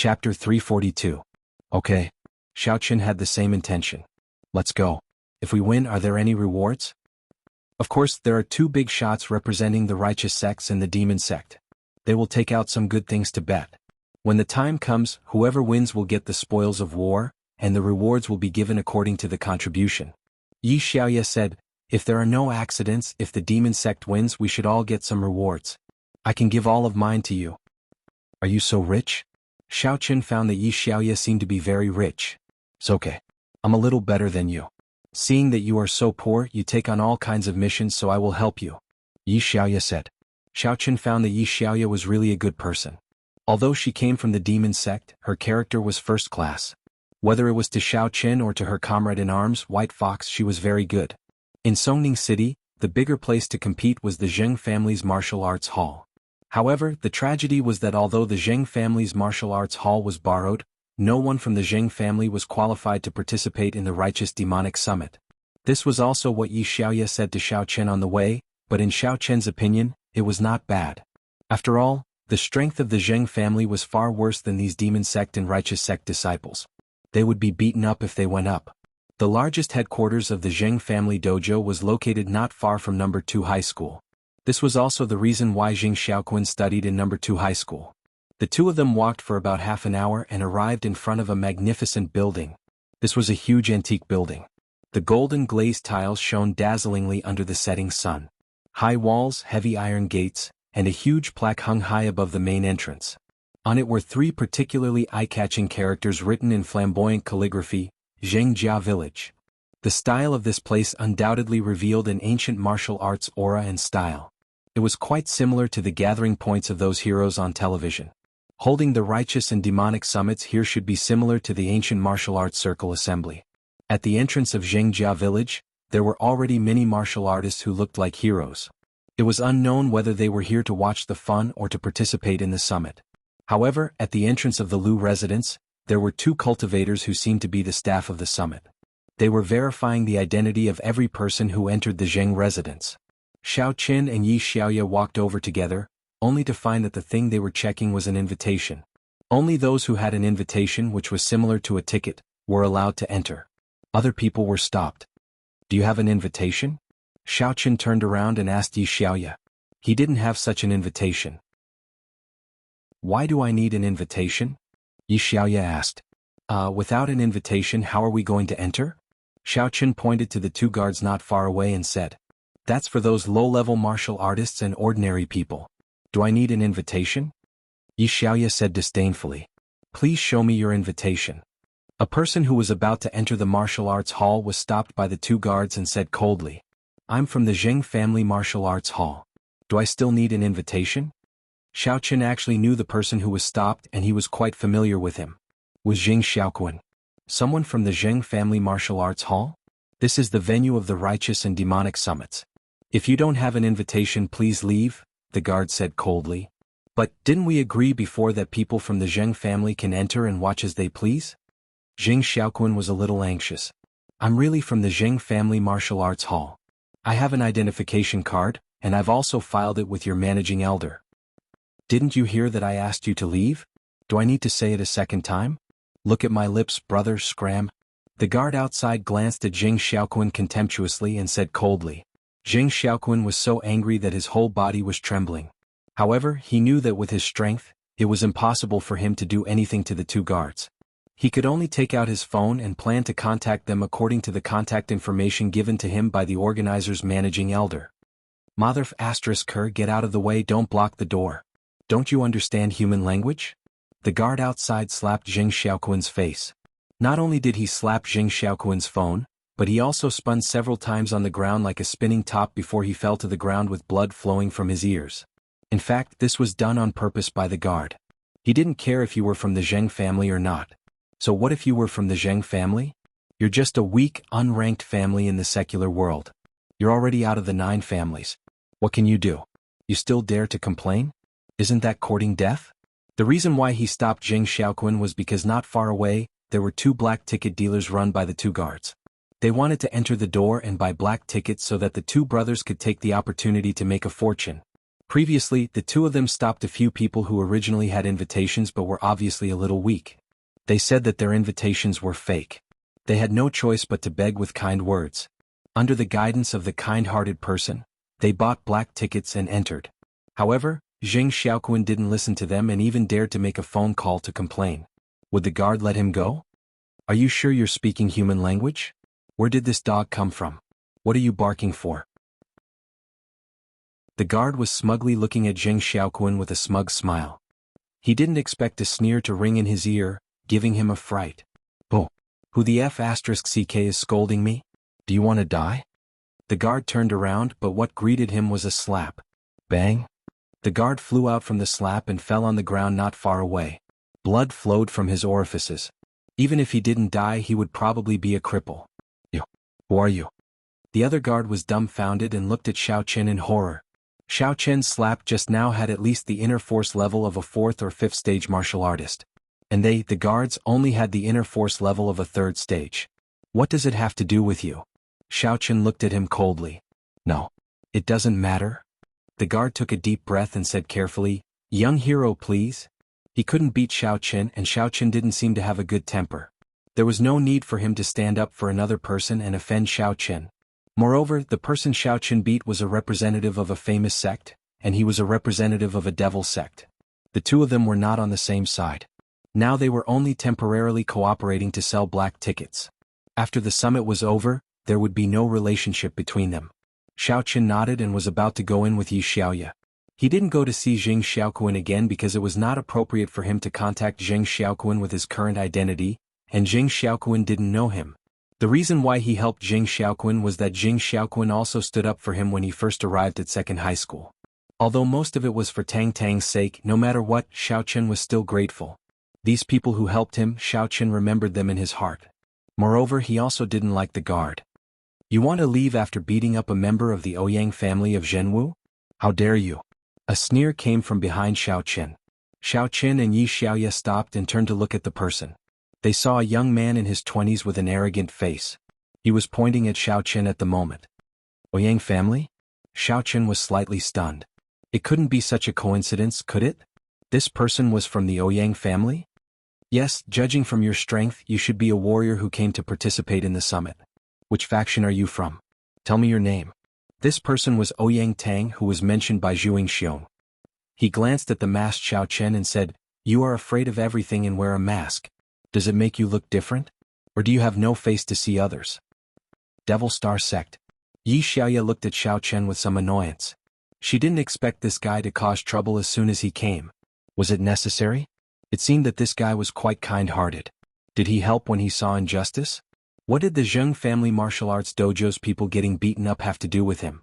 Chapter 342. Okay. Xiaoqun had the same intention. Let's go. If we win, are there any rewards? Of course, there are two big shots representing the righteous sects and the demon sect. They will take out some good things to bet. When the time comes, whoever wins will get the spoils of war, and the rewards will be given according to the contribution. Yi Xiaoye said, if there are no accidents, if the demon sect wins, we should all get some rewards. I can give all of mine to you. Are you so rich? Xiaoqun found that Yi Xiaoye seemed to be very rich. It's okay. I'm a little better than you. Seeing that you are so poor, you take on all kinds of missions, so I will help you. Yi Xiaoye said. Xiaoqun found that Yi Xiaoye was really a good person. Although she came from the demon sect, her character was first class. Whether it was to Xiaoqun or to her comrade-in-arms, White Fox, she was very good. In Songning City, the bigger place to compete was the Zheng family's martial arts hall. However, the tragedy was that although the Zheng family's martial arts hall was borrowed, no one from the Zheng family was qualified to participate in the Righteous Demonic Summit. This was also what Yi Xiaoye said to Xiaoqun on the way, but in Xiaoqun's opinion, it was not bad. After all, the strength of the Zheng family was far worse than these demon sect and righteous sect disciples. They would be beaten up if they went up. The largest headquarters of the Zheng family dojo was located not far from No. 2 High School. This was also the reason why Jing Xiaoqun studied in No. 2 High School. The two of them walked for about half an hour and arrived in front of a magnificent building. This was a huge antique building. The golden glazed tiles shone dazzlingly under the setting sun. High walls, heavy iron gates, and a huge plaque hung high above the main entrance. On it were three particularly eye-catching characters written in flamboyant calligraphy, Zhengjia Village. The style of this place undoubtedly revealed an ancient martial arts aura and style. It was quite similar to the gathering points of those heroes on television. Holding the righteous and demonic summits here should be similar to the ancient martial arts circle assembly. At the entrance of Zhengjia Village, there were already many martial artists who looked like heroes. It was unknown whether they were here to watch the fun or to participate in the summit. However, at the entrance of the Lu residence, there were two cultivators who seemed to be the staff of the summit. They were verifying the identity of every person who entered the Zheng residence. Xiaoqun and Yi Xiaoye walked over together, only to find that the thing they were checking was an invitation. Only those who had an invitation which was similar to a ticket were allowed to enter. Other people were stopped. Do you have an invitation? Xiaoqun turned around and asked Yi Xiaoye. He didn't have such an invitation. Why do I need an invitation? Yi Xiaoye asked. Without an invitation, how are we going to enter? Xiaoqun pointed to the two guards not far away and said, that's for those low-level martial artists and ordinary people. Do I need an invitation? Yi Xiaoye said disdainfully. Please show me your invitation. A person who was about to enter the martial arts hall was stopped by the two guards and said coldly, I'm from the Zheng family martial arts hall. Do I still need an invitation? Xiaoqun actually knew the person who was stopped and he was quite familiar with him. Was Jing Xiaoqun someone from the Zheng family martial arts hall? This is the venue of the righteous and demonic summits. If you don't have an invitation, please leave, the guard said coldly. But didn't we agree before that people from the Zheng family can enter and watch as they please? Jing Xiaoqun was a little anxious. I'm really from the Zheng family martial arts hall. I have an identification card, and I've also filed it with your managing elder. Didn't you hear that I asked you to leave? Do I need to say it a second time? Look at my lips, brother, scram. The guard outside glanced at Jing Xiaoqun contemptuously and said coldly. Jing Xiaoqun was so angry that his whole body was trembling. However, he knew that with his strength, it was impossible for him to do anything to the two guards. He could only take out his phone and plan to contact them according to the contact information given to him by the organizer's managing elder. Motherf *her, get out of the way, don't block the door. Don't you understand human language? The guard outside slapped Jing Xiaoqun's face. Not only did he slap Jing Xiaoqun's phone, but he also spun several times on the ground like a spinning top before he fell to the ground with blood flowing from his ears. In fact, this was done on purpose by the guard. He didn't care if you were from the Zheng family or not. So what if you were from the Zheng family? You're just a weak, unranked family in the secular world. You're already out of the 9 families. What can you do? You still dare to complain? Isn't that courting death? The reason why he stopped Jing Xiaoqun was because not far away, there were 2 black ticket dealers run by the 2 guards. They wanted to enter the door and buy black tickets so that the 2 brothers could take the opportunity to make a fortune. Previously, the two of them stopped a few people who originally had invitations but were obviously a little weak. They said that their invitations were fake. They had no choice but to beg with kind words. Under the guidance of the kind-hearted person, they bought black tickets and entered. However, Zheng Xiaoquan didn't listen to them and even dared to make a phone call to complain. Would the guard let him go? Are you sure you're speaking human language? Where did this dog come from? What are you barking for? The guard was smugly looking at Zheng Xiaoquan with a smug smile. He didn't expect a sneer to ring in his ear, giving him a fright. Oh, who the F***ck is scolding me? Do you want to die? The guard turned around, but what greeted him was a slap. Bang! The guard flew out from the slap and fell on the ground not far away. Blood flowed from his orifices. Even if he didn't die, he would probably be a cripple. You. Who are you? The other guard was dumbfounded and looked at Xiao Chen in horror. Xiao Chen's slap just now had at least the inner force level of a 4th or 5th stage martial artist. And they, the guards, only had the inner force level of a 3rd stage. What does it have to do with you? Xiao Chen looked at him coldly. No. It doesn't matter. The guard took a deep breath and said carefully, "Young hero, please." He couldn't beat Xiao Chen, and Xiao Chen didn't seem to have a good temper. There was no need for him to stand up for another person and offend Xiao Chen. Moreover, the person Xiao Chen beat was a representative of a famous sect, and he was a representative of a devil sect. The two of them were not on the same side. Now they were only temporarily cooperating to sell black tickets. After the summit was over, there would be no relationship between them. Xiao Chen nodded and was about to go in with Yi Xiaoya. He didn't go to see Zheng Xiaoquan again because it was not appropriate for him to contact Zheng Xiaoquan with his current identity, and Zheng Xiaoquan didn't know him. The reason why he helped Zheng Xiaoquan was that Zheng Xiaoquan also stood up for him when he first arrived at second high school. Although most of it was for Tang Tang's sake, no matter what, Xiao Chen was still grateful. These people who helped him, Xiao Chen remembered them in his heart. Moreover, he also didn't like the guard. You want to leave after beating up a member of the Ouyang family of Jianghu? How dare you? A sneer came from behind Xiao Chen. Xiao Chen and Yi Xiaoya stopped and turned to look at the person. They saw a young man in his 20s with an arrogant face. He was pointing at Xiao Chen at the moment. Ouyang family? Xiao Chen was slightly stunned. It couldn't be such a coincidence, could it? This person was from the Ouyang family? Yes, judging from your strength, you should be a warrior who came to participate in the summit. Which faction are you from? Tell me your name. This person was Ouyang Tang, who was mentioned by Zhuang Xiong. He glanced at the masked Xiao Chen and said, "You are afraid of everything and wear a mask. Does it make you look different? Or do you have no face to see others?" Devil Star Sect. Yi Xiaoya looked at Xiao Chen with some annoyance. She didn't expect this guy to cause trouble as soon as he came. Was it necessary? It seemed that this guy was quite kind-hearted. Did he help when he saw injustice? What did the Zheng family martial arts dojo's people getting beaten up have to do with him?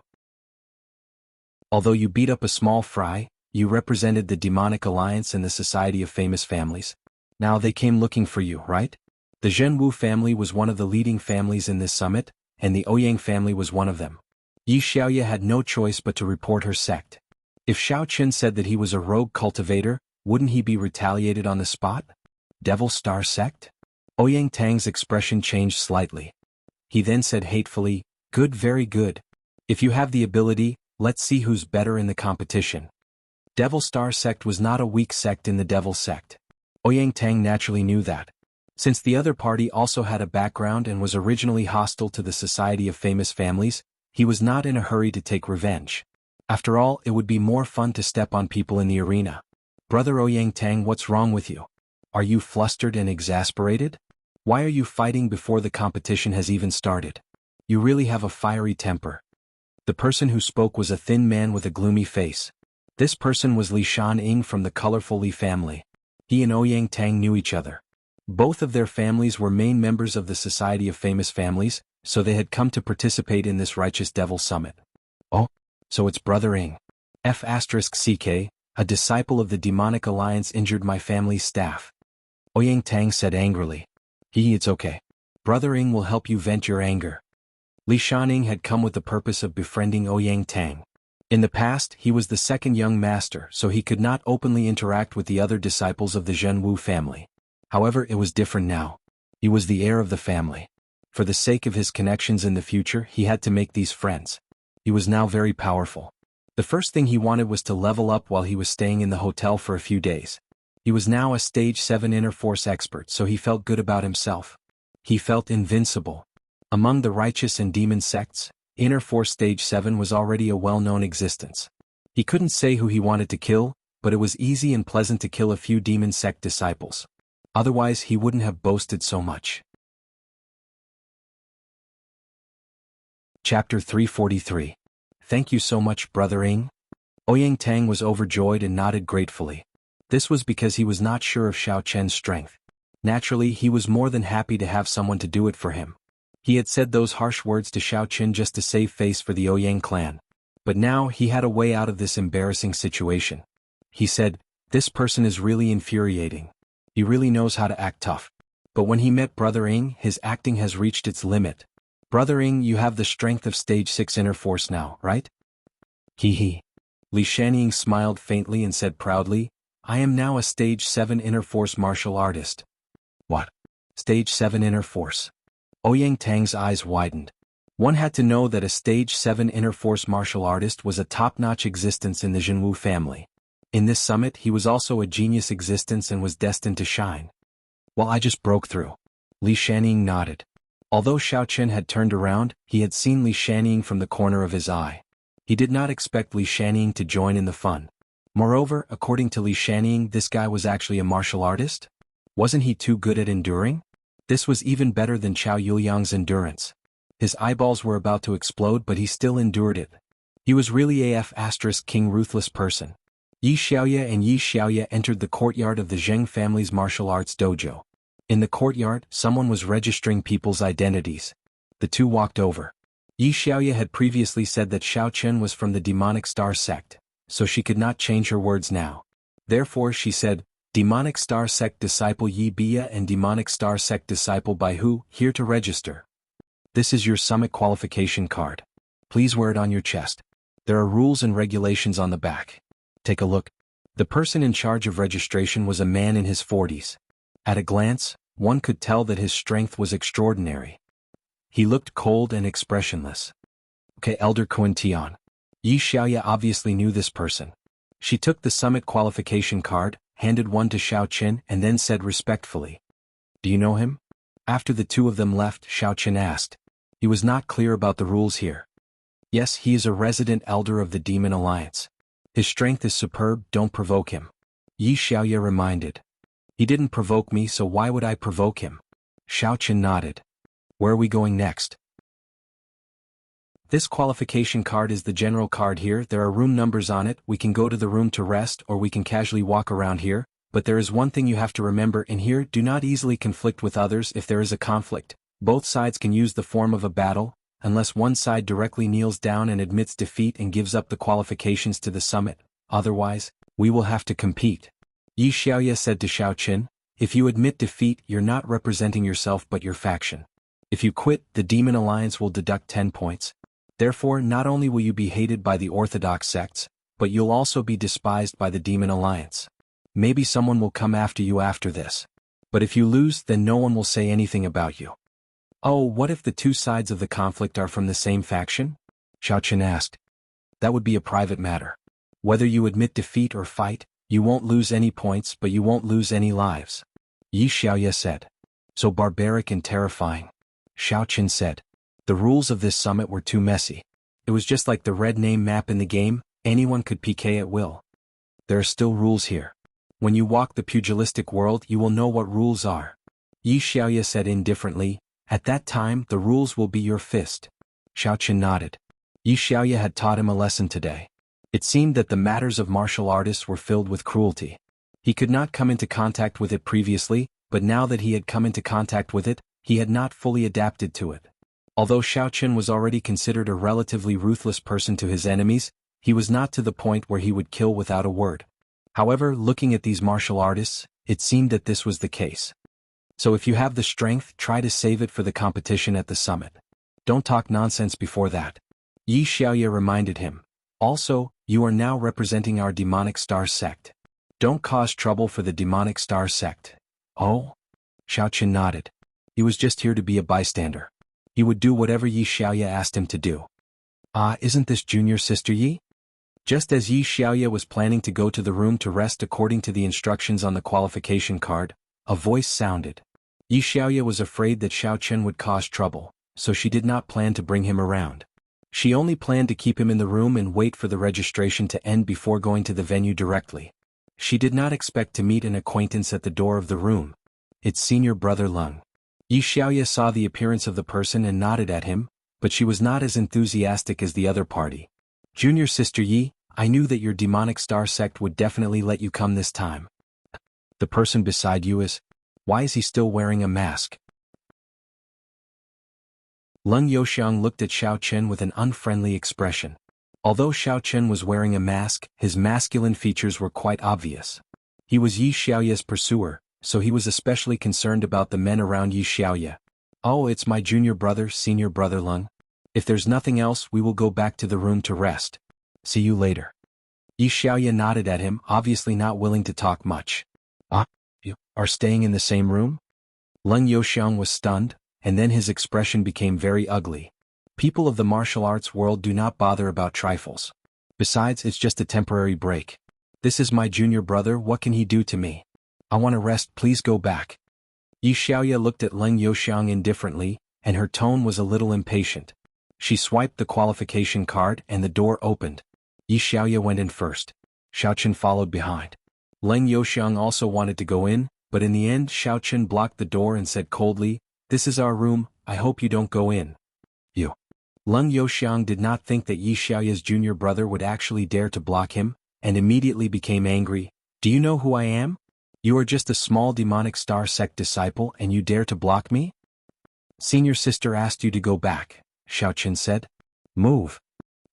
Although you beat up a small fry, you represented the demonic alliance and the Society of Famous Families. Now they came looking for you, right? The Zhenwu family was one of the leading families in this summit, and the Ouyang family was one of them. Yi Xiaoya had no choice but to report her sect. If Xiao Chen said that he was a rogue cultivator, wouldn't he be retaliated on the spot? Devil Star Sect? Ouyang Tang's expression changed slightly. He then said hatefully, "Good, very good. If you have the ability, let's see who's better in the competition." Devil Star Sect was not a weak sect in the Devil Sect. Ouyang Tang naturally knew that. Since the other party also had a background and was originally hostile to the Society of Famous Families, he was not in a hurry to take revenge. After all, it would be more fun to step on people in the arena. Brother Ouyang Tang, what's wrong with you? Are you flustered and exasperated? Why are you fighting before the competition has even started? You really have a fiery temper. The person who spoke was a thin man with a gloomy face. This person was Li Shan-ing from the colorful Li family. He and Ouyang Tang knew each other. Both of their families were main members of the Society of Famous Families, so they had come to participate in this righteous devil summit. Oh, so it's Brother Ing. F***ck, a disciple of the demonic alliance injured my family's staff. Ouyang Tang said angrily. It's okay. Brother Ing will help you vent your anger. Li Shan-ing had come with the purpose of befriending Ouyang Tang. In the past, he was the second young master, so he could not openly interact with the other disciples of the Zhenwu family. However, it was different now. He was the heir of the family. For the sake of his connections in the future, he had to make these friends. He was now very powerful. The first thing he wanted was to level up while he was staying in the hotel for a few days. He was now a Stage 7 Inner Force expert, so he felt good about himself. He felt invincible. Among the righteous and demon sects, Inner Force Stage 7 was already a well-known existence. He couldn't say who he wanted to kill, but it was easy and pleasant to kill a few demon sect disciples. Otherwise he wouldn't have boasted so much. Chapter 343. Thank you so much, Brother Ing. Ouyang Tang was overjoyed and nodded gratefully. This was because he was not sure of Xiao Chen's strength. Naturally, he was more than happy to have someone to do it for him. He had said those harsh words to Xiao Chen just to save face for the Ouyang clan. But now he had a way out of this embarrassing situation. He said, "This person is really infuriating. He really knows how to act tough." But when he met Brother Ing, his acting has reached its limit. "Brother Ing, you have the strength of Stage 6 Inner Force now, right?" Hee. Li Shannying smiled faintly and said proudly, "I am now a Stage 7 Inner Force martial artist." What? Stage 7 Inner Force? Ouyang Tang's eyes widened. One had to know that a Stage 7 Inner Force martial artist was a top-notch existence in the Jianghu family. In this summit he was also a genius existence and was destined to shine. "Well, I just broke through." Li Shannying nodded. Although Xiao Chen had turned around, he had seen Li Shannying from the corner of his eye. He did not expect Li Shannying to join in the fun. Moreover, according to Li Shannying, this guy was actually a martial artist? Wasn't he too good at enduring? This was even better than Chao Yuliang's endurance. His eyeballs were about to explode, but he still endured it. He was really AF * King ruthless person. Yi Xiaoye and Yi Xiaoye entered the courtyard of the Zheng family's martial arts dojo. In the courtyard, someone was registering people's identities. The two walked over. Yi Xiaoye had previously said that Xiao Chen was from the Demonic Star sect, so she could not change her words now. Therefore she said, "Demonic Star sect disciple Yi Bia and Demonic Star sect disciple Bai Hu, here to register. This is your summit qualification card. Please wear it on your chest. There are rules and regulations on the back. Take a look." The person in charge of registration was a man in his 40s. At a glance, one could tell that his strength was extraordinary. He looked cold and expressionless. "Okay, Elder Kuan Tian." Yi Xiaoye obviously knew this person. She took the summit qualification card, handed one to Xiao Chen, and then said respectfully, "Do you know him?" After the two of them left, Xiao Chen asked. He was not clear about the rules here. "Yes, he is a resident elder of the Demon Alliance. His strength is superb, don't provoke him." Yi Xiaoye reminded. "He didn't provoke me, so why would I provoke him?" Xiao Chen nodded. "Where are we going next?" "This qualification card is the general card here. There are room numbers on it. We can go to the room to rest, or we can casually walk around here, but there is one thing you have to remember in here: do not easily conflict with others. If there is a conflict, both sides can use the form of a battle, unless one side directly kneels down and admits defeat and gives up the qualifications to the summit. Otherwise, we will have to compete." Yi Xiaoye said to Xiao Chen, "If you admit defeat, you're not representing yourself but your faction. If you quit, the Demon Alliance will deduct 10 points. Therefore, not only will you be hated by the orthodox sects, but you'll also be despised by the Demon Alliance. Maybe someone will come after you after this. But if you lose, then no one will say anything about you." "Oh, what if the two sides of the conflict are from the same faction?" Xiao Chen asked. "That would be a private matter. Whether you admit defeat or fight, you won't lose any points, but you won't lose any lives." Yi Xiaoye said. "So barbaric and terrifying." Xiao Chen said. The rules of this summit were too messy. It was just like the red name map in the game, anyone could PK at will. There are still rules here. When you walk the pugilistic world, you will know what rules are. Yi Xiaoye said indifferently, "At that time, the rules will be your fist." Xiao Chen nodded. Yi Xiaoye had taught him a lesson today. It seemed that the matters of martial artists were filled with cruelty. He could not come into contact with it previously, but now that he had come into contact with it, he had not fully adapted to it. Although Xiao Chen was already considered a relatively ruthless person to his enemies, he was not to the point where he would kill without a word. However, looking at these martial artists, it seemed that this was the case. So if you have the strength, try to save it for the competition at the summit. Don't talk nonsense before that. Yi Xiaoye reminded him. Also, you are now representing our Demonic Star sect. Don't cause trouble for the Demonic Star sect. Oh? Xiao Chen nodded. He was just here to be a bystander. He would do whatever Yi Xiaoye asked him to do. "Ah, isn't this junior sister Yi?" Just as Yi Xiaoya was planning to go to the room to rest according to the instructions on the qualification card, a voice sounded. Yi Xiaoya was afraid that Xiao Chen would cause trouble, so she did not plan to bring him around. She only planned to keep him in the room and wait for the registration to end before going to the venue directly. She did not expect to meet an acquaintance at the door of the room. It's senior brother Leng. Yi Xiaoya saw the appearance of the person and nodded at him, but she was not as enthusiastic as the other party. Junior sister Yi, I knew that your demonic star sect would definitely let you come this time. The person beside you is... Why is he still wearing a mask? Leng Youxiang looked at Xiao Chen with an unfriendly expression. Although Xiao Chen was wearing a mask, his masculine features were quite obvious. He was Yi Xiaoya's pursuer, so he was especially concerned about the men around Yi Xiaoya. Oh, it's my junior brother, senior brother Leng. If there's nothing else, we will go back to the room to rest. See you later. Yi Xiaoya nodded at him, obviously not willing to talk much. You are staying in the same room? Leng Youxiang was stunned, and then his expression became very ugly. People of the martial arts world do not bother about trifles. Besides, it's just a temporary break. This is my junior brother, what can he do to me? I want to rest, please go back. Yi Xiaoya looked at Leng Youxiang indifferently, and her tone was a little impatient. She swiped the qualification card and the door opened. Yi Xiaoya went in first. Xiao Chen followed behind. Leng Youxiang also wanted to go in, but in the end Xiao Chen blocked the door and said coldly, "This is our room, I hope you don't go in." You. Leng Youxiang did not think that Yi Xiaoya's junior brother would actually dare to block him, and immediately became angry. Do you know who I am? You are just a small demonic star sect disciple and you dare to block me? Senior sister asked you to go back, Xiao Chen said. Move.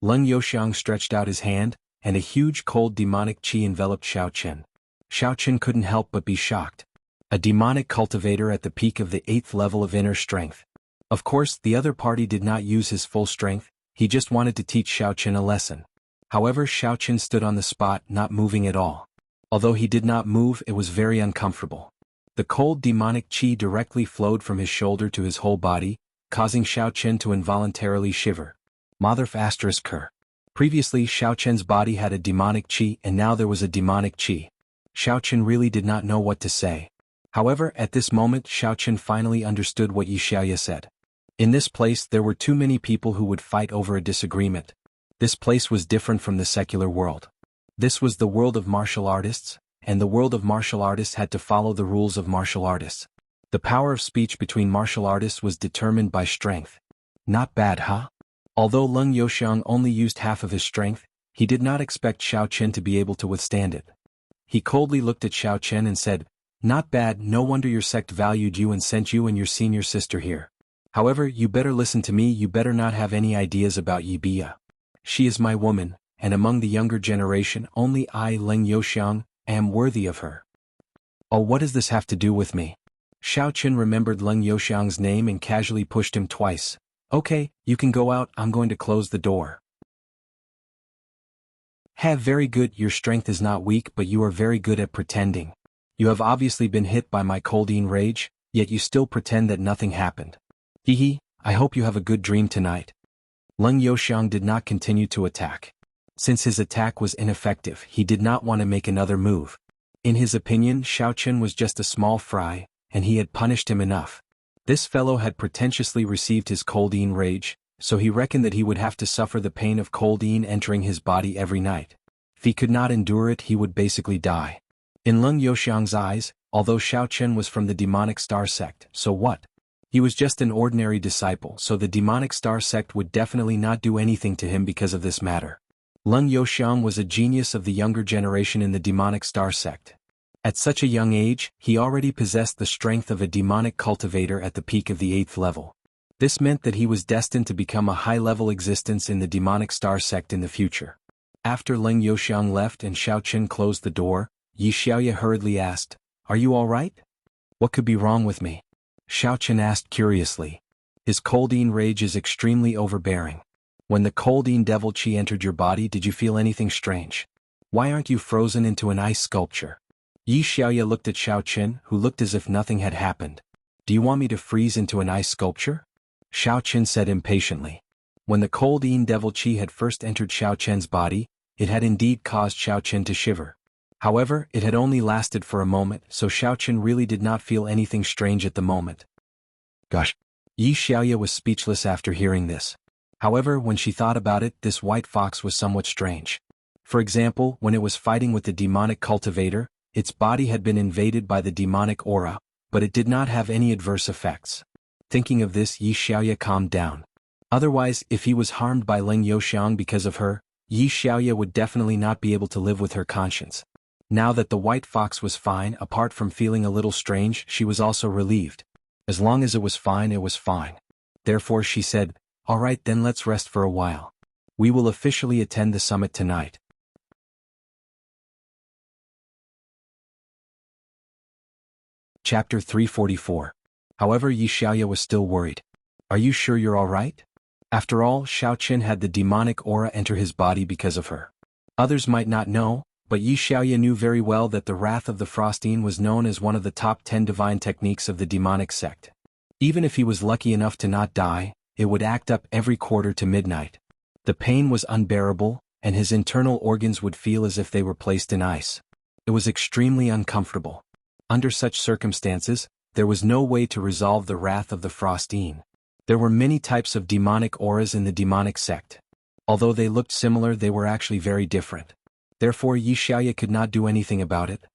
Leng Youxiang stretched out his hand, and a huge cold demonic qi enveloped Xiao Chen. Xiao Chen couldn't help but be shocked. A demonic cultivator at the peak of the 8th level of inner strength. Of course, the other party did not use his full strength, he just wanted to teach Xiao Chen a lesson. However, Xiao Chen stood on the spot, not moving at all. Although he did not move, it was very uncomfortable. The cold demonic qi directly flowed from his shoulder to his whole body, causing Xiao Chen to involuntarily shiver. Motherf asterisk her. Previously, Xiao Chen's body had a demonic qi and now there was a demonic qi. Xiao Chen really did not know what to say. However, at this moment Xiao Chen finally understood what Yi Xiaoya said. In this place there were too many people who would fight over a disagreement. This place was different from the secular world. This was the world of martial artists, and the world of martial artists had to follow the rules of martial artists. The power of speech between martial artists was determined by strength. Not bad, huh? Although Leng Youxiang only used half of his strength, he did not expect Xiao Chen to be able to withstand it. He coldly looked at Xiao Chen and said, "Not bad, no wonder your sect valued you and sent you and your senior sister here. However, you better listen to me, you better not have any ideas about Yi Bia. She is my woman, and among the younger generation only I, Leng Youxiang, am worthy of her." Oh, what does this have to do with me? Xiao Chen remembered Leng Youxiang's name and casually pushed him twice. Okay, you can go out, I'm going to close the door. Very good, your strength is not weak but you are very good at pretending. You have obviously been hit by my coldine rage, yet you still pretend that nothing happened. Hehe, I hope you have a good dream tonight. Leng Youxiang did not continue to attack. Since his attack was ineffective, he did not want to make another move. In his opinion, Xiao Chen was just a small fry, and he had punished him enough. This fellow had pretentiously received his coldine rage, so he reckoned that he would have to suffer the pain of coldine entering his body every night. If he could not endure it, he would basically die. In Leng Youxiang's eyes, although Xiao Chen was from the demonic star sect, so what? He was just an ordinary disciple, so the demonic star sect would definitely not do anything to him because of this matter. Leng Youxiang was a genius of the younger generation in the demonic star sect. At such a young age, he already possessed the strength of a demonic cultivator at the peak of the 8th level. This meant that he was destined to become a high-level existence in the demonic star sect in the future. After Leng Youxiang left and Xiao Chen closed the door, Yi Xiaoya hurriedly asked, "Are you all right? What could be wrong with me?" Xiao Chen asked curiously. His coldine rage is extremely overbearing. When the coldine devil qi entered your body, did you feel anything strange? Why aren't you frozen into an ice sculpture? Yi Xiaoya looked at Xiao Chen, who looked as if nothing had happened. Do you want me to freeze into an ice sculpture? Xiao Chen said impatiently. When the coldine devil qi had first entered Xiao Chen's body, it had indeed caused Xiaoqin to shiver. However, it had only lasted for a moment, so Xiaoqin really did not feel anything strange at the moment. Gosh! Yi Xiaoya was speechless after hearing this. However, when she thought about it, this white fox was somewhat strange. For example, when it was fighting with the demonic cultivator, its body had been invaded by the demonic aura, but it did not have any adverse effects. Thinking of this, Yi Xiaoya calmed down. Otherwise, if he was harmed by Leng Youxiang because of her, Yi Xiaoya would definitely not be able to live with her conscience. Now that the white fox was fine, apart from feeling a little strange, she was also relieved. As long as it was fine, it was fine. Therefore she said, "All right, then let's rest for a while. We will officially attend the summit tonight." Chapter 344. However, Yi Xiaoya was still worried. "Are you sure you're all right?" After all, Xiaoqin had the demonic aura enter his body because of her. Others might not know, but Yi Xiaoya knew very well that the Wrath of the Frostine was known as one of the top 10 divine techniques of the demonic sect. Even if he was lucky enough to not die, it would act up every quarter to midnight. The pain was unbearable, and his internal organs would feel as if they were placed in ice. It was extremely uncomfortable. Under such circumstances, there was no way to resolve the Wrath of the Frostine. There were many types of demonic auras in the demonic sect. Although they looked similar, they were actually very different. Therefore Yi Xiaoya could not do anything about it.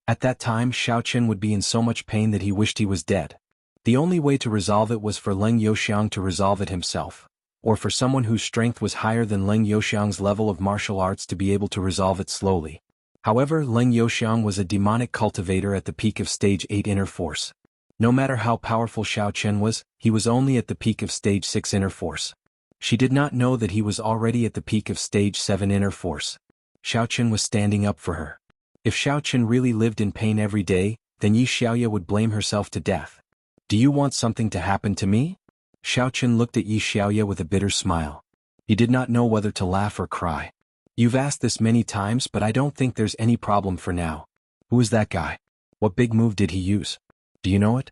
At that time Xiaoqin would be in so much pain that he wished he was dead. The only way to resolve it was for Leng Youxiang to resolve it himself, or for someone whose strength was higher than Leng Youxiang's level of martial arts to be able to resolve it slowly. However, Leng Youxiang was a demonic cultivator at the peak of stage 8 inner force. No matter how powerful Xiaoqin was, he was only at the peak of stage 6 inner force. She did not know that he was already at the peak of stage 7 inner force. Xiaoqin was standing up for her. If Xiaoqin really lived in pain every day, then Yi Xiaoya would blame herself to death. "Do you want something to happen to me?" Xiaoqin looked at Yi Xiaoya with a bitter smile. He did not know whether to laugh or cry. "You've asked this many times, but I don't think there's any problem for now. Who is that guy? What big move did he use? Do you know it?"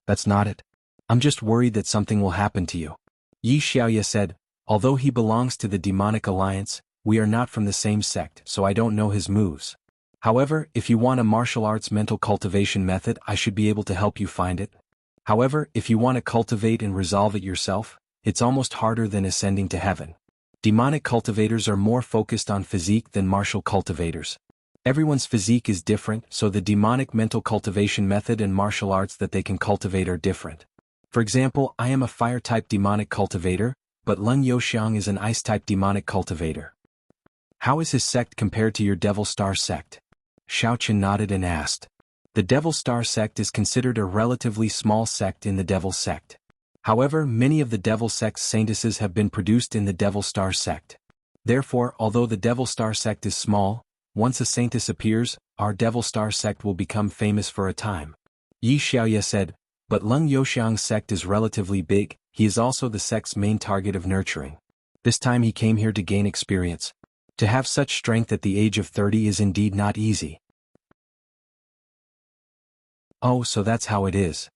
"That's not it. I'm just worried that something will happen to you." Yi Xiaoya said, "Although he belongs to the demonic alliance, we are not from the same sect, so I don't know his moves. However, if you want a martial arts mental cultivation method, I should be able to help you find it. However, if you want to cultivate and resolve it yourself, it's almost harder than ascending to heaven. Demonic cultivators are more focused on physique than martial cultivators. Everyone's physique is different, so the demonic mental cultivation method and martial arts that they can cultivate are different. For example, I am a fire-type demonic cultivator, but Leng Youxiang is an ice-type demonic cultivator. How is his sect compared to your Devil Star sect?" Xiaoqin nodded and asked. The Devil Star sect is considered a relatively small sect in the Devil sect. However, many of the Devil sect's saintesses have been produced in the Devil Star sect. Therefore, although the Devil Star sect is small, once a saintess appears, our Devil Star sect will become famous for a time. Yi Xiaoya said, "But Leng Youxiang's sect is relatively big, he is also the sect's main target of nurturing. This time he came here to gain experience. To have such strength at the age of 30 is indeed not easy." "Oh, so that's how it is."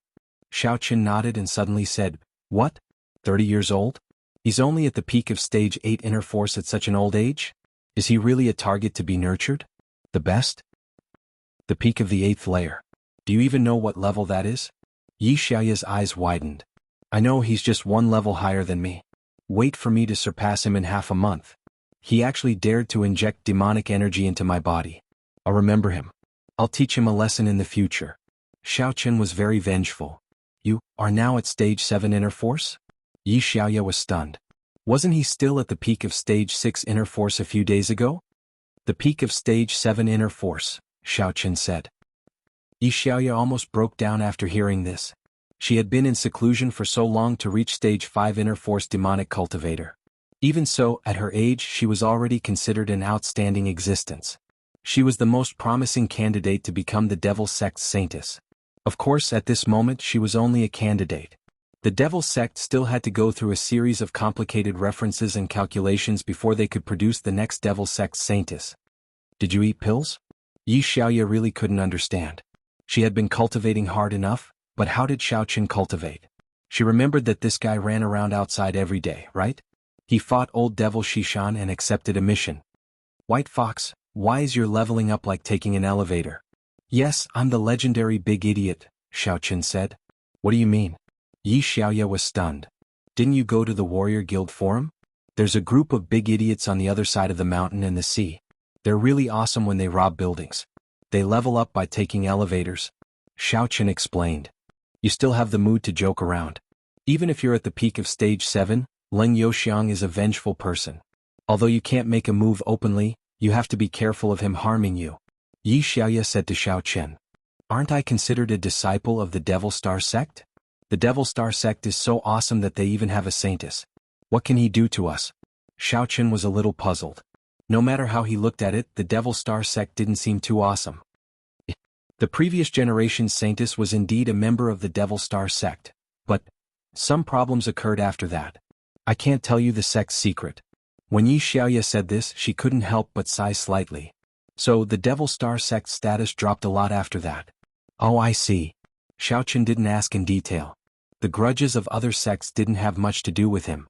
Xiaoqin nodded and suddenly said, "What? 30 years old? He's only at the peak of stage 8 inner force at such an old age? Is he really a target to be nurtured? The best? The peak of the 8th layer. Do you even know what level that is?" Yi Xiaoya's eyes widened. "I know he's just one level higher than me. Wait for me to surpass him in half a month. He actually dared to inject demonic energy into my body. I'll remember him. I'll teach him a lesson in the future." Xiaoqin was very vengeful. "You are now at stage 7 inner force?" Yi Xiaoya was stunned. Wasn't he still at the peak of stage 6 inner force a few days ago? "The peak of stage 7 inner force," Xiaoqin said. Yi Xiaoya almost broke down after hearing this. She had been in seclusion for so long to reach stage 5 inner force demonic cultivator. Even so, at her age she was already considered an outstanding existence. She was the most promising candidate to become the Devil Sect's saintess. Of course, at this moment she was only a candidate. The Devil Sect still had to go through a series of complicated references and calculations before they could produce the next Devil Sect saintess. "Did you eat pills?" Yi Xiaoya really couldn't understand. She had been cultivating hard enough, but how did Xiaoqin cultivate? She remembered that this guy ran around outside every day, right? He fought old Devil Shishan and accepted a mission. White Fox, why is your leveling up like taking an elevator? Yes, I'm the legendary big idiot, Xiaoqin said. What do you mean? Yi Xiaoya was stunned. Didn't you go to the Warrior Guild Forum? There's a group of big idiots on the other side of the mountain and the sea. They're really awesome when they rob buildings. They level up by taking elevators. Xiaoqin explained. You still have the mood to joke around. Even if you're at the peak of stage 7, Leng Youxiang is a vengeful person. Although you can't make a move openly, you have to be careful of him harming you. Yi Xiaoya said to Xiaoqin. Aren't I considered a disciple of the Devil Star sect? The Devil Star sect is so awesome that they even have a saintess. What can he do to us? Xiaoqin was a little puzzled. No matter how he looked at it, the Devil Star sect didn't seem too awesome. The previous generation's saintess was indeed a member of the Devil Star sect, but some problems occurred after that. I can't tell you the sect's secret. When Yi Xiaoya said this, she couldn't help but sigh slightly. So the Devil Star sect's status dropped a lot after that. Oh, I see. Xiaoqin didn't ask in detail. The grudges of other sects didn't have much to do with him.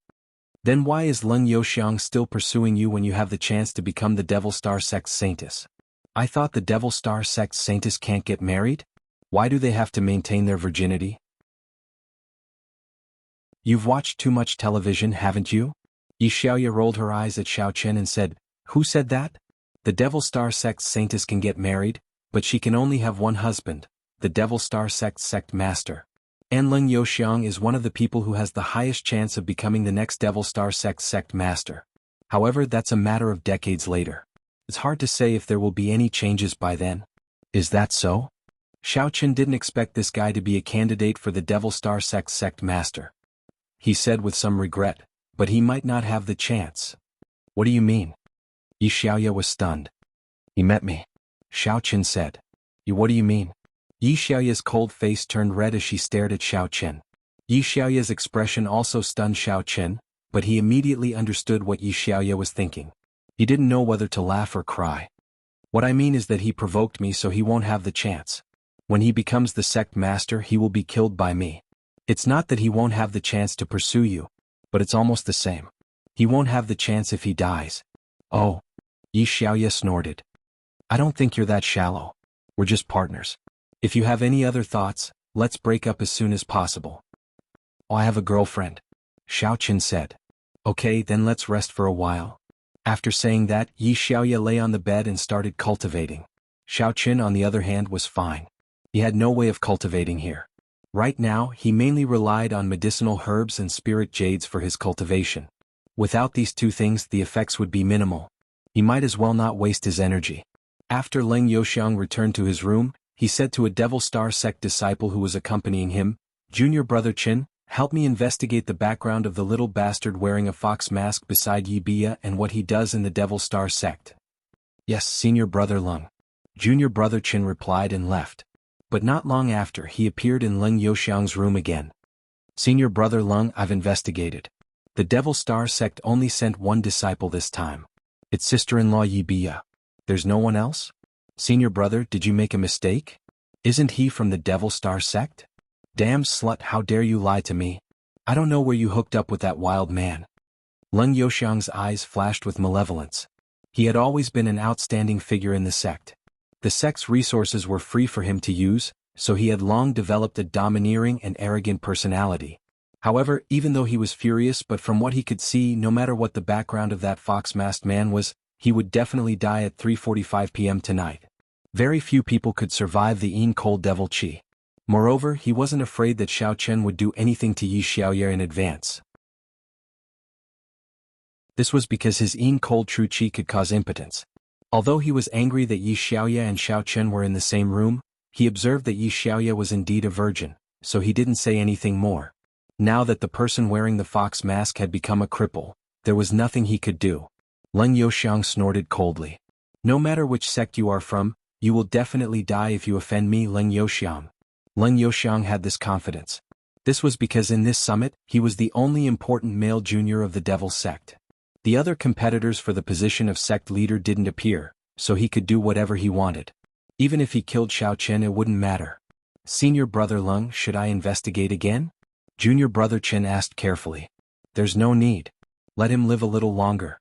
Then why is Leng Youxiang still pursuing you when you have the chance to become the Devil Star sect's saintess? I thought the Devil Star sect's saintess can't get married? Why do they have to maintain their virginity? You've watched too much television, haven't you? Yi Xiaoya rolled her eyes at Xiaoqin and said, Who said that? The Devil Star sect's saintess can get married, but she can only have one husband, the Devil Star sect's sect master. And Leng Youxiang is one of the people who has the highest chance of becoming the next Devil Star sect's sect master. However, that's a matter of decades later. It's hard to say if there will be any changes by then. Is that so? Xiaoqin didn't expect this guy to be a candidate for the Devil Star sect's sect master. He said with some regret, but he might not have the chance. What do you mean? Yi Xiaoya was stunned. He met me. Xiaoqin said. What do you mean? Yi Xiaoya's cold face turned red as she stared at Xiaoqin. Yi Xiaoya's expression also stunned Xiaoqin, but he immediately understood what Yi Xiaoya was thinking. He didn't know whether to laugh or cry. What I mean is that he provoked me so he won't have the chance. When he becomes the sect master, he will be killed by me. It's not that he won't have the chance to pursue you, but it's almost the same. He won't have the chance if he dies. Oh. Yi Xiaoya snorted. I don't think you're that shallow. We're just partners. If you have any other thoughts, let's break up as soon as possible. Oh, I have a girlfriend. Xiaoqin said. Okay, then let's rest for a while. After saying that, Yi Xiaoya lay on the bed and started cultivating. Xiaoqin, on the other hand, was fine. He had no way of cultivating here. Right now, he mainly relied on medicinal herbs and spirit jades for his cultivation. Without these two things, the effects would be minimal. He might as well not waste his energy. After Leng Youxiang returned to his room, he said to a Devil Star sect disciple who was accompanying him, Junior Brother Qin, help me investigate the background of the little bastard wearing a fox mask beside Yi Bia and what he does in the Devil Star sect. Yes, Senior Brother Leng. Junior Brother Qin replied and left. But not long after, he appeared in Leng Youxiang's room again. Senior Brother Leng, I've investigated. The Devil Star sect only sent one disciple this time. It's sister-in-law Yi Bia. There's no one else? Senior Brother, did you make a mistake? Isn't he from the Devil Star sect? Damn slut, how dare you lie to me? I don't know where you hooked up with that wild man. Leng Youxiang's eyes flashed with malevolence. He had always been an outstanding figure in the sect. The sect's resources were free for him to use, so he had long developed a domineering and arrogant personality. However, even though he was furious, but from what he could see, no matter what the background of that fox-masked man was, he would definitely die at 3:45 p.m. tonight. Very few people could survive the Yin Cold Devil Qi. Moreover, he wasn't afraid that Xiaoqin would do anything to Yi Xiaoya in advance. This was because his Yin Cold True Qi could cause impotence. Although he was angry that Yi Xiaoya and Xiaoqin were in the same room, he observed that Yi Xiaoya was indeed a virgin, so he didn't say anything more. Now that the person wearing the fox mask had become a cripple, there was nothing he could do. Leng Youxiang snorted coldly. No matter which sect you are from, you will definitely die if you offend me, Leng Youxiang. Leng Youxiang had this confidence. This was because in this summit, he was the only important male junior of the Devil sect. The other competitors for the position of sect leader didn't appear, so he could do whatever he wanted. Even if he killed Xiaoqin, it wouldn't matter. Senior Brother Leng, should I investigate again? Junior Brother Qin asked carefully. There's no need. Let him live a little longer.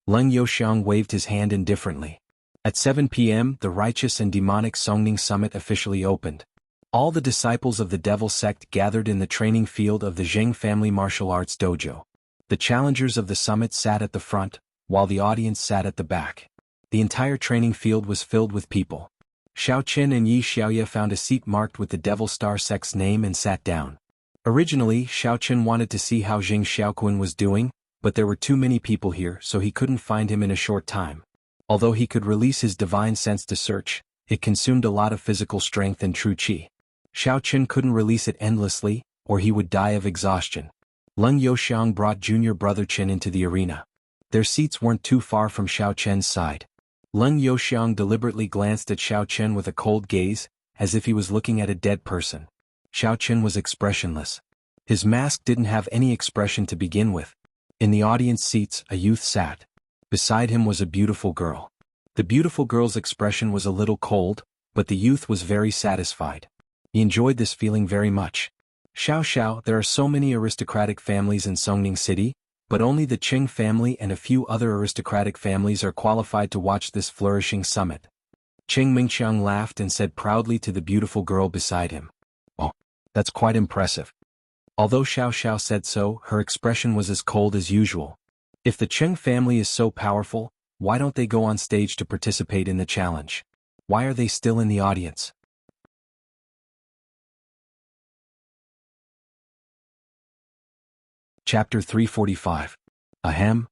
Leng Youxiang waved his hand indifferently. At 7 p.m., the righteous and demonic Songning Summit officially opened. All the disciples of the Devil Sect gathered in the training field of the Zheng Family Martial Arts Dojo. The challengers of the summit sat at the front, while the audience sat at the back. The entire training field was filled with people. Xiaoqin and Yi Xiaoye found a seat marked with the Devil Star Sect's name and sat down. Originally, Xiaoqin wanted to see how Jing Xiaoquan was doing, but there were too many people here so he couldn't find him in a short time. Although he could release his divine sense to search, it consumed a lot of physical strength and true qi. Xiaoqin couldn't release it endlessly, or he would die of exhaustion. Leng Youxiang brought junior brother Qin into the arena. Their seats weren't too far from Xiaoqian's side. Leng Youxiang deliberately glanced at Xiaoqian with a cold gaze, as if he was looking at a dead person. Xiaoqian was expressionless. His mask didn't have any expression to begin with. In the audience seats, a youth sat. Beside him was a beautiful girl. The beautiful girl's expression was a little cold, but the youth was very satisfied. He enjoyed this feeling very much. Xiao, there are so many aristocratic families in Songning City, but only the Qing family and a few other aristocratic families are qualified to watch this flourishing summit. Qing Mingqiang laughed and said proudly to the beautiful girl beside him. Oh, that's quite impressive. Although Xiao said so, her expression was as cold as usual. If the Qing family is so powerful, why don't they go on stage to participate in the challenge? Why are they still in the audience? Chapter 345. Ahem.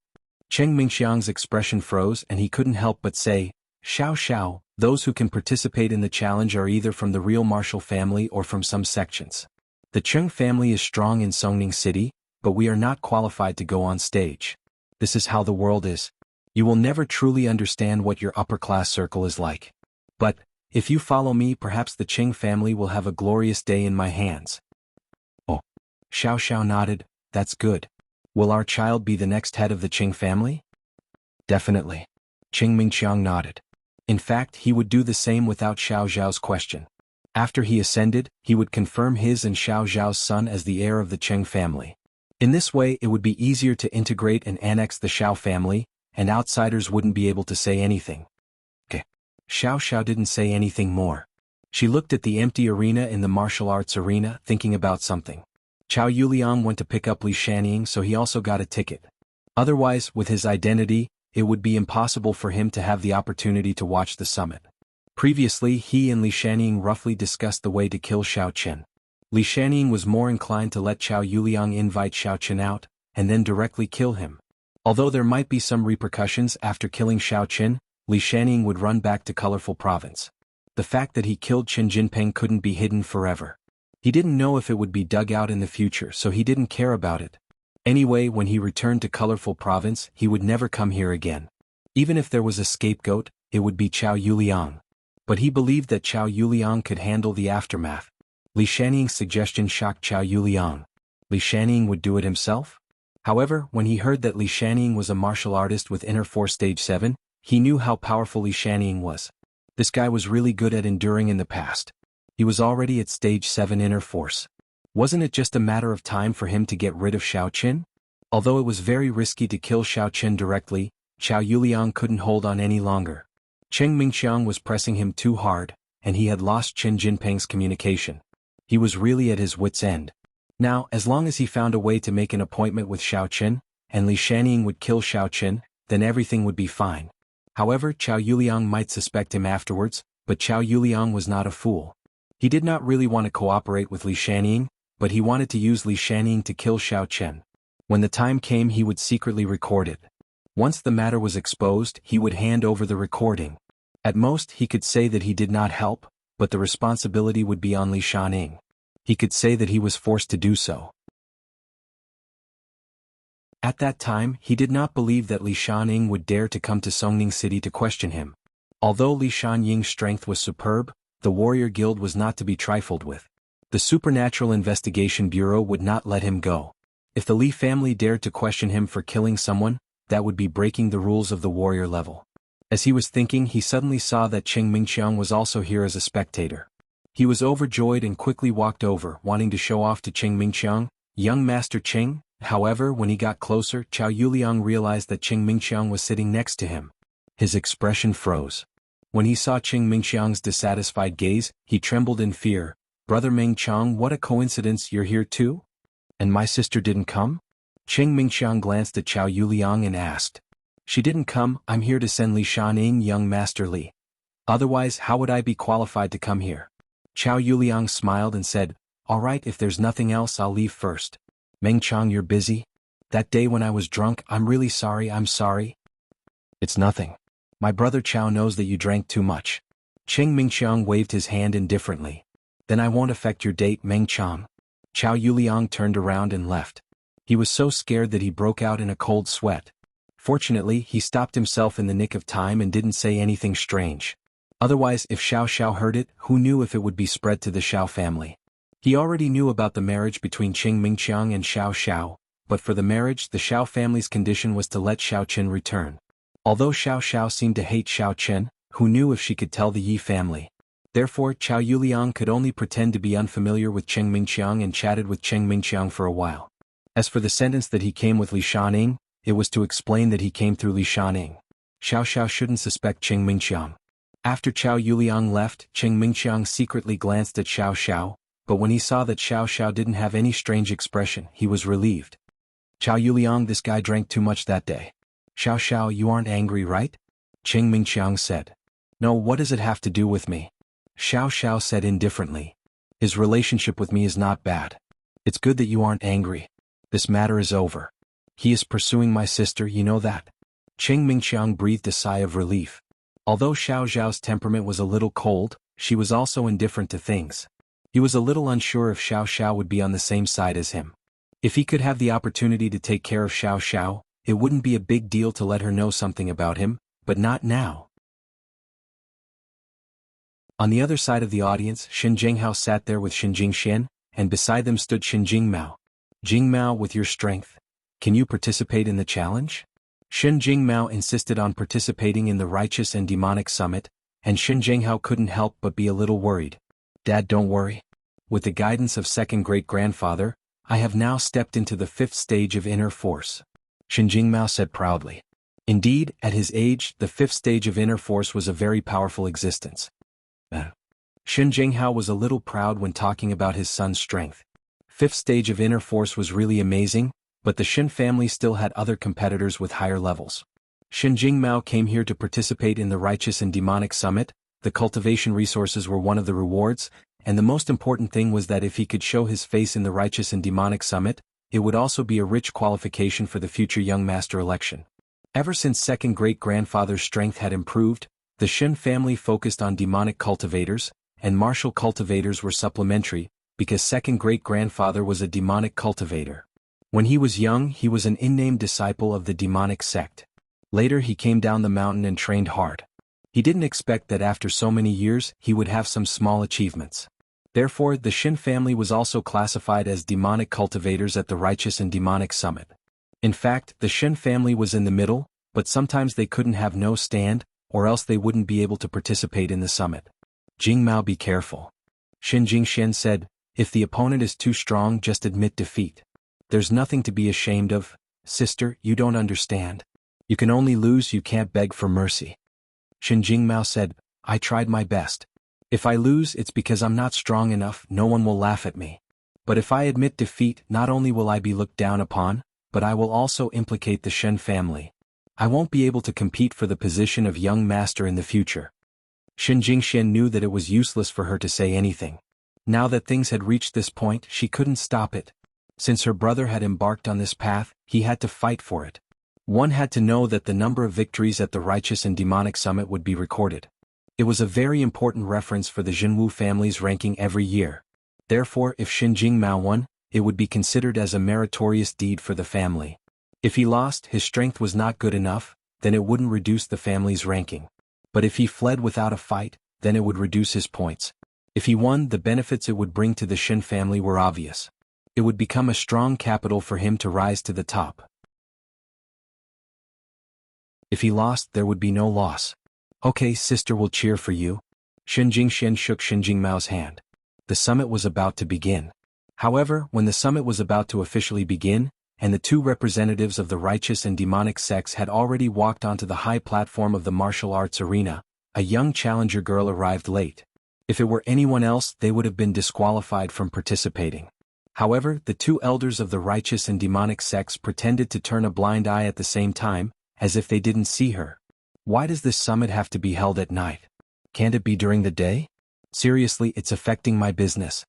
Qing Mingxiang's expression froze and he couldn't help but say, Xiao, those who can participate in the challenge are either from the real martial family or from some sections. The Qing family is strong in Songning City, but we are not qualified to go on stage. This is how the world is. You will never truly understand what your upper-class circle is like. But, if you follow me, perhaps the Qing family will have a glorious day in my hands. Oh. Xiao nodded. That's good. Will our child be the next head of the Qing family? Definitely. Qing Mingqiang nodded. In fact, he would do the same without Xiao Zhao's question. After he ascended, he would confirm his and Xiao Zhao's son as the heir of the Qing family. In this way, it would be easier to integrate and annex the Xiao family, and outsiders wouldn't be able to say anything. Okay. Xiao didn't say anything more. She looked at the empty arena in the martial arts arena, thinking about something. Chao Yuliang went to pick up Li Shanning, so he also got a ticket. Otherwise, with his identity, it would be impossible for him to have the opportunity to watch the summit. Previously, he and Li Shanning roughly discussed the way to kill Xiaoqin. Li Shanning was more inclined to let Chao Yuliang invite Xiaoqin out, and then directly kill him. Although there might be some repercussions after killing Xiaoqin, Li Shanning would run back to Colorful Province. The fact that he killed Qin Jinping couldn't be hidden forever. He didn't know if it would be dug out in the future, so he didn't care about it. Anyway, when he returned to Colorful Province, he would never come here again. Even if there was a scapegoat, it would be Chao Yuliang. But he believed that Chao Yuliang could handle the aftermath. Li Shanning's suggestion shocked Chao Yuliang. Li Shanning would do it himself? However, when he heard that Li Shanning was a martial artist with Inner Force Stage 7, he knew how powerful Li Shanning was. This guy was really good at enduring in the past. He was already at Stage 7 Inner Force. Wasn't it just a matter of time for him to get rid of Xiaoqin? Although it was very risky to kill Xiaoqin directly, Chao Yuliang couldn't hold on any longer. Qing Mingqiang was pressing him too hard, and he had lost Qin Jinping's communication. He was really at his wit's end. Now, as long as he found a way to make an appointment with Xiaoqin, and Li Shanning would kill Xiaoqin, then everything would be fine. However, Chao Yuliang might suspect him afterwards, but Chao Yuliang was not a fool. He did not really want to cooperate with Li Shanning, but he wanted to use Li Shanning to kill Xiaoqin. When the time came, he would secretly record it. Once the matter was exposed, he would hand over the recording. At most, he could say that he did not help, but the responsibility would be on Li Shanning. He could say that he was forced to do so. At that time, he did not believe that Li Shanning would dare to come to Songning City to question him. Although Li Shanying's strength was superb, the warrior guild was not to be trifled with. The Supernatural Investigation Bureau would not let him go. If the Li family dared to question him for killing someone, that would be breaking the rules of the warrior level. As he was thinking, he suddenly saw that Qing Mingqiang was also here as a spectator. He was overjoyed and quickly walked over, wanting to show off to Qing Mingqiang, "Young Master Qing, However, when he got closer, Chao Yuliang realized that Qing Mingqiang was sitting next to him. His expression froze. When he saw Qing Mingqiang's dissatisfied gaze, he trembled in fear. "Brother Mingqiang, what a coincidence, you're here too? And my sister didn't come?" Qing Mingqiang glanced at Chao Yuliang and asked. "She didn't come, I'm here to send Li Shaning, young Master Li. Otherwise, how would I be qualified to come here?" Chao Yuliang smiled and said, "All right, if there's nothing else, I'll leave first." "Mingqiang, you're busy? That day when I was drunk, I'm really sorry, I'm sorry." "It's nothing. My brother Chao knows that you drank too much." Qing Mingqiang waved his hand indifferently. "Then I won't affect your date, Mingqiang." Chao Yuliang turned around and left. He was so scared that he broke out in a cold sweat. Fortunately, he stopped himself in the nick of time and didn't say anything strange. Otherwise, if Xiao Xiao heard it, who knew if it would be spread to the Xiao family? He already knew about the marriage between Qing Mingqiang and Xiao Xiao, but for the marriage the Xiao family's condition was to let Xiao Qin return. Although Xiao Xiao seemed to hate Xiao Qin, who knew if she could tell the Yi family? Therefore, Chao Yuliang could only pretend to be unfamiliar with Qing Mingqiang and chatted with Qing Mingqiang for a while. As for the sentence that he came with Li Shaning, it was to explain that he came through Li Shaning. Xiao Xiao shouldn't suspect Qing Mingqiang. After Chao Yuliang left, Qing Mingqiang secretly glanced at Xiao Xiao, but when he saw that Xiao Xiao didn't have any strange expression, he was relieved. "Chao Yuliang, this guy drank too much that day." "Xiao Xiao, you aren't angry, right?" Qing Mingqiang said. "No, what does it have to do with me?" Xiao Xiao said indifferently. "His relationship with me is not bad. It's good that you aren't angry. This matter is over. He is pursuing my sister, you know that." Qing Mingqiang breathed a sigh of relief. Although Xiao Xiao's temperament was a little cold, she was also indifferent to things. He was a little unsure if Xiao Xiao would be on the same side as him. If he could have the opportunity to take care of Xiao Xiao, it wouldn't be a big deal to let her know something about him, but not now. On the other side of the audience, Xin Jinghao sat there with Xin Jingxian, and beside them stood Xin Jingmao. "Jingmao, with your strength, can you participate in the challenge?" Xin Jingmao insisted on participating in the Righteous and Demonic Summit, and Xin Jinghao couldn't help but be a little worried. "Dad, don't worry. With the guidance of second great-grandfather, I have now stepped into the 5th stage of inner force," Xin Jingmao said proudly. Indeed, at his age, the 5th stage of inner force was a very powerful existence. Xin Jinghao was a little proud when talking about his son's strength. 5th stage of inner force was really amazing, but the Xin family still had other competitors with higher levels. Xin Jingmao came here to participate in the Righteous and Demonic Summit. The cultivation resources were one of the rewards, and the most important thing was that if he could show his face in the Righteous and Demonic Summit, it would also be a rich qualification for the future young master election. Ever since second great-grandfather's strength had improved, the Xin family focused on demonic cultivators, and martial cultivators were supplementary, because second great-grandfather was a demonic cultivator. When he was young, he was an unnamed disciple of the demonic sect. Later he came down the mountain and trained hard. He didn't expect that after so many years he would have some small achievements. Therefore, the Xin family was also classified as demonic cultivators at the Righteous and Demonic Summit. In fact, the Xin family was in the middle, but sometimes they couldn't have no stand, or else they wouldn't be able to participate in the summit. "Jingmao, be careful." Xin Jingxian said, "If the opponent is too strong, just admit defeat. There's nothing to be ashamed of. Sister, you don't understand. You can only lose, you can't beg for mercy." Xin Jingmao said, "I tried my best. If I lose, it's because I'm not strong enough, no one will laugh at me. But if I admit defeat, not only will I be looked down upon, but I will also implicate the Shen family. I won't be able to compete for the position of young master in the future." Xin Jingxian knew that it was useless for her to say anything. Now that things had reached this point, she couldn't stop it. Since her brother had embarked on this path, he had to fight for it. One had to know that the number of victories at the Righteous and Demonic Summit would be recorded. It was a very important reference for the Jianghu family's ranking every year. Therefore, if Xin Jingmao won, it would be considered as a meritorious deed for the family. If he lost, his strength was not good enough, then it wouldn't reduce the family's ranking. But if he fled without a fight, then it would reduce his points. If he won, the benefits it would bring to the Xin family were obvious. It would become a strong capital for him to rise to the top. If he lost, there would be no loss. "Okay, sister, will cheer for you." Xin Jingxian shook Xin Jingmao's hand. The summit was about to begin. However, when the summit was about to officially begin, and the two representatives of the righteous and demonic sects had already walked onto the high platform of the martial arts arena. A young challenger girl arrived late. If it were anyone else, they would have been disqualified from participating. However, the two elders of the righteous and demonic sects pretended to turn a blind eye at the same time, as if they didn't see her. Why does this summit have to be held at night? Can't it be during the day? Seriously, it's affecting my business.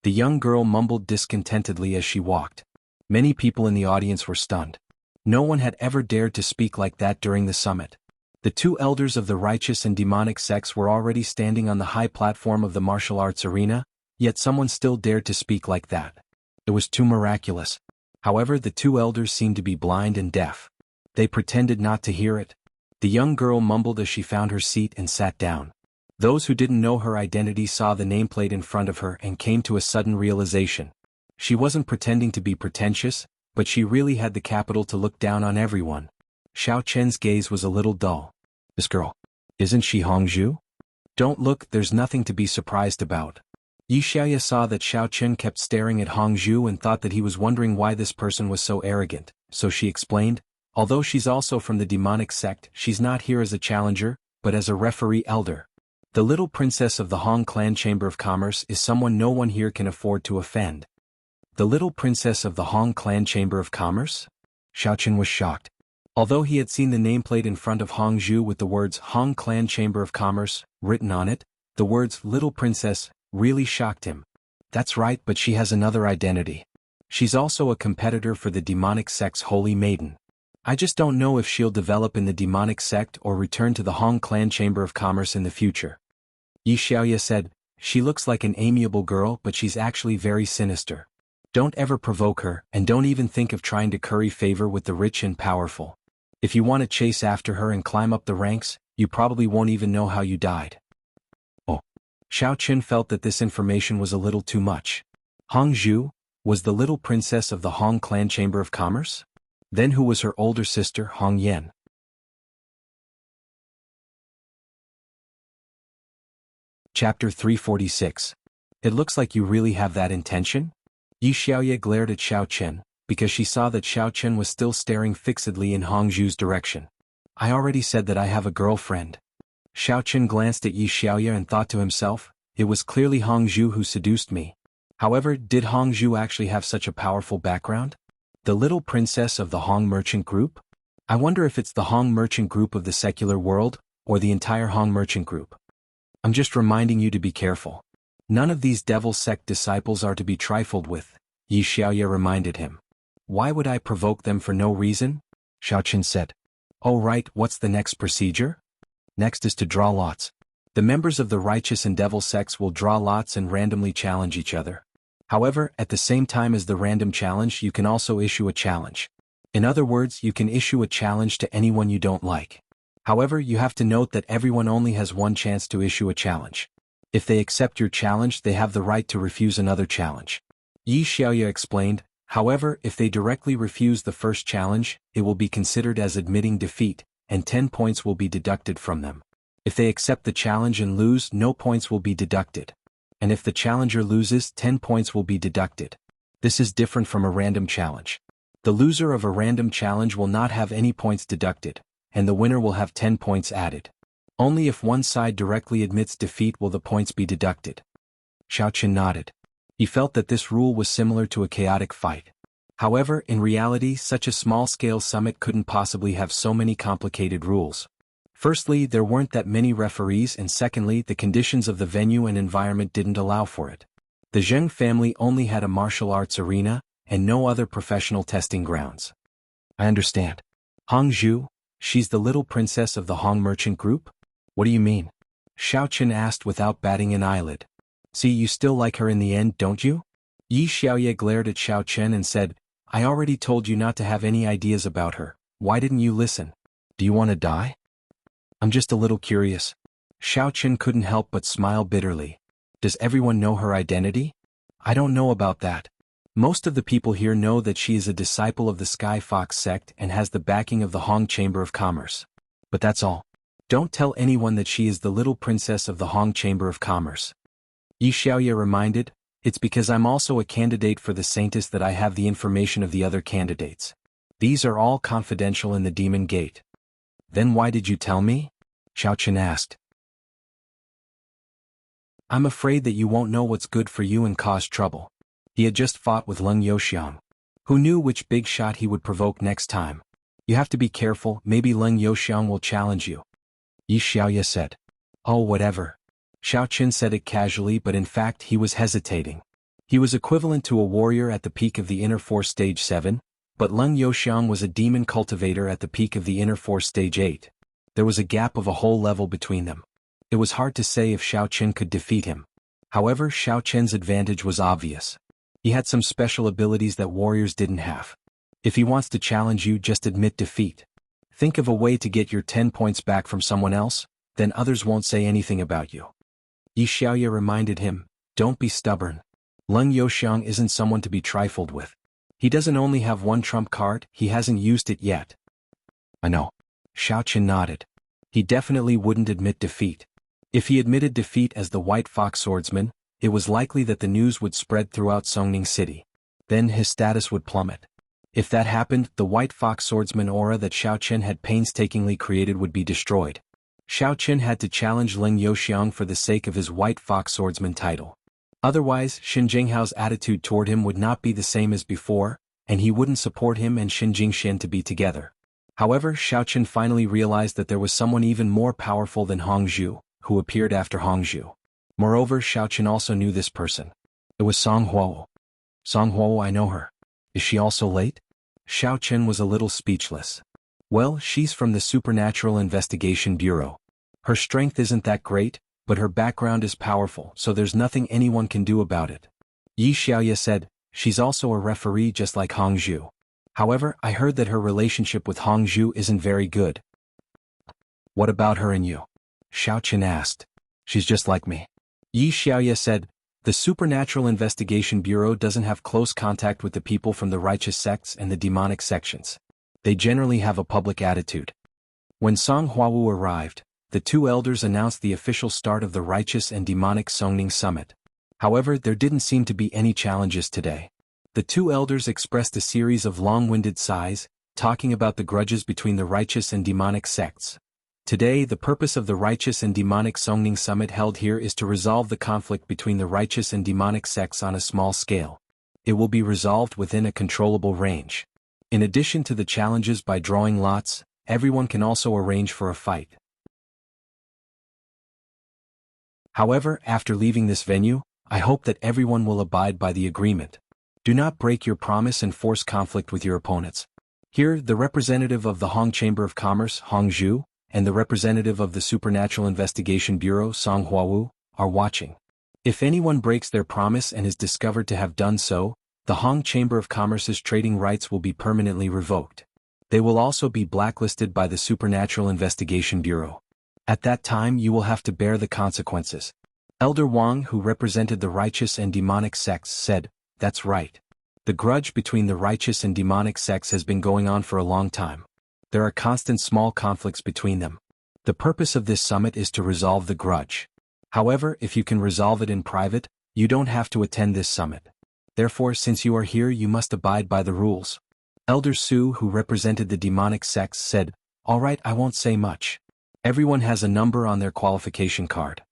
The young girl mumbled discontentedly as she walked. Many people in the audience were stunned. No one had ever dared to speak like that during the summit. The two elders of the righteous and demonic sects were already standing on the high platform of the martial arts arena, yet someone still dared to speak like that. It was too miraculous. However, the two elders seemed to be blind and deaf. They pretended not to hear it. The young girl mumbled as she found her seat and sat down. Those who didn't know her identity saw the nameplate in front of her and came to a sudden realization. She wasn't pretending to be pretentious, but she really had the capital to look down on everyone. Xiao Chen's gaze was a little dull. This girl. Isn't she Hongzhu? Don't look, there's nothing to be surprised about. Yi Xiaoya saw that Xiao Chen kept staring at Hongzhu and thought that he was wondering why this person was so arrogant, so she explained, although she's also from the demonic sect, she's not here as a challenger, but as a referee elder. The little princess of the Hong Clan Chamber of Commerce is someone no one here can afford to offend. The little princess of the Hong Clan Chamber of Commerce? Xiao Chen was shocked. Although he had seen the nameplate in front of Hongzhu with the words Hong Clan Chamber of Commerce written on it, the words Little Princess really shocked him. That's right, but she has another identity. She's also a competitor for the demonic sect's Holy Maiden. I just don't know if she'll develop in the demonic sect or return to the Hong Clan Chamber of Commerce in the future. Yi Xiaoya said, she looks like an amiable girl, but she's actually very sinister. Don't ever provoke her, and don't even think of trying to curry favor with the rich and powerful. If you want to chase after her and climb up the ranks, you probably won't even know how you died. Oh. Xiao Chen felt that this information was a little too much. Hongzhu was the little princess of the Hong Clan Chamber of Commerce? Then who was her older sister, Hong Yan? Chapter 346. It looks like you really have that intention? Yi Xiaoya glared at Xiao Chen, because she saw that Xiao Chen was still staring fixedly in Hongzhu's direction. I already said that I have a girlfriend. Xiao Chen glanced at Yi Xiaoya and thought to himself, it was clearly Hongzhu who seduced me. However, did Hongzhu actually have such a powerful background? The little princess of the Hong Merchant Group? I wonder if it's the Hong Merchant Group of the secular world, or the entire Hong Merchant Group. I'm just reminding you to be careful. None of these devil sect disciples are to be trifled with, Yi Xiaoya reminded him. Why would I provoke them for no reason? Xiao Chen said. Oh right, what's the next procedure? Next is to draw lots. The members of the righteous and devil sects will draw lots and randomly challenge each other. However, at the same time as the random challenge, you can also issue a challenge. In other words, you can issue a challenge to anyone you don't like. However, you have to note that everyone only has one chance to issue a challenge. If they accept your challenge, they have the right to refuse another challenge. Yi Xiaoya explained, however, if they directly refuse the first challenge, it will be considered as admitting defeat, and 10 points will be deducted from them. If they accept the challenge and lose, no points will be deducted. And if the challenger loses, 10 points will be deducted. This is different from a random challenge. The loser of a random challenge will not have any points deducted, and the winner will have 10 points added. Only if one side directly admits defeat will the points be deducted. Xiao Chen nodded. He felt that this rule was similar to a chaotic fight. However, in reality, such a small-scale summit couldn't possibly have so many complicated rules. Firstly, there weren't that many referees, and secondly, the conditions of the venue and environment didn't allow for it. The Zheng family only had a martial arts arena, and no other professional testing grounds. I understand. Hongzhu, she's the little princess of the Hong Merchant Group? What do you mean? Xiao Chen asked without batting an eyelid. See, you still like her in the end, don't you? Yi Xiaoya glared at Xiao Chen and said, I already told you not to have any ideas about her. Why didn't you listen? Do you want to die? I'm just a little curious. Xiao Chen couldn't help but smile bitterly. Does everyone know her identity? I don't know about that. Most of the people here know that she is a disciple of the Sky Fox sect and has the backing of the Hong Chamber of Commerce. But that's all. Don't tell anyone that she is the little princess of the Hong Chamber of Commerce. Yi Xiaoya reminded, It's because I'm also a candidate for the Saintess that I have the information of the other candidates. These are all confidential in the Demon Gate. Then why did you tell me? Xiaochen asked. I'm afraid that you won't know what's good for you and cause trouble. He had just fought with Leng Youxiang. Who knew which big shot he would provoke next time? You have to be careful, maybe Leng Youxiang will challenge you. Yi Xiaoye said. Oh, whatever. Xiaochen said it casually, but in fact he was hesitating. He was equivalent to a warrior at the peak of the Inner Force Stage 7, but Leng Youxiang was a demon cultivator at the peak of the Inner Force Stage 8. There was a gap of a whole level between them. It was hard to say if Xiaochen could defeat him. However, Xiaochen's advantage was obvious. He had some special abilities that warriors didn't have. If he wants to challenge you, just admit defeat. Think of a way to get your 10 points back from someone else, then others won't say anything about you. Yi Xiaoye reminded him, don't be stubborn. Leng Youxiang isn't someone to be trifled with. He doesn't only have one trump card, he hasn't used it yet. I know. Xiaochen nodded. He definitely wouldn't admit defeat. If he admitted defeat as the White Fox Swordsman, it was likely that the news would spread throughout Songning City. Then his status would plummet. If that happened, the White Fox Swordsman aura that Xiaochen had painstakingly created would be destroyed. Xiaochen had to challenge Leng Youxiang for the sake of his White Fox Swordsman title. Otherwise, Xin Jinghao's attitude toward him would not be the same as before, and he wouldn't support him and Xin Jingxian to be together. However, Xiaochen finally realized that there was someone even more powerful than Hongzhu, who appeared after Hongzhu. Moreover, Xiaochen also knew this person. It was Song Huo. Song Huo, I know her. Is she also late? Xiaochen was a little speechless. Well, she's from the Supernatural Investigation Bureau. Her strength isn't that great, but her background is powerful, so there's nothing anyone can do about it. Yi Xiaoye said, she's also a referee just like Hongzhu. However, I heard that her relationship with Hongzhu isn't very good. What about her and you? Xiaochen asked. She's just like me. Yi Xiaoye said, the Supernatural Investigation Bureau doesn't have close contact with the people from the righteous sects and the demonic sections. They generally have a public attitude. When Song Huawu arrived, the two elders announced the official start of the Righteous and Demonic Songning Summit. However, there didn't seem to be any challenges today. The two elders expressed a series of long-winded sighs, talking about the grudges between the righteous and demonic sects. Today, the purpose of the Righteous and Demonic Songning Summit held here is to resolve the conflict between the righteous and demonic sects on a small scale. It will be resolved within a controllable range. In addition to the challenges by drawing lots, everyone can also arrange for a fight. However, after leaving this venue, I hope that everyone will abide by the agreement. Do not break your promise and force conflict with your opponents. Here, the representative of the Hong Chamber of Commerce, Hongzhu, and the representative of the Supernatural Investigation Bureau, Song Huawu, are watching. If anyone breaks their promise and is discovered to have done so, the Hong Chamber of Commerce's trading rights will be permanently revoked. They will also be blacklisted by the Supernatural Investigation Bureau. At that time you will have to bear the consequences. Elder Wang, who represented the righteous and demonic sects, said, that's right. The grudge between the righteous and demonic sects has been going on for a long time. There are constant small conflicts between them. The purpose of this summit is to resolve the grudge. However, if you can resolve it in private, you don't have to attend this summit. Therefore, since you are here, you must abide by the rules. Elder Su, who represented the demonic sects, said, all right, I won't say much. Everyone has a number on their qualification card.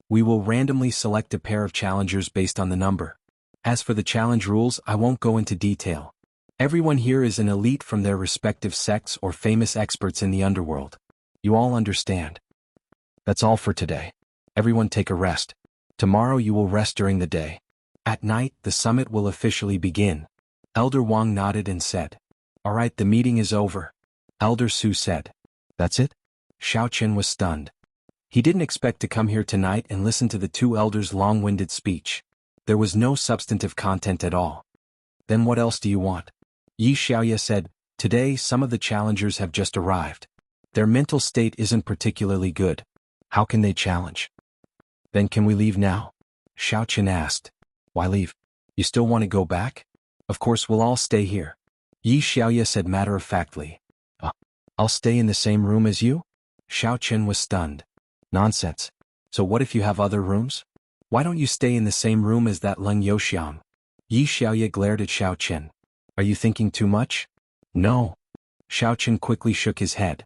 We will randomly select a pair of challengers based on the number. As for the challenge rules, I won't go into detail. Everyone here is an elite from their respective sects or famous experts in the underworld. You all understand. That's all for today. Everyone take a rest. Tomorrow you will rest during the day. At night, the summit will officially begin. Elder Wang nodded and said, all right, the meeting is over. Elder Su said, that's it? Xiaochen was stunned. He didn't expect to come here tonight and listen to the two elders' long-winded speech. There was no substantive content at all. Then what else do you want? Yi Xiaoye said, today some of the challengers have just arrived. Their mental state isn't particularly good. How can they challenge? Then can we leave now? Xiaochen asked. Why leave? You still want to go back? Of course we'll all stay here. Yi Xiaoye said matter-of-factly. I'll stay in the same room as you? Xiaochen was stunned. Nonsense. So what if you have other rooms? Why don't you stay in the same room as that Leng Youxiang? Yi Xiaoye glared at Xiao Chen. Are you thinking too much? No. Xiao Chen quickly shook his head.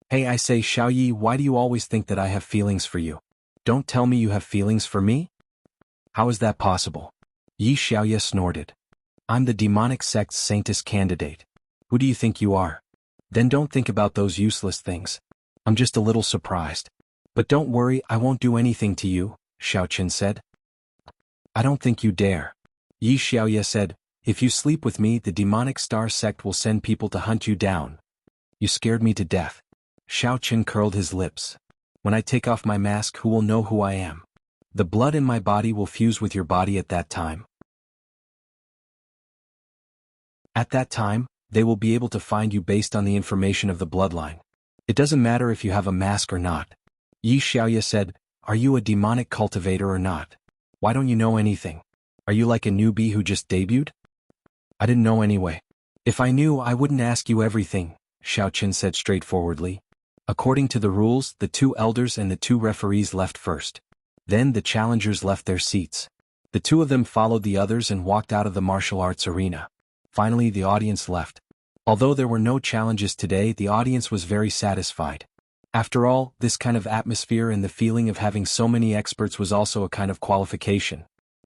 Hey, I say, Xiao Yi, why do you always think that I have feelings for you? Don't tell me you have feelings for me? How is that possible? Yi Xiaoye snorted. I'm the demonic sect's saintess candidate. Who do you think you are? Then don't think about those useless things. I'm just a little surprised. But don't worry, I won't do anything to you, Xiao Chen said. I don't think you dare. Yi Xiaoye said, if you sleep with me, the demonic star sect will send people to hunt you down. You scared me to death. Xiao Chen curled his lips. When I take off my mask, who will know who I am? The blood in my body will fuse with your body at that time. At that time, they will be able to find you based on the information of the bloodline. It doesn't matter if you have a mask or not. Yi Xiaoye said, are you a demonic cultivator or not? Why don't you know anything? Are you like a newbie who just debuted? I didn't know anyway. If I knew, I wouldn't ask you everything, Xiao Chen said straightforwardly. According to the rules, the 2 elders and the 2 referees left first. Then the challengers left their seats. The 2 of them followed the others and walked out of the martial arts arena. Finally, the audience left. Although there were no challenges today, the audience was very satisfied. After all, this kind of atmosphere and the feeling of having so many experts was also a kind of qualification.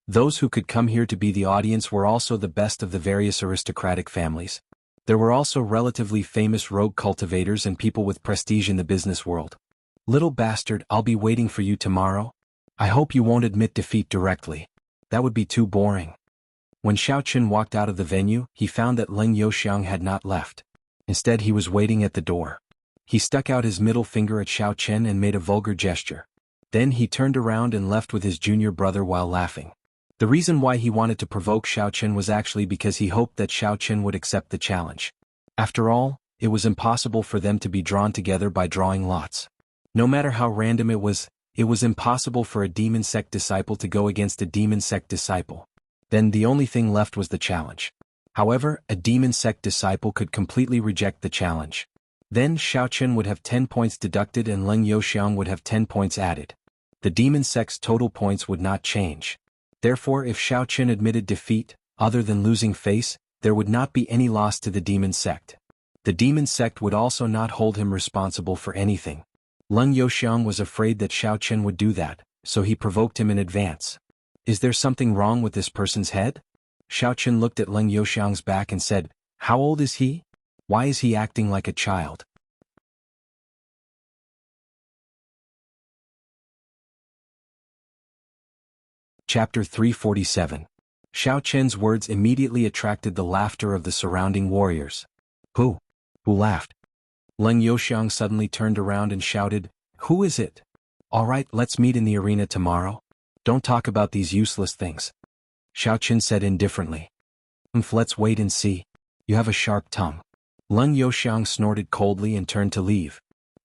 Those who could come here to be the audience were also the best of the various aristocratic families. There were also relatively famous rogue cultivators and people with prestige in the business world. Little bastard, I'll be waiting for you tomorrow. I hope you won't admit defeat directly. That would be too boring. When Xiao Chen walked out of the venue, he found that Leng Youxiang had not left. Instead, he was waiting at the door. He stuck out his middle finger at Xiao Chen and made a vulgar gesture. Then he turned around and left with his junior brother while laughing. The reason why he wanted to provoke Xiao Chen was actually because he hoped that Xiao Chen would accept the challenge. After all, it was impossible for them to be drawn together by drawing lots. No matter how random it was impossible for a demon sect disciple to go against a demon sect disciple. Then the only thing left was the challenge. However, a demon sect disciple could completely reject the challenge. Then Xiao Chen would have 10 points deducted and Leng Youxiang would have 10 points added. The demon sect's total points would not change. Therefore, if Xiao Chen admitted defeat, other than losing face, there would not be any loss to the demon sect. The demon sect would also not hold him responsible for anything. Leng Youxiang was afraid that Xiao Chen would do that, so he provoked him in advance. Is there something wrong with this person's head? Xiao Chen looked at Leng Youxiang's back and said, how old is he? Why is he acting like a child? Chapter 347. Xiao Chen's words immediately attracted the laughter of the surrounding warriors. Who laughed? Leng Youxiang suddenly turned around and shouted, who is it? All right, let's meet in the arena tomorrow. Don't talk about these useless things. Xiao Chen said indifferently. Let's wait and see. You have a sharp tongue. Leng Youxiang snorted coldly and turned to leave.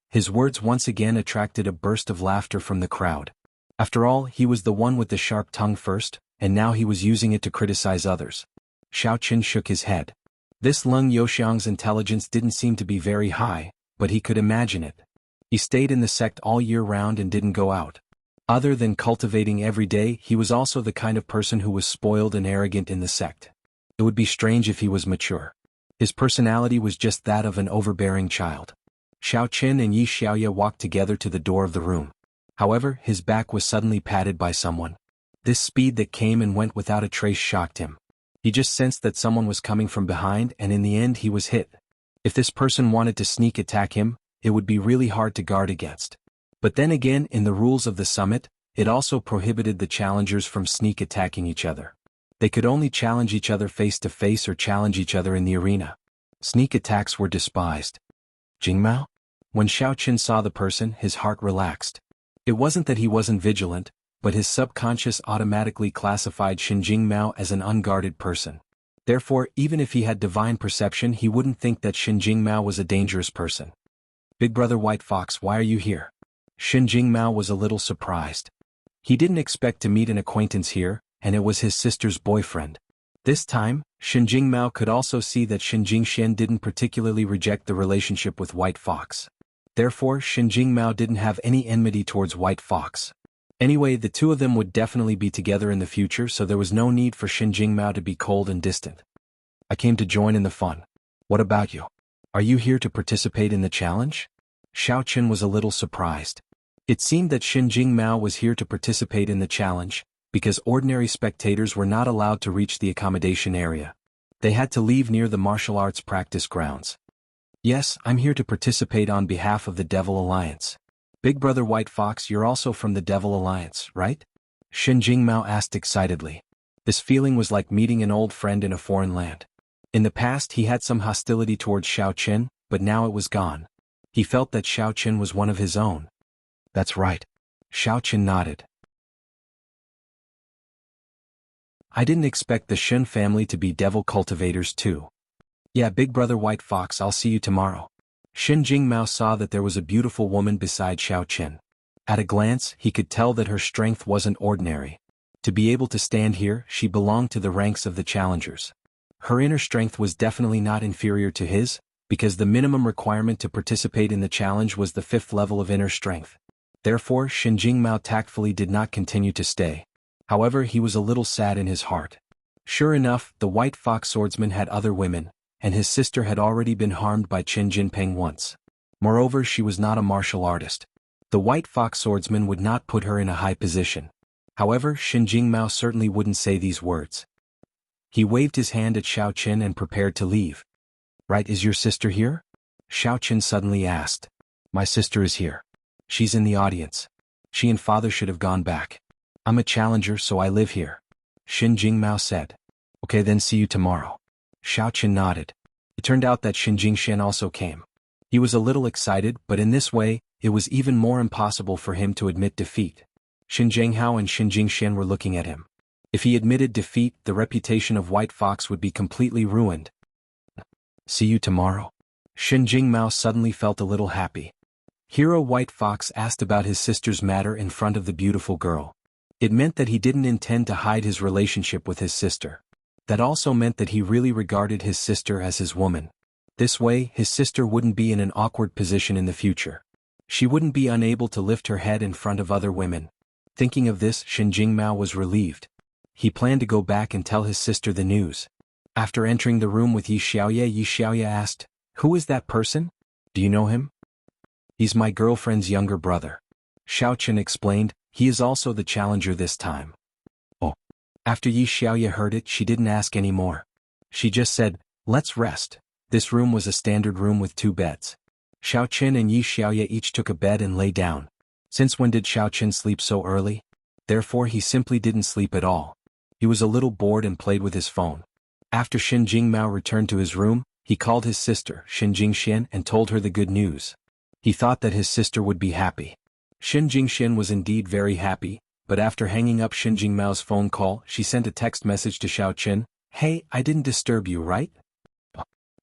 His words once again attracted a burst of laughter from the crowd. After all, he was the one with the sharp tongue first, and now he was using it to criticize others. Xiao Chen shook his head. This Leng Youxiang's intelligence didn't seem to be very high, but he could imagine it. He stayed in the sect all year round and didn't go out. Other than cultivating every day, he was also the kind of person who was spoiled and arrogant in the sect. It would be strange if he was mature. His personality was just that of an overbearing child. Xiao Chen and Yi Xiaoye walked together to the door of the room. However, his back was suddenly patted by someone. This speed that came and went without a trace shocked him. He just sensed that someone was coming from behind, and in the end he was hit. If this person wanted to sneak attack him, it would be really hard to guard against. But then again, in the rules of the summit, it also prohibited the challengers from sneak attacking each other. They could only challenge each other face to face or challenge each other in the arena. Sneak attacks were despised. Jingmao? When Xiao Chen saw the person, his heart relaxed. It wasn't that he wasn't vigilant, but his subconscious automatically classified Jingmao as an unguarded person. Therefore, even if he had divine perception, he wouldn't think that Jingmao was a dangerous person. Big brother White Fox, why are you here? Jingmao was a little surprised. He didn't expect to meet an acquaintance here, and it was his sister's boyfriend. This time, Jingmao could also see that Jingxian didn't particularly reject the relationship with White Fox. Therefore, Jingmao didn't have any enmity towards White Fox. Anyway, the two of them would definitely be together in the future, so there was no need for Shen Jingmao to be cold and distant. I came to join in the fun. What about you? Are you here to participate in the challenge? Xiao Qin was a little surprised. It seemed that Shen Jingmao was here to participate in the challenge, because ordinary spectators were not allowed to reach the accommodation area. They had to leave near the martial arts practice grounds. Yes, I'm here to participate on behalf of the Devil Alliance. Big Brother White Fox, you're also from the Devil Alliance, right? Shen Jingmao asked excitedly. This feeling was like meeting an old friend in a foreign land. In the past he had some hostility towards Xiao Qin, but now it was gone. He felt that Xiao Qin was one of his own. That's right. Xiao Qin nodded. I didn't expect the Shen family to be devil cultivators too. Yeah, Big Brother White Fox, I'll see you tomorrow. Shen Jingmao saw that there was a beautiful woman beside Xiao Qin. At a glance, he could tell that her strength wasn't ordinary. To be able to stand here, she belonged to the ranks of the challengers. Her inner strength was definitely not inferior to his, because the minimum requirement to participate in the challenge was the 5th level of inner strength. Therefore, Shen Jingmao tactfully did not continue to stay. However, he was a little sad in his heart. Sure enough, the White Fox swordsman had other women, and his sister had already been harmed by Qin Jinping once. Moreover, she was not a martial artist. The White Fox swordsman would not put her in a high position. However, Shen Jingmao certainly wouldn't say these words. He waved his hand at Xiao Qin and prepared to leave. Right, is your sister here? Xiao Qin suddenly asked. My sister is here. She's in the audience. She and father should have gone back. I'm a challenger, so I live here. Shen Jingmao said. Okay, then see you tomorrow. Xiao Qin nodded. It turned out that Shen Jingxian also came. He was a little excited, but in this way, it was even more impossible for him to admit defeat. Shen Jianghu and Shen Jingxian were looking at him. If he admitted defeat, the reputation of White Fox would be completely ruined. See you tomorrow. Shen Jingmao suddenly felt a little happy. Hero White Fox asked about his sister's matter in front of the beautiful girl. It meant that he didn't intend to hide his relationship with his sister. That also meant that he really regarded his sister as his woman. This way, his sister wouldn't be in an awkward position in the future. She wouldn't be unable to lift her head in front of other women. Thinking of this, Shen Jingmao was relieved. He planned to go back and tell his sister the news. After entering the room with Yi Xiaoye asked, Who is that person? Do you know him? He's my girlfriend's younger brother. Xiao Qin explained, he is also the challenger this time. Oh. After Yi Xiaoye heard it, she didn't ask any more. She just said, let's rest. This room was a standard room with 2 beds. Xiao Qin and Yi Xiaoye each took a bed and lay down. Since when did Xiao Qin sleep so early? Therefore he simply didn't sleep at all. He was a little bored and played with his phone. After Shen Jingmao returned to his room, he called his sister, Shen Jingxian, and told her the good news. He thought that his sister would be happy. Shen Jingxian was indeed very happy, but after hanging up Shen Jingmao's phone call, she sent a text message to Xiao Qin, Hey, I didn't disturb you, right?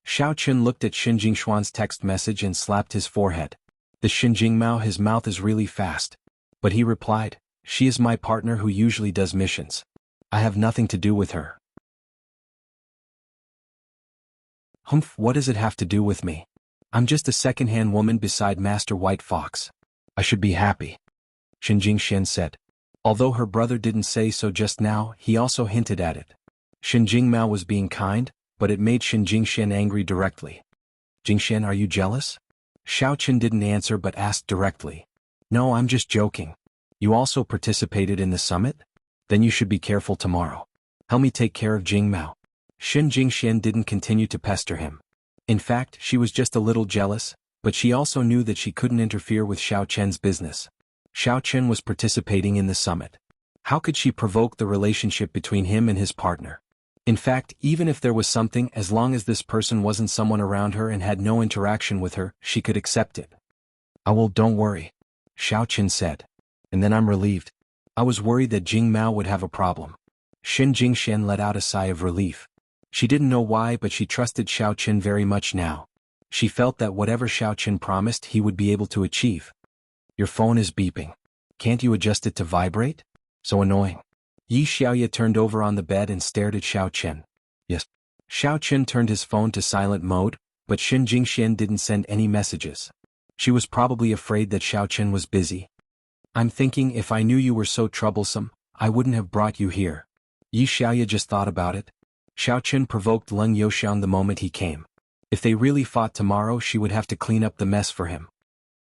Xiao Qin looked at Shen Jingxuan's text message and slapped his forehead. The Shen Jingmao, his mouth is really fast. But he replied, She is my partner who usually does missions. I have nothing to do with her. Humph, what does it have to do with me? I'm just a second-hand woman beside Master White Fox. I should be happy. Shen Jingxian said. Although her brother didn't say so just now, he also hinted at it. Shen Jingmao was being kind, but it made Shen Jingxian angry directly. Jingxian, are you jealous? Xiao Qin didn't answer but asked directly. No, I'm just joking. You also participated in the summit? Then you should be careful tomorrow. Help me take care of Jingmao. Shen Jingxian didn't continue to pester him. In fact, she was just a little jealous, but she also knew that she couldn't interfere with Xiao Qian's business. Xiao Qin was participating in the summit. How could she provoke the relationship between him and his partner? In fact, even if there was something, as long as this person wasn't someone around her and had no interaction with her, she could accept it. Don't worry. Xiao Qin said. And then I'm relieved. I was worried that Jingmao would have a problem. Shen Jingxian let out a sigh of relief. She didn't know why, but she trusted Xiao Qin very much now. She felt that whatever Xiao Qin promised he would be able to achieve. Your phone is beeping. Can't you adjust it to vibrate? So annoying. Yi Xiaoye turned over on the bed and stared at Xiao Qin. Yes. Xiao Qin turned his phone to silent mode, but Shen Jingxian didn't send any messages. She was probably afraid that Xiao Qin was busy. I'm thinking if I knew you were so troublesome, I wouldn't have brought you here. Yi Xiaoya just thought about it. Xiaoqun provoked Leng Youxiang the moment he came. If they really fought tomorrow, she would have to clean up the mess for him.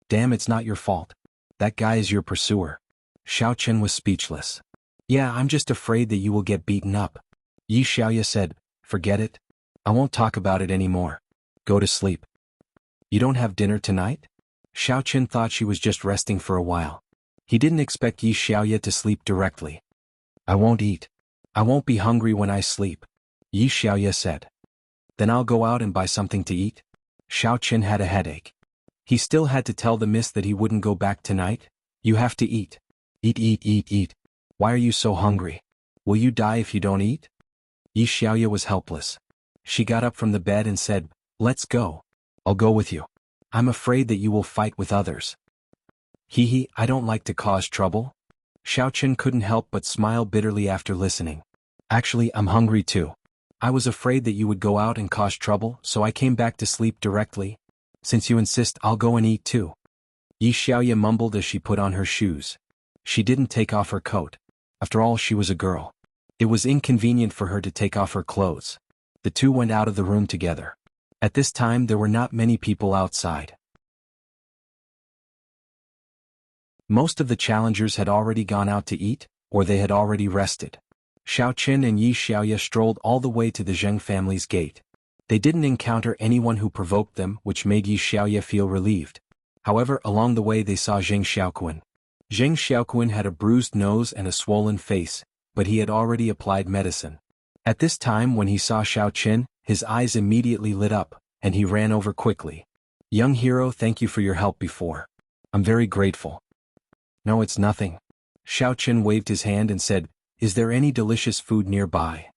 Damn, it's not your fault. That guy is your pursuer. Xiaoqun was speechless. Yeah, I'm just afraid that you will get beaten up. Yi Xiaoya said, forget it. I won't talk about it anymore. Go to sleep. You don't have dinner tonight? Xiaoqun thought she was just resting for a while. He didn't expect Yi Xiaoya to sleep directly. I won't eat. I won't be hungry when I sleep, Yi Xiaoya said. Then I'll go out and buy something to eat. Xiaoqun had a headache. He still had to tell the miss that he wouldn't go back tonight. You have to eat. Eat, eat, eat, eat. Why are you so hungry? Will you die if you don't eat? Yi Xiaoya was helpless. She got up from the bed and said, let's go. I'll go with you. I'm afraid that you will fight with others. Hee, I don't like to cause trouble. Xiaoqun couldn't help but smile bitterly after listening. Actually, I'm hungry too. I was afraid that you would go out and cause trouble, so I came back to sleep directly. Since you insist, I'll go and eat too. Yi Xiaoya mumbled as she put on her shoes. She didn't take off her coat. After all, she was a girl. It was inconvenient for her to take off her clothes. The two went out of the room together. At this time, there were not many people outside. Most of the challengers had already gone out to eat, or they had already rested. Xiaoqun and Yi Xiaoya strolled all the way to the Zheng family's gate. They didn't encounter anyone who provoked them, which made Yi Xiaoya feel relieved. However, along the way they saw Zheng Xiaoquan. Zheng Xiaoquan had a bruised nose and a swollen face, but he had already applied medicine. At this time, when he saw Xiaoqun, his eyes immediately lit up, and he ran over quickly. Young hero, thank you for your help before. I'm very grateful. No, it's nothing. Xiaoqun waved his hand and said, is there any delicious food nearby?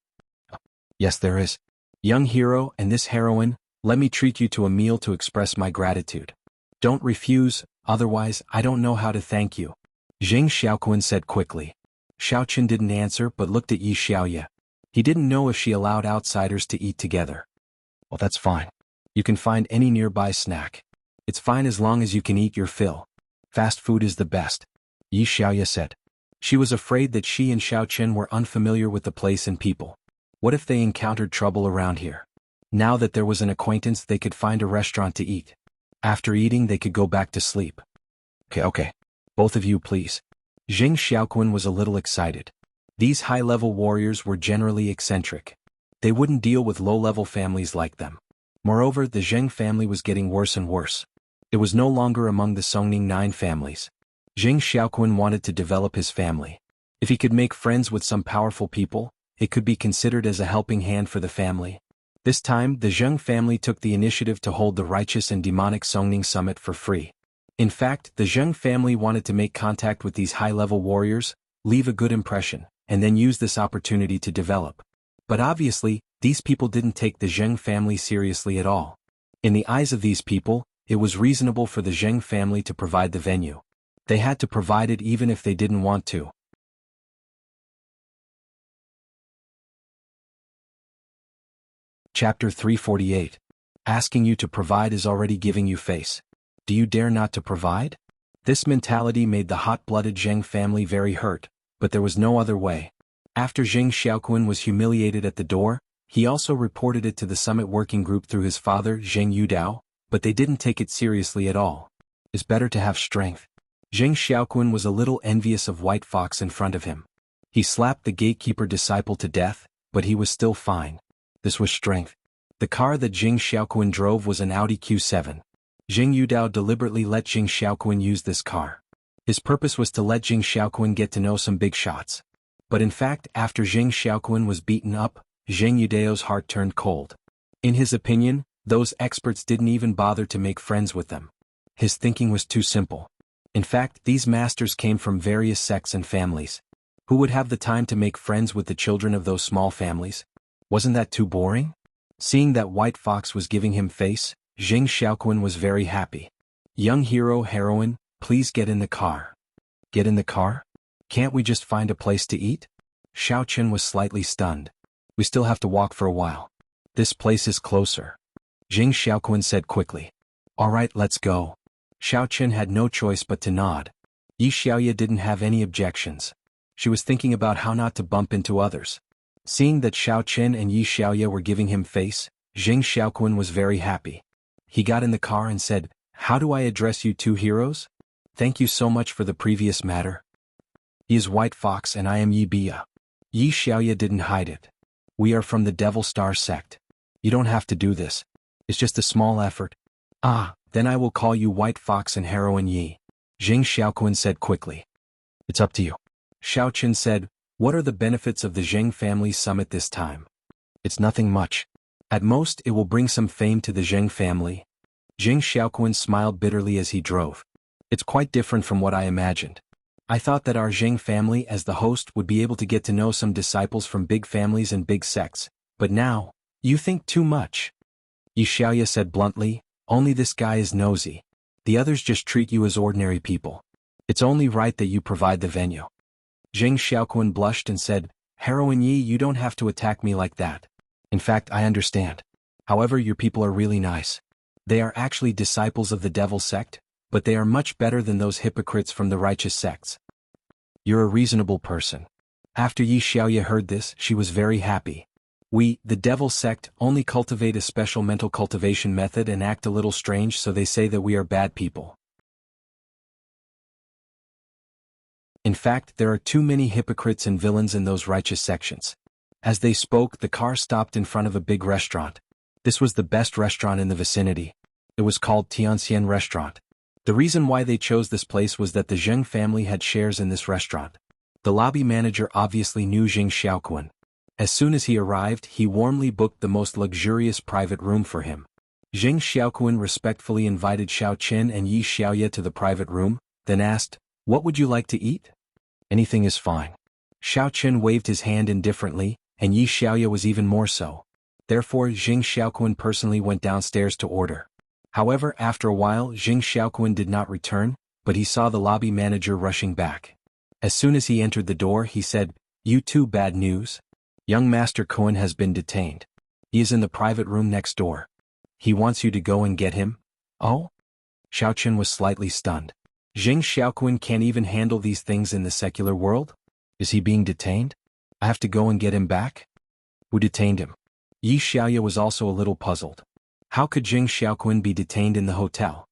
Yes, there is. Young hero and this heroine, let me treat you to a meal to express my gratitude. Don't refuse, otherwise I don't know how to thank you. Zheng Xiaoquan said quickly. Xiaoqun didn't answer but looked at Yi Xiaoya. He didn't know if she allowed outsiders to eat together. Well, that's fine. You can find any nearby snack. It's fine as long as you can eat your fill. Fast food is the best, Yi Xiaoya said. She was afraid that she and Xiaoqun were unfamiliar with the place and people. What if they encountered trouble around here? Now that there was an acquaintance, they could find a restaurant to eat. After eating, they could go back to sleep. Okay. Both of you, please. Zheng Xiaoquan was a little excited. These high-level warriors were generally eccentric. They wouldn't deal with low-level families like them. Moreover, the Zheng family was getting worse and worse. It was no longer among the Songning 9 families. Zheng Xiaoquan wanted to develop his family. If he could make friends with some powerful people, it could be considered as a helping hand for the family. This time, the Zheng family took the initiative to hold the Righteous and Demonic Songning Summit for free. In fact, the Zheng family wanted to make contact with these high-level warriors, leave a good impression, and then use this opportunity to develop. But obviously, these people didn't take the Zheng family seriously at all. In the eyes of these people, it was reasonable for the Zheng family to provide the venue. They had to provide it even if they didn't want to. Chapter 348. Asking you to provide is already giving you face. Do you dare not to provide? This mentality made the hot-blooded Zheng family very hurt, but there was no other way. After Zheng Xiaoquan was humiliated at the door, he also reported it to the summit working group through his father Zheng Yudao, but they didn't take it seriously at all. It's better to have strength. Zheng Xiaoquan was a little envious of White Fox in front of him. He slapped the gatekeeper disciple to death, but he was still fine. This was strength. The car that Zheng Xiaoquan drove was an Audi Q7. Zheng Yudao deliberately let Zheng Xiaoquan use this car. His purpose was to let Zheng Xiaoquan get to know some big shots. But in fact, after Zheng Xiaoquan was beaten up, Zheng Yudao's heart turned cold. In his opinion, those experts didn't even bother to make friends with them. His thinking was too simple. In fact, these masters came from various sects and families. Who would have the time to make friends with the children of those small families? Wasn't that too boring? Seeing that White Fox was giving him face, Zheng Xiaoquan was very happy. Young hero heroine, please get in the car. Get in the car? Can't we just find a place to eat? Xiaoqun was slightly stunned. We still have to walk for a while. This place is closer. Zheng Xiaoquan said quickly. All right, let's go. Xiaoqun had no choice but to nod. Yi Xiaoya didn't have any objections. She was thinking about how not to bump into others. Seeing that Xiao Qin and Yi Xiaoya were giving him face, Jing Xiaoquan was very happy. He got in the car and said, "How do I address you two heroes? Thank you so much for the previous matter. He is White Fox and I am Yi Bia." Yi Xiaoya didn't hide it. "We are from the Devil Star sect. You don't have to do this. It's just a small effort." "Ah, then I will call you White Fox and Heroine Yi," Jing Xiaoquan said quickly. "It's up to you." Xiao Qin said, "What are the benefits of the Zheng family summit this time?" "It's nothing much. At most it will bring some fame to the Zheng family." Jing Xiaoquan smiled bitterly as he drove. "It's quite different from what I imagined. I thought that our Zheng family as the host would be able to get to know some disciples from big families and big sects, but now, you think too much." Yi Xiaoya said bluntly, "Only this guy is nosy. The others just treat you as ordinary people. It's only right that you provide the venue." Jing Xiaoquan blushed and said, "Heroine Yi, you don't have to attack me like that. In fact, I understand. However, your people are really nice. They are actually disciples of the devil sect, but they are much better than those hypocrites from the righteous sects. You're a reasonable person." After Yi Xiaoya heard this, she was very happy. "We, the devil sect, only cultivate a special mental cultivation method and act a little strange, so they say that we are bad people. In fact, there are too many hypocrites and villains in those righteous sections." As they spoke, the car stopped in front of a big restaurant. This was the best restaurant in the vicinity. It was called Tianxian Restaurant. The reason why they chose this place was that the Zheng family had shares in this restaurant. The lobby manager obviously knew Jing Xiaoquan. As soon as he arrived, he warmly booked the most luxurious private room for him. Jing Xiaoquan respectfully invited Xiao Qin and Yi Xiaoya to the private room, then asked, "What would you like to eat?" "Anything is fine." Xiao Qin waved his hand indifferently, and Yi Xiaoya was even more so. Therefore, Jing Xiaoquan personally went downstairs to order. However, after a while, Jing Xiaoquan did not return, but he saw the lobby manager rushing back. As soon as he entered the door, he said, "You too, bad news. Young Master Kuan has been detained. He is in the private room next door. He wants you to go and get him." "Oh?" Xiao Qin was slightly stunned. Jing Xiaoquan can't even handle these things in the secular world? Is he being detained? I have to go and get him back? Who detained him? Yi Xiaoya was also a little puzzled. How could Jing Xiaoquan be detained in the hotel?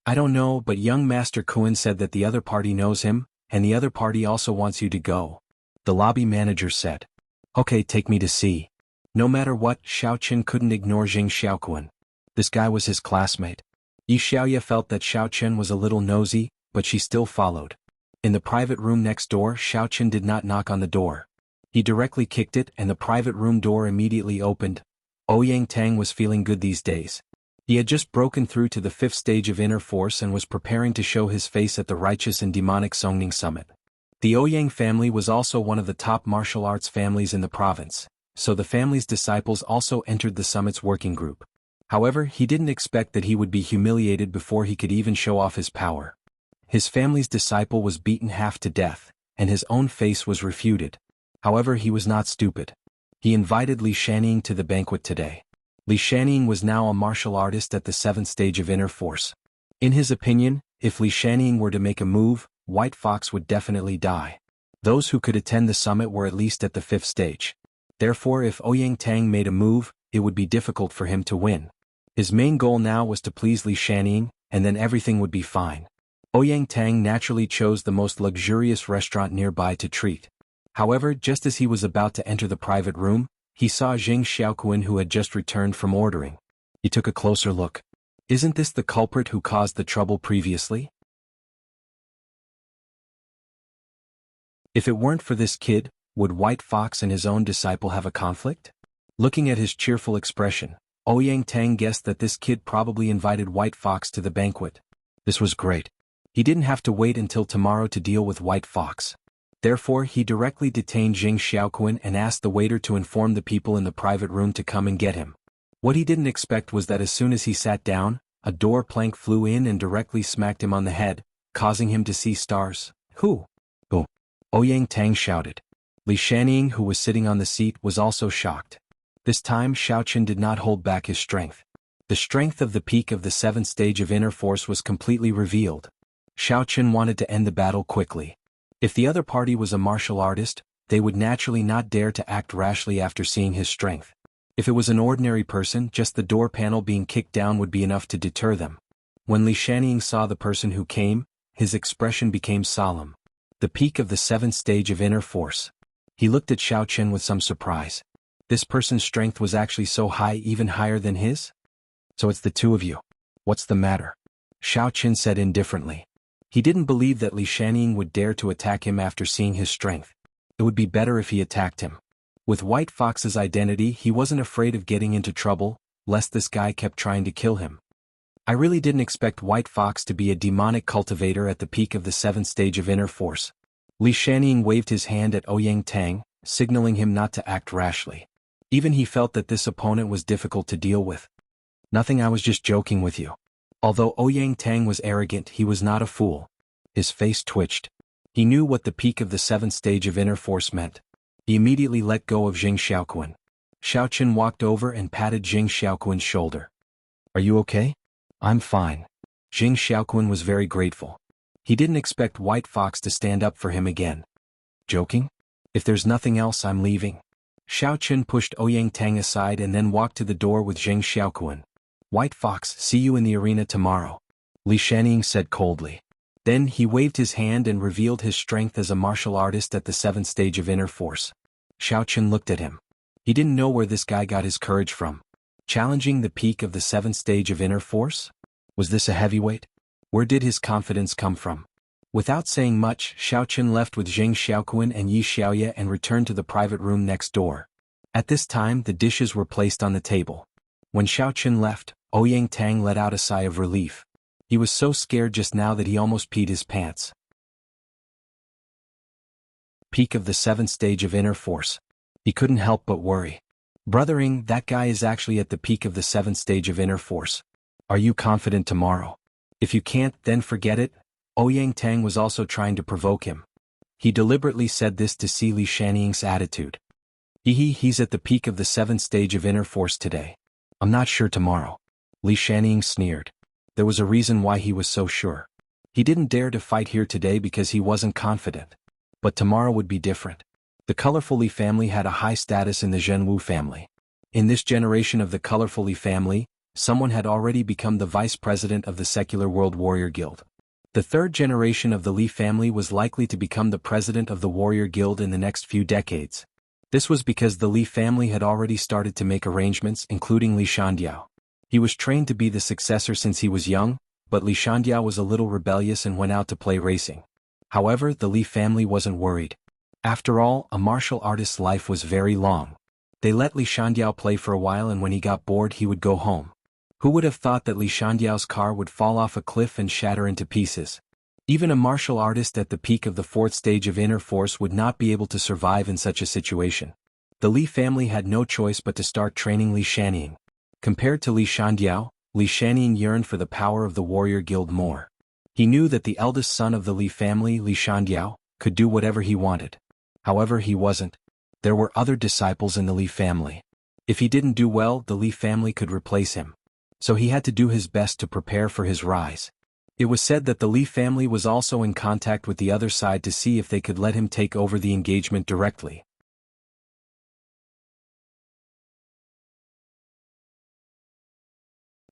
"I don't know, but young Master Kuan said that the other party knows him, and the other party also wants you to go," the lobby manager said. "Okay, take me to see." No matter what, Xiao Qin couldn't ignore Jing Xiaoquan. This guy was his classmate. Yi Xiaoya felt that Xiao Qin was a little nosy, but she still followed. In the private room next door, Xiao Qin did not knock on the door. He directly kicked it and the private room door immediately opened. Ouyang Tang was feeling good these days. He had just broken through to the 5th stage of inner force and was preparing to show his face at the righteous and demonic Songning Summit. The Ouyang family was also one of the top martial arts families in the province, so the family's disciples also entered the summit's working group. However, he didn't expect that he would be humiliated before he could even show off his power. His family's disciple was beaten half to death, and his own face was refuted. However, he was not stupid. He invited Li Shanning to the banquet today. Li Shanning was now a martial artist at the 7th stage of inner force. In his opinion, if Li Shanning were to make a move, White Fox would definitely die. Those who could attend the summit were at least at the 5th stage. Therefore, if Ouyang Tang made a move, it would be difficult for him to win. His main goal now was to please Li Shanning, and then everything would be fine. Ouyang Tang naturally chose the most luxurious restaurant nearby to treat. However, just as he was about to enter the private room, he saw Jing Xiaoquan, who had just returned from ordering. He took a closer look. Isn't this the culprit who caused the trouble previously? If it weren't for this kid, would White Fox and his own disciple have a conflict? Looking at his cheerful expression, Ouyang Tang guessed that this kid probably invited White Fox to the banquet. This was great. He didn't have to wait until tomorrow to deal with White Fox. Therefore, he directly detained Jing Xiaoquan and asked the waiter to inform the people in the private room to come and get him. What he didn't expect was that as soon as he sat down, a door plank flew in and directly smacked him on the head, causing him to see stars. "Who?" "Oh!" Ouyang Tang shouted. Li Shanning, who was sitting on the seat, was also shocked. This time Xiao Qin did not hold back his strength. The strength of the peak of the 7th stage of inner force was completely revealed. Xiao Chen wanted to end the battle quickly. If the other party was a martial artist, they would naturally not dare to act rashly after seeing his strength. If it was an ordinary person, just the door panel being kicked down would be enough to deter them. When Li Shanning saw the person who came, his expression became solemn. The peak of the 7th stage of inner force. He looked at Xiao Chen with some surprise. This person's strength was actually so high, even higher than his? So it's the two of you. What's the matter? Xiao Chen said indifferently. He didn't believe that Li Shanning would dare to attack him after seeing his strength. It would be better if he attacked him. With White Fox's identity, he wasn't afraid of getting into trouble, lest this guy kept trying to kill him. I really didn't expect White Fox to be a demonic cultivator at the peak of the 7th stage of inner force. Li Shanning waved his hand at Ouyang Tang, signaling him not to act rashly. Even he felt that this opponent was difficult to deal with. Nothing, I was just joking with you. Although Ouyang Tang was arrogant, he was not a fool. His face twitched. He knew what the peak of the 7th stage of inner force meant. He immediately let go of Jing Xiaoquan. Xiao Chen walked over and patted Jing Xiaoquan's shoulder. Are you okay? I'm fine. Jing Xiaoquan was very grateful. He didn't expect White Fox to stand up for him again. Joking? If there's nothing else, I'm leaving. Xiao Chen pushed Ouyang Tang aside and then walked to the door with Jing Xiaoquan. White Fox, see you in the arena tomorrow, Li Shanning said coldly. Then he waved his hand and revealed his strength as a martial artist at the 7th stage of inner force. Xiao Chen looked at him. He didn't know where this guy got his courage from. Challenging the peak of the 7th stage of inner force? Was this a heavyweight? Where did his confidence come from? Without saying much, Xiao Chen left with Jing Xiaoquan and Yi Xiaoye and returned to the private room next door. At this time, the dishes were placed on the table. When Xiao Chen left, Ouyang Tang let out a sigh of relief. He was so scared just now that he almost peed his pants. Peak of the 7th stage of inner force. He couldn't help but worry. Brothering, that guy is actually at the peak of the 7th stage of inner force. Are you confident tomorrow? If you can't, then forget it. Ouyang Tang was also trying to provoke him. He deliberately said this to see Li Shanning's attitude. He's at the peak of the 7th stage of inner force today. I'm not sure tomorrow. Li Shanning sneered. There was a reason why he was so sure. He didn't dare to fight here today because he wasn't confident. But tomorrow would be different. The Colorful Li family had a high status in the Jianghu family. In this generation of the Colorful Li family, someone had already become the vice president of the Secular World Warrior Guild. The third generation of the Li family was likely to become the president of the Warrior Guild in the next few decades. This was because the Li family had already started to make arrangements, including Li Shandiao. He was trained to be the successor since he was young, but Li Shandiao was a little rebellious and went out to play racing. However, the Li family wasn't worried. After all, a martial artist's life was very long. They let Li Shandiao play for a while, and when he got bored he would go home. Who would have thought that Li Shandiao's car would fall off a cliff and shatter into pieces? Even a martial artist at the peak of the 4th stage of inner force would not be able to survive in such a situation. The Li family had no choice but to start training Li Shanning. Compared to Li Shandiao, Li Shanning yearned for the power of the Warrior Guild more. He knew that the eldest son of the Li family, Li Shandiao, could do whatever he wanted. However, he wasn't. There were other disciples in the Li family. If he didn't do well, the Li family could replace him. So he had to do his best to prepare for his rise. It was said that the Li family was also in contact with the other side to see if they could let him take over the engagement directly.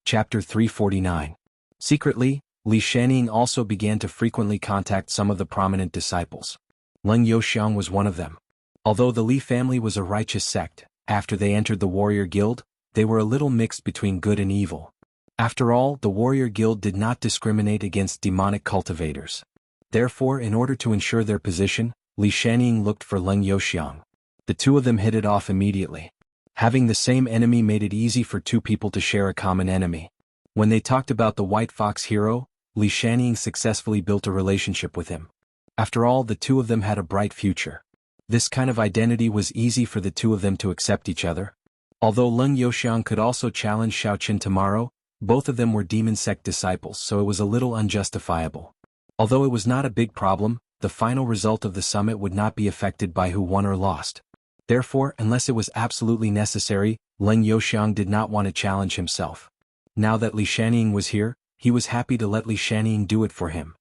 Chapter 349. Secretly, Li Shanning also began to frequently contact some of the prominent disciples. Leng Youxiang was one of them. Although the Li family was a righteous sect, after they entered the Warrior Guild, they were a little mixed between good and evil. After all, the Warrior Guild did not discriminate against demonic cultivators. Therefore, in order to ensure their position, Li Shanning looked for Leng Youxiang. The two of them hit it off immediately. Having the same enemy made it easy for two people to share a common enemy. When they talked about the White Fox hero, Li Shanning successfully built a relationship with him. After all, the two of them had a bright future. This kind of identity was easy for the two of them to accept each other. Although Leng Youxiang could also challenge Xiao Chen tomorrow, both of them were demon sect disciples, so it was a little unjustifiable. Although it was not a big problem, the final result of the summit would not be affected by who won or lost. Therefore, unless it was absolutely necessary, Leng Youxiang did not want to challenge himself. Now that Li Shanning was here, he was happy to let Li Shanning do it for him.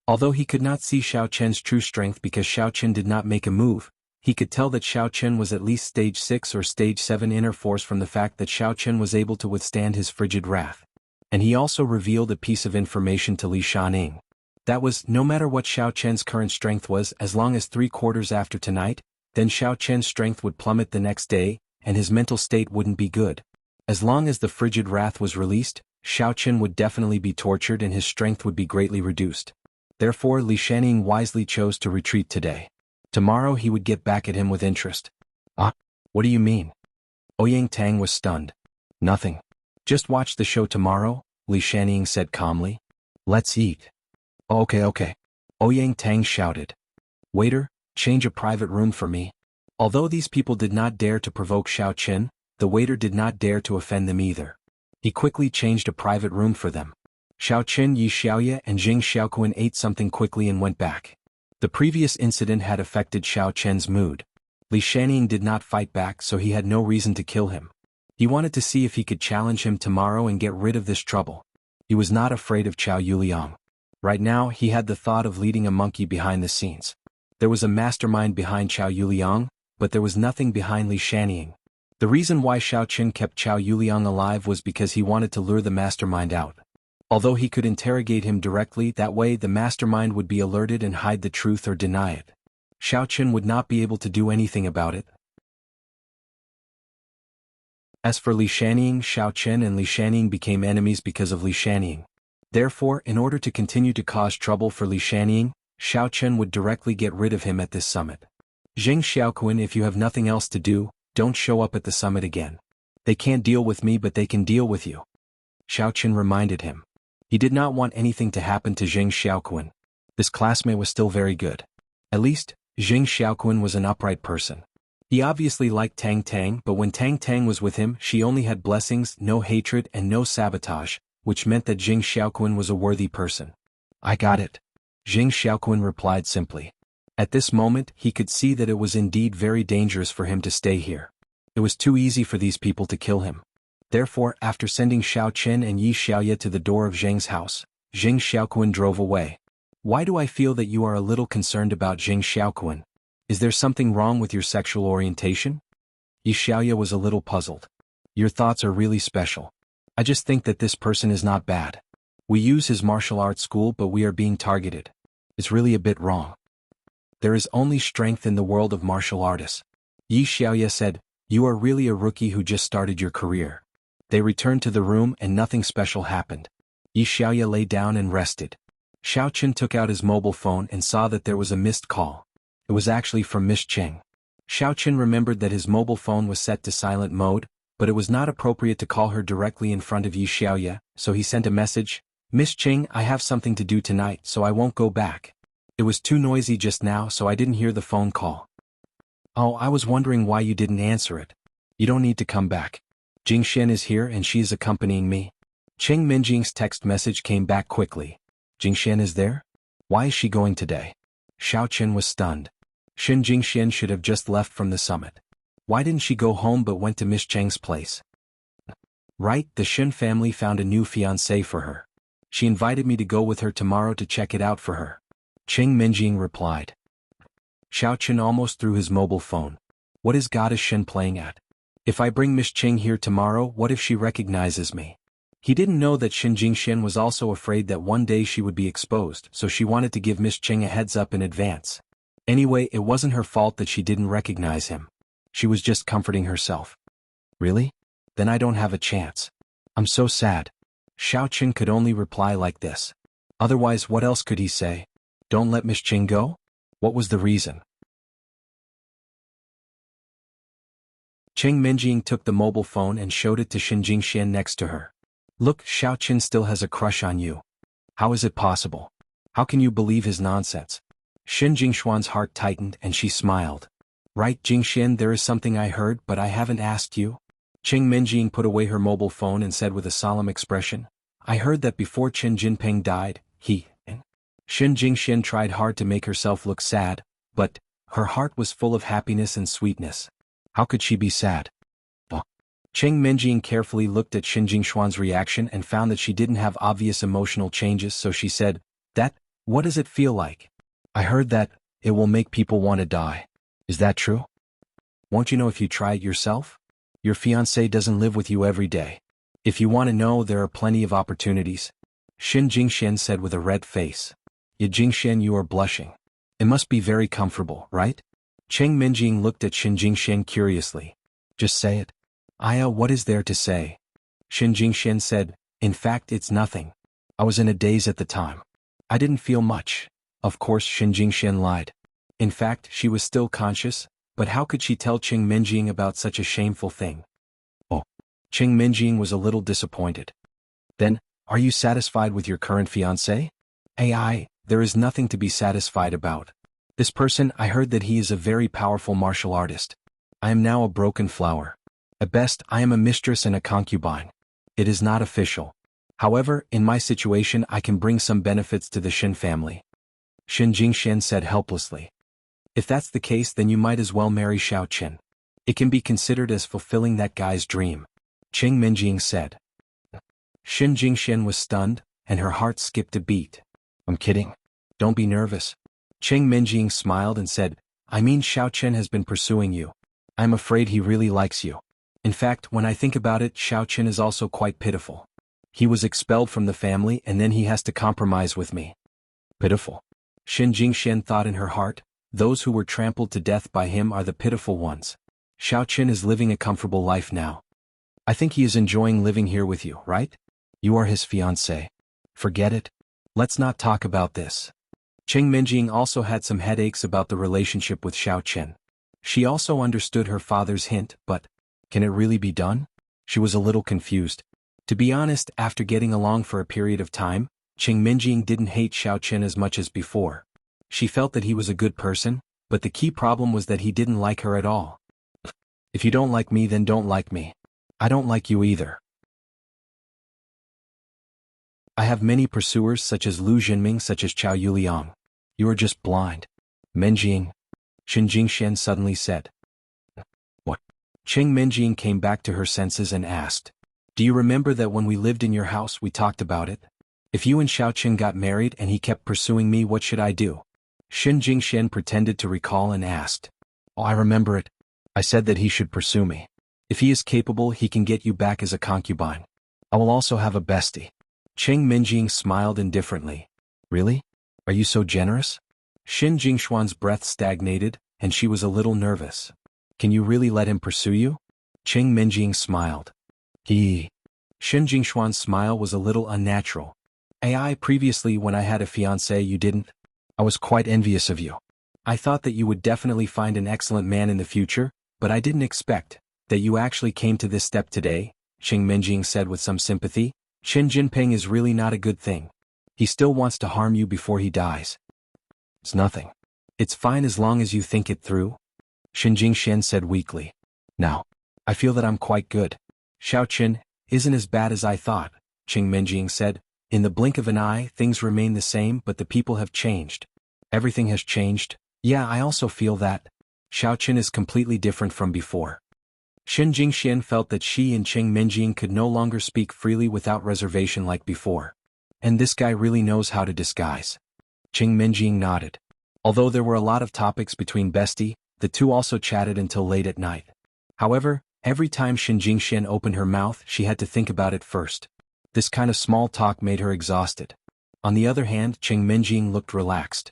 Although he could not see Xiao Chen's true strength because Xiao Chen did not make a move, he could tell that Xiao Chen was at least stage 6 or stage 7 inner force from the fact that Xiao Chen was able to withstand his frigid wrath. And he also revealed a piece of information to Li Shanning. That was, no matter what Xiao Chen's current strength was, as long as 3/4 after tonight, then Xiao Chen's strength would plummet the next day, and his mental state wouldn't be good. As long as the frigid wrath was released, Xiao Chen would definitely be tortured and his strength would be greatly reduced. Therefore Li Shanning wisely chose to retreat today. Tomorrow he would get back at him with interest. Ah? What do you mean? Ouyang Tang was stunned. Nothing. Just watch the show tomorrow, Li Shanning said calmly. Let's eat. Okay. Ouyang Tang shouted. Waiter, change a private room for me. Although these people did not dare to provoke Xiao Chen, the waiter did not dare to offend them either. He quickly changed a private room for them. Xiao Chen, Yi Xiaoye and Jing Xiaoquan ate something quickly and went back. The previous incident had affected Xiao Chen's mood. Li Shanning did not fight back, so he had no reason to kill him. He wanted to see if he could challenge him tomorrow and get rid of this trouble. He was not afraid of Chao Yuliang. Right now he had the thought of leading a monkey behind the scenes. There was a mastermind behind Chao Yuliang, but there was nothing behind Li Shanning. The reason why Xiao Chen kept Chao Yuliang alive was because he wanted to lure the mastermind out. Although he could interrogate him directly, that way the mastermind would be alerted and hide the truth or deny it. Xiao Chen would not be able to do anything about it. As for Li Shanning, Xiao Chen and Li Shanning became enemies because of Li Shanning. Therefore, in order to continue to cause trouble for Li Shanning, Xiao Chen would directly get rid of him at this summit. Jing Xiaoquan, if you have nothing else to do, don't show up at the summit again. They can't deal with me, but they can deal with you. Xiao Chen reminded him. He did not want anything to happen to Jing Xiaoquan. This classmate was still very good. At least, Jing Xiaoquan was an upright person. He obviously liked Tang Tang, but when Tang Tang was with him, she only had blessings, no hatred and no sabotage, which meant that Jing Xiaoquan was a worthy person. I got it. Jing Xiaoquan replied simply. At this moment, he could see that it was indeed very dangerous for him to stay here. It was too easy for these people to kill him. Therefore, after sending Xiao Chen and Yi Xiaoye to the door of Zheng's house, Jing Xiaoquan drove away. Why do I feel that you are a little concerned about Jing Xiaoquan? Is there something wrong with your sexual orientation? Yi Xiaoye was a little puzzled. Your thoughts are really special. I just think that this person is not bad. We use his martial arts school, but we are being targeted. It's really a bit wrong. There is only strength in the world of martial artists. Yi Xiaoye said, you are really a rookie who just started your career. They returned to the room and nothing special happened. Yi Xiaoye lay down and rested. Xiao Chen took out his mobile phone and saw that there was a missed call. It was actually from Miss Cheng. Xiao Chen remembered that his mobile phone was set to silent mode, but it was not appropriate to call her directly in front of Yi Xiaoye, so he sent a message, Miss Cheng, I have something to do tonight, so I won't go back. It was too noisy just now, so I didn't hear the phone call. Oh, I was wondering why you didn't answer it. You don't need to come back. Jing Xian is here and she is accompanying me. Cheng Minjing's text message came back quickly. Jing Xian is there? Why is she going today? Xiao Chen was stunned. Jing Xian should have just left from the summit. Why didn't she go home but went to Miss Cheng's place? Right, the Shen family found a new fiancé for her. She invited me to go with her tomorrow to check it out for her. Cheng Minjing replied. Xiao Chen almost threw his mobile phone. What is Goddess Shen playing at? If I bring Miss Cheng here tomorrow, what if she recognizes me? He didn't know that Jing Xian was also afraid that one day she would be exposed, so she wanted to give Miss Cheng a heads up in advance. Anyway, it wasn't her fault that she didn't recognize him. She was just comforting herself. Really? Then I don't have a chance. I'm so sad. Xiao Chen could only reply like this. Otherwise, what else could he say? Don't let Miss Cheng go? What was the reason? Cheng Minjing took the mobile phone and showed it to Jing Xian next to her. Look, Xiao Chen still has a crush on you. How is it possible? How can you believe his nonsense? Jing Xuan's heart tightened and she smiled. Right, Jing Xian, there is something I heard, but I haven't asked you. Cheng Minjing put away her mobile phone and said with a solemn expression, I heard that before Chen Jinping died, he and Jing Xian tried hard to make herself look sad, but her heart was full of happiness and sweetness. How could she be sad? Cheng Minjing carefully looked at Jing Xuan's reaction and found that she didn't have obvious emotional changes, so she said, that, What does it feel like? I heard that it will make people want to die. Is that true? Won't you know if you try it yourself? Your fiancé doesn't live with you every day. If you want to know, there are plenty of opportunities. Xin Jingxian said with a red face. Ye Jingxian, you are blushing. It must be very comfortable, right? Cheng Minjing looked at Xin Jingxian curiously. Just say it. Aya, what is there to say? Xin Jingxian said, in fact it's nothing. I was in a daze at the time. I didn't feel much. Of course Xin Jingxian lied. In fact, she was still conscious, but how could she tell Cheng Minjing about such a shameful thing? Oh. Cheng Minjing was a little disappointed. Then, are you satisfied with your current fiancé? AI, there is nothing to be satisfied about. This person, I heard that he is a very powerful martial artist. I am now a broken flower. At best, I am a mistress and a concubine. It is not official. However, in my situation I can bring some benefits to the Xin family. Xin Jingxian said helplessly. If that's the case, then you might as well marry Xiao Qin. It can be considered as fulfilling that guy's dream. Cheng Minjing said. Xin Jingxian was stunned, and her heart skipped a beat. I'm kidding. Don't be nervous. Cheng Minjing smiled and said, I mean Xiao Qin has been pursuing you. I'm afraid he really likes you. In fact, when I think about it, Xiao Qin is also quite pitiful. He was expelled from the family and then he has to compromise with me. Pitiful. Xin Jingxian thought in her heart, those who were trampled to death by him are the pitiful ones. Xiao Qin is living a comfortable life now. I think he is enjoying living here with you, right? You are his fiancé. Forget it. Let's not talk about this. Cheng Minjing also had some headaches about the relationship with Xiao Qin. She also understood her father's hint, but can it really be done? She was a little confused. To be honest, after getting along for a period of time, Cheng Minjing didn't hate Xiao Qin as much as before. She felt that he was a good person, but the key problem was that he didn't like her at all. If you don't like me, then don't like me. I don't like you either. I have many pursuers such as Lu Jinming, such as Chao Yuliang. You are just blind. Minjing. Xin Jingxian suddenly said. What? Cheng Minjing came back to her senses and asked. Do you remember that when we lived in your house we talked about it? If you and Xiao Qin got married and he kept pursuing me, what should I do? Xin Jingxian pretended to recall and asked. Oh, I remember it. I said that he should pursue me. If he is capable, he can get you back as a concubine. I will also have a bestie. Cheng Minjing smiled indifferently. Really? Are you so generous? Xin Jingshuan's breath stagnated, and she was a little nervous. Can you really let him pursue you? Cheng Minjing smiled. Xin Jingshuan's smile was a little unnatural. AI, previously when I had a fiancé you didn't. I was quite envious of you. I thought that you would definitely find an excellent man in the future, but I didn't expect that you actually came to this step today, Cheng Minjing said with some sympathy. Xin Jinping is really not a good thing. He still wants to harm you before he dies. It's nothing. It's fine as long as you think it through, Xin Jingxian said weakly. Now, I feel that I'm quite good. Xiao Qin isn't as bad as I thought, Cheng Minjing said. In the blink of an eye, things remain the same, but the people have changed. Everything has changed. Yeah, I also feel that. Xiao Qin is completely different from before. Xin Jingxian felt that she and Cheng Minjing could no longer speak freely without reservation like before. And this guy really knows how to disguise. Cheng Minjing nodded. Although there were a lot of topics between bestie, the two also chatted until late at night. However, every time Xin Jingxian opened her mouth, she had to think about it first. This kind of small talk made her exhausted. On the other hand, Cheng Minjing looked relaxed.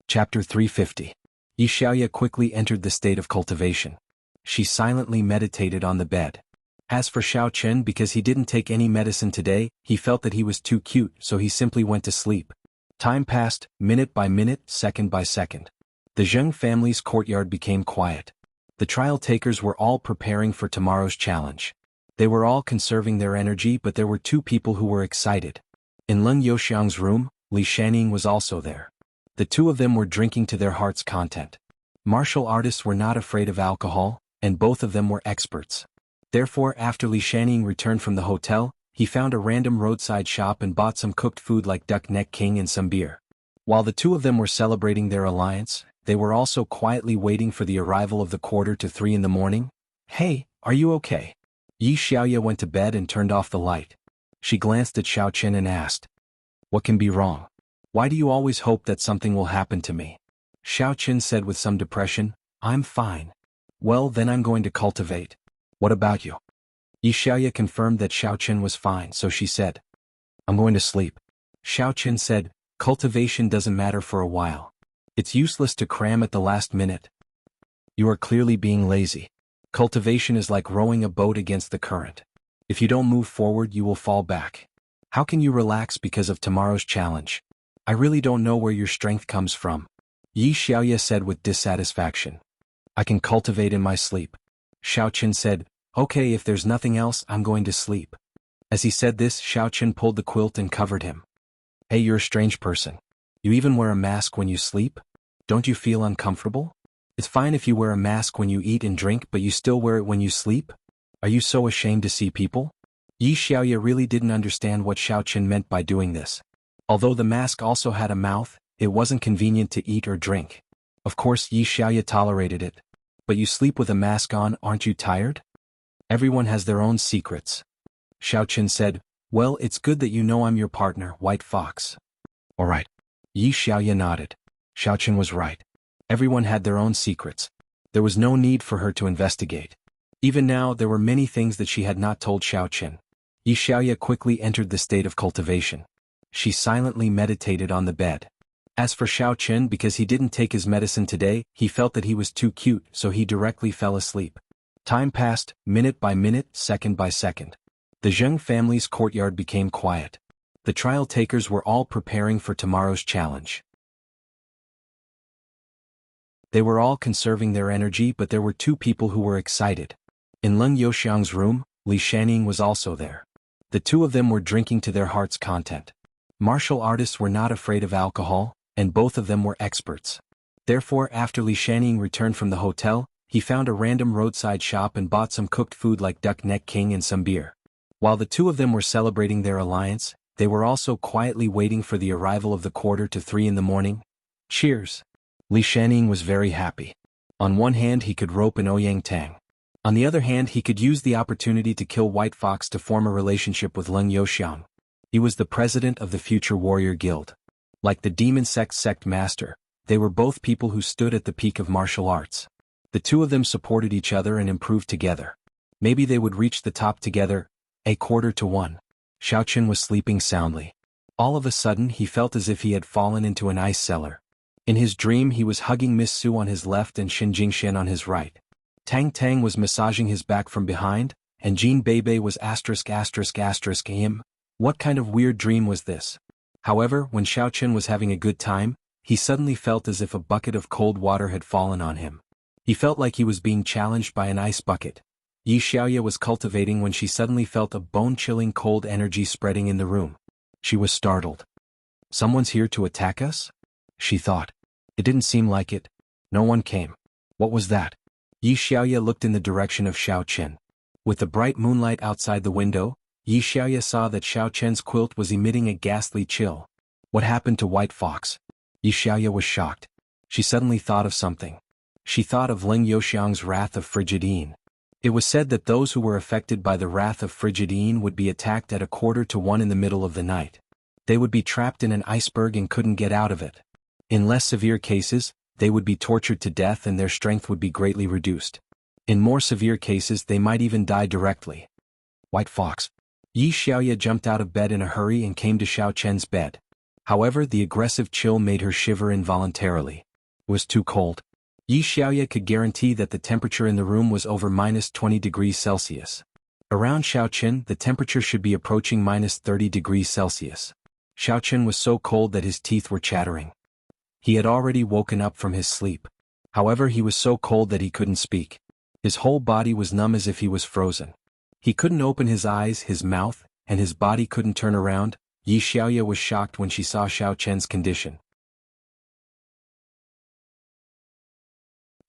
Chapter 350. Yi Xiaoya quickly entered the state of cultivation. She silently meditated on the bed. As for Xiao Qin, because he didn't take any medicine today, he felt that he was too cute, so he simply went to sleep. Time passed, minute by minute, second by second. The Zheng family's courtyard became quiet. The trial takers were all preparing for tomorrow's challenge. They were all conserving their energy, but there were two people who were excited. In Leng Youxiang's room, Li Shaning was also there. The two of them were drinking to their heart's content. Martial artists were not afraid of alcohol, and both of them were experts. Therefore, after Li Shaning returned from the hotel, he found a random roadside shop and bought some cooked food like duck neck king and some beer. While the two of them were celebrating their alliance, they were also quietly waiting for the arrival of the 2:45 in the morning. Hey, are you okay? Yi Xiaoye went to bed and turned off the light. She glanced at Xiao Chen and asked, "What can be wrong? Why do you always hope that something will happen to me?" Xiao Chen said with some depression, "I'm fine." "Well, then I'm going to cultivate. What about you?" Yi Xiaoye confirmed that Xiao Chen was fine, so she said, "I'm going to sleep." Xiao Chen said, "Cultivation doesn't matter for a while. It's useless to cram at the last minute. You are clearly being lazy. Cultivation is like rowing a boat against the current. If you don't move forward, you will fall back. How can you relax because of tomorrow's challenge? I really don't know where your strength comes from." Yi Xiaoye said with dissatisfaction. "I can cultivate in my sleep." Xiao Chen said, "Okay, if there's nothing else, I'm going to sleep." As he said this, Xiao Chen pulled the quilt and covered him. "Hey, you're a strange person. You even wear a mask when you sleep? Don't you feel uncomfortable? It's fine if you wear a mask when you eat and drink, but you still wear it when you sleep? Are you so ashamed to see people?" Yi Xiaoye really didn't understand what Xiao Chen meant by doing this. Although the mask also had a mouth, it wasn't convenient to eat or drink. Of course, Yi Xiaoye tolerated it. "But you sleep with a mask on, aren't you tired?" "Everyone has their own secrets." Xiao Chen said, "Well, it's good that you know I'm your partner, White Fox." "All right." Yi Xiaoye nodded. Xiao Chen was right. Everyone had their own secrets. There was no need for her to investigate. Even now, there were many things that she had not told Xiao Chen. Yi Xiaoye quickly entered the state of cultivation. She silently meditated on the bed. As for Xiao Chen, because he didn't take his medicine today, he felt that he was too cute, so he directly fell asleep. Time passed, minute by minute, second by second. The Zheng family's courtyard became quiet. The trial takers were all preparing for tomorrow's challenge. They were all conserving their energy, but there were two people who were excited. In Leng Youxiang's room, Li Shaning was also there. The two of them were drinking to their heart's content. Martial artists were not afraid of alcohol, and both of them were experts. Therefore, after Li Shaning returned from the hotel, he found a random roadside shop and bought some cooked food like duck neck king and some beer. While the two of them were celebrating their alliance, they were also quietly waiting for the arrival of the 2:45 in the morning. Cheers! Li Shaning was very happy. On one hand, he could rope an Ouyang Tang. On the other hand, he could use the opportunity to kill White Fox to form a relationship with Leng Youxiang. He was the president of the Future Warrior Guild. Like the Demon sect master, they were both people who stood at the peak of martial arts. The two of them supported each other and improved together. Maybe they would reach the top together. 1:15. Xiao Chen was sleeping soundly. All of a sudden, he felt as if he had fallen into an ice cellar. In his dream, he was hugging Miss Su on his left and Xin Jingshen on his right. Tang Tang was massaging his back from behind, and Jean Bebe was **** him. What kind of weird dream was this? However, when Xiao Chen was having a good time, he suddenly felt as if a bucket of cold water had fallen on him. He felt like he was being challenged by an ice bucket. Yi Xiaoye was cultivating when she suddenly felt a bone-chilling cold energy spreading in the room. She was startled. "Someone's here to attack us?" she thought. It didn't seem like it. No one came. What was that? Yi Xiaoye looked in the direction of Xiao Chen. With the bright moonlight outside the window, Yi Xiaoye saw that Xiao Chen's quilt was emitting a ghastly chill. What happened to White Fox? Yi Xiaoye was shocked. She suddenly thought of something. She thought of Leng Youxiang's wrath of Frigidine. It was said that those who were affected by the wrath of Frigidine would be attacked at 1:45 in the middle of the night. They would be trapped in an iceberg and couldn't get out of it. In less severe cases, they would be tortured to death and their strength would be greatly reduced. In more severe cases, they might even die directly. White Fox. Yi Xiaoye jumped out of bed in a hurry and came to Xiao Chen's bed. However, the aggressive chill made her shiver involuntarily. It was too cold. Yi Xiaoye could guarantee that the temperature in the room was over -20°C. Around Xiao Chen, the temperature should be approaching -30°C. Xiao Chen was so cold that his teeth were chattering. He had already woken up from his sleep. However, he was so cold that he couldn't speak. His whole body was numb as if he was frozen. He couldn't open his eyes, his mouth, and his body couldn't turn around. Yi Xiaoye was shocked when she saw Xiao Chen's condition.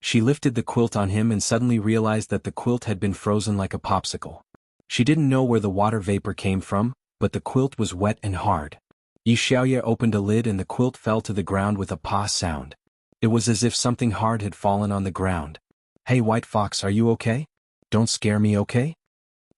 She lifted the quilt on him and suddenly realized that the quilt had been frozen like a popsicle. She didn't know where the water vapor came from, but the quilt was wet and hard. Yi Xiaoye opened a lid and the quilt fell to the ground with a "pa" sound. It was as if something hard had fallen on the ground. "Hey White Fox, are you okay? Don't scare me, okay?"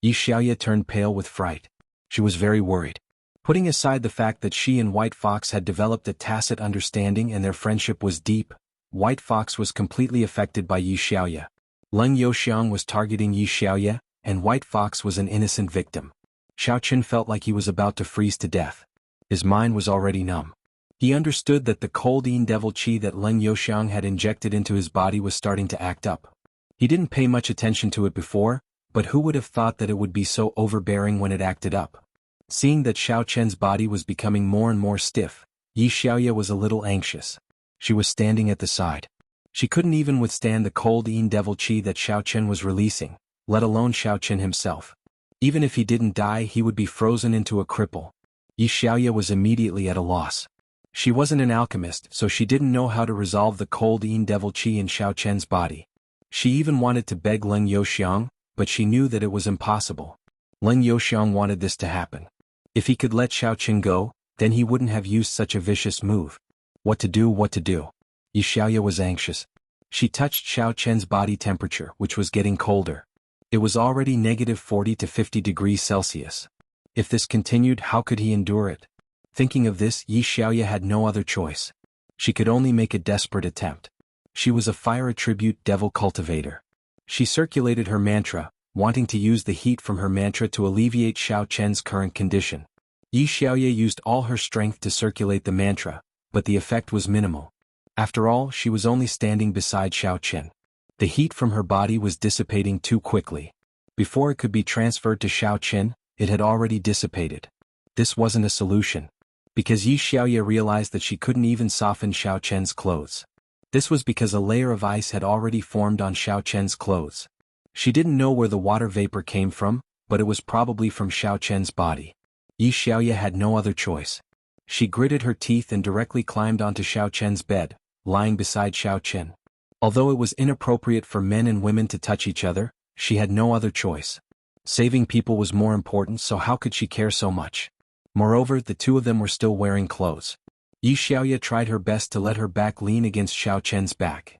Yi Xiaoya turned pale with fright. She was very worried. Putting aside the fact that she and White Fox had developed a tacit understanding and their friendship was deep, White Fox was completely affected by Yi Xiaoya. Leng Youxiang was targeting Yi Xiaoya, and White Fox was an innocent victim. Xiao Qin felt like he was about to freeze to death. His mind was already numb. He understood that the cold Yin Devil Qi that Leng Youxiang had injected into his body was starting to act up. He didn't pay much attention to it before, but who would have thought that it would be so overbearing when it acted up? Seeing that Xiao Chen's body was becoming more and more stiff, Yi Xiaoya was a little anxious. She was standing at the side. She couldn't even withstand the cold Yin Devil Qi that Xiao Chen was releasing, let alone Xiao Chen himself. Even if he didn't die, he would be frozen into a cripple. Yi Xiaoya was immediately at a loss. She wasn't an alchemist, so she didn't know how to resolve the cold Yin Devil Qi in Xiao Chen's body. She even wanted to beg Leng Youxiang, but she knew that it was impossible. Leng Youxiang wanted this to happen. If he could let Xiao Chen go, then he wouldn't have used such a vicious move. What to do? Yi Xiaoya was anxious. She touched Xiao Chen's body temperature, which was getting colder. It was already -40 to 50 degrees Celsius. If this continued, how could he endure it? Thinking of this, Yi Xiaoya had no other choice. She could only make a desperate attempt. She was a fire attribute devil cultivator. She circulated her mantra, wanting to use the heat from her mantra to alleviate Xiao Chen's current condition. Yi Xiaoya used all her strength to circulate the mantra, but the effect was minimal. After all, she was only standing beside Xiao Chen. The heat from her body was dissipating too quickly. Before it could be transferred to Xiao Chen, it had already dissipated. This wasn't a solution. Because Yi Xiaoya realized that she couldn't even soften Xiao Chen's clothes. This was because a layer of ice had already formed on Xiao Chen's clothes. She didn't know where the water vapor came from, but it was probably from Xiao Chen's body. Yi Xiaoya had no other choice. She gritted her teeth and directly climbed onto Xiao Chen's bed, lying beside Xiao Chen. Although it was inappropriate for men and women to touch each other, she had no other choice. Saving people was more important, so how could she care so much? Moreover, the two of them were still wearing clothes. Yi Xiaoya tried her best to let her back lean against Xiao Chen's back.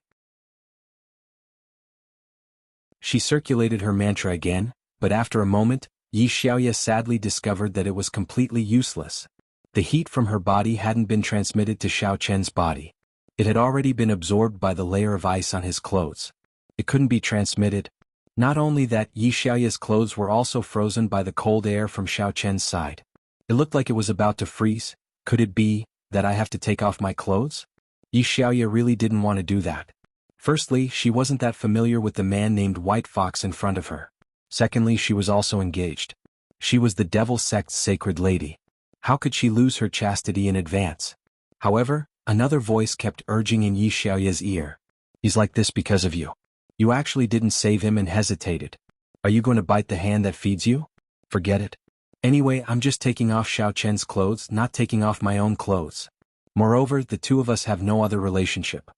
She circulated her mantra again, but after a moment, Yi Xiaoya sadly discovered that it was completely useless. The heat from her body hadn't been transmitted to Xiao Chen's body. It had already been absorbed by the layer of ice on his clothes. It couldn't be transmitted. Not only that, Yi Xiaoya's clothes were also frozen by the cold air from Xiao Chen's side. It looked like it was about to freeze. Could it be that I have to take off my clothes? Yi Xiaoya really didn't want to do that. Firstly, she wasn't that familiar with the man named White Fox in front of her. Secondly, she was also engaged. She was the Devil Sect's sacred lady. How could she lose her chastity in advance? However, another voice kept urging in Yi Xiaoya's ear. He's like this because of you. You actually didn't save him and hesitated. Are you going to bite the hand that feeds you? Forget it. Anyway, I'm just taking off Xiao Chen's clothes, not taking off my own clothes. Moreover, the two of us have no other relationship.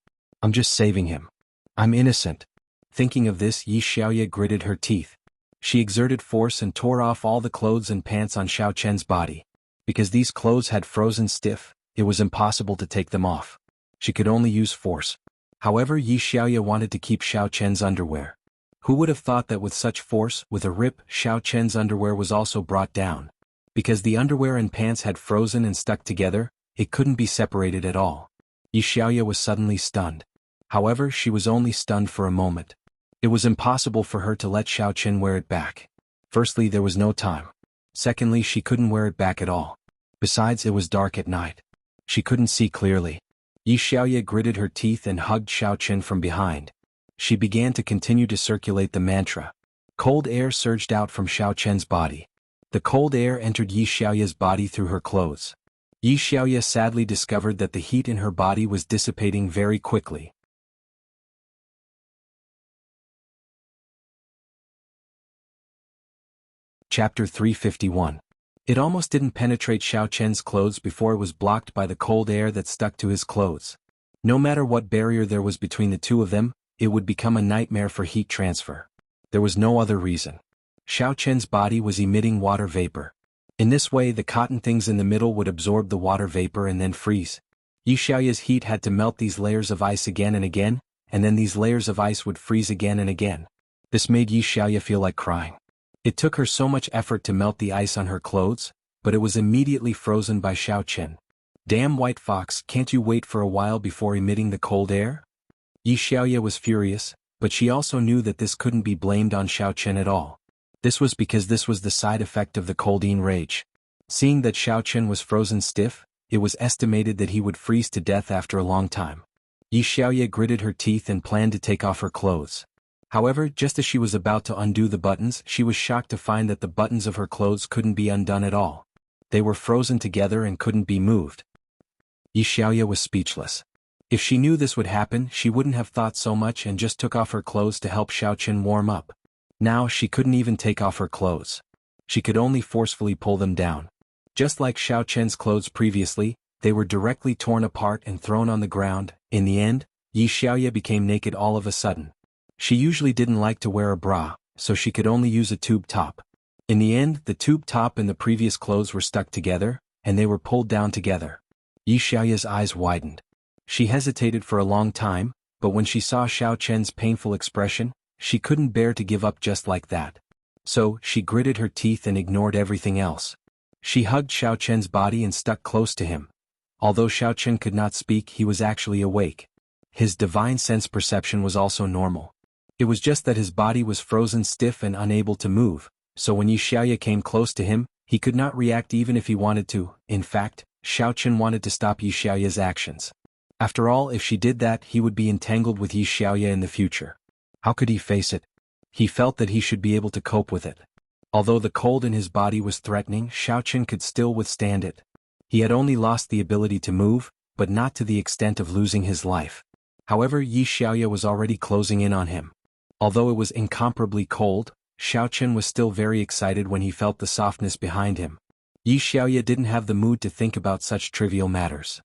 I'm just saving him. I'm innocent. Thinking of this, Yi Xiaoya gritted her teeth. She exerted force and tore off all the clothes and pants on Xiao Chen's body. Because these clothes had frozen stiff, it was impossible to take them off. She could only use force. However, Yi Xiaoya wanted to keep Xiao Chen's underwear. Who would have thought that with such force, with a rip, Xiao Chen's underwear was also brought down? Because the underwear and pants had frozen and stuck together, it couldn't be separated at all. Yi Xiaoya was suddenly stunned. However, she was only stunned for a moment. It was impossible for her to let Xiao Chen wear it back. Firstly, there was no time. Secondly, she couldn't wear it back at all. Besides, it was dark at night. She couldn't see clearly. Yi Xiaoya gritted her teeth and hugged Xiao Chen from behind. She began to continue to circulate the mantra. Cold air surged out from Xiao Chen's body. The cold air entered Yi Xiaoya's body through her clothes. Yi Xiaoya sadly discovered that the heat in her body was dissipating very quickly. Chapter 351. It almost didn't penetrate Xiao Chen's clothes before it was blocked by the cold air that stuck to his clothes. No matter what barrier there was between the two of them, it would become a nightmare for heat transfer. There was no other reason. Xiao Chen's body was emitting water vapor. In this way, the cotton things in the middle would absorb the water vapor and then freeze. Yi Xiaoya's heat had to melt these layers of ice again and again, and then these layers of ice would freeze again and again. This made Yi Xiaoya feel like crying. It took her so much effort to melt the ice on her clothes, but it was immediately frozen by Xiaochen. Damn white fox, can't you wait for a while before emitting the cold air? Yi Xiaoye was furious, but she also knew that this couldn't be blamed on Xiaochen at all. This was because this was the side effect of the coldine rage. Seeing that Xiaochen was frozen stiff, it was estimated that he would freeze to death after a long time. Yi Xiaoye gritted her teeth and planned to take off her clothes. However, just as she was about to undo the buttons, she was shocked to find that the buttons of her clothes couldn't be undone at all. They were frozen together and couldn't be moved. Yi Xiaoye was speechless. If she knew this would happen, she wouldn't have thought so much and just took off her clothes to help Xiaochen warm up. Now she couldn't even take off her clothes. She could only forcefully pull them down. Just like Xiaochen's clothes previously, they were directly torn apart and thrown on the ground. In the end, Yi Xiaoye became naked all of a sudden. She usually didn't like to wear a bra, so she could only use a tube top. In the end, the tube top and the previous clothes were stuck together, and they were pulled down together. Yi Xiaoye's eyes widened. She hesitated for a long time, but when she saw Xiaochen's painful expression, she couldn't bear to give up just like that. So, she gritted her teeth and ignored everything else. She hugged Xiaochen's body and stuck close to him. Although Xiaochen could not speak, he was actually awake. His divine sense perception was also normal. It was just that his body was frozen stiff and unable to move, so when Yi Xiaoye came close to him, he could not react even if he wanted to. In fact, Xiaochen wanted to stop Yi Xiaoye's actions. After all, if she did that, he would be entangled with Yi Xiaoye in the future. How could he face it? He felt that he should be able to cope with it. Although the cold in his body was threatening, Xiaochen could still withstand it. He had only lost the ability to move, but not to the extent of losing his life. However, Yi Xiaoye was already closing in on him. Although it was incomparably cold, Xiaochen was still very excited when he felt the softness behind him. Yi Xiaoye didn't have the mood to think about such trivial matters.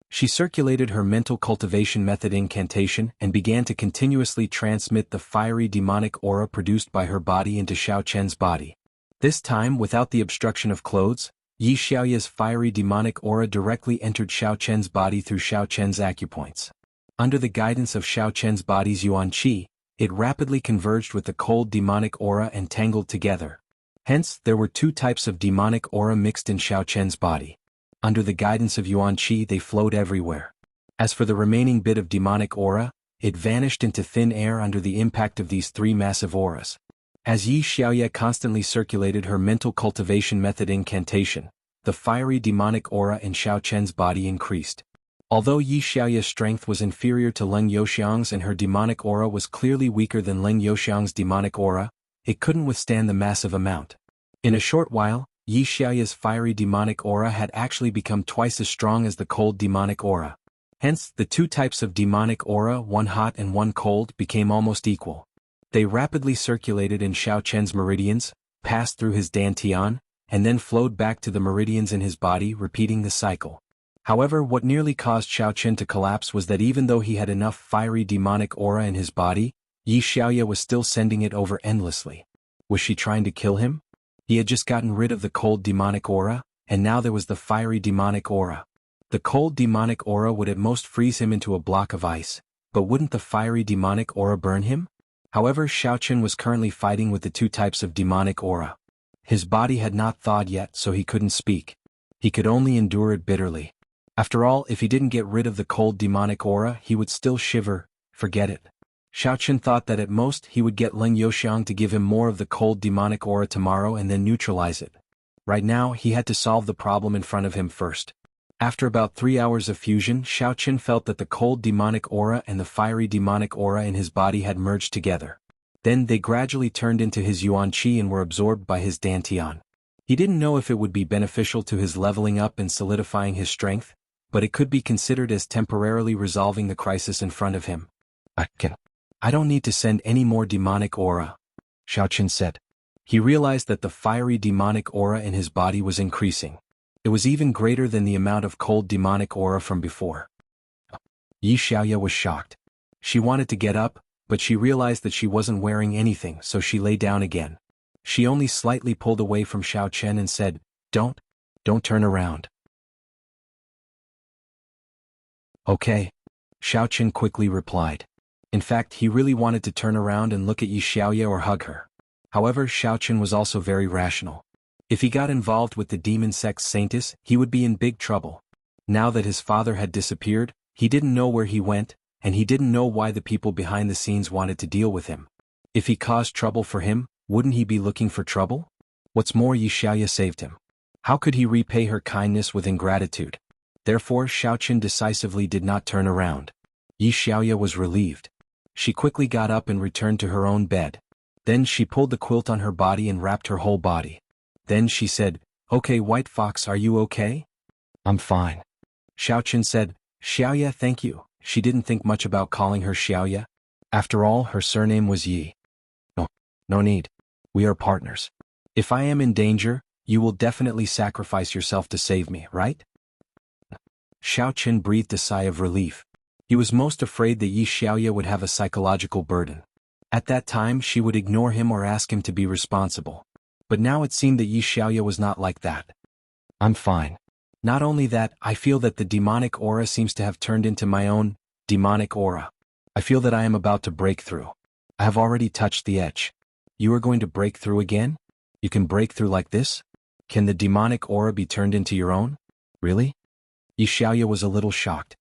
She circulated her mental cultivation method incantation and began to continuously transmit the fiery demonic aura produced by her body into Xiaochen's body. This time, without the obstruction of clothes, Yi Xiaoye's fiery demonic aura directly entered Xiaochen's body through Xiaochen's acupoints. Under the guidance of Xiaochen's body's yuan qi, it rapidly converged with the cold demonic aura and tangled together. Hence, there were two types of demonic aura mixed in Xiaochen's body. Under the guidance of yuan qi, they flowed everywhere. As for the remaining bit of demonic aura, it vanished into thin air under the impact of these three massive auras. As Yi Xiaoye constantly circulated her mental cultivation method incantation, the fiery demonic aura in Xiaochen's body increased. Although Yi Xiaoye's strength was inferior to Leng Youxiang's and her demonic aura was clearly weaker than Leng Youxiang's demonic aura, it couldn't withstand the massive amount. In a short while, Yi Xiaoye's fiery demonic aura had actually become twice as strong as the cold demonic aura. Hence, the two types of demonic aura, one hot and one cold, became almost equal. They rapidly circulated in Xiaochen's meridians, passed through his dantian, and then flowed back to the meridians in his body, repeating the cycle. However, what nearly caused Xiaochen to collapse was that even though he had enough fiery demonic aura in his body, Yi Xiaoye was still sending it over endlessly. Was she trying to kill him? He had just gotten rid of the cold demonic aura, and now there was the fiery demonic aura. The cold demonic aura would at most freeze him into a block of ice, but wouldn't the fiery demonic aura burn him? However, Xiaochen was currently fighting with the two types of demonic aura. His body had not thawed yet, so he couldn't speak. He could only endure it bitterly. After all, if he didn't get rid of the cold demonic aura, he would still shiver. Forget it. Xiaochen thought that at most he would get Leng Youxiang to give him more of the cold demonic aura tomorrow and then neutralize it. Right now, he had to solve the problem in front of him first. After about 3 hours of fusion, Xiaochen felt that the cold demonic aura and the fiery demonic aura in his body had merged together. Then they gradually turned into his yuan qi and were absorbed by his dantian. He didn't know if it would be beneficial to his leveling up and solidifying his strength, but it could be considered as temporarily resolving the crisis in front of him. I don't need to send any more demonic aura, Xiaochen said. He realized that the fiery demonic aura in his body was increasing. It was even greater than the amount of cold demonic aura from before. Yi Xiaoye was shocked. She wanted to get up, but she realized that she wasn't wearing anything, so she lay down again. She only slightly pulled away from Xiaochen and said, Don't turn around. Okay. Xiaochen quickly replied. In fact, he really wanted to turn around and look at Yi Xiaoya or hug her. However, Xiaochen was also very rational. If he got involved with the demon sex saintess, he would be in big trouble. Now that his father had disappeared, he didn't know where he went, and he didn't know why the people behind the scenes wanted to deal with him. If he caused trouble for him, wouldn't he be looking for trouble? What's more, Yi Xiaoya saved him. How could he repay her kindness with ingratitude? Therefore, Xiaochen decisively did not turn around. Yi Xiaoya was relieved. She quickly got up and returned to her own bed. Then she pulled the quilt on her body and wrapped her whole body. Then she said, "Okay, White Fox, are you okay?" "I'm fine." Xiaochen said, "Xiaoya, thank you." She didn't think much about calling her Xiaoya. After all, her surname was Yi. No need. We are partners. If I am in danger, you will definitely sacrifice yourself to save me, right? Xiaochen breathed a sigh of relief. He was most afraid that Yi Xiaoya would have a psychological burden. At that time, she would ignore him or ask him to be responsible. But now it seemed that Yi Xiaoya was not like that. "I'm fine. Not only that, I feel that the demonic aura seems to have turned into my own demonic aura. I feel that I am about to break through. I have already touched the edge." "You are going to break through again? You can break through like this? Can the demonic aura be turned into your own? Really?" Yi Xiaoya was a little shocked.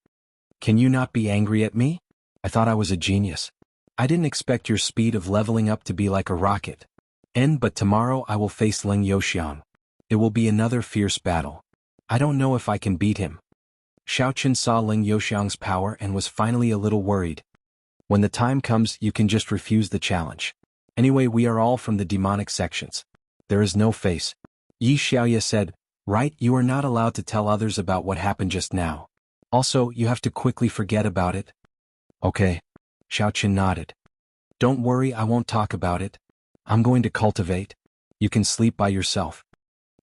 "Can you not be angry at me? I thought I was a genius. I didn't expect your speed of leveling up to be like a rocket. But tomorrow I will face Ling Youxiang. It will be another fierce battle. I don't know if I can beat him." Xiaochen saw Ling Youxiang's power and was finally a little worried. "When the time comes, you can just refuse the challenge. Anyway, we are all from the demonic sections. There is no face." Yi Xiaoya said, "Right, you are not allowed to tell others about what happened just now. Also, you have to quickly forget about it." "Okay." Xiaochen nodded. "Don't worry, I won't talk about it. I'm going to cultivate. You can sleep by yourself."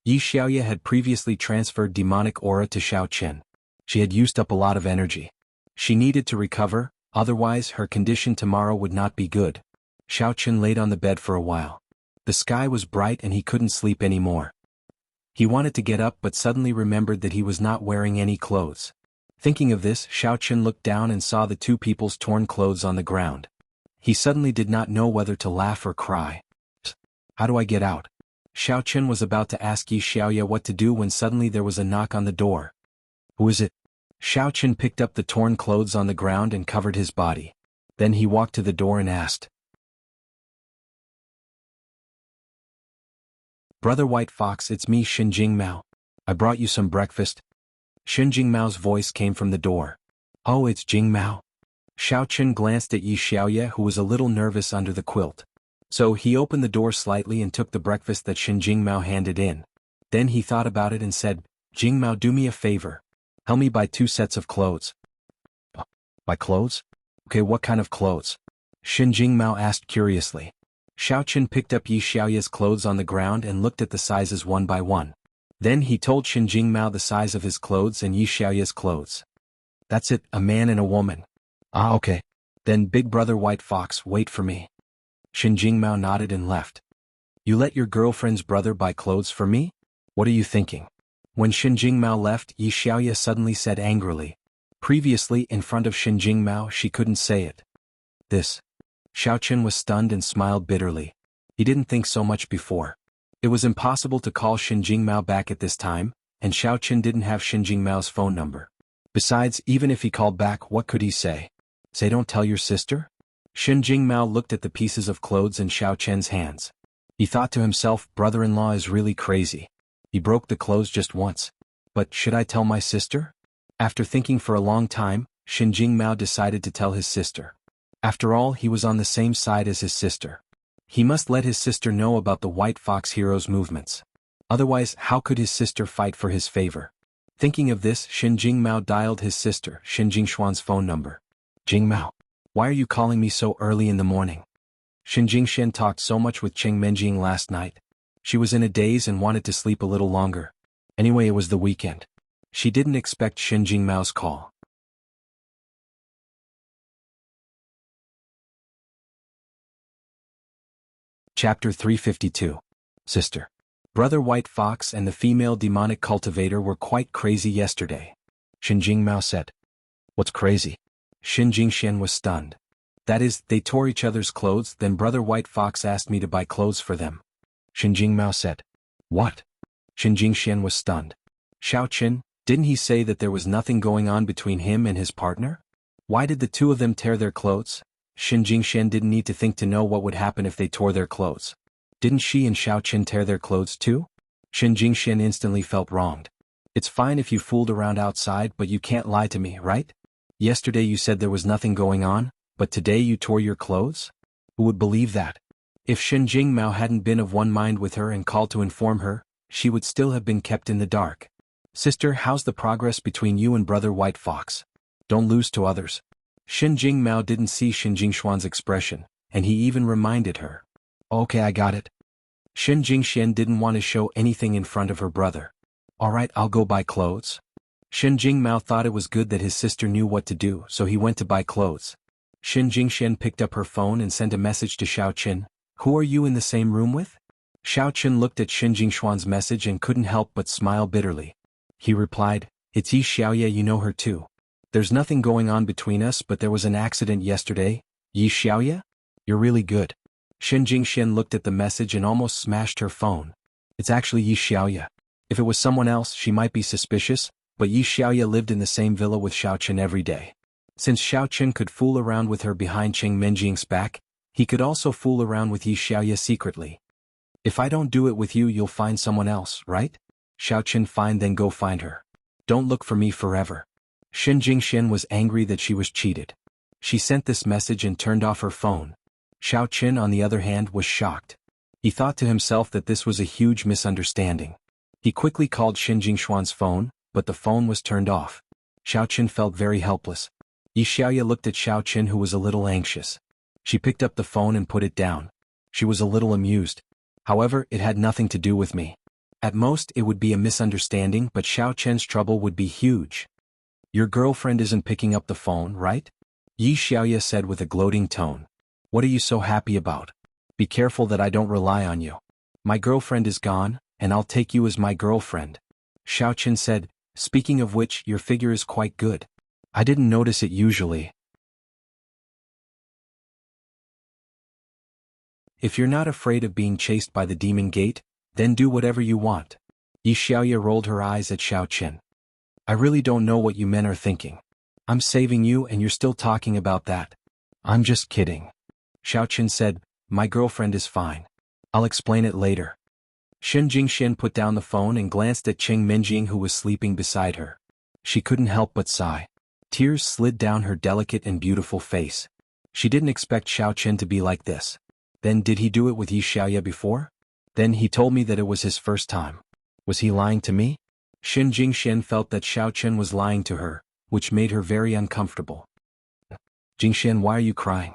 Yi Xiaoya had previously transferred demonic aura to Xiaochen. She had used up a lot of energy. She needed to recover, otherwise her condition tomorrow would not be good. Xiaochen laid on the bed for a while. The sky was bright and he couldn't sleep anymore. He wanted to get up but suddenly remembered that he was not wearing any clothes. Thinking of this, Xiaochen looked down and saw the two people's torn clothes on the ground. He suddenly did not know whether to laugh or cry. "How do I get out?" Xiaochen was about to ask Yi Xiaoya what to do when suddenly there was a knock on the door. "Who is it?" Xiaochen picked up the torn clothes on the ground and covered his body. Then he walked to the door and asked, "Brother White Fox, it's me, Xinjing Mao. I brought you some breakfast." Xinjing Mao's voice came from the door. "Oh, it's Jing Mao." Xiaochen glanced at Yi Xiaoya, who was a little nervous under the quilt. So he opened the door slightly and took the breakfast that Xinjing Mao handed in. Then he thought about it and said, "Jing Mao, do me a favor. Help me buy 2 sets of clothes." "Buy clothes? Okay, what kind of clothes?" Xinjing Mao asked curiously. Xiaochen picked up Yi Xiaoya's clothes on the ground and looked at the sizes one by one. Then he told Xinjing Mao the size of his clothes and Yi Xiaoya's clothes. "That's it, a man and a woman." "Ah, okay. Then Big Brother White Fox, wait for me." Xinjing Mao nodded and left. "You let your girlfriend's brother buy clothes for me? What are you thinking?" When Xinjing Mao left, Yi Xiaoya suddenly said angrily. Previously, in front of Xinjing Mao, she couldn't say it. "This." Xiaochen was stunned and smiled bitterly. He didn't think so much before. It was impossible to call Xinjing Mao back at this time, and Xiaochen didn't have Xinjing Mao's phone number. Besides, even if he called back, what could he say? Say, "Don't tell your sister?" Xinjing Mao looked at the pieces of clothes in Xiaochen's hands. He thought to himself, brother-in-law is really crazy. He broke the clothes just once. But should I tell my sister? After thinking for a long time, Xinjing Mao decided to tell his sister. After all, he was on the same side as his sister. He must let his sister know about the White Fox hero's movements. Otherwise, how could his sister fight for his favor? Thinking of this, Xinjing Mao dialed his sister, Xinjing Xuan's phone number. "Jing Mao, why are you calling me so early in the morning?" Xinjing Shen talked so much with Cheng Menjing last night. She was in a daze and wanted to sleep a little longer. Anyway, it was the weekend. She didn't expect Xinjing Mao's call. Chapter 352. Sister. Brother White Fox and the female demonic cultivator were quite crazy yesterday. Xinjing Mao said. "What's crazy?" Xinjing Shen was stunned. That is, they tore each other's clothes, then Brother White Fox asked me to buy clothes for them. Shen Jingmao said. What? Shen Jingxian was stunned. Xiao Qin, didn't he say that there was nothing going on between him and his partner? Why did the two of them tear their clothes? Shen Jingxian didn't need to think to know what would happen if they tore their clothes. Didn't she and Xiao Qin tear their clothes too? Shen Jingxian instantly felt wronged. It's fine if you fooled around outside, but you can't lie to me, right? Yesterday you said there was nothing going on, but today you tore your clothes? Who would believe that? If Shen Jingmao hadn't been of one mind with her and called to inform her, she would still have been kept in the dark. Sister, how's the progress between you and Brother White Fox? Don't lose to others. Shen Jingmao didn't see Shen Jingshuan's expression, and he even reminded her. Okay, I got it. Shen Jingxian didn't want to show anything in front of her brother. Alright, I'll go buy clothes. Shen Jingmao thought it was good that his sister knew what to do, so he went to buy clothes. Shen Jingxian picked up her phone and sent a message to Xiao Qin. Who are you in the same room with? Xiao Qin looked at Shen Jingshuan's message and couldn't help but smile bitterly. He replied, It's Yi Xiaoye, you know her too. There's nothing going on between us, but there was an accident yesterday. Yi Xiaoye? You're really good. Shen Jingxian looked at the message and almost smashed her phone. It's actually Yi Xiaoye. If it was someone else, she might be suspicious, but Yi Xiaoye lived in the same villa with Xiao Qin every day. Since Xiao Qin could fool around with her behind Cheng Menjing's back, he could also fool around with Yi Xiaoye secretly. If I don't do it with you, you'll find someone else, right? Xiao Qin, fine, then go find her. Don't look for me forever. Shen Jingxian was angry that she was cheated. She sent this message and turned off her phone. Xiao Qin, on the other hand, was shocked. He thought to himself that this was a huge misunderstanding. He quickly called Shen Jingshuan's phone, but the phone was turned off. Xiao Qin felt very helpless. Yi Xiaoye looked at Xiao Qin, who was a little anxious. She picked up the phone and put it down. She was a little amused. However, it had nothing to do with me. At most, it would be a misunderstanding, but Xiao Qin's trouble would be huge. Your girlfriend isn't picking up the phone, right? Yi Xiaoye said with a gloating tone. What are you so happy about? Be careful that I don't rely on you. My girlfriend is gone, and I'll take you as my girlfriend. Xiao Qin said, speaking of which, your figure is quite good. I didn't notice it usually. If you're not afraid of being chased by the demon gate, then do whatever you want. Yi Xiaoye rolled her eyes at Xiao Qin. I really don't know what you men are thinking. I'm saving you and you're still talking about that. I'm just kidding. Xiao Qin said, my girlfriend is fine. I'll explain it later. Shen Jingxian put down the phone and glanced at Cheng Menjing, who was sleeping beside her. She couldn't help but sigh. Tears slid down her delicate and beautiful face. She didn't expect Xiao Qin to be like this. Then did he do it with Yi Xiaoye before? Then he told me that it was his first time. Was he lying to me? Shen Jingxian felt that Xiao Qin was lying to her, which made her very uncomfortable. Jingxian, why are you crying?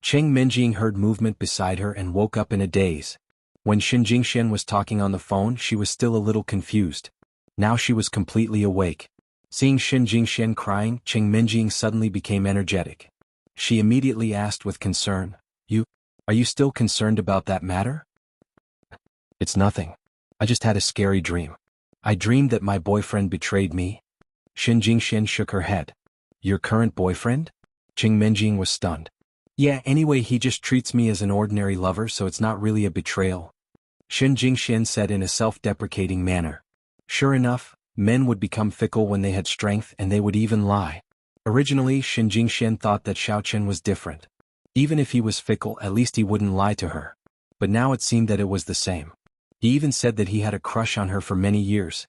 Cheng Menjing heard movement beside her and woke up in a daze. When Shen Jingxian was talking on the phone, she was still a little confused. Now she was completely awake. Seeing Shen Jingxian crying, Cheng Menjing suddenly became energetic. She immediately asked with concern, Are you still concerned about that matter? It's nothing. I just had a scary dream. I dreamed that my boyfriend betrayed me. Shen Jingxian shook her head. Your current boyfriend? Cheng Menjing was stunned. Yeah, anyway, he just treats me as an ordinary lover, so it's not really a betrayal. Shen Jingxian said in a self-deprecating manner. Sure enough, men would become fickle when they had strength, and they would even lie. Originally, Shen Jingxian thought that Xiao Qin was different. Even if he was fickle, at least he wouldn't lie to her. But now it seemed that it was the same. He even said that he had a crush on her for many years.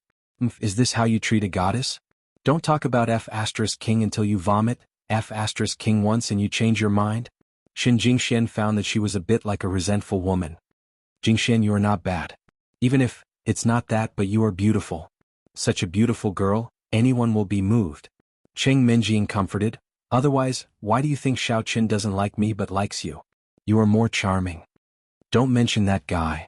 Is this how you treat a goddess? Don't talk about F*King until you vomit, F*King once and you change your mind? Shen Jingxian found that she was a bit like a resentful woman. Jingxian, you are not bad. Even if, it's not that, but you are beautiful. Such a beautiful girl, anyone will be moved. Cheng Menjing comforted. Otherwise, why do you think Xiao Qin doesn't like me but likes you? You are more charming. Don't mention that guy.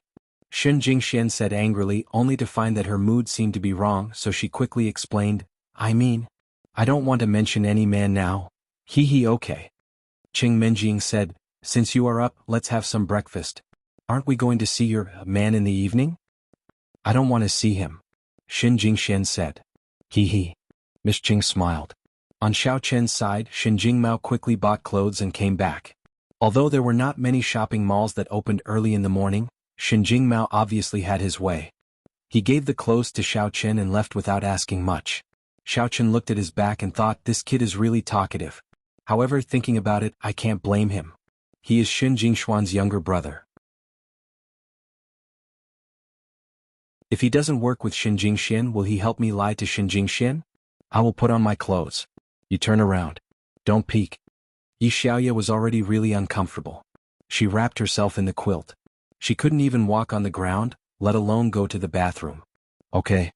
Shen Jingxian said angrily, only to find that her mood seemed to be wrong, so she quickly explained, I don't want to mention any man now. Okay. Cheng Menjing said, since you are up, let's have some breakfast. Aren't we going to see your man in the evening? I don't want to see him. Shen Jingxian said. Miss Ching smiled. On Xiao Chen's side, Shen Jingmao quickly bought clothes and came back. Although there were not many shopping malls that opened early in the morning, Shinjing Mao obviously had his way. He gave the clothes to Xiaoqin and left without asking much. Xiaoqin looked at his back and thought, this kid is really talkative. However, thinking about it, I can't blame him. He is Xin Jingshuan's younger brother. If he doesn't work with Xin Jingxian, will he help me lie to Xin Jingxian? I will put on my clothes. You turn around. Don't peek. Yi Xiaoya was already really uncomfortable. She wrapped herself in the quilt. She couldn't even walk on the ground, let alone go to the bathroom. Okay.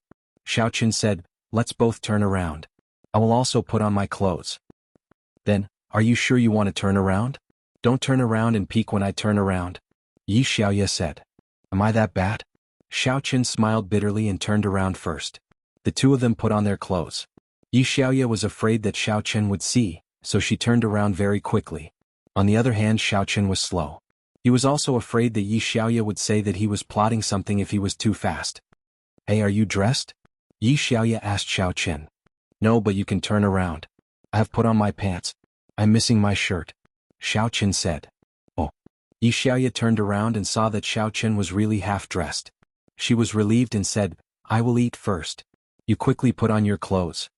Xiaoqin said, let's both turn around. I will also put on my clothes. Then, are you sure you want to turn around? Don't turn around and peek when I turn around. Yi Xiaoya said. Am I that bad? Xiaoqin smiled bitterly and turned around first. The two of them put on their clothes. Yi Xiaoya was afraid that Xiaoqin would see, so she turned around very quickly. On the other hand, Xiaoqin was slow. He was also afraid that Yi Xiaoya would say that he was plotting something if he was too fast. Hey, are you dressed? Yi Xiaoya asked Xiaoqin. No, but you can turn around. I have put on my pants. I'm missing my shirt. Xiaoqin said. Oh. Yi Xiaoya turned around and saw that Xiaoqin was really half-dressed. She was relieved and said, I will eat first. You quickly put on your clothes.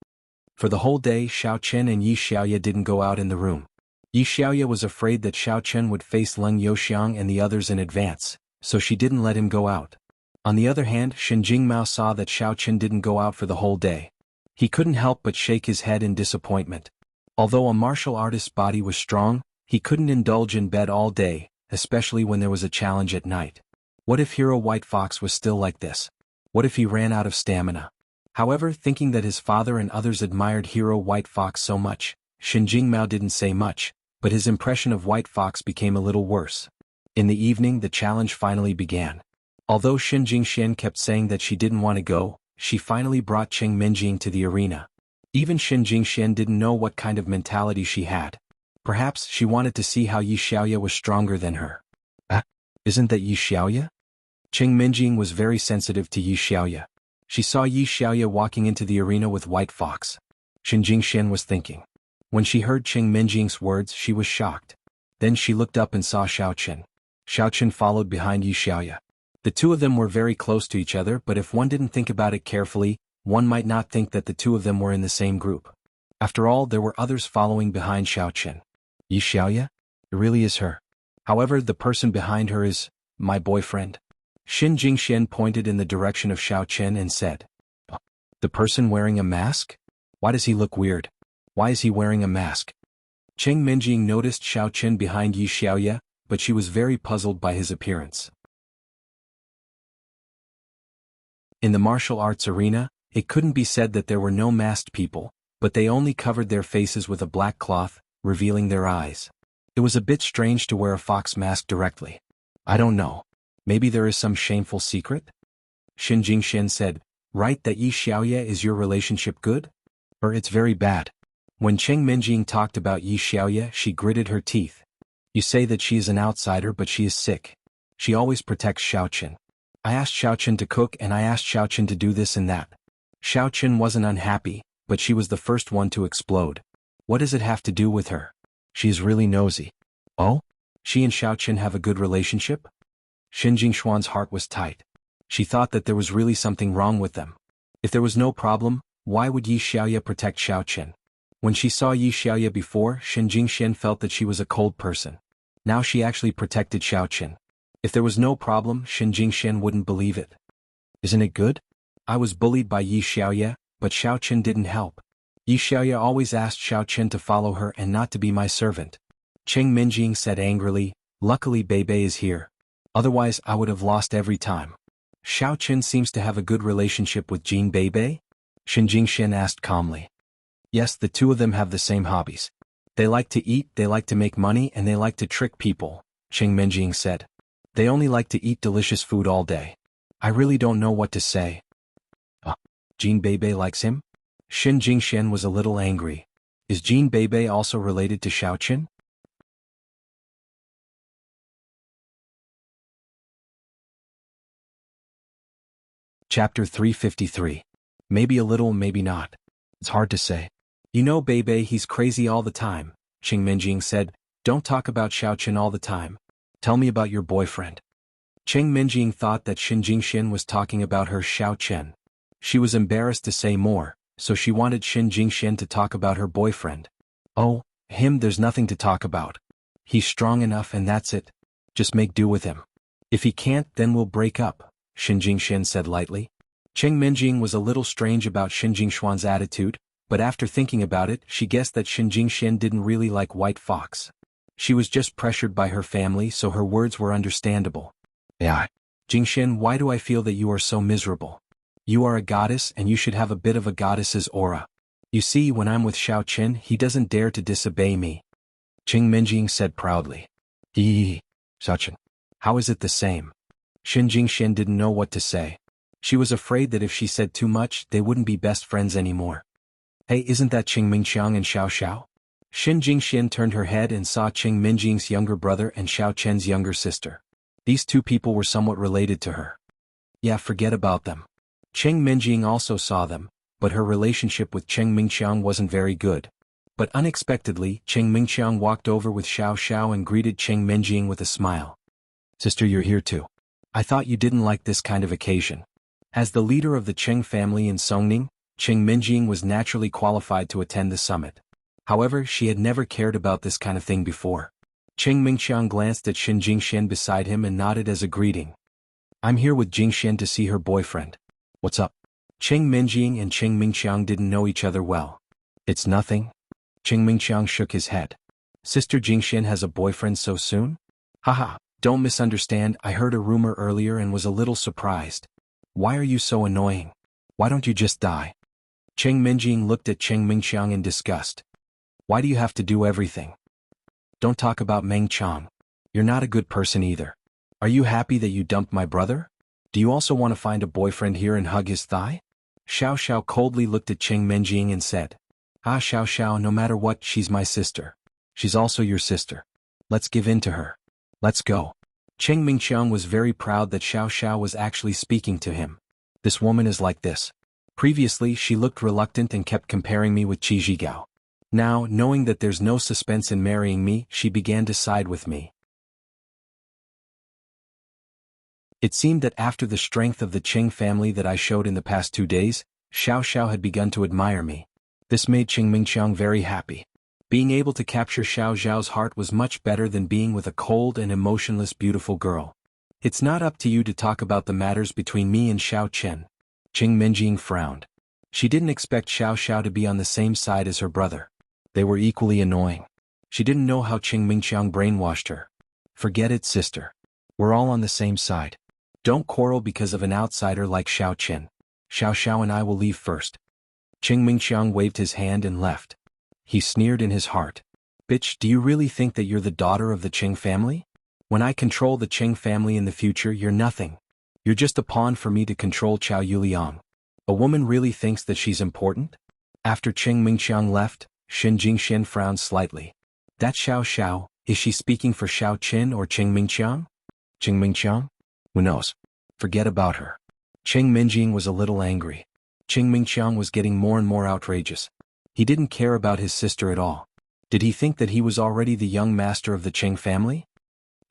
For the whole day, Xiaoqin and Yi Xiaoya didn't go out in the room. Yi Xiaoya was afraid that Xiaoqin would face Leng Youxiang and the others in advance, so she didn't let him go out. On the other hand, Shinjing Mao saw that Xiaoqin didn't go out for the whole day. He couldn't help but shake his head in disappointment. Although a martial artist's body was strong, he couldn't indulge in bed all day, especially when there was a challenge at night. What if Hero White Fox was still like this? What if he ran out of stamina? However, thinking that his father and others admired Hero White Fox so much, Shinjing Mao didn't say much, but his impression of White Fox became a little worse. In the evening, the challenge finally began. Although Xin Jingxian kept saying that she didn't want to go, she finally brought Cheng Minjing to the arena. Even Xin Jingxian didn't know what kind of mentality she had. Perhaps she wanted to see how Yi Xiaoya was stronger than her. Isn't that Yi Xiaoya? Cheng Minjing was very sensitive to Yi Xiaoya. She saw Yi Xiaoya walking into the arena with White Fox. Xin Jingxian was thinking. When she heard Cheng Minjing's words, she was shocked. Then she looked up and saw Xiaoqin. Xiaoqin followed behind Yi Xiaoya. The two of them were very close to each other, but if one didn't think about it carefully, one might not think that the two of them were in the same group. After all, there were others following behind Xiaoqin. Yi Xiaoya? It really is her. However, the person behind her is my boyfriend. Xin Jingxian pointed in the direction of Xiaoqin and said, oh, the person wearing a mask? Why does he look weird? Why is he wearing a mask? Cheng Minjing noticed Xiaoqin behind Yi Xiaoya, but she was very puzzled by his appearance. In the martial arts arena, it couldn't be said that there were no masked people, but they only covered their faces with a black cloth, revealing their eyes. It was a bit strange to wear a fox mask directly. I don't know. Maybe there is some shameful secret? Xin Jingxian said, right, that Yi Xiaoya is your relationship good? Or it's very bad. When Cheng Minjing talked about Yi Xiaoya, she gritted her teeth. You say that she is an outsider, but she is sick. She always protects Xiaoqin. I asked Xiaoqin to cook and I asked Xiaoqin to do this and that. Xiaoqin wasn't unhappy, but she was the first one to explode. What does it have to do with her? She is really nosy. Oh? She and Xiaoqin have a good relationship? Xin Jingshuan's heart was tight. She thought that there was really something wrong with them. If there was no problem, why would Yi Xiaoya protect Xiaoqin? When she saw Yi Xiaoya before, Xin Jingxian felt that she was a cold person. Now she actually protected Xiaoqin. If there was no problem, Xin Jingxian wouldn't believe it. Isn't it good? I was bullied by Yi Xiaoya, but Xiaoqin didn't help. Yi Xiaoya always asked Xiaoqin to follow her and not to be my servant. Cheng Minjing said angrily, luckily Beibei is here. Otherwise I would have lost every time. Xiaoqin seems to have a good relationship with Jin Beibei? Xin Jingxian asked calmly. Yes, the two of them have the same hobbies. They like to eat, they like to make money, and they like to trick people, Cheng Minjing said. They only like to eat delicious food all day. I really don't know what to say. Jin Beibei likes him? Xin Jingxian was a little angry. Is Jin Beibei also related to Xiaoqin? Chapter 353. Maybe a little, maybe not. It's hard to say. You know Beibei, he's crazy all the time, Cheng Minjing said. Don't talk about Xiaochen all the time. Tell me about your boyfriend. Cheng Minjing thought that Xin Jingxian was talking about her Xiaochen. She was embarrassed to say more, so she wanted Xin Jingxian to talk about her boyfriend. Oh, him, there's nothing to talk about. He's strong enough and that's it. Just make do with him. If he can't, then we'll break up, Xin Jingxian said lightly. Cheng Minjing was a little strange about Xin Jingshuan's attitude, but after thinking about it, she guessed that Xin Jingxian didn't really like White Fox. She was just pressured by her family, so her words were understandable. Yeah. Jingxian, why do I feel that you are so miserable? You are a goddess and you should have a bit of a goddess's aura. You see, when I'm with Xiaochen, he doesn't dare to disobey me. Cheng Minjing said proudly. Xiaochen. How is it the same? Xin Jingxian didn't know what to say. She was afraid that if she said too much, they wouldn't be best friends anymore. Hey, isn't that Qing Mingqiang and Xiao Xiao? Xin Jingxian turned her head and saw Cheng Minjing's younger brother and Xiao Chen's younger sister. These two people were somewhat related to her. Yeah, forget about them. Cheng Minjing also saw them, but her relationship with Cheng Mingqiang wasn't very good. But unexpectedly, Cheng Mingqiang walked over with Xiao Xiao and greeted Cheng Minjing with a smile. Sister, you're here too. I thought you didn't like this kind of occasion. As the leader of the Cheng family in Songning, Cheng Minjing was naturally qualified to attend the summit. However, she had never cared about this kind of thing before. Cheng Mingqiang glanced at Xin Jingxian beside him and nodded as a greeting. I'm here with Jingxian to see her boyfriend. What's up? Cheng Minjing and Cheng Mingqiang didn't know each other well. It's nothing. Cheng Mingqiang shook his head. Sister Jingxian has a boyfriend so soon? Haha, don't misunderstand, I heard a rumor earlier and was a little surprised. Why are you so annoying? Why don't you just die? Cheng Minjing looked at Cheng Mingqiang in disgust. Why do you have to do everything? Don't talk about Meng Chang. You're not a good person either. Are you happy that you dumped my brother? Do you also want to find a boyfriend here and hug his thigh? Xiao Xiao coldly looked at Cheng Minjing and said, Ah, Xiao Xiao, no matter what, she's my sister. She's also your sister. Let's give in to her. Let's go. Cheng Mingqiang was very proud that Xiao Xiao was actually speaking to him. This woman is like this. Previously, she looked reluctant and kept comparing me with Qi Zhigao. Now, knowing that there's no suspense in marrying me, she began to side with me. It seemed that after the strength of the Cheng family that I showed in the past 2 days, Xiao Xiao had begun to admire me. This made Cheng Mingqiang very happy. Being able to capture Xiao Xiao's heart was much better than being with a cold and emotionless beautiful girl. It's not up to you to talk about the matters between me and Xiao Chen. Cheng Minjing frowned. She didn't expect Xiao Xiao to be on the same side as her brother. They were equally annoying. She didn't know how Cheng Mingqiang brainwashed her. Forget it, sister. We're all on the same side. Don't quarrel because of an outsider like Xiao Chen. Xiao Xiao and I will leave first. Cheng Mingqiang waved his hand and left. He sneered in his heart. Bitch, do you really think that you're the daughter of the Cheng family? When I control the Cheng family in the future, you're nothing. You're just a pawn for me to control Chao Yuliang. A woman really thinks that she's important? After Cheng Mingqiang left, Xin Jingxian frowned slightly. That Xiao Xiao, is she speaking for Xiao Qin or Cheng Mingqiang? Cheng Mingqiang? Who knows? Forget about her. Cheng Minjing was a little angry. Cheng Mingqiang was getting more and more outrageous. He didn't care about his sister at all. Did he think that he was already the young master of the Cheng family?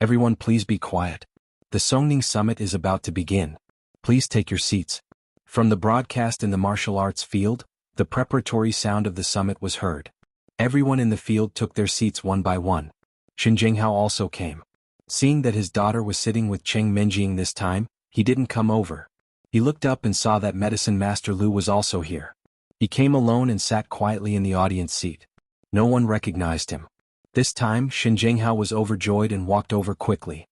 Everyone please be quiet. The Songning Summit is about to begin. Please take your seats. From the broadcast in the martial arts field, the preparatory sound of the summit was heard. Everyone in the field took their seats one by one. Xin Jinghao also came. Seeing that his daughter was sitting with Cheng Minjing this time, he didn't come over. He looked up and saw that Medicine Master Lu was also here. He came alone and sat quietly in the audience seat. No one recognized him. This time, Xin Jinghao was overjoyed and walked over quickly.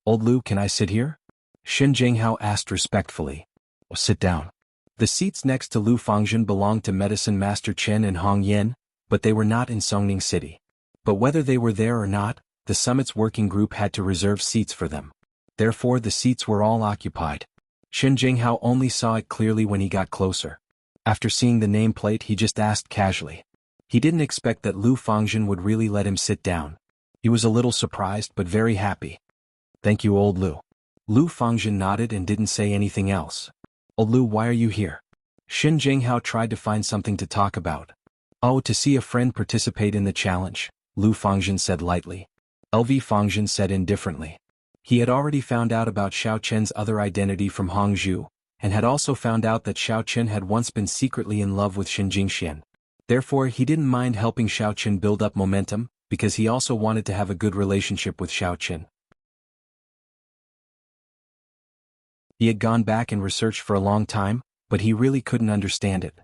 Old Lu, can I sit here? Xin Jinghao asked respectfully. Oh, sit down. The seats next to Lu Fangzhen belonged to Medicine Master Chen and Hong Yen, but they were not in Songning City. But whether they were there or not, the summit's working group had to reserve seats for them. Therefore the seats were all occupied. Xin Jinghao only saw it clearly when he got closer. After seeing the nameplate, he just asked casually. He didn't expect that Lu Fangzhen would really let him sit down. He was a little surprised but very happy. Thank you, old Lu. Lu Fangzhen nodded and didn't say anything else. Old Lu, why are you here? Xin Jinghao tried to find something to talk about. Oh, to see a friend participate in the challenge. Lu Fangzhen said lightly. LV Fangzhen said indifferently. He had already found out about Xiao Chen's other identity from Hangzhou, and had also found out that Xiao Chen had once been secretly in love with Xin Jingxian. Therefore he didn't mind helping Xiao Chen build up momentum, because he also wanted to have a good relationship with Xiao Chen. He had gone back and researched for a long time, but he really couldn't understand it.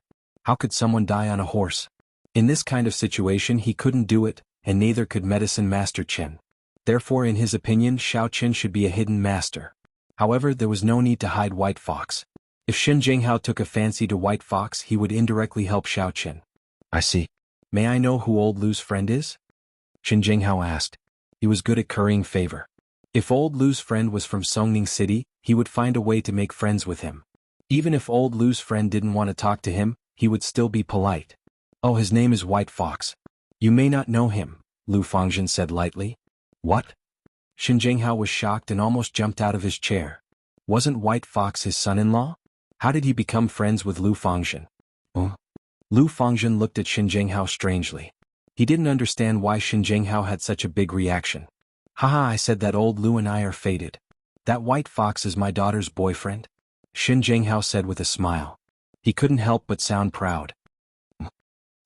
How could someone die on a horse? In this kind of situation he couldn't do it, and neither could Medicine Master Chen. Therefore in his opinion Xiao Chen should be a hidden master. However, there was no need to hide White Fox. If Xin Jinghao took a fancy to White Fox he would indirectly help Xiao Chen. I see. May I know who Old Lu's friend is? Xin Jinghao asked. He was good at currying favor. If Old Lu's friend was from Songning City, he would find a way to make friends with him. Even if Old Lu's friend didn't want to talk to him, he would still be polite. Oh, his name is White Fox. You may not know him, Lu Fangzhen said lightly. What? Xin Jinghao was shocked and almost jumped out of his chair. Wasn't White Fox his son-in-law? How did he become friends with Lu Fangzhen? Lu Fangzhen looked at Xin Jinghao strangely. He didn't understand why Xin Jinghao had such a big reaction. Haha, I said that Old Lu and I are fated. That White Fox is my daughter's boyfriend? Xin Jinghao said with a smile. He couldn't help but sound proud.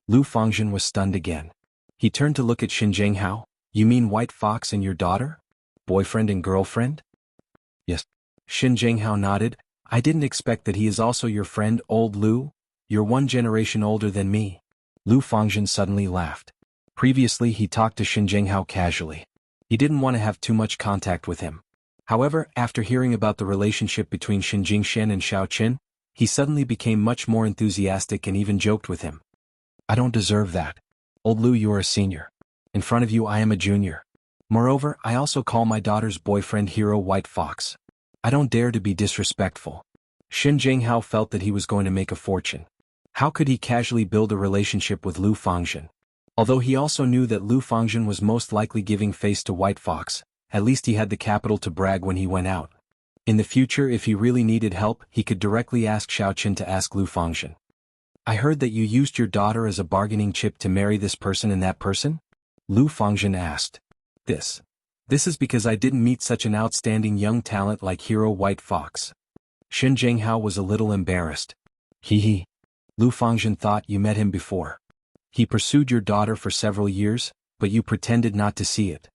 Lu Fangzhen was stunned again. He turned to look at Xin Jinghao. You mean White Fox and your daughter? Boyfriend and girlfriend? Yes. Xin Jinghao nodded. I didn't expect that he is also your friend, Old Lu. You're 1 generation older than me. Lu Fangzhen suddenly laughed. Previously he talked to Xin Jinghao casually. He didn't want to have too much contact with him. However, after hearing about the relationship between Xin Jingxian and Xiao Chen, he suddenly became much more enthusiastic and even joked with him. I don't deserve that. Old Lu, you are a senior. In front of you I am a junior. Moreover, I also call my daughter's boyfriend Hero White Fox. I don't dare to be disrespectful. Xin Jinghao felt that he was going to make a fortune. How could he casually build a relationship with Lu Fangzhen? Although he also knew that Lu Fangzhen was most likely giving face to White Fox, at least he had the capital to brag when he went out. In the future, if he really needed help, he could directly ask Xiao Chen to ask Lu Fangzhen. I heard that you used your daughter as a bargaining chip to marry this person and that person? Lu Fangzhen asked. This is because I didn't meet such an outstanding young talent like Hero White Fox. Xin Jinghao was a little embarrassed. Hee. Lu Fangzhen thought you met him before. He pursued your daughter for several years, but you pretended not to see it.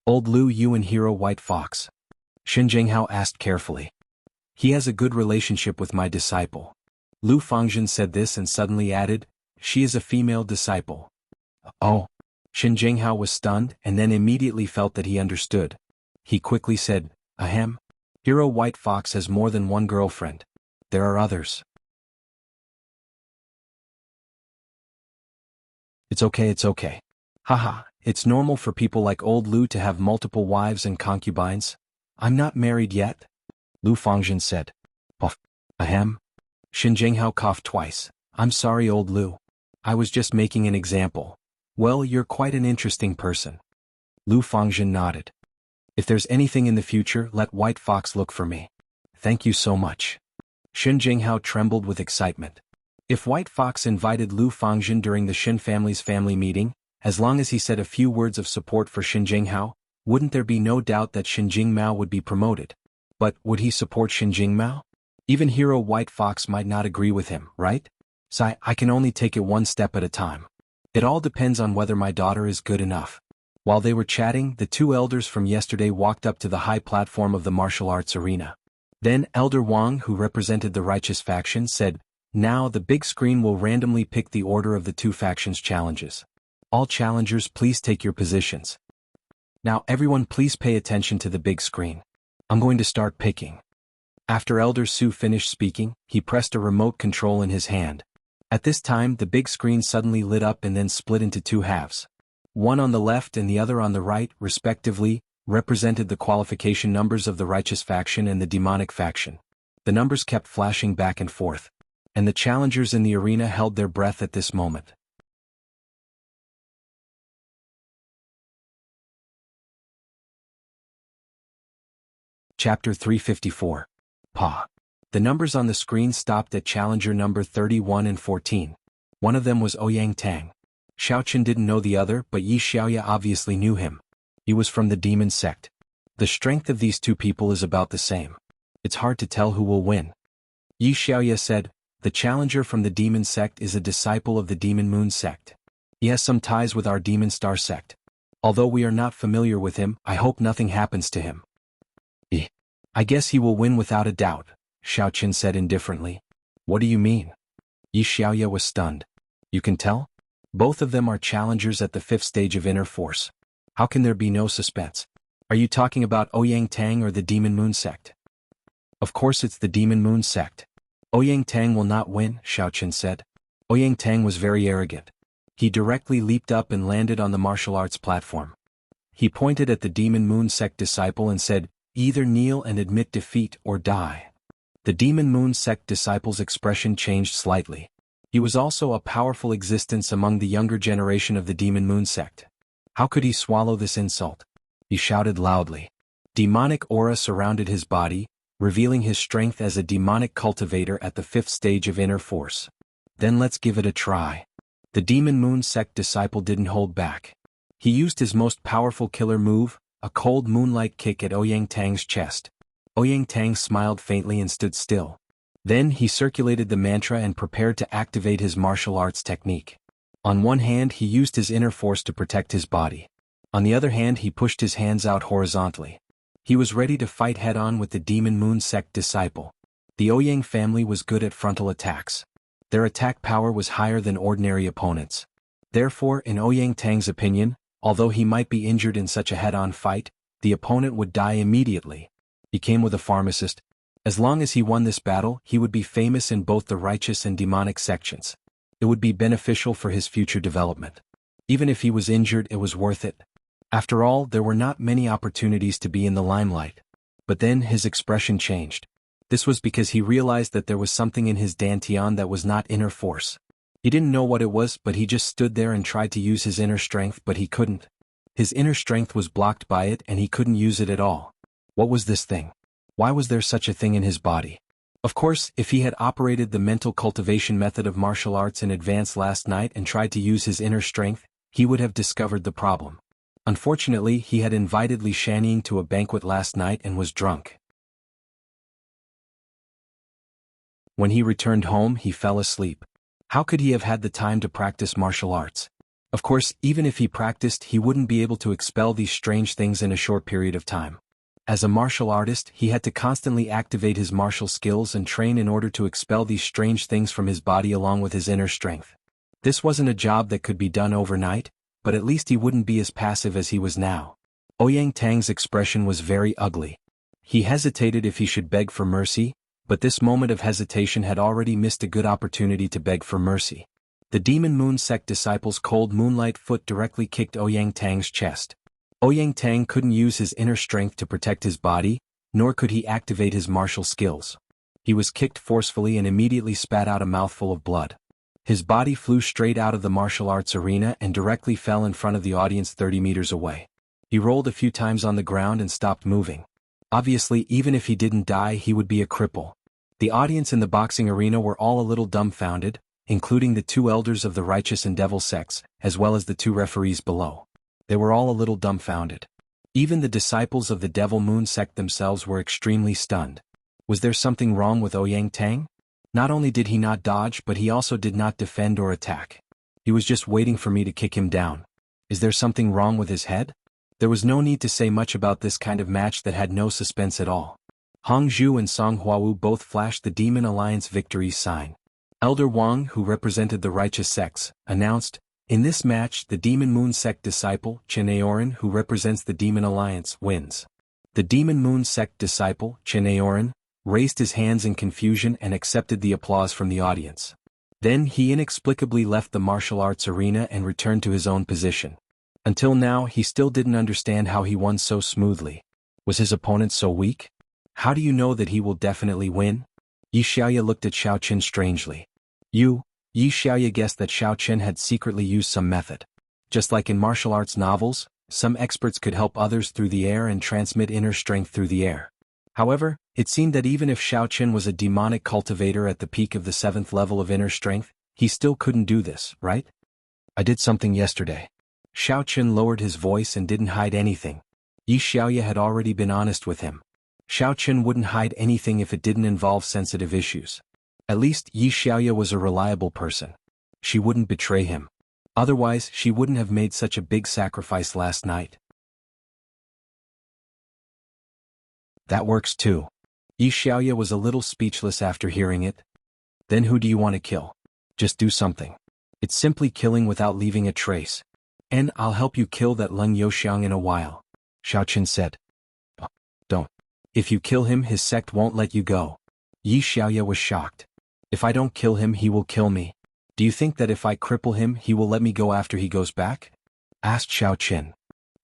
Old Lu, you and Hero White Fox? Xin Jinghao asked carefully. He has a good relationship with my disciple. Lu Fangzhen said this and suddenly added, she is a female disciple. Oh. Xin Jinghao was stunned and then immediately felt that he understood. He quickly said, ahem. Hero White Fox has more than one girlfriend. There are others. It's okay. Haha, it's normal for people like Old Lu to have multiple wives and concubines. I'm not married yet. Lu Fangzhen said. Puff. Ahem. Xin Jinghao coughed twice. I'm sorry, Old Lu. I was just making an example. Well, you're quite an interesting person. Lu Fangzhen nodded. If there's anything in the future, let White Fox look for me. Thank you so much. Xin Jinghao trembled with excitement. If White Fox invited Lu Fangzhen during the Xin family's family meeting, as long as he said a few words of support for Xin Jinghao, wouldn't there be no doubt that Xin Jingmao would be promoted? But would he support Xin Jingmao? Even Hero White Fox might not agree with him, right? So I can only take it one step at a time. It all depends on whether my daughter is good enough. While they were chatting, the 2 elders from yesterday walked up to the high platform of the martial arts arena. Then Elder Wang, who represented the righteous faction, said, now the big screen will randomly pick the order of the 2 factions' challenges. All challengers, please take your positions. Now everyone please pay attention to the big screen. I'm going to start picking. After Elder Su finished speaking, he pressed a remote control in his hand. At this time the big screen suddenly lit up and then split into 2 halves. One on the left and the other on the right, respectively, represented the qualification numbers of the righteous faction and the demonic faction. The numbers kept flashing back and forth. And the challengers in the arena held their breath at this moment. Chapter 354. Pa. The numbers on the screen stopped at challenger number 31 and 14. One of them was Ouyang Tang. Xiaoqun didn't know the other, but Yi Xiaoya obviously knew him. He was from the demon sect. The strength of these two people is about the same. It's hard to tell who will win. Yi Xiaoya said, the challenger from the demon sect is a disciple of the demon moon sect. He has some ties with our demon star sect. Although we are not familiar with him, I hope nothing happens to him. I guess he will win without a doubt, Xiaoqun said indifferently. What do you mean? Yi Xiaoya was stunned. You can tell? Both of them are challengers at the 5th stage of inner force. How can there be no suspense? Are you talking about Ouyang Tang or the demon moon sect? Of course it's the demon moon sect. Ouyang Tang will not win, Xiaoqun said. Ouyang Tang was very arrogant. He directly leaped up and landed on the martial arts platform. He pointed at the demon moon sect disciple and said, either kneel and admit defeat or die. The demon moon sect disciple's expression changed slightly. He was also a powerful existence among the younger generation of the demon moon sect. How could he swallow this insult? He shouted loudly. Demonic aura surrounded his body, revealing his strength as a demonic cultivator at the 5th stage of inner force. Then let's give it a try. The demon moon sect disciple didn't hold back. He used his most powerful killer move, a cold moonlight kick at Ouyang Tang's chest. Ouyang Tang smiled faintly and stood still. Then he circulated the mantra and prepared to activate his martial arts technique. On one hand he used his inner force to protect his body. On the other hand he pushed his hands out horizontally. He was ready to fight head-on with the demon moon sect disciple. The Ouyang family was good at frontal attacks. Their attack power was higher than ordinary opponents. Therefore, in Ouyang Tang's opinion, although he might be injured in such a head-on fight, the opponent would die immediately. He came with a pharmacist. As long as he won this battle, he would be famous in both the righteous and demonic sections. It would be beneficial for his future development. Even if he was injured, it was worth it. After all, there were not many opportunities to be in the limelight. But then his expression changed. This was because he realized that there was something in his dantian that was not inner force. He didn't know what it was, but he just stood there and tried to use his inner strength, but he couldn't. His inner strength was blocked by it and he couldn't use it at all. What was this thing? Why was there such a thing in his body? Of course, if he had operated the mental cultivation method of martial arts in advance last night and tried to use his inner strength, he would have discovered the problem. Unfortunately, he had invited Li Shanning to a banquet last night and was drunk. When he returned home, he fell asleep. How could he have had the time to practice martial arts? Of course, even if he practiced, he wouldn't be able to expel these strange things in a short period of time. As a martial artist, he had to constantly activate his martial skills and train in order to expel these strange things from his body along with his inner strength. This wasn't a job that could be done overnight, but at least he wouldn't be as passive as he was now. Ouyang Tang's expression was very ugly. He hesitated if he should beg for mercy, but this moment of hesitation had already missed a good opportunity to beg for mercy. The demon moon sect disciple's cold moonlight foot directly kicked Ouyang Tang's chest. Ouyang Tang couldn't use his inner strength to protect his body, nor could he activate his martial skills. He was kicked forcefully and immediately spat out a mouthful of blood. His body flew straight out of the martial arts arena and directly fell in front of the audience 30 meters away. He rolled a few times on the ground and stopped moving. Obviously, even if he didn't die, he would be a cripple. The audience in the boxing arena were all a little dumbfounded, including the 2 elders of the righteous and devil sects, as well as the 2 referees below. They were all a little dumbfounded. Even the disciples of the Devil Moon sect themselves were extremely stunned. Was there something wrong with Ouyang Tang? Not only did he not dodge, but he also did not defend or attack. He was just waiting for me to kick him down. Is there something wrong with his head? There was no need to say much about this kind of match that had no suspense at all. Hong Zhu and Song Huawu both flashed the Demon Alliance victory sign. Elder Wang, who represented the righteous sects, announced, in this match, the Demon Moon sect disciple, Chen Aoran, who represents the Demon Alliance, wins. The Demon Moon sect disciple, Chen Aoran, raised his hands in confusion and accepted the applause from the audience. Then he inexplicably left the martial arts arena and returned to his own position. Until now, he still didn't understand how he won so smoothly. Was his opponent so weak? How do you know that he will definitely win? Yi Xiaoya looked at Xiaoqun strangely. Yi Xiaoya guessed that Xiaoqun had secretly used some method. Just like in martial arts novels, some experts could help others through the air and transmit inner strength through the air. However, it seemed that even if Xiaoqun was a demonic cultivator at the peak of the 7th level of inner strength, he still couldn't do this, right? I did something yesterday. Xiao Chen lowered his voice and didn't hide anything. Yi Xiaoya had already been honest with him. Xiao Chen wouldn't hide anything if it didn't involve sensitive issues. At least Yi Xiaoya was a reliable person. She wouldn't betray him. Otherwise, she wouldn't have made such a big sacrifice last night. That works too. Yi Xiaoya was a little speechless after hearing it. Then who do you want to kill? Just do something. It's simply killing without leaving a trace. And I'll help you kill that Leng Youxiang in a while, Xiao Chen said. Oh, don't. If you kill him, his sect won't let you go. Yi Xiaoya was shocked. If I don't kill him, he will kill me. Do you think that if I cripple him, he will let me go after he goes back? Asked Xiao Chen.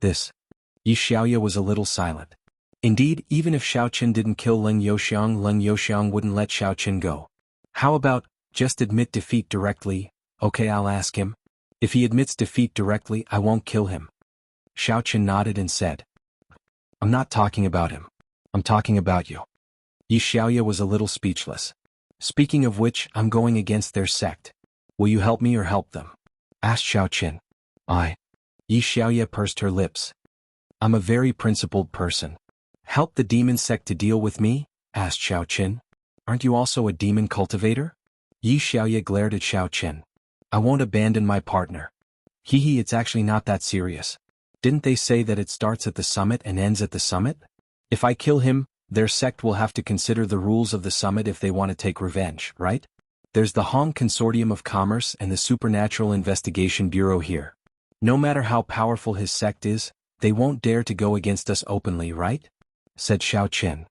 Yi Xiaoya was a little silent. Indeed, even if Xiao Chen didn't kill Leng Youxiang wouldn't let Xiao Chen go. How about, just admit defeat directly? Okay, I'll ask him. If he admits defeat directly, I won't kill him. Xiao Chen nodded and said. I'm not talking about him. I'm talking about you. Yi Xiaoya was a little speechless. Speaking of which, I'm going against their sect. Will you help me or help them? Asked Xiao Chen. Yi Xiaoya pursed her lips. I'm a very principled person. Help the demon sect to deal with me? Asked Xiao Chen. Aren't you also a demon cultivator? Yi Xiaoya glared at Xiao Chen. I won't abandon my partner. It's actually not that serious. Didn't they say that it starts at the summit and ends at the summit? If I kill him, their sect will have to consider the rules of the summit if they want to take revenge, right? There's the Hong Consortium of Commerce and the Supernatural Investigation Bureau here. No matter how powerful his sect is, they won't dare to go against us openly, right? Said Xiao Chen.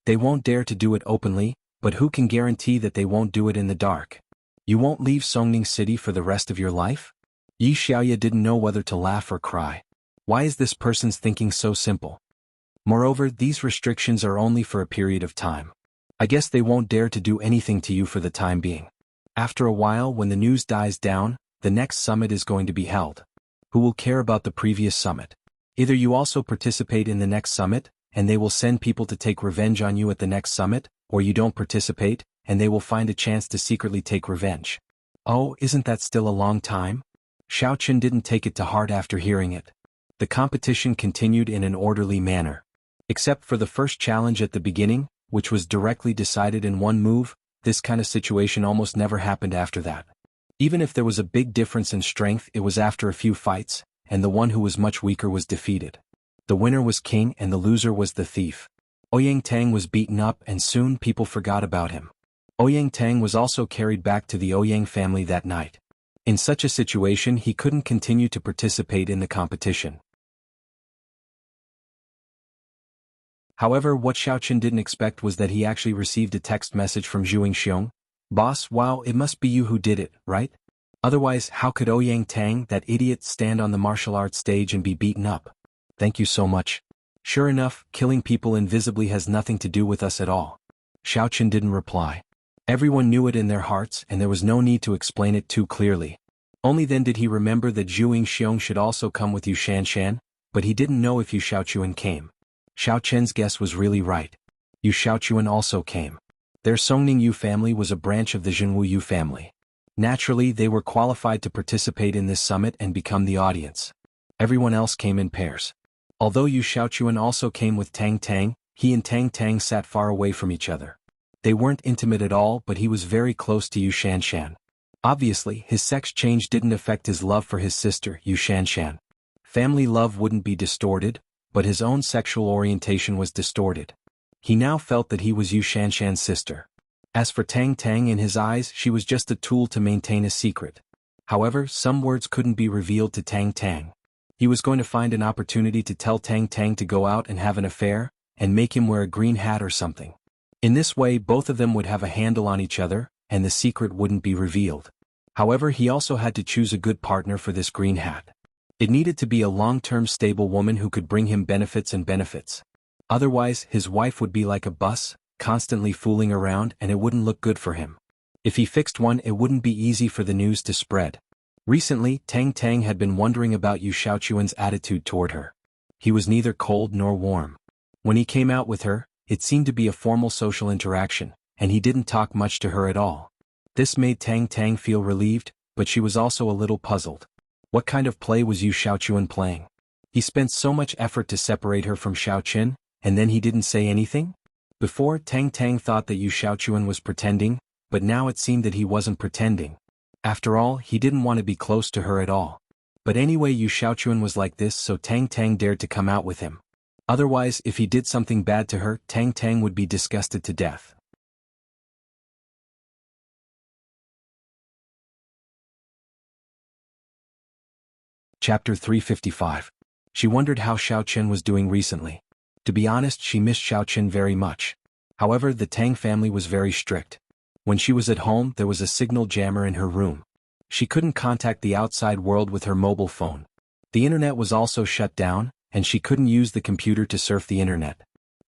They won't dare to do it openly, but who can guarantee that they won't do it in the dark? You won't leave Songning City for the rest of your life? Yi Xiaoya didn't know whether to laugh or cry. Why is this person's thinking so simple? Moreover, these restrictions are only for a period of time. I guess they won't dare to do anything to you for the time being. After a while, when the news dies down, the next summit is going to be held. Who will care about the previous summit? Either you also participate in the next summit, and they will send people to take revenge on you at the next summit, or you don't participate, and they will find a chance to secretly take revenge. Oh, isn't that still a long time? Xiao Chen didn't take it to heart after hearing it. The competition continued in an orderly manner. Except for the first challenge at the beginning, which was directly decided in one move, this kind of situation almost never happened after that. Even if there was a big difference in strength, it was after a few fights, and the one who was much weaker was defeated. The winner was king and the loser was the thief. Ouyang Tang was beaten up and soon people forgot about him. Ouyang Tang was also carried back to the Ouyang family that night. In such a situation he couldn't continue to participate in the competition. However, what Xiao Chen didn't expect was that he actually received a text message from Zhuang Xiong. Boss, wow, it must be you who did it, right? Otherwise, how could Ouyang Tang, that idiot, stand on the martial arts stage and be beaten up? Thank you so much. Sure enough, killing people invisibly has nothing to do with us at all. Xiao Chen didn't reply. Everyone knew it in their hearts and there was no need to explain it too clearly. Only then did he remember that Zhuang Xiong should also come with Yu Shanshan, but he didn't know if Yu Shaochuan came. Xiao Chen's guess was really right. Yu Shaochuan also came. Their Songning Yu family was a branch of the Jianghu Yu family. Naturally, they were qualified to participate in this summit and become the audience. Everyone else came in pairs. Although Yu Shaochuan also came with Tang Tang, he and Tang Tang sat far away from each other. They weren't intimate at all, but he was very close to Yu Shanshan. Obviously, his sex change didn't affect his love for his sister, Yu Shanshan. Family love wouldn't be distorted, but his own sexual orientation was distorted. He now felt that he was Yu Shanshan's sister. As for Tang Tang, in his eyes, she was just a tool to maintain a secret. However, some words couldn't be revealed to Tang Tang. He was going to find an opportunity to tell Tang Tang to go out and have an affair, and make him wear a green hat or something. In this way, both of them would have a handle on each other, and the secret wouldn't be revealed. However, he also had to choose a good partner for this green hat. It needed to be a long-term stable woman who could bring him benefits. Otherwise, his wife would be like a bus, constantly fooling around, and it wouldn't look good for him. If he fixed one, it wouldn't be easy for the news to spread. Recently, Tang Tang had been wondering about Yu Shaochuan's attitude toward her. He was neither cold nor warm. When he came out with her, it seemed to be a formal social interaction, and he didn't talk much to her at all. This made Tang Tang feel relieved, but she was also a little puzzled. What kind of play was Yu Xiaochuan playing? He spent so much effort to separate her from Xiaoqin, and then he didn't say anything? Before, Tang Tang thought that Yu Xiaochuan was pretending, but now it seemed that he wasn't pretending. After all, he didn't want to be close to her at all. But anyway, Yu Xiaochuan was like this, so Tang Tang dared to come out with him. Otherwise, if he did something bad to her, Tang Tang would be disgusted to death. Chapter 355. She wondered how Xiaoqin was doing recently. To be honest, she missed Xiaoqin very much. However, the Tang family was very strict. When she was at home, there was a signal jammer in her room. She couldn't contact the outside world with her mobile phone. The internet was also shut down, and she couldn't use the computer to surf the internet.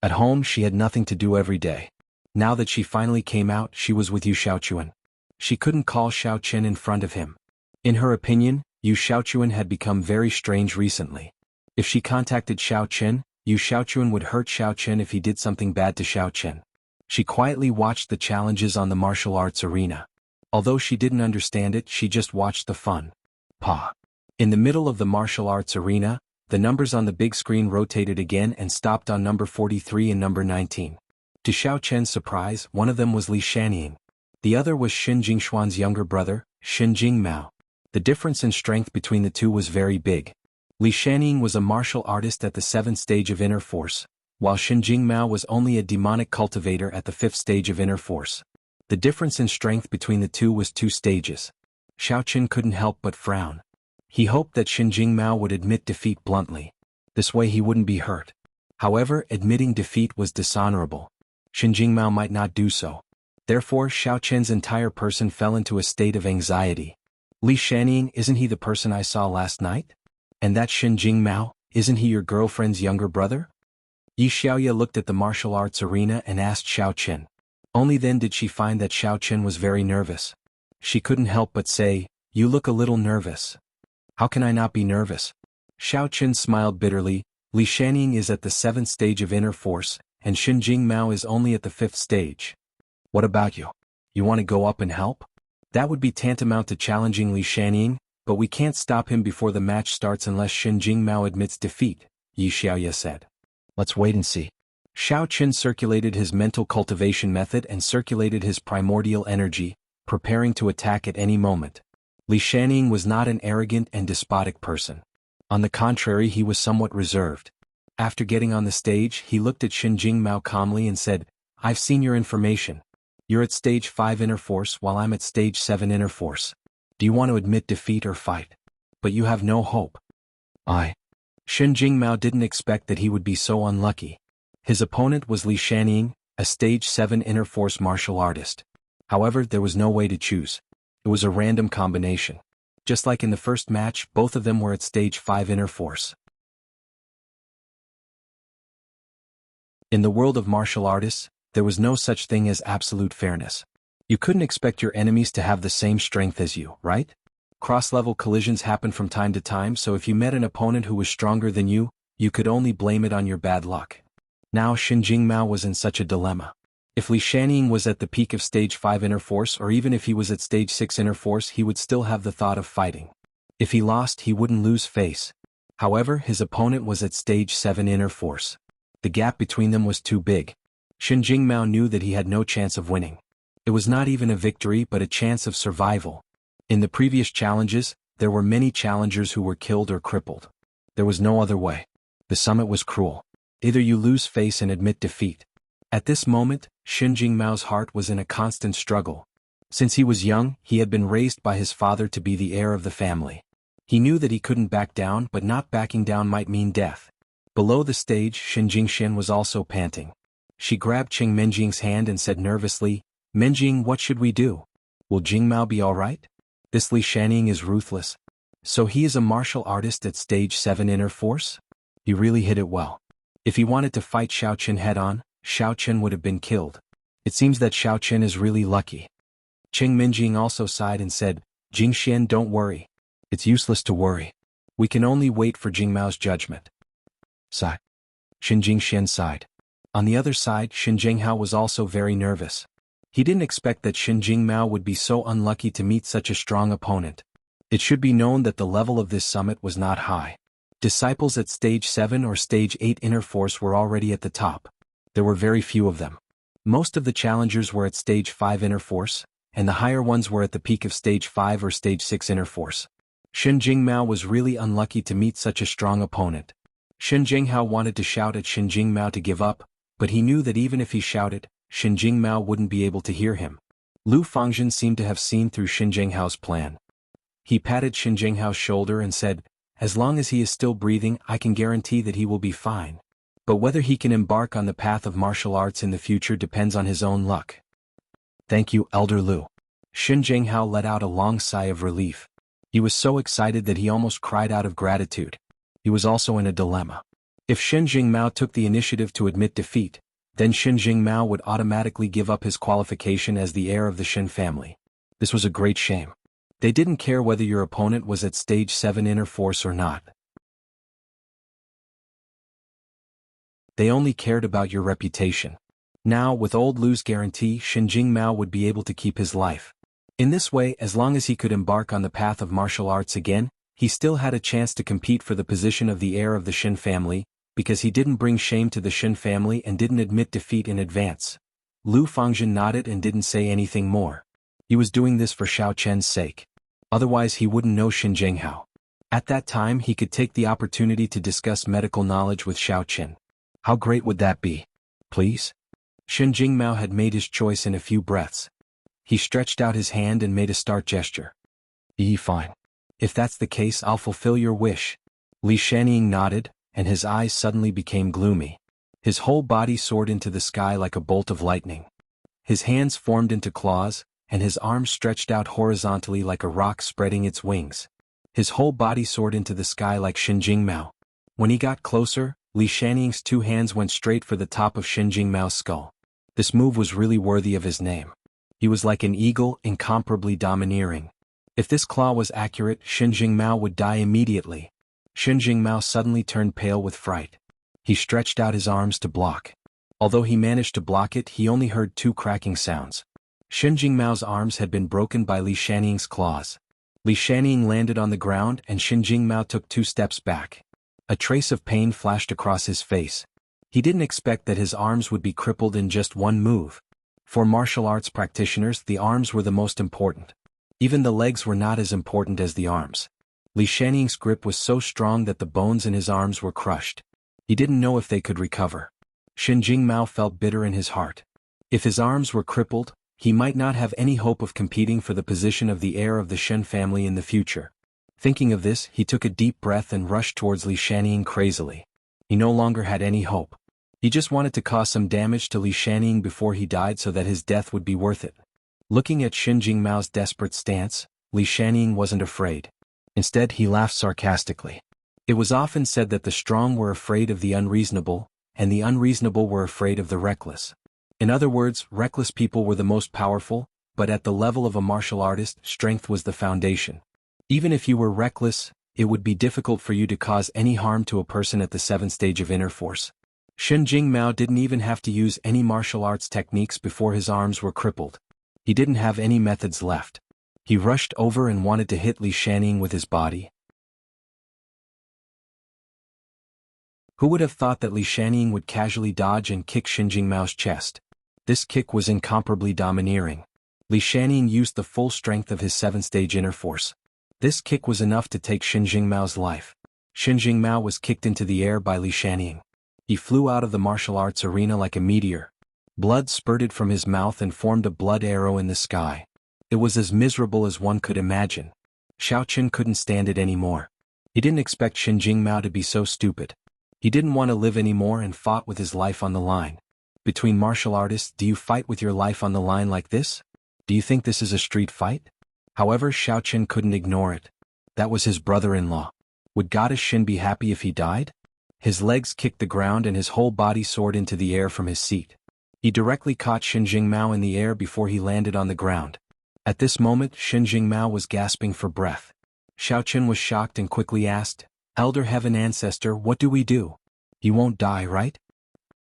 At home, she had nothing to do every day. Now that she finally came out, she was with Yu Xiaochuan. She couldn't call Xiaoqin in front of him. In her opinion, Yu Xiaochuan had become very strange recently. If she contacted Xiaoqin, Yu Xiaochuan would hurt Xiaoqin if he did something bad to Xiaoqin. She quietly watched the challenges on the martial arts arena. Although she didn't understand it, she just watched the fun. Pa. In the middle of the martial arts arena, the numbers on the big screen rotated again and stopped on number 43 and number 19. To Xiaoqin's surprise, one of them was Li Shanying. The other was Xin Jingshuan's younger brother, Xin Jingmao. The difference in strength between the two was very big. Li Shanying was a martial artist at the 7th stage of inner force, while Xin Jingmao was only a demonic cultivator at the 5th stage of inner force. The difference in strength between the two was 2 stages. Xiaoqin couldn't help but frown. He hoped that Xin Jingmao would admit defeat bluntly. This way he wouldn't be hurt. However, admitting defeat was dishonorable. Xin Jingmao might not do so. Therefore, Xiaoqin's entire person fell into a state of anxiety. Li Shanying, isn't he the person I saw last night? And that Xin Jingmao, isn't he your girlfriend's younger brother? Yi Xiaoya looked at the martial arts arena and asked Xiaoqin. Only then did she find that Xiaoqin was very nervous. She couldn't help but say, "You look a little nervous." "How can I not be nervous?" Xiaoqin smiled bitterly. Li Shanying is at the 7th stage of inner force, and Xin Jingmao is only at the 5th stage. What about you? You want to go up and help? That would be tantamount to challenging Li Shanying, but we can't stop him before the match starts unless Xin Jingmao admits defeat, Yi Xiaoya said. Let's wait and see. Xiaoqin circulated his mental cultivation method and circulated his primordial energy, preparing to attack at any moment. Li Shanying was not an arrogant and despotic person. On the contrary, he was somewhat reserved. After getting on the stage, he looked at Xin Jingmao calmly and said, "I've seen your information. You're at stage 5 inner force while I'm at stage 7 inner force. Do you want to admit defeat or fight? But you have no hope." Xin Jingmao didn't expect that he would be so unlucky. His opponent was Li Shanying, a stage 7 inner force martial artist. However, there was no way to choose. It was a random combination. Just like in the first match, both of them were at stage 5 inner force. In the world of martial artists, there was no such thing as absolute fairness. You couldn't expect your enemies to have the same strength as you, right? Cross-level collisions happen from time to time, so if you met an opponent who was stronger than you could only blame it on your bad luck. Now Xin Jingmao was in such a dilemma. If Li Shanying was at the peak of stage 5 inner force, or even if he was at stage 6 inner force, he would still have the thought of fighting. If he lost, he wouldn't lose face. However, his opponent was at stage 7 inner force. The gap between them was too big. Xin Jingmao knew that he had no chance of winning. It was not even a victory but a chance of survival. In the previous challenges, there were many challengers who were killed or crippled. There was no other way. The summit was cruel. Either you lose face and admit defeat. At this moment, Xin Jingmao's heart was in a constant struggle. Since he was young, he had been raised by his father to be the heir of the family. He knew that he couldn't back down, but not backing down might mean death. Below the stage, Xin Jingxian was also panting. She grabbed Qing Menjing's hand and said nervously, "Menjing, what should we do? Will Jingmao be all right? This Li Shanying is ruthless. So he is a martial artist at stage 7 inner force? He really hit it well. If he wanted to fight Xiaoqin head-on, Xiaoqin would have been killed. It seems that Xiaoqin is really lucky." Qing Menjing also sighed and said, "Jingxian, don't worry. It's useless to worry. We can only wait for Jingmao's judgment." Sigh. Xin Jingxian sighed. On the other side, Xin Jinghao was also very nervous. He didn't expect that Xin Jingmao would be so unlucky to meet such a strong opponent. It should be known that the level of this summit was not high. Disciples at stage 7 or stage 8 inner force were already at the top. There were very few of them. Most of the challengers were at stage 5 inner force, and the higher ones were at the peak of stage 5 or stage 6 inner force. Shen Jingmao was really unlucky to meet such a strong opponent. Shen Jinghao wanted to shout at Shen Jingmao to give up, but he knew that even if he shouted, Shen Jingmao wouldn't be able to hear him. Lu Fangzhen seemed to have seen through Shen Jinghao's plan. He patted Shen Jinghao's shoulder and said, "As long as he is still breathing, I can guarantee that he will be fine. But whether he can embark on the path of martial arts in the future depends on his own luck." "Thank you, Elder Lu." Shen Jinghao let out a long sigh of relief. He was so excited that he almost cried out of gratitude. He was also in a dilemma. If Shen Jingmao took the initiative to admit defeat, then Shen Jingmao would automatically give up his qualification as the heir of the Shen family. This was a great shame. They didn't care whether your opponent was at stage 7 inner force or not. They only cared about your reputation. Now, with old Lu's guarantee, Shen Jingmao would be able to keep his life. In this way, as long as he could embark on the path of martial arts again, he still had a chance to compete for the position of the heir of the Shen family, because he didn't bring shame to the Shen family and didn't admit defeat in advance. Lu Fangzhen nodded and didn't say anything more. He was doing this for Xiao Chen's sake. Otherwise he wouldn't know Shen Jinghao. At that time he could take the opportunity to discuss medical knowledge with Xiao Chen. How great would that be? Please? Shen Jingmao had made his choice in a few breaths. He stretched out his hand and made a start gesture. Fine. If that's the case, I'll fulfill your wish. Li Shaniying nodded, and his eyes suddenly became gloomy. His whole body soared into the sky like a bolt of lightning. His hands formed into claws, and his arms stretched out horizontally like a rock spreading its wings. His whole body soared into the sky like Shen Jingmao. When he got closer, Li Shaniying's 2 hands went straight for the top of Shen Jingmao's skull. This move was really worthy of his name. He was like an eagle, incomparably domineering. If this claw was accurate, Shen Jingmao would die immediately. Shen Jingmao suddenly turned pale with fright. He stretched out his arms to block. Although he managed to block it, he only heard 2 cracking sounds. Shen Jingmao's arms had been broken by Li Shaniying's claws. Li Shaniying landed on the ground and Shen Jingmao took 2 steps back. A trace of pain flashed across his face. He didn't expect that his arms would be crippled in just one move. For martial arts practitioners, the arms were the most important. Even the legs were not as important as the arms. Li Shaniying's grip was so strong that the bones in his arms were crushed. He didn't know if they could recover. Shen Jingmao felt bitter in his heart. If his arms were crippled, he might not have any hope of competing for the position of the heir of the Shen family in the future. Thinking of this, he took a deep breath and rushed towards Li Shaniying crazily. He no longer had any hope. He just wanted to cause some damage to Li Shaniying before he died so that his death would be worth it. Looking at Shen Jingmao's desperate stance, Li Shaniying wasn't afraid. Instead, he laughed sarcastically. It was often said that the strong were afraid of the unreasonable, and the unreasonable were afraid of the reckless. In other words, reckless people were the most powerful, but at the level of a martial artist, strength was the foundation. Even if you were reckless, it would be difficult for you to cause any harm to a person at the 7th stage of inner force. Shen Jingmao didn't even have to use any martial arts techniques before his arms were crippled. He didn't have any methods left. He rushed over and wanted to hit Li Shaniying with his body. Who would have thought that Li Shaniying would casually dodge and kick Shen Jingmao's chest? This kick was incomparably domineering. Li Shaniying used the full strength of his 7th stage inner force. This kick was enough to take Shen Jingmao's life. Shen Jingmao was kicked into the air by Li Shaniying. He flew out of the martial arts arena like a meteor. Blood spurted from his mouth and formed a blood arrow in the sky. It was as miserable as one could imagine. Xiao Chen couldn't stand it anymore. He didn't expect Shen Jingmao to be so stupid. He didn't want to live anymore and fought with his life on the line. Between martial artists, do you fight with your life on the line like this? Do you think this is a street fight? However, Xiao Chen couldn't ignore it. That was his brother-in-law. Would Goddess Shen be happy if he died? His legs kicked the ground and his whole body soared into the air from his seat. He directly caught Shen Jingmao in the air before he landed on the ground. At this moment, Shen Jingmao was gasping for breath. Xiao Chen was shocked and quickly asked, "Elder Heaven Ancestor, what do we do? He won't die, right?"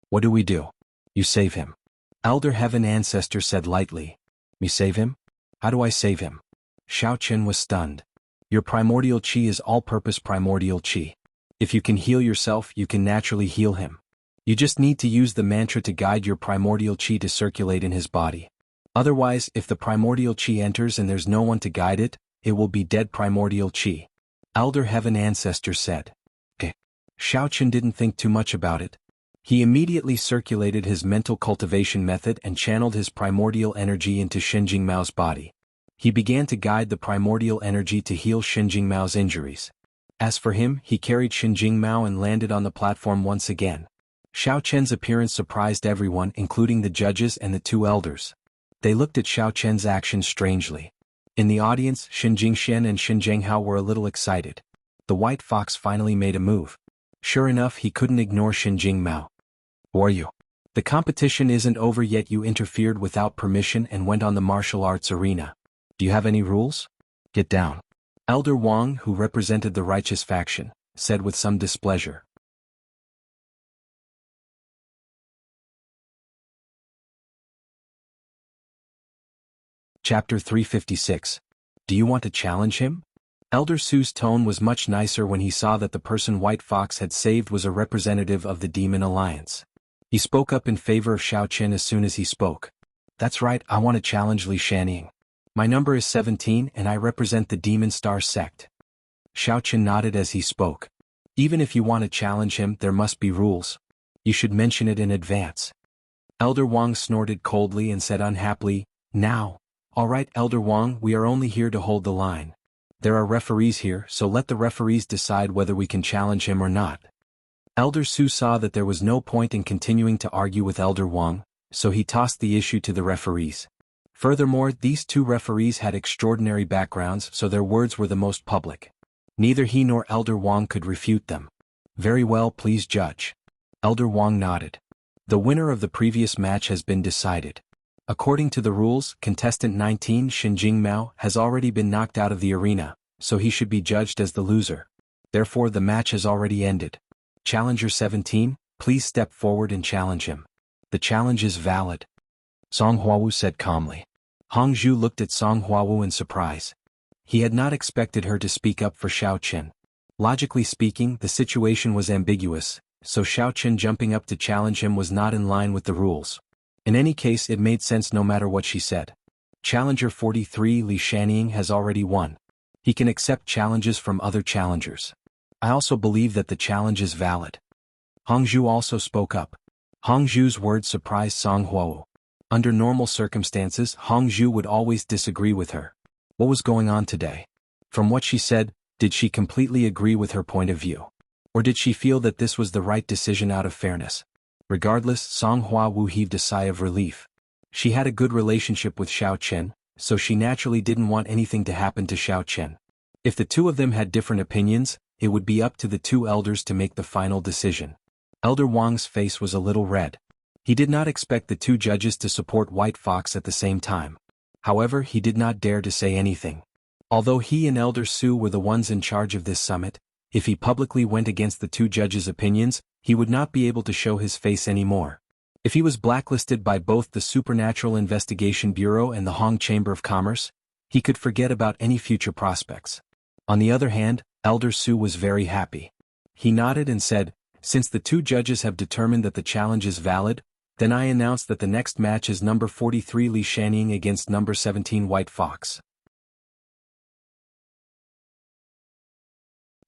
"What do we do? You save him." Elder Heaven Ancestor said lightly. "Me save him? How do I save him?" Xiao Chen was stunned. Your primordial qi is all-purpose primordial qi. If you can heal yourself, you can naturally heal him. You just need to use the mantra to guide your primordial qi to circulate in his body. Otherwise, if the primordial qi enters and there's no one to guide it, it will be dead primordial qi. Elder Heaven Ancestor said. Xiaochen didn't think too much about it. He immediately circulated his mental cultivation method and channeled his primordial energy into Xinjing Mao's body. He began to guide the primordial energy to heal Xinjing Mao's injuries. As for him, he carried Xinjing Mao and landed on the platform once again. Xiaochen's appearance surprised everyone, including the judges and the two elders. They looked at Xiaochen's actions strangely. In the audience, Xinjingxian and Xinjianghao were a little excited. The white fox finally made a move. Sure enough, he couldn't ignore Xinjing Mao. Who are you? The competition isn't over yet. You interfered without permission and went on the martial arts arena. Do you have any rules? Get down. Elder Wang, who represented the righteous faction, said with some displeasure. Chapter 356. Do you want to challenge him? Elder Su's tone was much nicer when he saw that the person White Fox had saved was a representative of the Demon Alliance. He spoke up in favor of Xiaochen as soon as he spoke. That's right, I want to challenge Li Shanning. My number is 17 and I represent the Demon Star sect. Xiaochen nodded as he spoke. Even if you want to challenge him, there must be rules. You should mention it in advance. Elder Wang snorted coldly and said unhappily, now. All right, Elder Wang, we are only here to hold the line. There are referees here, so let the referees decide whether we can challenge him or not. Elder Su saw that there was no point in continuing to argue with Elder Wang, so he tossed the issue to the referees. Furthermore, these two referees had extraordinary backgrounds, so their words were the most public. Neither he nor Elder Wang could refute them. Very well, please judge. Elder Wang nodded. The winner of the previous match has been decided. According to the rules, contestant 19 Xinjing Mao has already been knocked out of the arena, so he should be judged as the loser. Therefore the match has already ended. Challenger 17, please step forward and challenge him. The challenge is valid. Song Huawu said calmly. Hong Zhu looked at Song Huawu in surprise. He had not expected her to speak up for Xiaochen. Logically speaking, the situation was ambiguous, so Xiaochen jumping up to challenge him was not in line with the rules. In any case, it made sense no matter what she said. Challenger 43 Li Shanning has already won. He can accept challenges from other challengers. I also believe that the challenge is valid. Hong Zhu also spoke up. Hong Zhu's words surprised Song Huo. Under normal circumstances, Hong Zhu would always disagree with her. What was going on today? From what she said, did she completely agree with her point of view? Or did she feel that this was the right decision out of fairness? Regardless, Song Huawu heaved a sigh of relief. She had a good relationship with Xiaochen, so she naturally didn't want anything to happen to Xiaochen. If the two of them had different opinions, it would be up to the two elders to make the final decision. Elder Wang's face was a little red. He did not expect the two judges to support White Fox at the same time. However, he did not dare to say anything. Although he and Elder Su were the ones in charge of this summit, if he publicly went against the two judges' opinions, he would not be able to show his face anymore. If he was blacklisted by both the Supernatural Investigation Bureau and the Hong Chamber of Commerce, he could forget about any future prospects. On the other hand, Elder Su was very happy. He nodded and said, since the two judges have determined that the challenge is valid, then I announce that the next match is number 43 Li Shanning against number 17 White Fox.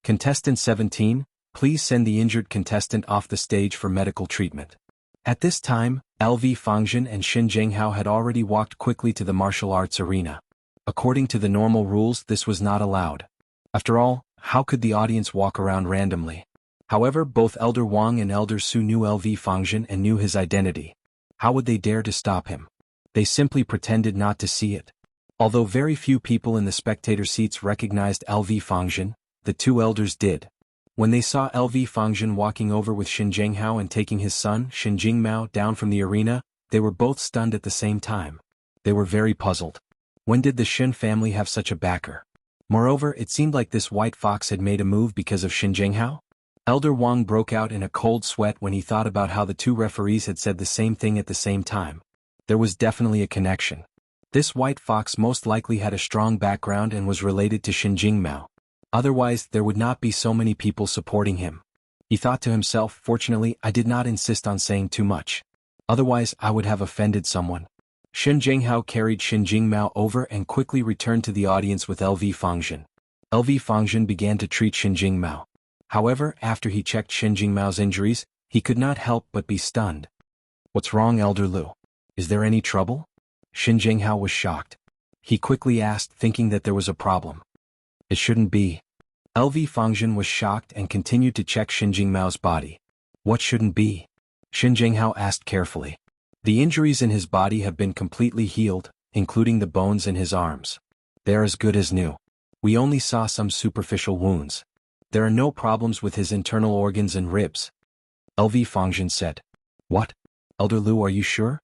Contestant 17, please send the injured contestant off the stage for medical treatment. At this time, LV Fangzhen and Xin Zhenghao had already walked quickly to the martial arts arena. According to the normal rules, this was not allowed. After all, how could the audience walk around randomly? However, both Elder Wang and Elder Su knew LV Fangzhen and knew his identity. How would they dare to stop him? They simply pretended not to see it. Although very few people in the spectator seats recognized LV Fangzhen, the two elders did. When they saw LV Fangzhen walking over with Xin Zhenghao and taking his son, Xinjing Mao, down from the arena, they were both stunned at the same time. They were very puzzled. When did the Xin family have such a backer? Moreover, it seemed like this White Fox had made a move because of Xin Zhenghao. Elder Wang broke out in a cold sweat when he thought about how the two referees had said the same thing at the same time. There was definitely a connection. This white fox most likely had a strong background and was related to Xinjingmao. Otherwise, there would not be so many people supporting him. He thought to himself, fortunately, I did not insist on saying too much. Otherwise, I would have offended someone. Shen Jianghu carried Xinjingmao over and quickly returned to the audience with LV Fangzhen. LV Fangzhen began to treat Xinjingmao. However, after he checked Xinjingmao's injuries, he could not help but be stunned. What's wrong, Elder Lu? Is there any trouble? Xinjingmao was shocked. He quickly asked, thinking that there was a problem. It shouldn't be. LV Fangzhen was shocked and continued to check Xinjingmao's body. What shouldn't be? Xinjingmao asked carefully. The injuries in his body have been completely healed, including the bones in his arms. They are as good as new. We only saw some superficial wounds. There are no problems with his internal organs and ribs. LV Fangzhen said. What? Elder Lu, are you sure?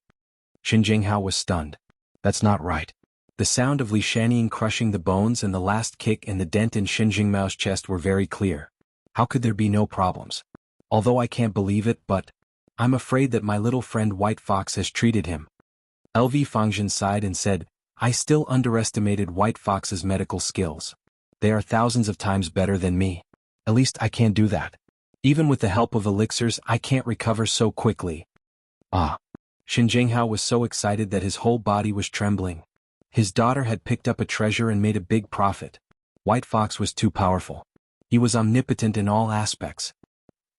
Xinjingmao was stunned. That's not right. The sound of Li Shannying crushing the bones and the last kick and the dent in Xinjingmao's chest were very clear. How could there be no problems? Although I can't believe it, but I'm afraid that my little friend White Fox has treated him. LV Fangzhen sighed and said, I still underestimated White Fox's medical skills. They are thousands of times better than me. At least I can't do that. Even with the help of elixirs, I can't recover so quickly. Ah. Xinjingmao was so excited that his whole body was trembling. His daughter had picked up a treasure and made a big profit. White Fox was too powerful. He was omnipotent in all aspects.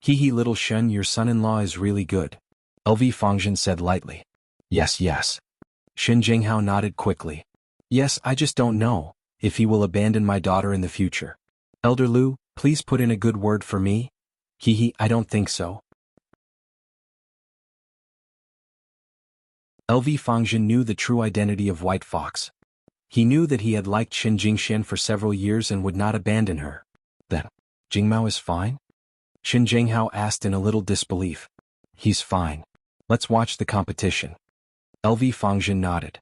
He little Shen, your son-in-law is really good. LV Fangzhen said lightly. Yes. Xinjingmao nodded quickly. Yes, I just don't know if he will abandon my daughter in the future. Elder Lu, please put in a good word for me. I don't think so. LV Fangzhen knew the true identity of White Fox. He knew that he had liked Xinjingxian for several years and would not abandon her. Then, Jingmao is fine? Xinjingmao asked in a little disbelief. He's fine. Let's watch the competition. LV Fangzhen nodded.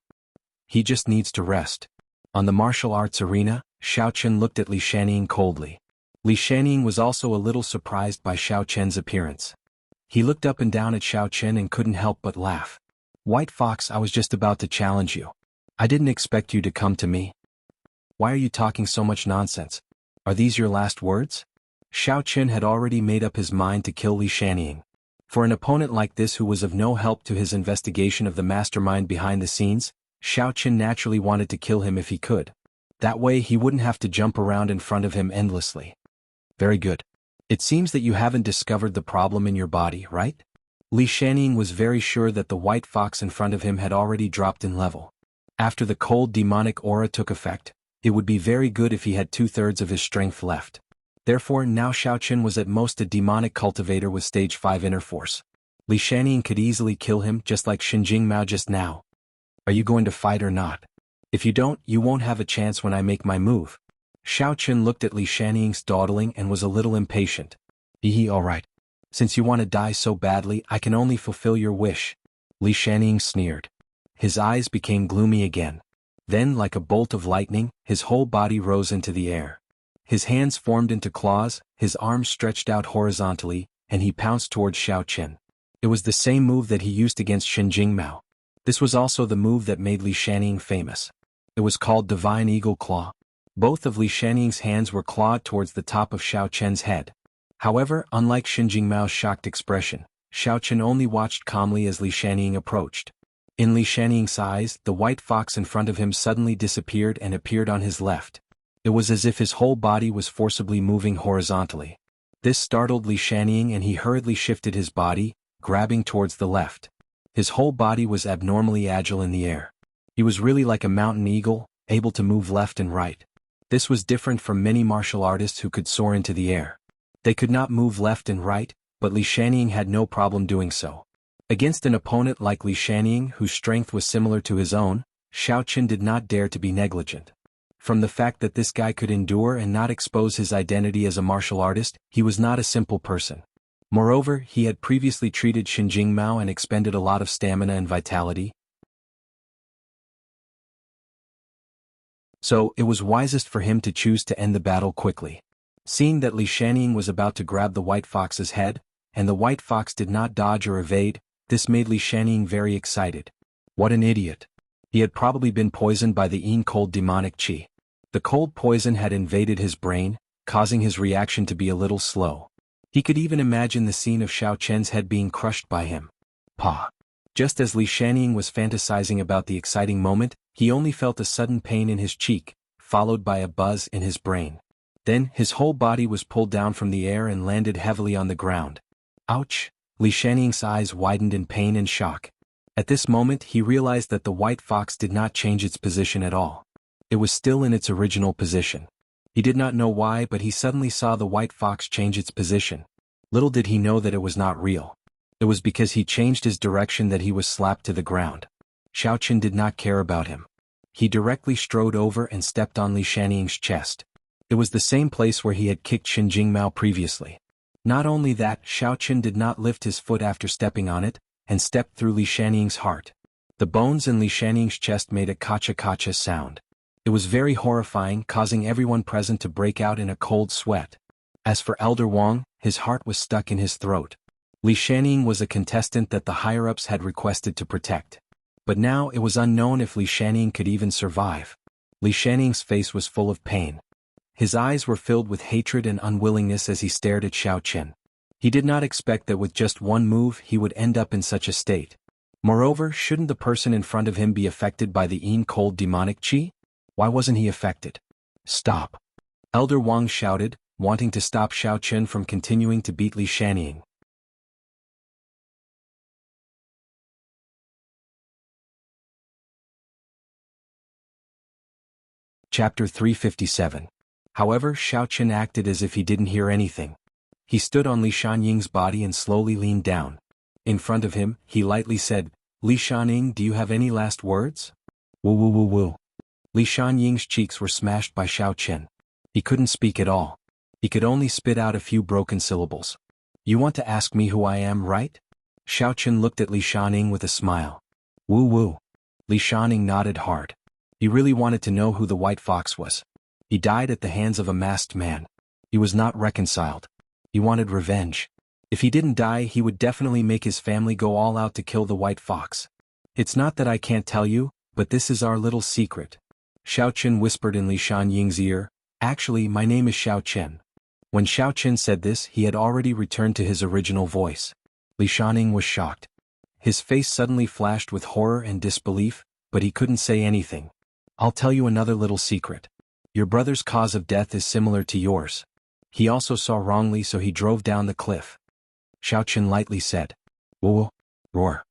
He just needs to rest. On the martial arts arena, Xiao Chen looked at Li Shannying coldly. Li Shannying was also a little surprised by Xiao Chen's appearance. He looked up and down at Xiao Chen and couldn't help but laugh. White Fox, I was just about to challenge you. I didn't expect you to come to me. Why are you talking so much nonsense? Are these your last words? Xiao Chen had already made up his mind to kill Li Shannying. For an opponent like this who was of no help to his investigation of the mastermind behind the scenes, Xiao Chen naturally wanted to kill him if he could. That way he wouldn't have to jump around in front of him endlessly. Very good. It seems that you haven't discovered the problem in your body, right? Li Shannying was very sure that the White Fox in front of him had already dropped in level. After the cold demonic aura took effect, it would be very good if he had 2/3 of his strength left. Therefore now Xiao Chen was at most a demonic cultivator with stage 5 inner force. Li Shannying could easily kill him just like Xinjingmao just now. Are you going to fight or not? If you don't, you won't have a chance when I make my move. Xiao Chen looked at Li Shanning's dawdling and was a little impatient. Alright. Since you want to die so badly, I can only fulfill your wish. Li Shannying sneered. His eyes became gloomy again. Then, like a bolt of lightning, his whole body rose into the air. His hands formed into claws, his arms stretched out horizontally, and he pounced towards Xiao Chen. It was the same move that he used against Xinjingmao. This was also the move that made Li Shannying famous. It was called Divine Eagle Claw. Both of Li Shanning's hands were clawed towards the top of Xiao Chen's head. However, unlike Xinjingmao's shocked expression, Xiao Chen only watched calmly as Li Shannying approached. In Li Shanning's eyes, the White Fox in front of him suddenly disappeared and appeared on his left. It was as if his whole body was forcibly moving horizontally. This startled Li Shannying and he hurriedly shifted his body, grabbing towards the left. His whole body was abnormally agile in the air. He was really like a mountain eagle, able to move left and right. This was different from many martial artists who could soar into the air. They could not move left and right, but Li Shannying had no problem doing so. Against an opponent like Li Shannying, whose strength was similar to his own, Xiao Chen did not dare to be negligent. From the fact that this guy could endure and not expose his identity as a martial artist, he was not a simple person. Moreover, he had previously treated Xinjingmao and expended a lot of stamina and vitality. So, it was wisest for him to choose to end the battle quickly. Seeing that Li Shannying was about to grab the White Fox's head, and the White Fox did not dodge or evade, this made Li Shannying very excited. What an idiot. He had probably been poisoned by the cold demonic qi. The cold poison had invaded his brain, causing his reaction to be a little slow. He could even imagine the scene of Xiao Chen's head being crushed by him. Pa. Just as Li Shanning was fantasizing about the exciting moment, he only felt a sudden pain in his cheek, followed by a buzz in his brain. Then, his whole body was pulled down from the air and landed heavily on the ground. Ouch! Li Shanning's eyes widened in pain and shock. At this moment he realized that the white fox did not change its position at all. It was still in its original position. He did not know why, but he suddenly saw the white fox change its position. Little did he know that it was not real. It was because he changed his direction that he was slapped to the ground. Xiao Chen did not care about him. He directly strode over and stepped on Li Shanning's chest. It was the same place where he had kicked Qin Jingmao previously. Not only that, Xiao Chen did not lift his foot after stepping on it, and stepped through Li Shanning's heart. The bones in Li Shanning's chest made a kacha-kacha sound. It was very horrifying, causing everyone present to break out in a cold sweat. As for Elder Wang, his heart was stuck in his throat. Li Shanning was a contestant that the higher-ups had requested to protect. But now it was unknown if Li Shanning could even survive. Li Shanning's face was full of pain. His eyes were filled with hatred and unwillingness as he stared at Xiao Chen. He did not expect that with just one move he would end up in such a state. Moreover, shouldn't the person in front of him be affected by the cold demonic qi? Why wasn't he affected? Stop! Elder Wang shouted, wanting to stop Xiao Chen from continuing to beat Li Shanning. Chapter 357. However, Xiao Chen acted as if he didn't hear anything. He stood on Li Shanying's body and slowly leaned down. In front of him, he lightly said, "Li Shanying, do you have any last words?" Woo woo woo woo. Li Shanying's cheeks were smashed by Xiao Chen. He couldn't speak at all. He could only spit out a few broken syllables. You want to ask me who I am, right? Xiao Chen looked at Li Shanying with a smile. Woo woo. Li Shanying nodded hard. He really wanted to know who the white fox was. He died at the hands of a masked man. He was not reconciled. He wanted revenge. If he didn't die, he would definitely make his family go all out to kill the white fox. It's not that I can't tell you, but this is our little secret. Xiao Chen whispered in Li Shanying's ear, "Actually, my name is Xiao Chen." When Xiao Chen said this, he had already returned to his original voice. Li Shanning was shocked. His face suddenly flashed with horror and disbelief, but he couldn't say anything. I'll tell you another little secret. Your brother's cause of death is similar to yours. He also saw wrongly, so he drove down the cliff. Xiao Chen lightly said. Whoa! Roar.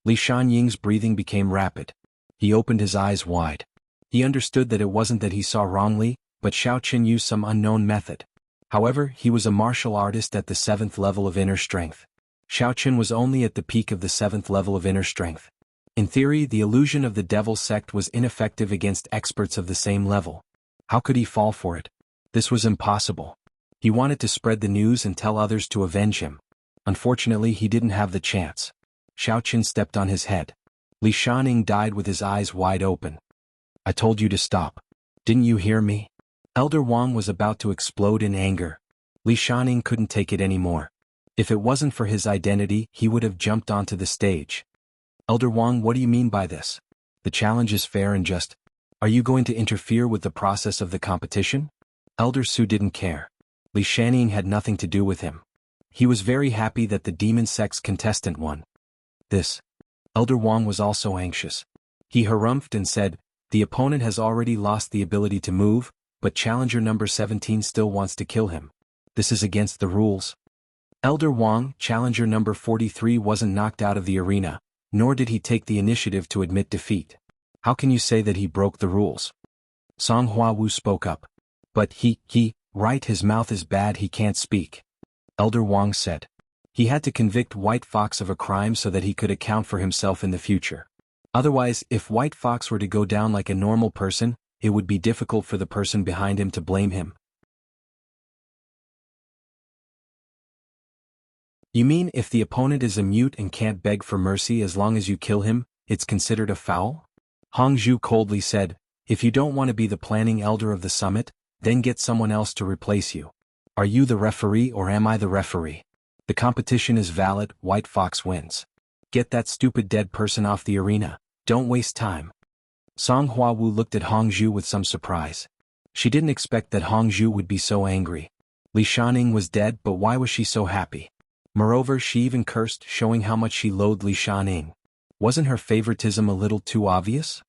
Li Shanying's breathing became rapid. He opened his eyes wide. He understood that it wasn't that he saw wrongly, but Xiao Chen used some unknown method. However, he was a martial artist at the 7th level of inner strength. Xiao Chen was only at the peak of the 7th level of inner strength. In theory, the illusion of the devil sect was ineffective against experts of the same level. How could he fall for it? This was impossible. He wanted to spread the news and tell others to avenge him. Unfortunately, he didn't have the chance. Xiao Chen stepped on his head. Li Shanning died with his eyes wide open. I told you to stop. Didn't you hear me? Elder Wang was about to explode in anger. Li Shanning couldn't take it anymore. If it wasn't for his identity, he would have jumped onto the stage. Elder Wang, what do you mean by this? The challenge is fair and just. Are you going to interfere with the process of the competition? Elder Su didn't care. Li Shanning had nothing to do with him. He was very happy that the demon sect's contestant won. This. Elder Wang was also anxious. He harumphed and said, the opponent has already lost the ability to move, but challenger number 17 still wants to kill him. This is against the rules. Elder Wang, challenger number 43, wasn't knocked out of the arena, nor did he take the initiative to admit defeat. How can you say that he broke the rules? Song Hua Wu spoke up. But right, his mouth is bad, he can't speak. Elder Wang said. He had to convict White Fox of a crime so that he could account for himself in the future. Otherwise, if White Fox were to go down like a normal person, it would be difficult for the person behind him to blame him. You mean if the opponent is a mute and can't beg for mercy as long as you kill him, it's considered a foul? Hongzhu coldly said, if you don't want to be the planning elder of the summit, then get someone else to replace you. Are you the referee or am I the referee? The competition is valid, White Fox wins. Get that stupid dead person off the arena, don't waste time. Song Huawu looked at Hongzhu with some surprise. She didn't expect that Hongzhu would be so angry. Li Shanning was dead, but why was she so happy? Moreover, she even cursed, showing how much she loathed Li Shanning. Wasn't her favoritism a little too obvious?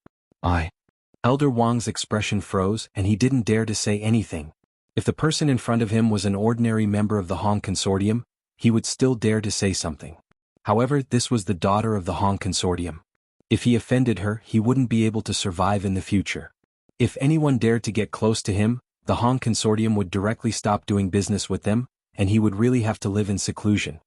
Elder Wang's expression froze, and he didn't dare to say anything. If the person in front of him was an ordinary member of the Hong Consortium, he would still dare to say something. However, this was the daughter of the Hong Consortium. If he offended her, he wouldn't be able to survive in the future. If anyone dared to get close to him, the Hong Consortium would directly stop doing business with them, and he would really have to live in seclusion.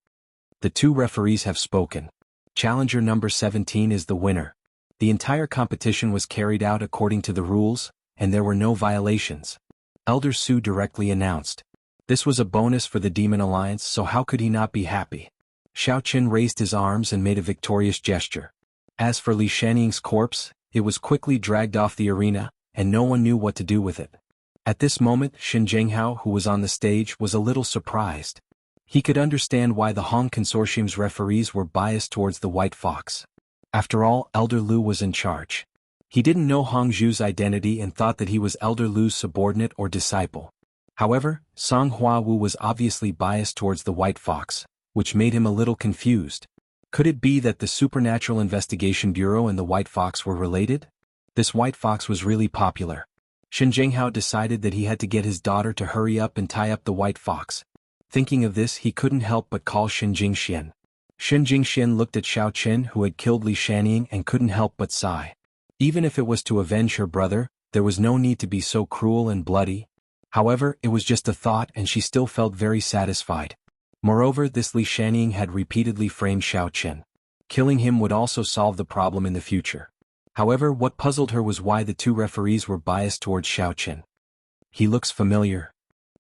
The two referees have spoken. Challenger number 17 is the winner. The entire competition was carried out according to the rules, and there were no violations. Elder Su directly announced. This was a bonus for the Demon Alliance, so how could he not be happy? Xiaoqin raised his arms and made a victorious gesture. As for Li Shanning's corpse, it was quickly dragged off the arena, and no one knew what to do with it. At this moment, Xin Jianghu, who was on the stage, was a little surprised. He could understand why the Hong Consortium's referees were biased towards the White Fox. After all, Elder Lu was in charge. He didn't know Hongzhu's identity and thought that he was Elder Lu's subordinate or disciple. However, Song Huawu was obviously biased towards the White Fox, which made him a little confused. Could it be that the Supernatural Investigation Bureau and the White Fox were related? This White Fox was really popular. Xin Jianghu decided that he had to get his daughter to hurry up and tie up the White Fox. Thinking of this, he couldn't help but call Xin Jingxian. Xin Jingxian looked at Xiaoqin, who had killed Li Shanning, and couldn't help but sigh. Even if it was to avenge her brother, there was no need to be so cruel and bloody. However, it was just a thought, and she still felt very satisfied. Moreover, this Li Shanning had repeatedly framed Xiaoqin. Killing him would also solve the problem in the future. However, what puzzled her was why the two referees were biased towards Xiaoqin. He looks familiar.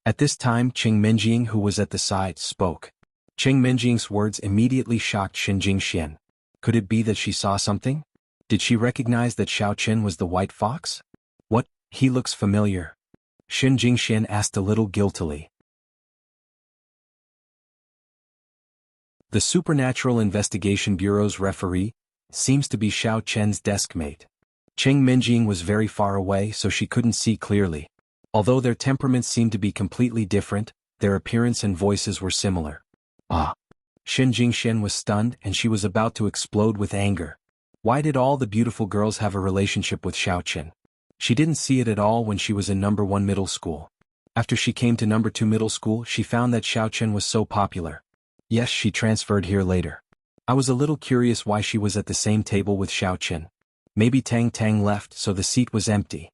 At this time, Qing Minjing, who was at the side, spoke. Qing Minjing's words immediately shocked Xin Jingxian. Could it be that she saw something? Did she recognize that Xiaoqin was the White Fox? What? He looks familiar. Xin Jingxian asked a little guiltily. The Supernatural Investigation Bureau's referee seems to be Xiaoqian's deskmate. Qing Minjing was very far away, so she couldn't see clearly. Although their temperaments seemed to be completely different, their appearance and voices were similar. Xin Jingxian was stunned, and she was about to explode with anger. Why did all the beautiful girls have a relationship with Xiaoqin? She didn't see it at all when she was in number 1 middle school. After she came to number 2 middle school, she found that Xiaoqin was so popular. Yes, she transferred here later. I was a little curious why she was at the same table with Xiaoqin. Maybe Tang Tang left, so the seat was empty.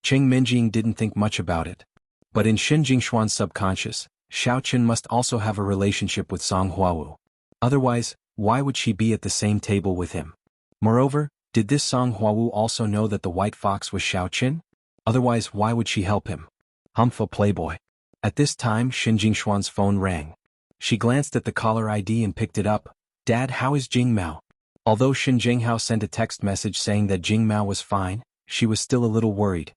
Qing Minjing didn't think much about it. But in Xin Jingshuan's subconscious, Xiaoqin must also have a relationship with Song Huawu. Otherwise, why would she be at the same table with him? Moreover, did this Song Huawu also know that the White Fox was Xiaoqin? Otherwise, why would she help him? Humph, a playboy. At this time, Xin Jingshuan's phone rang. She glanced at the caller ID and picked it up. Dad, how is Jing Mao? Although Xin Jinghao sent a text message saying that Jing Mao was fine, she was still a little worried.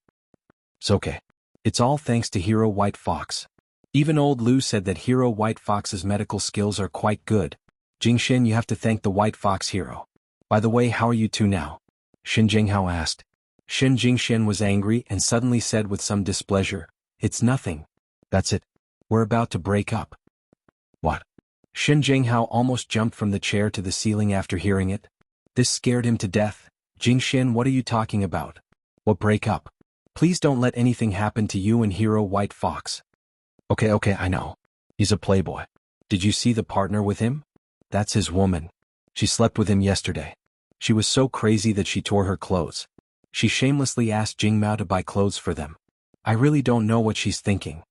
It's okay. It's all thanks to Hero White Fox. Even old Lu said that Hero White Fox's medical skills are quite good. Jingxian, you have to thank the White Fox hero. By the way, how are you two now? Xin Jinghao asked. Xin Jingxian was angry and suddenly said with some displeasure, It's nothing. That's it. We're about to break up. What? Xin Jinghao almost jumped from the chair to the ceiling after hearing it. This scared him to death. Jingxian, what are you talking about? What break up? Please don't let anything happen to you and Hero White Fox. Okay, I know. He's a playboy. Did you see the partner with him? That's his woman. She slept with him yesterday. She was so crazy that she tore her clothes. She shamelessly asked Jing Mao to buy clothes for them. I really don't know what she's thinking.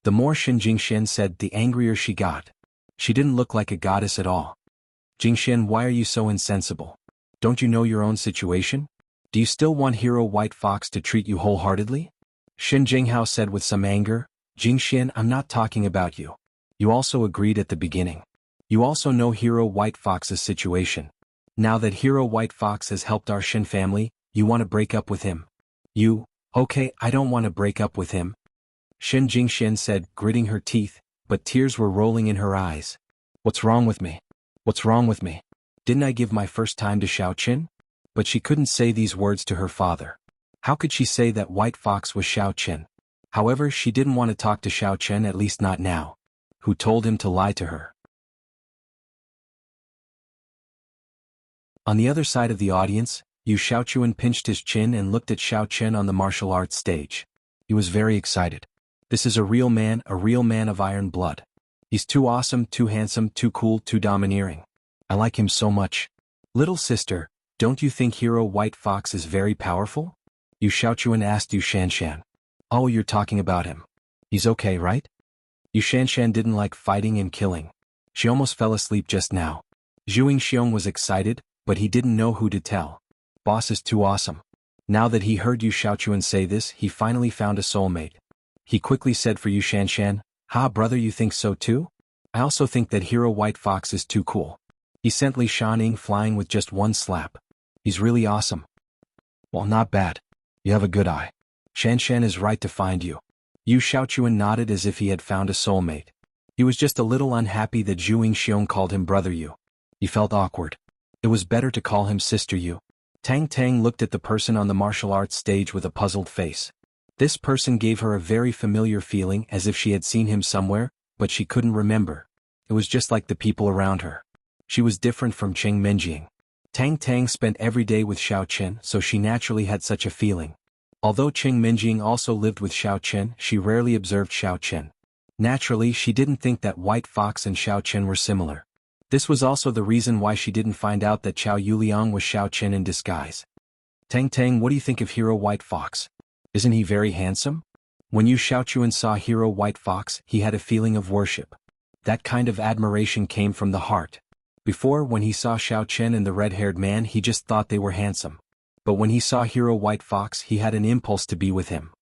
The more Xin Jingxian said, the angrier she got. She didn't look like a goddess at all. Jingxian, why are you so insensible? Don't you know your own situation? Do you still want Hero White Fox to treat you wholeheartedly? Xin Jinghao said with some anger. Jingxian, I'm not talking about you. You also agreed at the beginning. You also know Hero White Fox's situation. Now that Hero White Fox has helped our Xin family, you want to break up with him. Okay, I don't want to break up with him. Xin Jingxian said, gritting her teeth, but tears were rolling in her eyes. What's wrong with me? What's wrong with me? Didn't I give my first time to Xiaoqin? but she couldn't say these words to her father. How could she say that White Fox was Xiao Qin? However, she didn't want to talk to Xiao Chen, at least not now. Who told him to lie to her? On the other side of the audience, Yu Xiaochuan pinched his chin and looked at Xiao Chen on the martial arts stage. He was very excited. This is a real man of iron blood. He's too awesome, too handsome, too cool, too domineering. I like him so much. Little sister, don't you think Hero White Fox is very powerful? Yu Xiaochuan asked Yu Shanshan. Oh, you're talking about him. He's okay, right? Yu Shanshan didn't like fighting and killing. She almost fell asleep just now. Zhuing Xiong was excited, but he didn't know who to tell. Boss is too awesome. Now that he heard Yu Xiaochuan say this, he finally found a soulmate. He quickly said for Yu Shanshan, "Ha, brother, you think so too? I also think that Hero White Fox is too cool. He sent Li Shaning flying with just one slap. He's really awesome." Well, not bad. You have a good eye. Shanshan is right to find you. Yu Xiaochuan nodded as if he had found a soulmate. He was just a little unhappy that Zhuing Xiong called him Brother Yu. He felt awkward. It was better to call him Sister Yu. Tang Tang looked at the person on the martial arts stage with a puzzled face. This person gave her a very familiar feeling, as if she had seen him somewhere, but she couldn't remember. It was just like the people around her. She was different from Cheng Minjing. Tang Tang spent every day with Xiao Chen, so she naturally had such a feeling. Although Cheng Minjing also lived with Xiao Chen, she rarely observed Xiao Chen. Naturally, she didn't think that White Fox and Xiao Chen were similar. This was also the reason why she didn't find out that Chao Yuliang was Xiao Chen in disguise. Tang Tang, what do you think of Hero White Fox? Isn't he very handsome? When Yu Xiaochuan saw Hero White Fox, he had a feeling of worship. That kind of admiration came from the heart. Before, when he saw Xiao Chen and the red-haired man, he just thought they were handsome. But when he saw Hero White Fox, he had an impulse to be with him.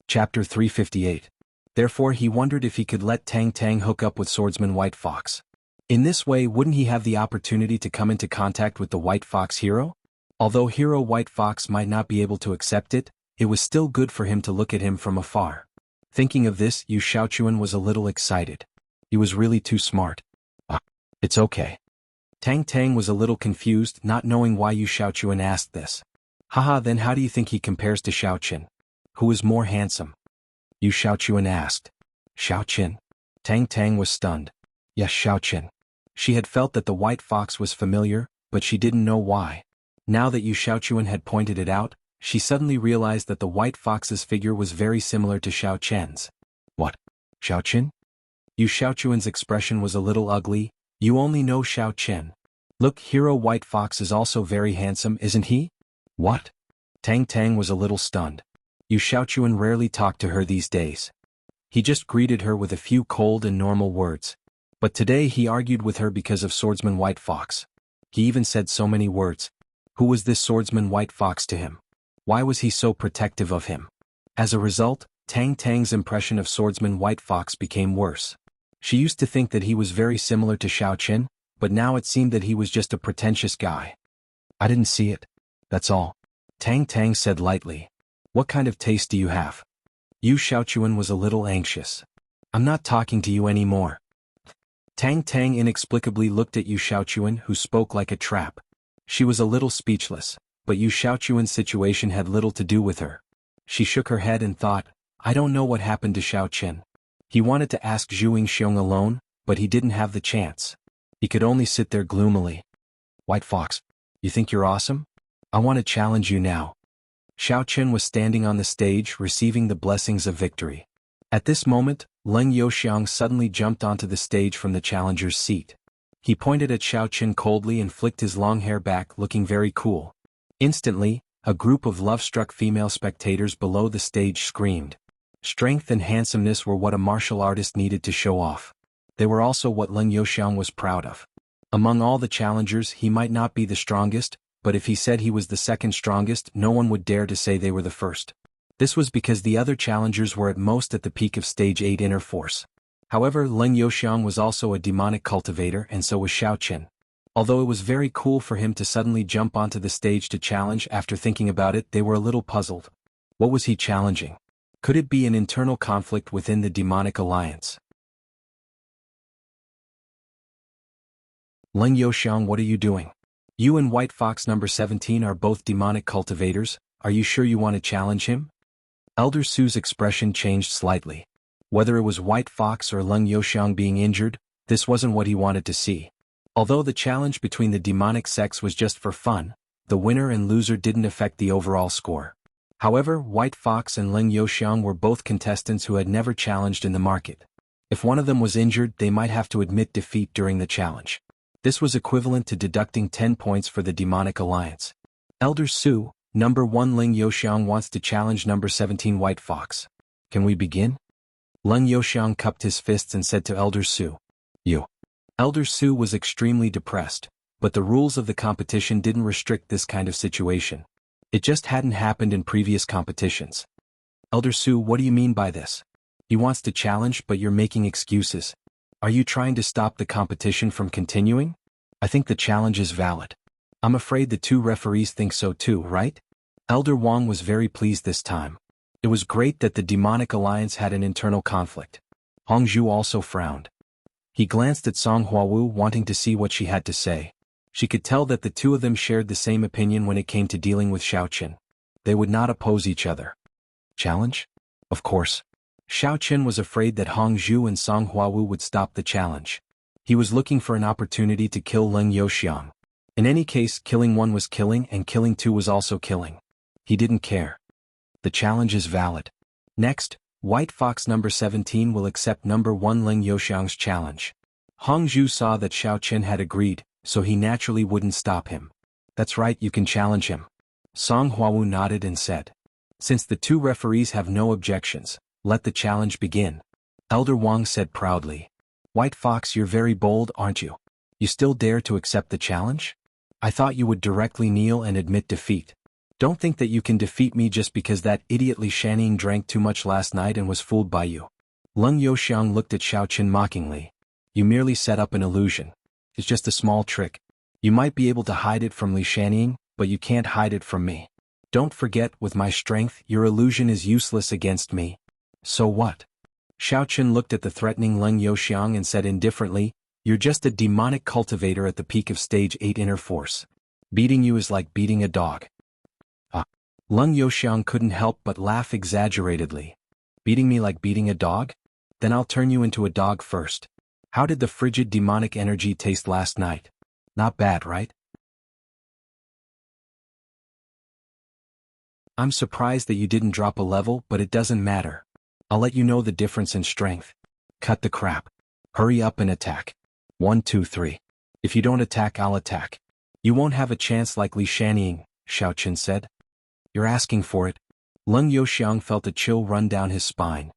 Chapter 358. Therefore he wondered if he could let Tang Tang hook up with Swordsman White Fox. In this way, wouldn't he have the opportunity to come into contact with the White Fox hero? Although Hero White Fox might not be able to accept it, it was still good for him to look at him from afar. Thinking of this, Yu Xiaochuan was a little excited. He was really too smart. It's okay. Tang Tang was a little confused, not knowing why Yu Xiaochuan asked this. Haha, then how do you think he compares to Xiao Qin? Who is more handsome? Yu Xiaochuan asked. Xiao Qin? Tang Tang was stunned. Yes, Xiao Qin. She had felt that the White Fox was familiar, but she didn't know why. Now that Yu Xiaochuan had pointed it out, she suddenly realized that the White Fox's figure was very similar to Xiao Chen's. What? Xiao Qin? Yu Xiaochuan's expression was a little ugly. You only know Xiao Chen. Look, Hero White Fox is also very handsome, isn't he? What? Tang Tang was a little stunned. Yu Xiaochuan rarely talked to her these days. He just greeted her with a few cold and normal words. But today he argued with her because of Swordsman White Fox. He even said so many words. Who was this Swordsman White Fox to him? Why was he so protective of him? As a result, Tang Tang's impression of Swordsman White Fox became worse. She used to think that he was very similar to Xiao Qin, but now it seemed that he was just a pretentious guy. I didn't see it. That's all. Tang Tang said lightly. What kind of taste do you have? Yu Xiaochuan was a little anxious. I'm not talking to you anymore. Tang Tang inexplicably looked at Yu Xiaochuan, who spoke like a trap. She was a little speechless, but Yu Xiaochuan's situation had little to do with her. She shook her head and thought, I don't know what happened to Xiao Qin. He wanted to ask Zhuing Xiong alone, but he didn't have the chance. He could only sit there gloomily. White Fox, you think you're awesome? I want to challenge you now. Xiao Chen was standing on the stage receiving the blessings of victory. At this moment, Leng Youxiang suddenly jumped onto the stage from the challenger's seat. He pointed at Xiao Chen coldly and flicked his long hair back, looking very cool. Instantly, a group of love-struck female spectators below the stage screamed. Strength and handsomeness were what a martial artist needed to show off. They were also what Leng Youxiang was proud of. Among all the challengers, he might not be the strongest, but if he said he was the second strongest, no one would dare to say they were the first. This was because the other challengers were at most at the peak of Stage 8 inner force. However, Leng Youxiang was also a demonic cultivator, and so was Xiao Qin. Although it was very cool for him to suddenly jump onto the stage to challenge, after thinking about it, they were a little puzzled. What was he challenging? Could it be an internal conflict within the demonic alliance? Leng Youxiang, what are you doing? You and White Fox number 17 are both demonic cultivators, are you sure you want to challenge him? Elder Su's expression changed slightly. Whether it was White Fox or Leng Youxiang being injured, this wasn't what he wanted to see. Although the challenge between the demonic sects was just for fun, the winner and loser didn't affect the overall score. However, White Fox and Leng Youxiang were both contestants who had never challenged in the market. If one of them was injured, they might have to admit defeat during the challenge. This was equivalent to deducting 10 points for the demonic alliance. Elder Su, number 1 Leng Youxiang wants to challenge number 17 White Fox. Can we begin? Leng Youxiang cupped his fists and said to Elder Su, "You." Elder Su was extremely depressed, but the rules of the competition didn't restrict this kind of situation. It just hadn't happened in previous competitions. Elder Su, what do you mean by this? He wants to challenge, but you're making excuses. Are you trying to stop the competition from continuing? I think the challenge is valid. I'm afraid the two referees think so too, right? Elder Wang was very pleased this time. It was great that the demonic alliance had an internal conflict. Hongzhu also frowned. He glanced at Song Huawu, wanting to see what she had to say. She could tell that the two of them shared the same opinion when it came to dealing with Xiaoqin. They would not oppose each other. Challenge? Of course. Xiaoqin was afraid that Hongzhu and Song Huawu would stop the challenge. He was looking for an opportunity to kill Leng Youxiang. In any case, killing one was killing and killing two was also killing. He didn't care. The challenge is valid. Next, White Fox number 17 will accept number 1 Leng Youxiang's challenge. Hongzhu saw that Xiaoqin had agreed, so he naturally wouldn't stop him. That's right, you can challenge him. Song Huawu nodded and said. Since the two referees have no objections, let the challenge begin. Elder Wang said proudly. White Fox, you're very bold, aren't you? You still dare to accept the challenge? I thought you would directly kneel and admit defeat. Don't think that you can defeat me just because that idiot Li Shanning drank too much last night and was fooled by you. Leng Youxiang looked at Xiaoqin mockingly. You merely set up an illusion. It's just a small trick. You might be able to hide it from Li Shanning, but you can't hide it from me. Don't forget, with my strength, your illusion is useless against me. So what? Xiaoqin looked at the threatening Leng Youxiang and said indifferently, you're just a demonic cultivator at the peak of stage 8 inner force. Beating you is like beating a dog. Leng Youxiang couldn't help but laugh exaggeratedly. Beating me like beating a dog? Then I'll turn you into a dog first. How did the frigid demonic energy taste last night? Not bad, right? I'm surprised that you didn't drop a level, but it doesn't matter. I'll let you know the difference in strength. Cut the crap. Hurry up and attack. 1, 2, 3. If you don't attack, I'll attack. You won't have a chance like Li Shanning, Xiaoqin said. You're asking for it. Leng Youxiang felt a chill run down his spine.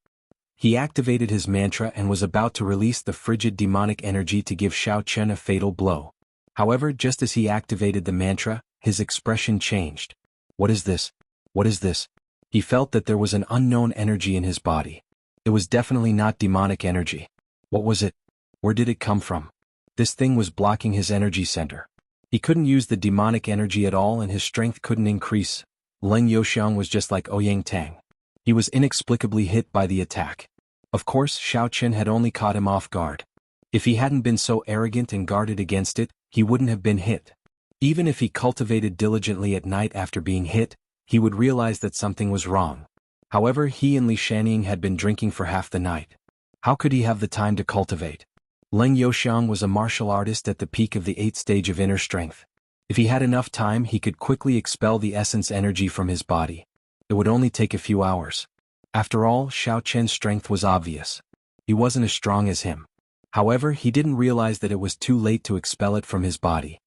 He activated his mantra and was about to release the frigid demonic energy to give Xiaoqin a fatal blow. However, just as he activated the mantra, his expression changed. What is this? What is this? He felt that there was an unknown energy in his body. It was definitely not demonic energy. What was it? Where did it come from? This thing was blocking his energy center. He couldn't use the demonic energy at all and his strength couldn't increase. Leng Youxiang was just like Ouyang Tang. He was inexplicably hit by the attack. Of course, Xiaoqin had only caught him off guard. If he hadn't been so arrogant and guarded against it, he wouldn't have been hit. Even if he cultivated diligently at night after being hit, he would realize that something was wrong. However, he and Li Shanning had been drinking for half the night. How could he have the time to cultivate? Leng Youxiang was a martial artist at the peak of the 8th stage of inner strength. If he had enough time, he could quickly expel the essence energy from his body. It would only take a few hours. After all, Xiaoqin's strength was obvious. He wasn't as strong as him. However, he didn't realize that it was too late to expel it from his body.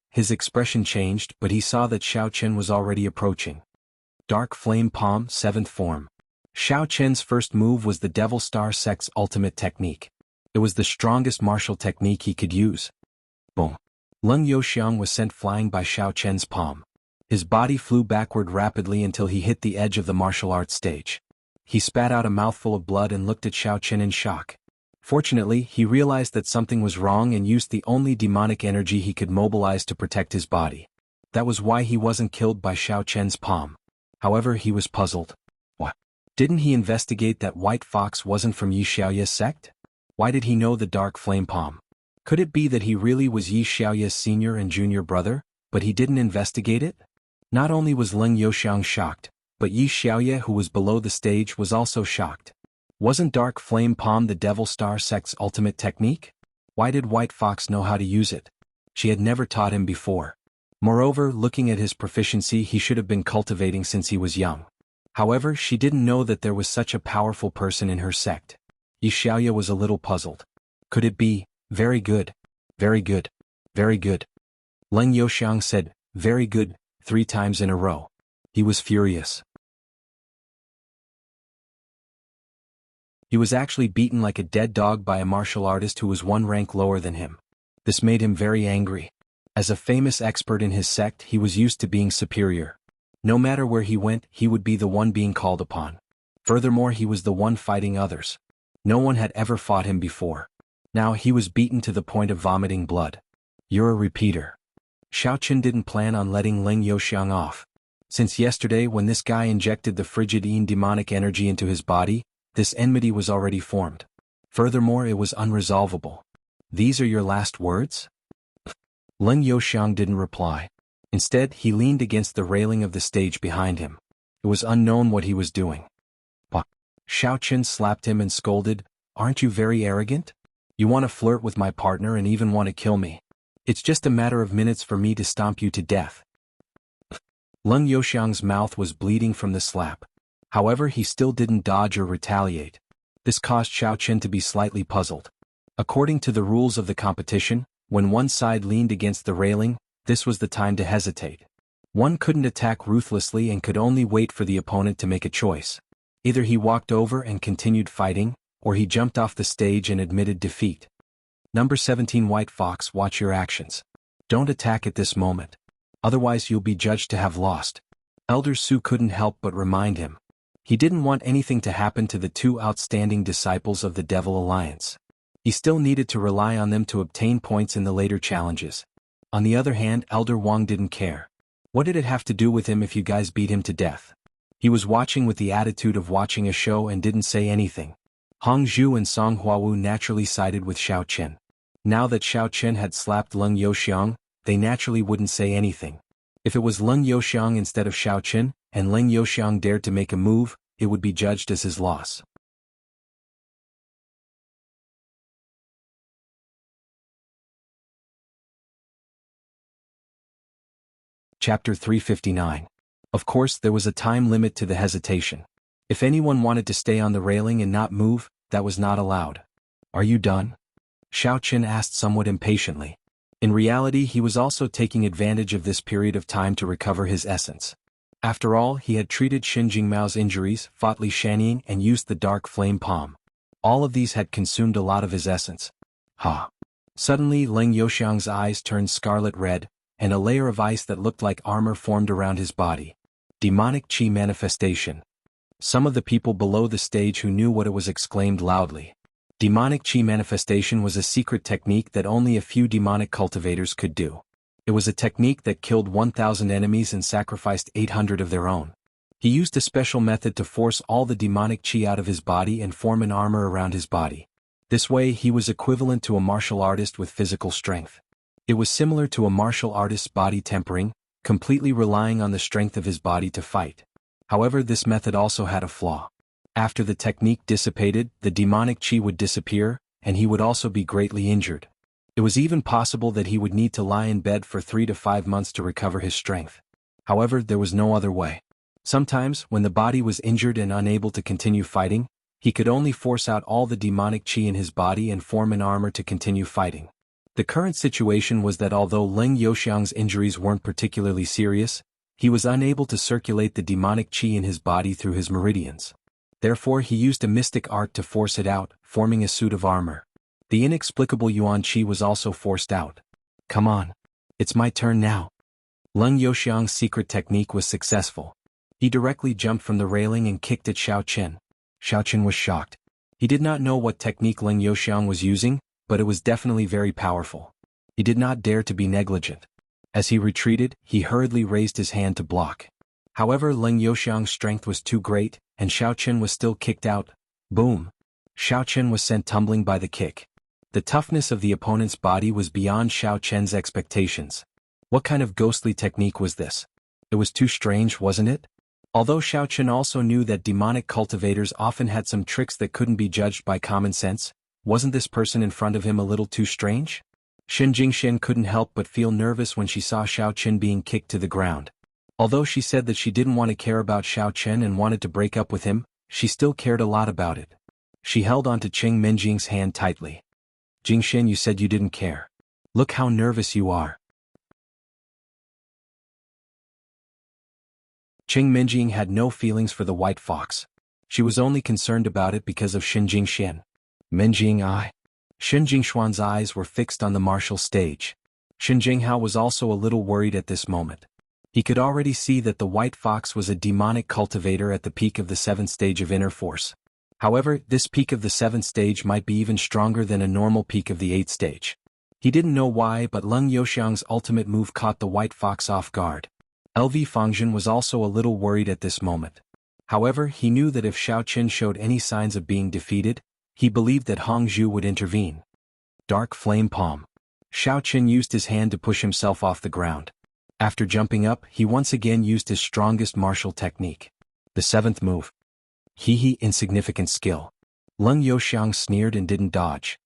His expression changed, but he saw that Xiaoqin was already approaching. Dark Flame Palm, 7th form. Xiaoqin's first move was the Devil Star Sect's ultimate technique. It was the strongest martial technique he could use. Boom. Leng Youxiang was sent flying by Xiaoqin's palm. His body flew backward rapidly until he hit the edge of the martial arts stage. He spat out a mouthful of blood and looked at Xiaoqin in shock. Fortunately, he realized that something was wrong and used the only demonic energy he could mobilize to protect his body. That was why he wasn't killed by Xiaoqin's palm. However, he was puzzled. What? Didn't he investigate that White Fox wasn't from Yi Xiaoya's sect? Why did he know the dark flame palm? Could it be that he really was Yi Xiaoya's senior and junior brother, but he didn't investigate it? Not only was Leng Youxiang shocked, but Yi Xiaoya, who was below the stage, was also shocked. Wasn't Dark Flame Palm the Devil Star sect's ultimate technique? Why did White Fox know how to use it? She had never taught him before. Moreover, looking at his proficiency, he should have been cultivating since he was young. However, she didn't know that there was such a powerful person in her sect. Yi Xiaoya was a little puzzled. Could it be, very good, very good, very good? Leng Youxiang said, very good, 3 times in a row. He was furious. He was actually beaten like a dead dog by a martial artist who was 1 rank lower than him. This made him very angry. As a famous expert in his sect, he was used to being superior. No matter where he went, he would be the one being called upon. Furthermore, he was the one fighting others. No one had ever fought him before. Now he was beaten to the point of vomiting blood. You're a repeater. Xiaoqin didn't plan on letting Leng Youxiang off. Since yesterday, when this guy injected the frigid Yin demonic energy into his body, this enmity was already formed. Furthermore, it was unresolvable. These are your last words? Leng Youxiang didn't reply. Instead, he leaned against the railing of the stage behind him. It was unknown what he was doing. Bah! Xiaoqin slapped him and scolded, aren't you very arrogant? You want to flirt with my partner and even want to kill me. It's just a matter of minutes for me to stomp you to death. Leng Youxiang's mouth was bleeding from the slap. However, he still didn't dodge or retaliate. This caused Xiaoqin to be slightly puzzled. According to the rules of the competition, when one side leaned against the railing, this was the time to hesitate. One couldn't attack ruthlessly and could only wait for the opponent to make a choice. Either he walked over and continued fighting, or he jumped off the stage and admitted defeat. Number 17 White Fox, watch your actions. Don't attack at this moment. Otherwise you'll be judged to have lost. Elder Su couldn't help but remind him. He didn't want anything to happen to the 2 outstanding disciples of the Devil Alliance. He still needed to rely on them to obtain points in the later challenges. On the other hand, Elder Wang didn't care. What did it have to do with him if you guys beat him to death? He was watching with the attitude of watching a show and didn't say anything. Hong Zhu and Song Huawu naturally sided with Xiaoqin. Now that Xiaoqin had slapped Leng Youxiang, they naturally wouldn't say anything. If it was Leng Youxiang instead of Xiaoqin, and Leng Youxiang dared to make a move, it would be judged as his loss. Chapter 359. Of course, there was a time limit to the hesitation. If anyone wanted to stay on the railing and not move, that was not allowed. Are you done? Xiaoqin asked somewhat impatiently. In reality, he was also taking advantage of this period of time to recover his essence. After all, he had treated Xin Jingmao's injuries, fought Li Shanying, and used the dark flame palm. All of these had consumed a lot of his essence. Ha! Suddenly, Leng Youxiang's eyes turned scarlet red, and a layer of ice that looked like armor formed around his body. Demonic Qi manifestation. Some of the people below the stage who knew what it was exclaimed loudly. Demonic Qi manifestation was a secret technique that only a few demonic cultivators could do. It was a technique that killed 1,000 enemies and sacrificed 800 of their own. He used a special method to force all the demonic Qi out of his body and form an armor around his body. This way, he was equivalent to a martial artist with physical strength. It was similar to a martial artist's body tempering, completely relying on the strength of his body to fight. However, this method also had a flaw. After the technique dissipated, the demonic Qi would disappear, and he would also be greatly injured. It was even possible that he would need to lie in bed for 3 to 5 months to recover his strength. However, there was no other way. Sometimes, when the body was injured and unable to continue fighting, he could only force out all the demonic Qi in his body and form an armor to continue fighting. The current situation was that although Leng Youxiang's injuries weren't particularly serious, he was unable to circulate the demonic Qi in his body through his meridians. Therefore, he used a mystic art to force it out, forming a suit of armor. The inexplicable Yuan Qi was also forced out. Come on. It's my turn now. Leng Youxiang's secret technique was successful. He directly jumped from the railing and kicked at Xiaoqin. Xiaoqin was shocked. He did not know what technique Leng Youxiang was using, but it was definitely very powerful. He did not dare to be negligent. As he retreated, he hurriedly raised his hand to block. However, Leng Youxiang's strength was too great, and Xiao Chen was still kicked out. Boom! Xiao Chen was sent tumbling by the kick. The toughness of the opponent's body was beyond Xiao Chen's expectations. What kind of ghostly technique was this? It was too strange, wasn't it? Although Xiao Chen also knew that demonic cultivators often had some tricks that couldn't be judged by common sense, wasn't this person in front of him a little too strange? Shen Jingxian couldn't help but feel nervous when she saw Xiao Chen being kicked to the ground. Although she said that she didn't want to care about Xiao Chen and wanted to break up with him, she still cared a lot about it. She held onto Qing Minjing's hand tightly. Jingxian, you said you didn't care. Look how nervous you are. Qing Minjing had no feelings for the white fox. She was only concerned about it because of Shen Jingxian. Minjing I. Shen Jingshuan's eyes were fixed on the martial stage. Shen Jinghao was also a little worried at this moment. He could already see that the white fox was a demonic cultivator at the peak of the 7th stage of inner force. However, this peak of the 7th stage might be even stronger than a normal peak of the 8th stage. He didn't know why, but Leng Youxiang's ultimate move caught the white fox off guard. LV Fangzhen was also a little worried at this moment. However, he knew that if Xiao Chen showed any signs of being defeated, he believed that Hong Zhu would intervene. Dark Flame Palm. Xiao Chen used his hand to push himself off the ground. After jumping up, he once again used his strongest martial technique. The 7th move. Insignificant skill. Leng Youxiang sneered and didn't dodge.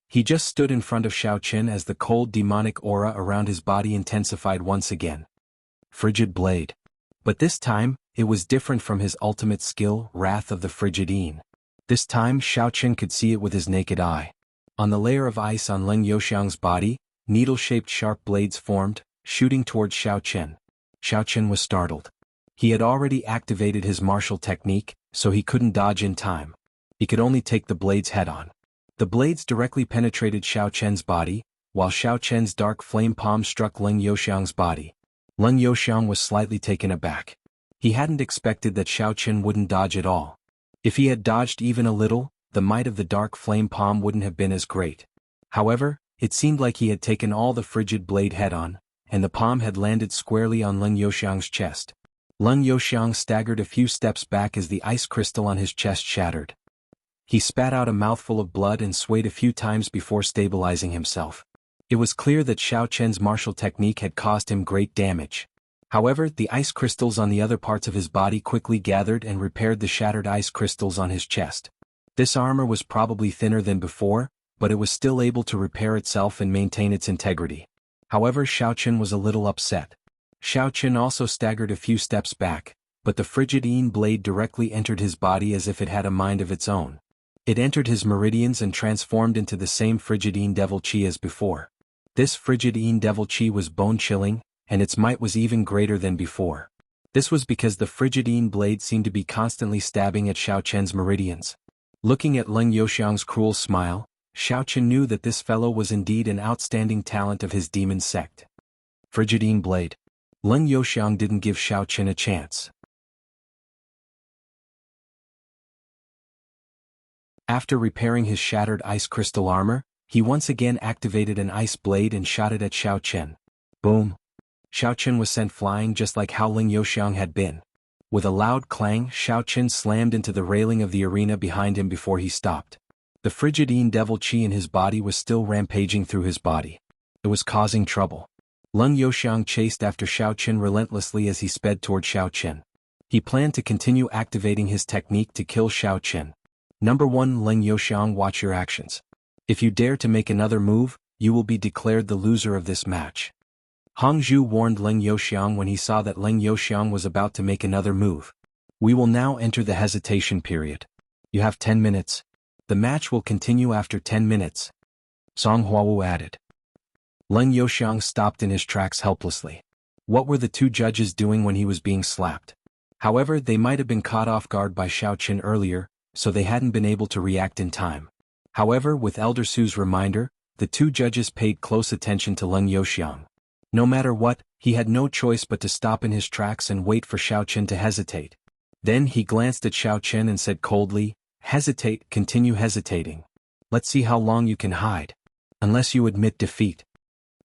He just stood in front of Xiao Chen as the cold demonic aura around his body intensified once again. Frigid Blade. But this time, it was different from his ultimate skill, Wrath of the Frigid Een. This time Xiao Chen could see it with his naked eye. On the layer of ice on Leng Youxiang's body, needle-shaped sharp blades formed, shooting towards Xiao Chen. Xiao Chen was startled. He had already activated his martial technique, so he couldn't dodge in time. He could only take the blades head-on. The blades directly penetrated Xiao Chen's body, while Xiao Chen's dark flame palm struck Leng Youxiang's body. Leng Youxiang was slightly taken aback. He hadn't expected that Xiao Chen wouldn't dodge at all. If he had dodged even a little, the might of the dark flame palm wouldn't have been as great. However, it seemed like he had taken all the frigid blade head-on, and the palm had landed squarely on Leng Youxiang's chest. Leng Youxiang staggered a few steps back as the ice crystal on his chest shattered. He spat out a mouthful of blood and swayed a few times before stabilizing himself. It was clear that Xiao Chen's martial technique had caused him great damage. However, the ice crystals on the other parts of his body quickly gathered and repaired the shattered ice crystals on his chest. This armor was probably thinner than before, but it was still able to repair itself and maintain its integrity. However, Xiao Chen was a little upset. Xiao Chen also staggered a few steps back, but the frigid Een blade directly entered his body as if it had a mind of its own. It entered his meridians and transformed into the same frigid Een devil chi as before. This frigid Een devil chi was bone-chilling, and its might was even greater than before. This was because the frigid Een blade seemed to be constantly stabbing at Xiao Chen's meridians. Looking at Leng Youxiang's cruel smile, Xiao Chen knew that this fellow was indeed an outstanding talent of his demon sect. Frigid Een blade. Leng Youxiang didn't give Xiao Chen a chance. After repairing his shattered ice crystal armor, he once again activated an ice blade and shot it at Xiao Chen. Boom! Xiao Chen was sent flying just like how Leng Youxiang had been. With a loud clang, Xiao Chen slammed into the railing of the arena behind him before he stopped. The frigid Een devil chi in his body was still rampaging through his body. It was causing trouble. Leng Youxiang chased after Xiao Chen relentlessly as he sped toward Xiao Chen. He planned to continue activating his technique to kill Xiao Chen. Number 1. Leng Youxiang, watch your actions. If you dare to make another move, you will be declared the loser of this match. Hong Zhu warned Leng Youxiang when he saw that Leng Youxiang was about to make another move. We will now enter the hesitation period. You have 10 minutes. The match will continue after 10 minutes. Song Huawu added. Leng Youxiang stopped in his tracks helplessly. What were the two judges doing when he was being slapped? However, they might have been caught off guard by Xiao Chen earlier, so they hadn't been able to react in time. However, with Elder Su's reminder, the two judges paid close attention to Leng Youxiang. No matter what, he had no choice but to stop in his tracks and wait for Xiao Chen to hesitate. Then he glanced at Xiao Chen and said coldly, "Hesitate, continue hesitating. Let's see how long you can hide. Unless you admit defeat."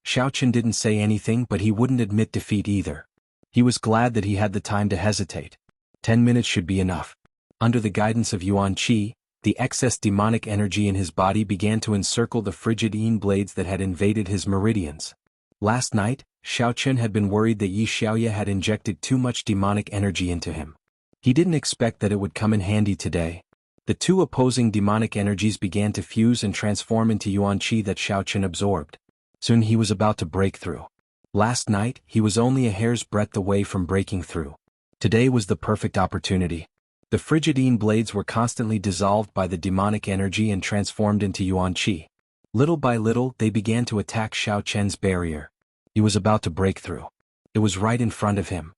Xiao Chen didn't say anything, but he wouldn't admit defeat either. He was glad that he had the time to hesitate. 10 minutes should be enough. Under the guidance of Yuan Qi, the excess demonic energy in his body began to encircle the frigid Yin blades that had invaded his meridians. Last night, Xiao Chen had been worried that Yi Xiaoye had injected too much demonic energy into him. He didn't expect that it would come in handy today. The two opposing demonic energies began to fuse and transform into Yuan Qi that Xiao Chen absorbed. Soon he was about to break through. Last night, he was only a hair's breadth away from breaking through. Today was the perfect opportunity. The frigid Yin blades were constantly dissolved by the demonic energy and transformed into Yuan Qi. Little by little, they began to attack Xiao Chen's barrier. He was about to break through. It was right in front of him.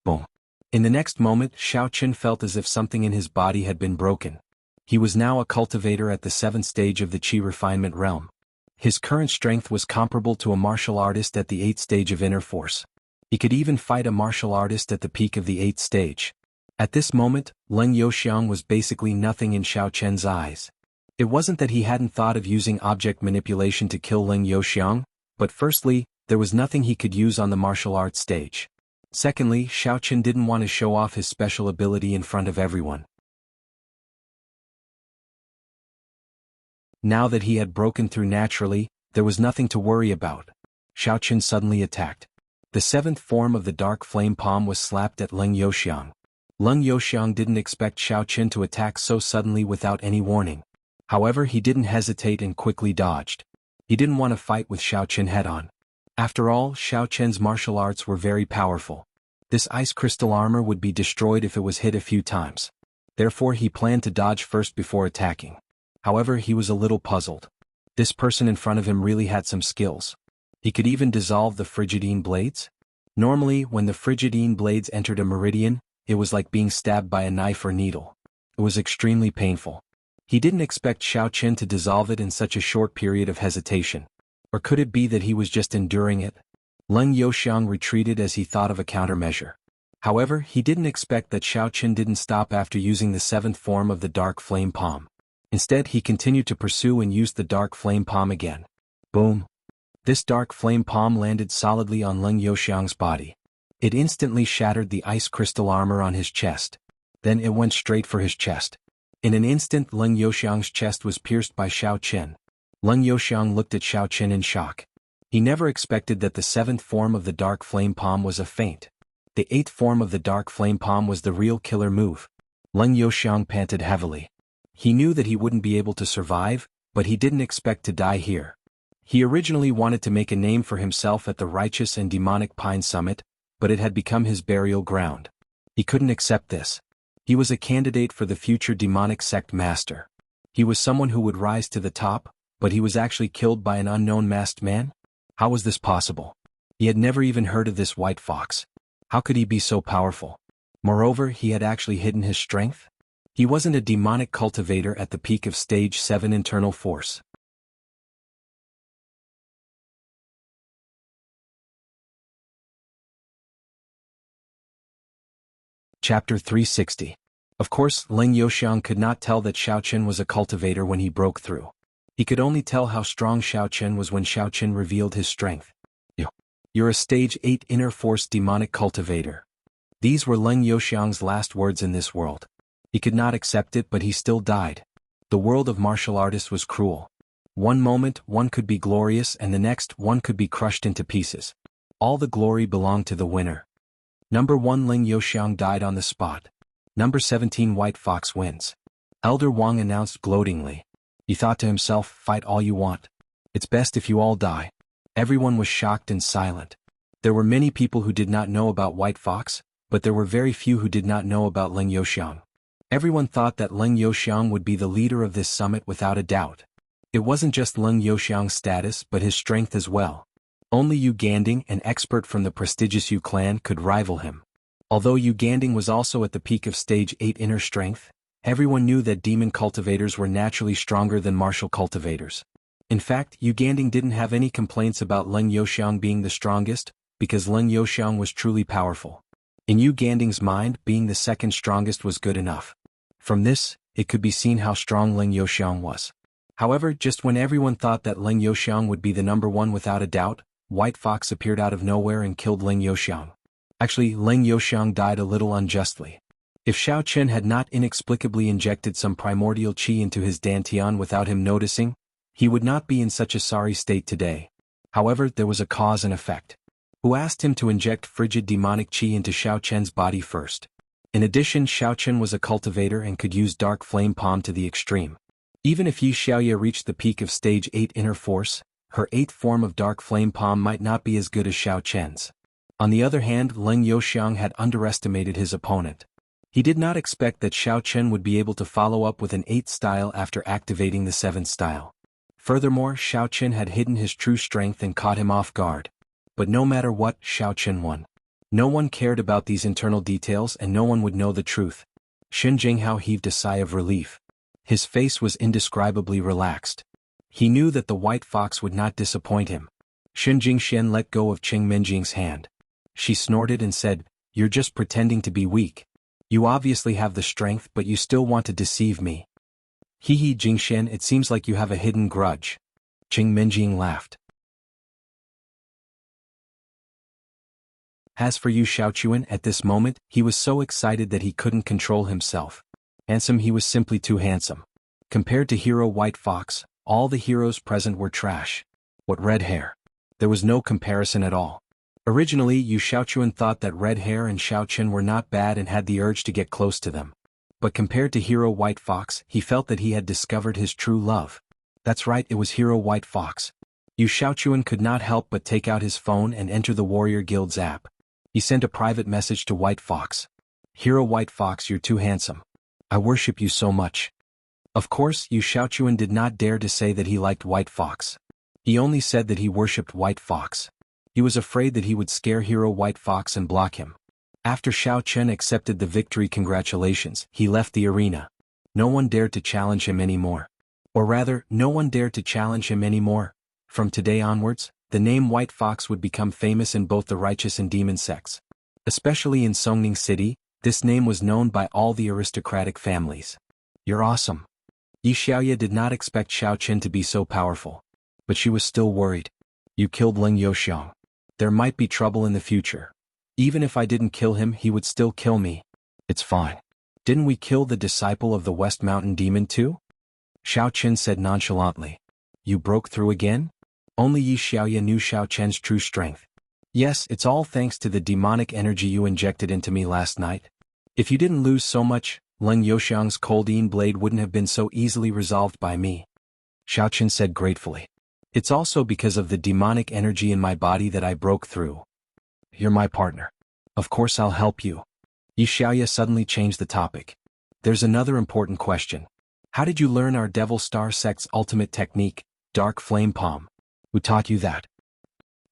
Boom. In the next moment, Xiao Chen felt as if something in his body had been broken. He was now a cultivator at the 7th stage of the Qi refinement realm. His current strength was comparable to a martial artist at the 8th stage of inner force. He could even fight a martial artist at the peak of the 8th stage. At this moment, Leng Youxiang was basically nothing in Xiao Chen's eyes. It wasn't that he hadn't thought of using object manipulation to kill Leng Youxiang, but firstly, there was nothing he could use on the martial arts stage. Secondly, Xiao Chen didn't want to show off his special ability in front of everyone. Now that he had broken through naturally, there was nothing to worry about. Xiao Chen suddenly attacked. The 7th form of the dark flame palm was slapped at Leng Youxiang. Leng Youxiang didn't expect Xiao Chen to attack so suddenly without any warning. However, he didn't hesitate and quickly dodged. He didn't want to fight with Xiao Chen head-on. After all, Xiao Chen's martial arts were very powerful. This ice crystal armor would be destroyed if it was hit a few times. Therefore, he planned to dodge first before attacking. However, he was a little puzzled. This person in front of him really had some skills. He could even dissolve the frigidine blades? Normally, when the frigidine blades entered a meridian, it was like being stabbed by a knife or needle. It was extremely painful. He didn't expect Xiao Chen to dissolve it in such a short period of hesitation. Or could it be that he was just enduring it? Leng Youxiang retreated as he thought of a countermeasure. However, he didn't expect that Xiao Chen didn't stop after using the 7th form of the dark flame palm. Instead, he continued to pursue and used the dark flame palm again. Boom. This dark flame palm landed solidly on Leng Youxiang's body. It instantly shattered the ice crystal armor on his chest. Then it went straight for his chest. In an instant, Leng Youxiang's chest was pierced by Xiao Chen. Leng Youxiang looked at Xiao Chen in shock. He never expected that the 7th form of the dark flame palm was a feint. The 8th form of the dark flame palm was the real killer move. Leng Youxiang panted heavily. He knew that he wouldn't be able to survive, but he didn't expect to die here. He originally wanted to make a name for himself at the righteous and demonic Pine Summit, but it had become his burial ground. He couldn't accept this. He was a candidate for the future demonic sect master. He was someone who would rise to the top, but he was actually killed by an unknown masked man? How was this possible? He had never even heard of this white fox. How could he be so powerful? Moreover, he had actually hidden his strength? He wasn't a demonic cultivator at the peak of stage 7 internal force. Chapter 360. Of course, Leng Youxiang could not tell that Xiao Chen was a cultivator when he broke through. He could only tell how strong Xiao Chen was when Xiao Chen revealed his strength. You're a stage 8 inner force demonic cultivator. These were Leng Youxiang's last words in this world. He could not accept it, but he still died. The world of martial artists was cruel. One moment, one could be glorious, and the next, one could be crushed into pieces. All the glory belonged to the winner. Number 1 Leng Youxiang died on the spot. Number 17 White Fox wins. Elder Wang announced gloatingly. He thought to himself, fight all you want. It's best if you all die. Everyone was shocked and silent. There were many people who did not know about White Fox, but there were very few who did not know about Leng Youxiang. Everyone thought that Leng Youxiang would be the leader of this summit without a doubt. It wasn't just Leng Youxiang's status but his strength as well. Only Yu Ganding, an expert from the prestigious Yu clan, could rival him. Although Yu Ganding was also at the peak of stage 8 inner strength, everyone knew that demon cultivators were naturally stronger than martial cultivators. In fact, Yu Ganding didn't have any complaints about Leng Youxiang being the strongest, because Leng Youxiang was truly powerful. In Yu Ganding's mind, being the second strongest was good enough. From this, it could be seen how strong Leng Youxiang was. However, just when everyone thought that Leng Youxiang would be the number 1 without a doubt, White Fox appeared out of nowhere and killed Leng Youxiang. Actually, Leng Youxiang died a little unjustly. If Xiao Chen had not inexplicably injected some primordial qi into his dantian without him noticing, he would not be in such a sorry state today. However, there was a cause and effect. Who asked him to inject frigid demonic qi into Xiao Chen's body first? In addition, Xiao Chen was a cultivator and could use dark flame palm to the extreme. Even if Yi Xiaoye reached the peak of stage 8 inner force, her 8th form of dark flame palm might not be as good as Xiao Chen's. On the other hand, Leng Youxiang had underestimated his opponent. He did not expect that Xiao Chen would be able to follow up with an 8th style after activating the 7th style. Furthermore, Xiao Chen had hidden his true strength and caught him off guard. But no matter what, Xiao Chen won. No one cared about these internal details and no one would know the truth. Xin Jinghao heaved a sigh of relief. His face was indescribably relaxed. He knew that the white fox would not disappoint him. Xin Jingxian let go of Qing Minjing's hand. She snorted and said, "You're just pretending to be weak. You obviously have the strength but you still want to deceive me." "Hee hee Jingxian, it seems like you have a hidden grudge." Qing Minjing laughed. As for Yu Xiaochuan, at this moment, he was so excited that he couldn't control himself. Handsome, he was simply too handsome. Compared to Hero White Fox, all the heroes present were trash. What red hair! There was no comparison at all. Originally, Yu Xiaochuan thought that red hair and Xiao Chen were not bad and had the urge to get close to them. But compared to Hero White Fox, he felt that he had discovered his true love. That's right, it was Hero White Fox. Yu Xiaochuan could not help but take out his phone and enter the Warrior Guild's app. He sent a private message to White Fox. "Hero White Fox, you're too handsome. I worship you so much." Of course, Yu Xiaochuan did not dare to say that he liked White Fox. He only said that he worshipped White Fox. He was afraid that he would scare Hero White Fox and block him. After Xiao Chen accepted the victory congratulations, he left the arena. No one dared to challenge him anymore. Or rather, no one dared to challenge him anymore. From today onwards, the name White Fox would become famous in both the righteous and demon sects. Especially in Songning City, this name was known by all the aristocratic families. "You're awesome." Yi Xiaoye did not expect Xiao Chen to be so powerful. But she was still worried. "You killed Leng Youxiang. There might be trouble in the future. Even if I didn't kill him, he would still kill me." "It's fine. Didn't we kill the disciple of the West Mountain Demon too?" Xiao Chen said nonchalantly. "You broke through again?" Only Yi Xiaoye knew Xiao Chen's true strength. "Yes, it's all thanks to the demonic energy you injected into me last night. If you didn't lose so much, Leng Youxiang's Coldine blade wouldn't have been so easily resolved by me." Xiao Chen said gratefully. "It's also because of the demonic energy in my body that I broke through. You're my partner. Of course I'll help you." Yi Xiaoye suddenly changed the topic. "There's another important question. How did you learn our Devil Star sect's ultimate technique, Dark Flame Palm? Who taught you that?"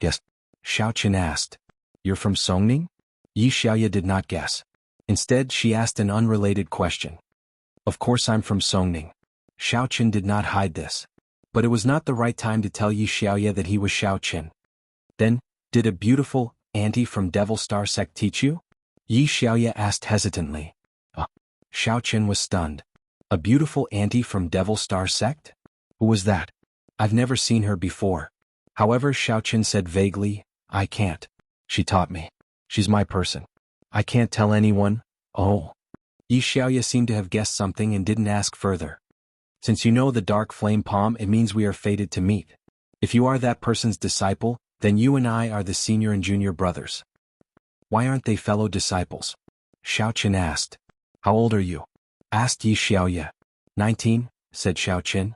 "Yes." Xiao Chen asked. "You're from Songning?" Yi Xiaoye did not guess. Instead, she asked an unrelated question. "Of course I'm from Songning." Xiao Chen did not hide this. But it was not the right time to tell Yi Xiaoye that he was Xiao Chen. "Then, did a beautiful auntie from Devil Star sect teach you?" Yi Xiaoye asked hesitantly. Xiao Chen was stunned. "A beautiful auntie from Devil Star sect? Who was that? I've never seen her before." However, Xiao Chen said vaguely, "I can't. She taught me. She's my person. I can't tell anyone." "Oh." Yi Xiaoye seemed to have guessed something and didn't ask further. "Since you know the Dark Flame Palm, it means we are fated to meet. If you are that person's disciple, then you and I are the senior and junior brothers." "Why aren't they fellow disciples?" Xiao Chen asked. "How old are you?" asked Yi Xiaoye. 19, said Xiao Chen.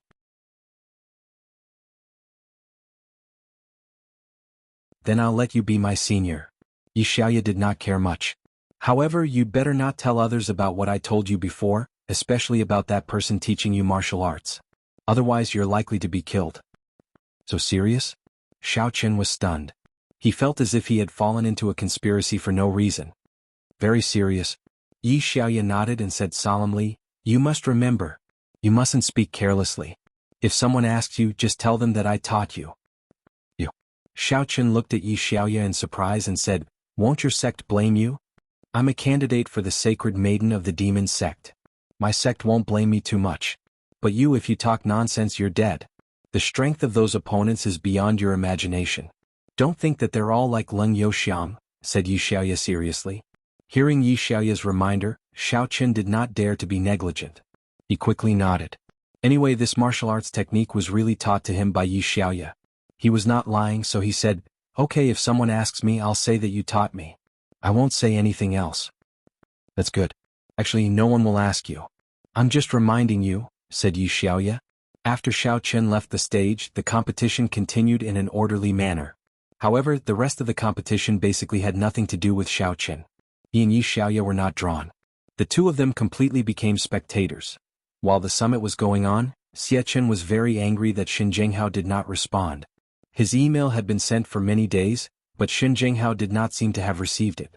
"Then I'll let you be my senior." Yi Xiaoye did not care much. "However, you'd better not tell others about what I told you before, especially about that person teaching you martial arts. Otherwise you're likely to be killed." "So serious?" Xiao Chen was stunned. He felt as if he had fallen into a conspiracy for no reason. "Very serious." Yi Xiaoye nodded and said solemnly, "You must remember. You mustn't speak carelessly. If someone asks you, just tell them that I taught you." "You?" Xiao Chen looked at Yi Xiaoye in surprise and said, "Won't your sect blame you? I'm a candidate for the Sacred Maiden of the Demon sect. My sect won't blame me too much. But you, if you talk nonsense, you're dead. The strength of those opponents is beyond your imagination. Don't think that they're all like Leng Youxiang," said Yi Xiaoye seriously. Hearing Yi Xiaoye's reminder, Xiao Qin did not dare to be negligent. He quickly nodded. Anyway, this martial arts technique was really taught to him by Yi Xiaoya. He was not lying, so he said, "Okay, if someone asks me, I'll say that you taught me. I won't say anything else." "That's good. Actually, no one will ask you. I'm just reminding you," said Yi Xiaoya. After Xiao Qin left the stage, the competition continued in an orderly manner. However, the rest of the competition basically had nothing to do with Xiao Qin. He and Yi Xiaoya were not drawn. The two of them completely became spectators. While the summit was going on, Xie Qin was very angry that Xin Jianghao did not respond. His email had been sent for many days, but Xin Jianghao did not seem to have received it.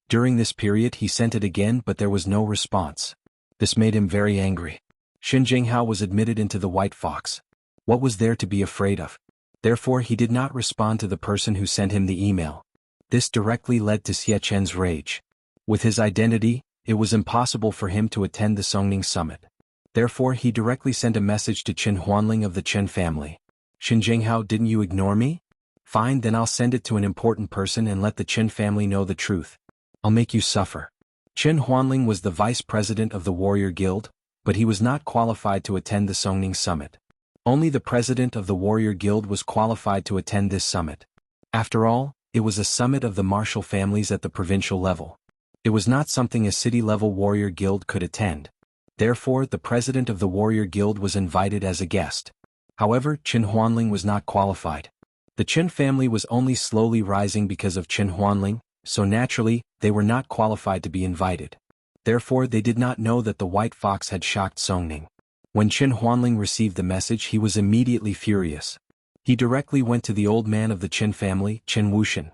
During this period he sent it again, but there was no response. This made him very angry. Xin Jianghao was admitted into the White Fox. What was there to be afraid of? Therefore he did not respond to the person who sent him the email. This directly led to Xie Qin's rage. With his identity, it was impossible for him to attend the Songning Summit. Therefore he directly sent a message to Qin Huanling of the Qin family. "Xin Jianghao, didn't you ignore me? Fine, then I'll send it to an important person and let the Qin family know the truth. I'll make you suffer." Qin Huanling was the vice president of the Warrior Guild, but he was not qualified to attend the Songning Summit. Only the president of the Warrior Guild was qualified to attend this summit. After all, it was a summit of the martial families at the provincial level. It was not something a city-level warrior guild could attend. Therefore, the president of the warrior guild was invited as a guest. However, Qin Huanling was not qualified. The Qin family was only slowly rising because of Qin Huanling, so naturally, they were not qualified to be invited. Therefore, they did not know that the White Fox had shocked Songning. When Qin Huanling received the message, he was immediately furious. He directly went to the old man of the Qin family, Qin Wuxian.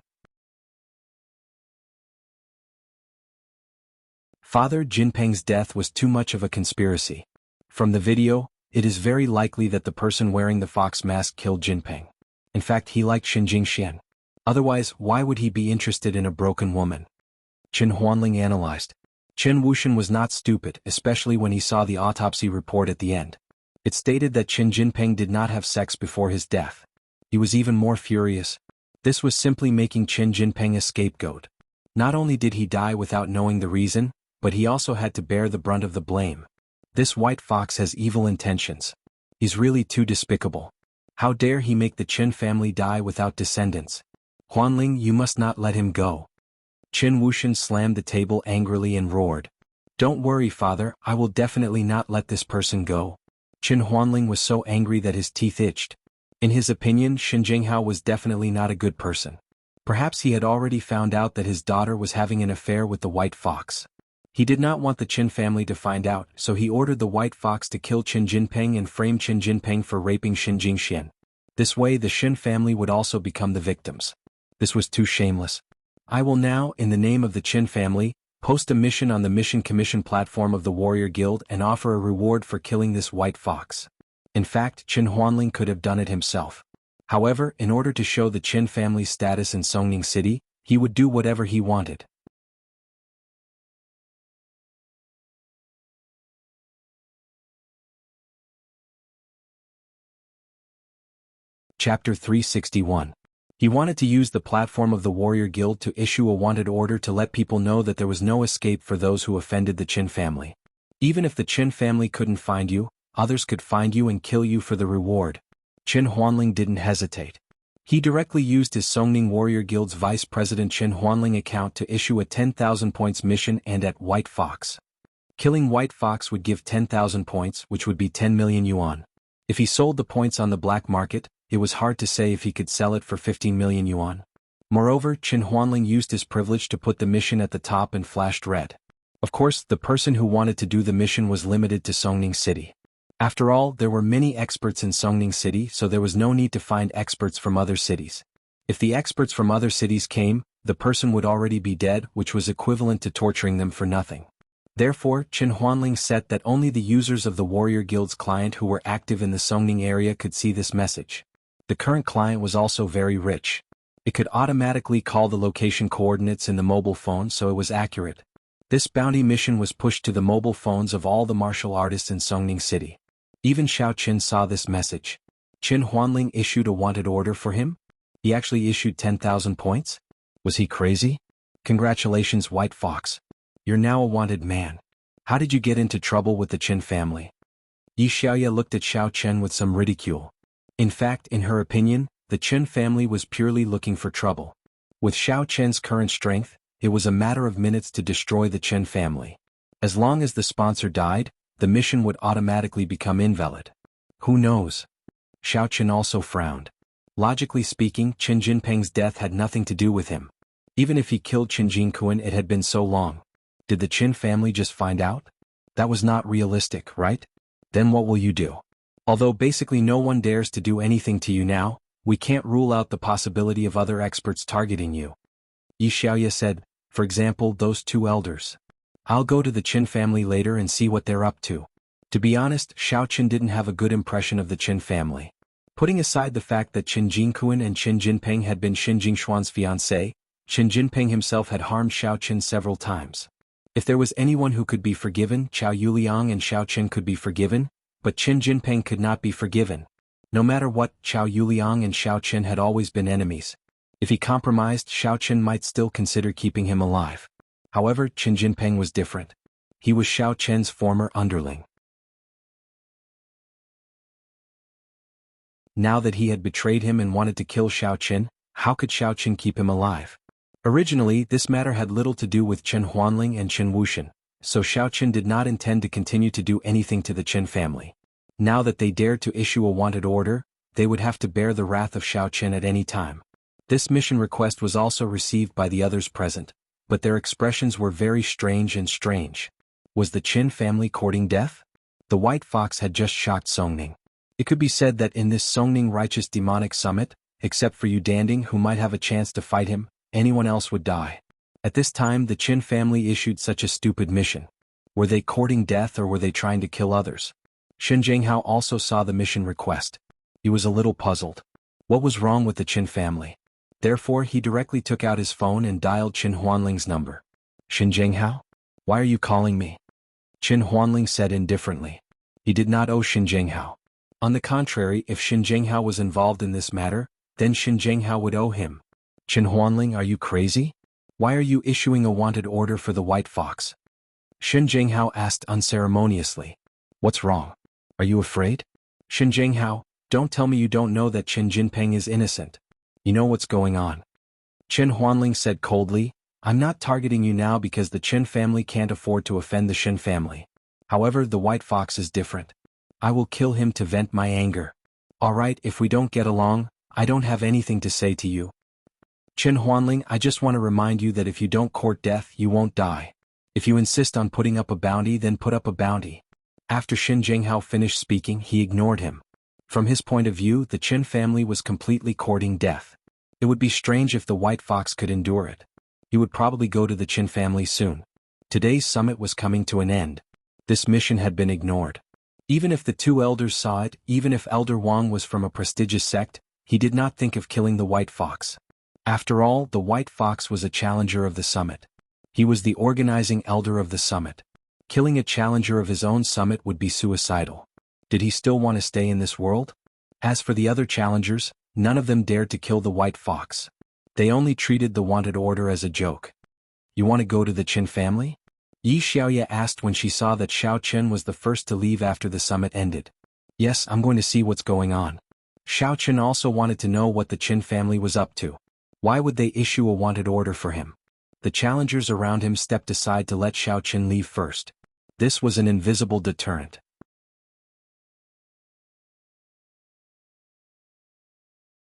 Father Jinpeng's death was too much of a conspiracy. From the video, it is very likely that the person wearing the fox mask killed Jinpeng. In fact, he liked Xin Jingxian. Otherwise, why would he be interested in a broken woman? Qin Huanling analyzed. Qin Wuxian was not stupid, especially when he saw the autopsy report at the end. It stated that Qin Jinpeng did not have sex before his death. He was even more furious. This was simply making Qin Jinpeng a scapegoat. Not only did he die without knowing the reason, but he also had to bear the brunt of the blame. This White Fox has evil intentions. He's really too despicable. How dare he make the Qin family die without descendants? Huanling, you must not let him go. Qin Wuxian slammed the table angrily and roared. "Don't worry, father, I will definitely not let this person go." Qin Huanling was so angry that his teeth itched. In his opinion, Xin Jianghao was definitely not a good person. Perhaps he had already found out that his daughter was having an affair with the White Fox. He did not want the Qin family to find out, so he ordered the White Fox to kill Qin Jinpeng and frame Qin Jinpeng for raping Xin Jingxian. This way the Xin family would also become the victims. This was too shameless. I will now, in the name of the Qin family, post a mission on the Mission Commission platform of the Warrior Guild and offer a reward for killing this White Fox. In fact, Qin Huanling could have done it himself. However, in order to show the Qin family's status in Songning City, he would do whatever he wanted. Chapter 361. He wanted to use the platform of the Warrior Guild to issue a wanted order to let people know that there was no escape for those who offended the Qin family. Even if the Qin family couldn't find you, others could find you and kill you for the reward. Qin Huanling didn't hesitate. He directly used his Songning Warrior Guild's Vice President Qin Huanling account to issue a 10,000 points mission and at White Fox. Killing White Fox would give 10,000 points, which would be 10 million yuan. If he sold the points on the black market, it was hard to say if he could sell it for 15 million yuan. Moreover, Qin Huanling used his privilege to put the mission at the top and flashed red. Of course, the person who wanted to do the mission was limited to Songning City. After all, there were many experts in Songning City, so there was no need to find experts from other cities. If the experts from other cities came, the person would already be dead, which was equivalent to torturing them for nothing. Therefore, Qin Huanling set that only the users of the Warrior Guild's client who were active in the Songning area could see this message. The current client was also very rich. It could automatically call the location coordinates in the mobile phone, so it was accurate. This bounty mission was pushed to the mobile phones of all the martial artists in Songning City. Even Xiao Qin saw this message. Qin Huanling issued a wanted order for him? He actually issued 10,000 points? Was he crazy? Congratulations, White Fox. You're now a wanted man. How did you get into trouble with the Qin family? Yi Xiaoya looked at Xiao Chen with some ridicule. In fact, in her opinion, the Qin family was purely looking for trouble. With Xiao Chen's current strength, it was a matter of minutes to destroy the Qin family. As long as the sponsor died, the mission would automatically become invalid. Who knows? Xiao Chen also frowned. Logically speaking, Qin Jinping's death had nothing to do with him. Even if he killed Qin Jinkuan, it had been so long. Did the Qin family just find out? That was not realistic, right? Then what will you do? Although basically no one dares to do anything to you now, we can't rule out the possibility of other experts targeting you. Yi Xiaoya said, for example, those two elders. I'll go to the Qin family later and see what they're up to. To be honest, Xiao Chen didn't have a good impression of the Qin family. Putting aside the fact that Qin Jinkuan and Qin Jinping had been Qin Jingshuan's fiancé, Qin Jinping himself had harmed Xiao Chen several times. If there was anyone who could be forgiven, Qiao Yuliang and Xiao Chen could be forgiven, but Qin Jinping could not be forgiven. No matter what, Qiao Yuliang and Xiao Chen had always been enemies. If he compromised, Xiao Chen might still consider keeping him alive. However, Qin Jinping was different. He was Xiao Chen's former underling. Now that he had betrayed him and wanted to kill Xiao Chen, how could Xiao Chen keep him alive? Originally, this matter had little to do with Chen Huanling and Chen Wuxian, so Xiao Chen did not intend to continue to do anything to the Qin family. Now that they dared to issue a wanted order, they would have to bear the wrath of Xiao Chen at any time. This mission request was also received by the others present, but their expressions were very strange. Was the Qin family courting death? The White Fox had just shocked Songning. It could be said that in this Songning righteous demonic summit, except for Yu Danding who might have a chance to fight him, anyone else would die. At this time the Qin family issued such a stupid mission. Were they courting death or were they trying to kill others? Xin Jianghao also saw the mission request. He was a little puzzled. What was wrong with the Qin family? Therefore he directly took out his phone and dialed Qin Huanling's number. Xin Jianghao? Why are you calling me? Qin Huanling said indifferently. He did not owe Xin Jianghao. On the contrary, if Xin Jianghao was involved in this matter, then Xin Jianghao would owe him. Qin Huanling, are you crazy? Why are you issuing a wanted order for the White Fox? Xin Jianghao asked unceremoniously. What's wrong? Are you afraid? Xin Jianghao, don't tell me you don't know that Qin Jinping is innocent. You know what's going on. Qin Huanling said coldly, I'm not targeting you now because the Qin family can't afford to offend the Xin family. However, the White Fox is different. I will kill him to vent my anger. Alright, if we don't get along, I don't have anything to say to you. Qin Huanling, I just want to remind you that if you don't court death, you won't die. If you insist on putting up a bounty, then put up a bounty. After Xin Jianghao finished speaking, he ignored him. From his point of view, the Qin family was completely courting death. It would be strange if the White Fox could endure it. He would probably go to the Qin family soon. Today's summit was coming to an end. This mission had been ignored. Even if the two elders saw it, even if Elder Wang was from a prestigious sect, he did not think of killing the White Fox. After all, the White Fox was a challenger of the summit. He was the organizing elder of the summit. Killing a challenger of his own summit would be suicidal. Did he still want to stay in this world? As for the other challengers, none of them dared to kill the White Fox. They only treated the wanted order as a joke. You want to go to the Qin family? Yi Xiaoya asked when she saw that Xiao Chen was the first to leave after the summit ended. Yes, I'm going to see what's going on. Xiao Chen also wanted to know what the Qin family was up to. Why would they issue a wanted order for him? The challengers around him stepped aside to let Xiao Chen leave first. This was an invisible deterrent.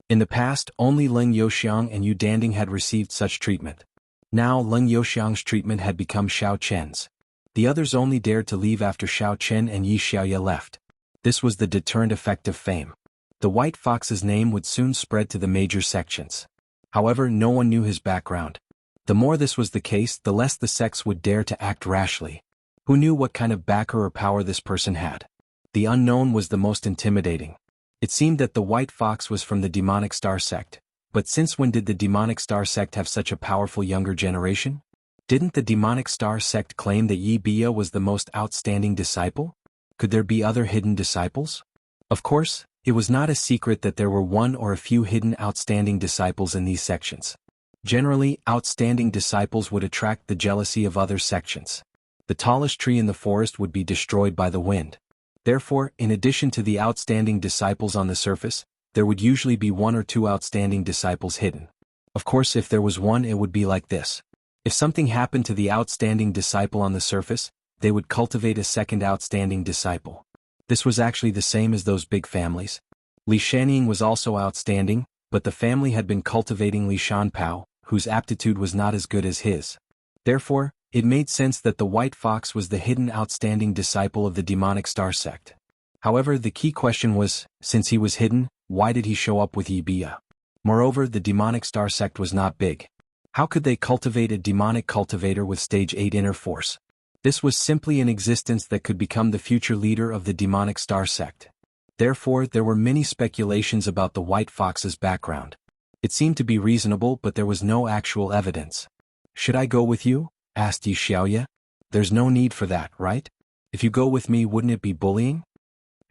In the past, only Leng Youxiang and Yu Danding had received such treatment. Now Leng Youxiang's treatment had become Xiao Chen's. The others only dared to leave after Xiao Chen and Yi Xiaoya left. This was the deterrent effect of fame. The White Fox's name would soon spread to the major sections. However, no one knew his background. The more this was the case, the less the sects would dare to act rashly. Who knew what kind of backer or power this person had? The unknown was the most intimidating. It seemed that the White Fox was from the Demonic Star sect. But since when did the Demonic Star sect have such a powerful younger generation? Didn't the Demonic Star sect claim that Yi Bia was the most outstanding disciple? Could there be other hidden disciples? Of course, it was not a secret that there were one or a few hidden outstanding disciples in these sections. Generally, outstanding disciples would attract the jealousy of other sections. The tallest tree in the forest would be destroyed by the wind. Therefore, in addition to the outstanding disciples on the surface, there would usually be one or two outstanding disciples hidden. Of course, if there was one, it would be like this. If something happened to the outstanding disciple on the surface, they would cultivate a second outstanding disciple. This was actually the same as those big families. Li Shanning was also outstanding, but the family had been cultivating Li Shanpao, whose aptitude was not as good as his. Therefore, it made sense that the White Fox was the hidden outstanding disciple of the demonic star sect. However, the key question was, since he was hidden, why did he show up with Yi Bia? Moreover, the demonic star sect was not big. How could they cultivate a demonic cultivator with stage 8 inner force? This was simply an existence that could become the future leader of the demonic star sect. Therefore, there were many speculations about the White Fox's background. It seemed to be reasonable, but there was no actual evidence. Should I go with you? Asked Yi Xiaoye. There's no need for that, right? If you go with me, wouldn't it be bullying?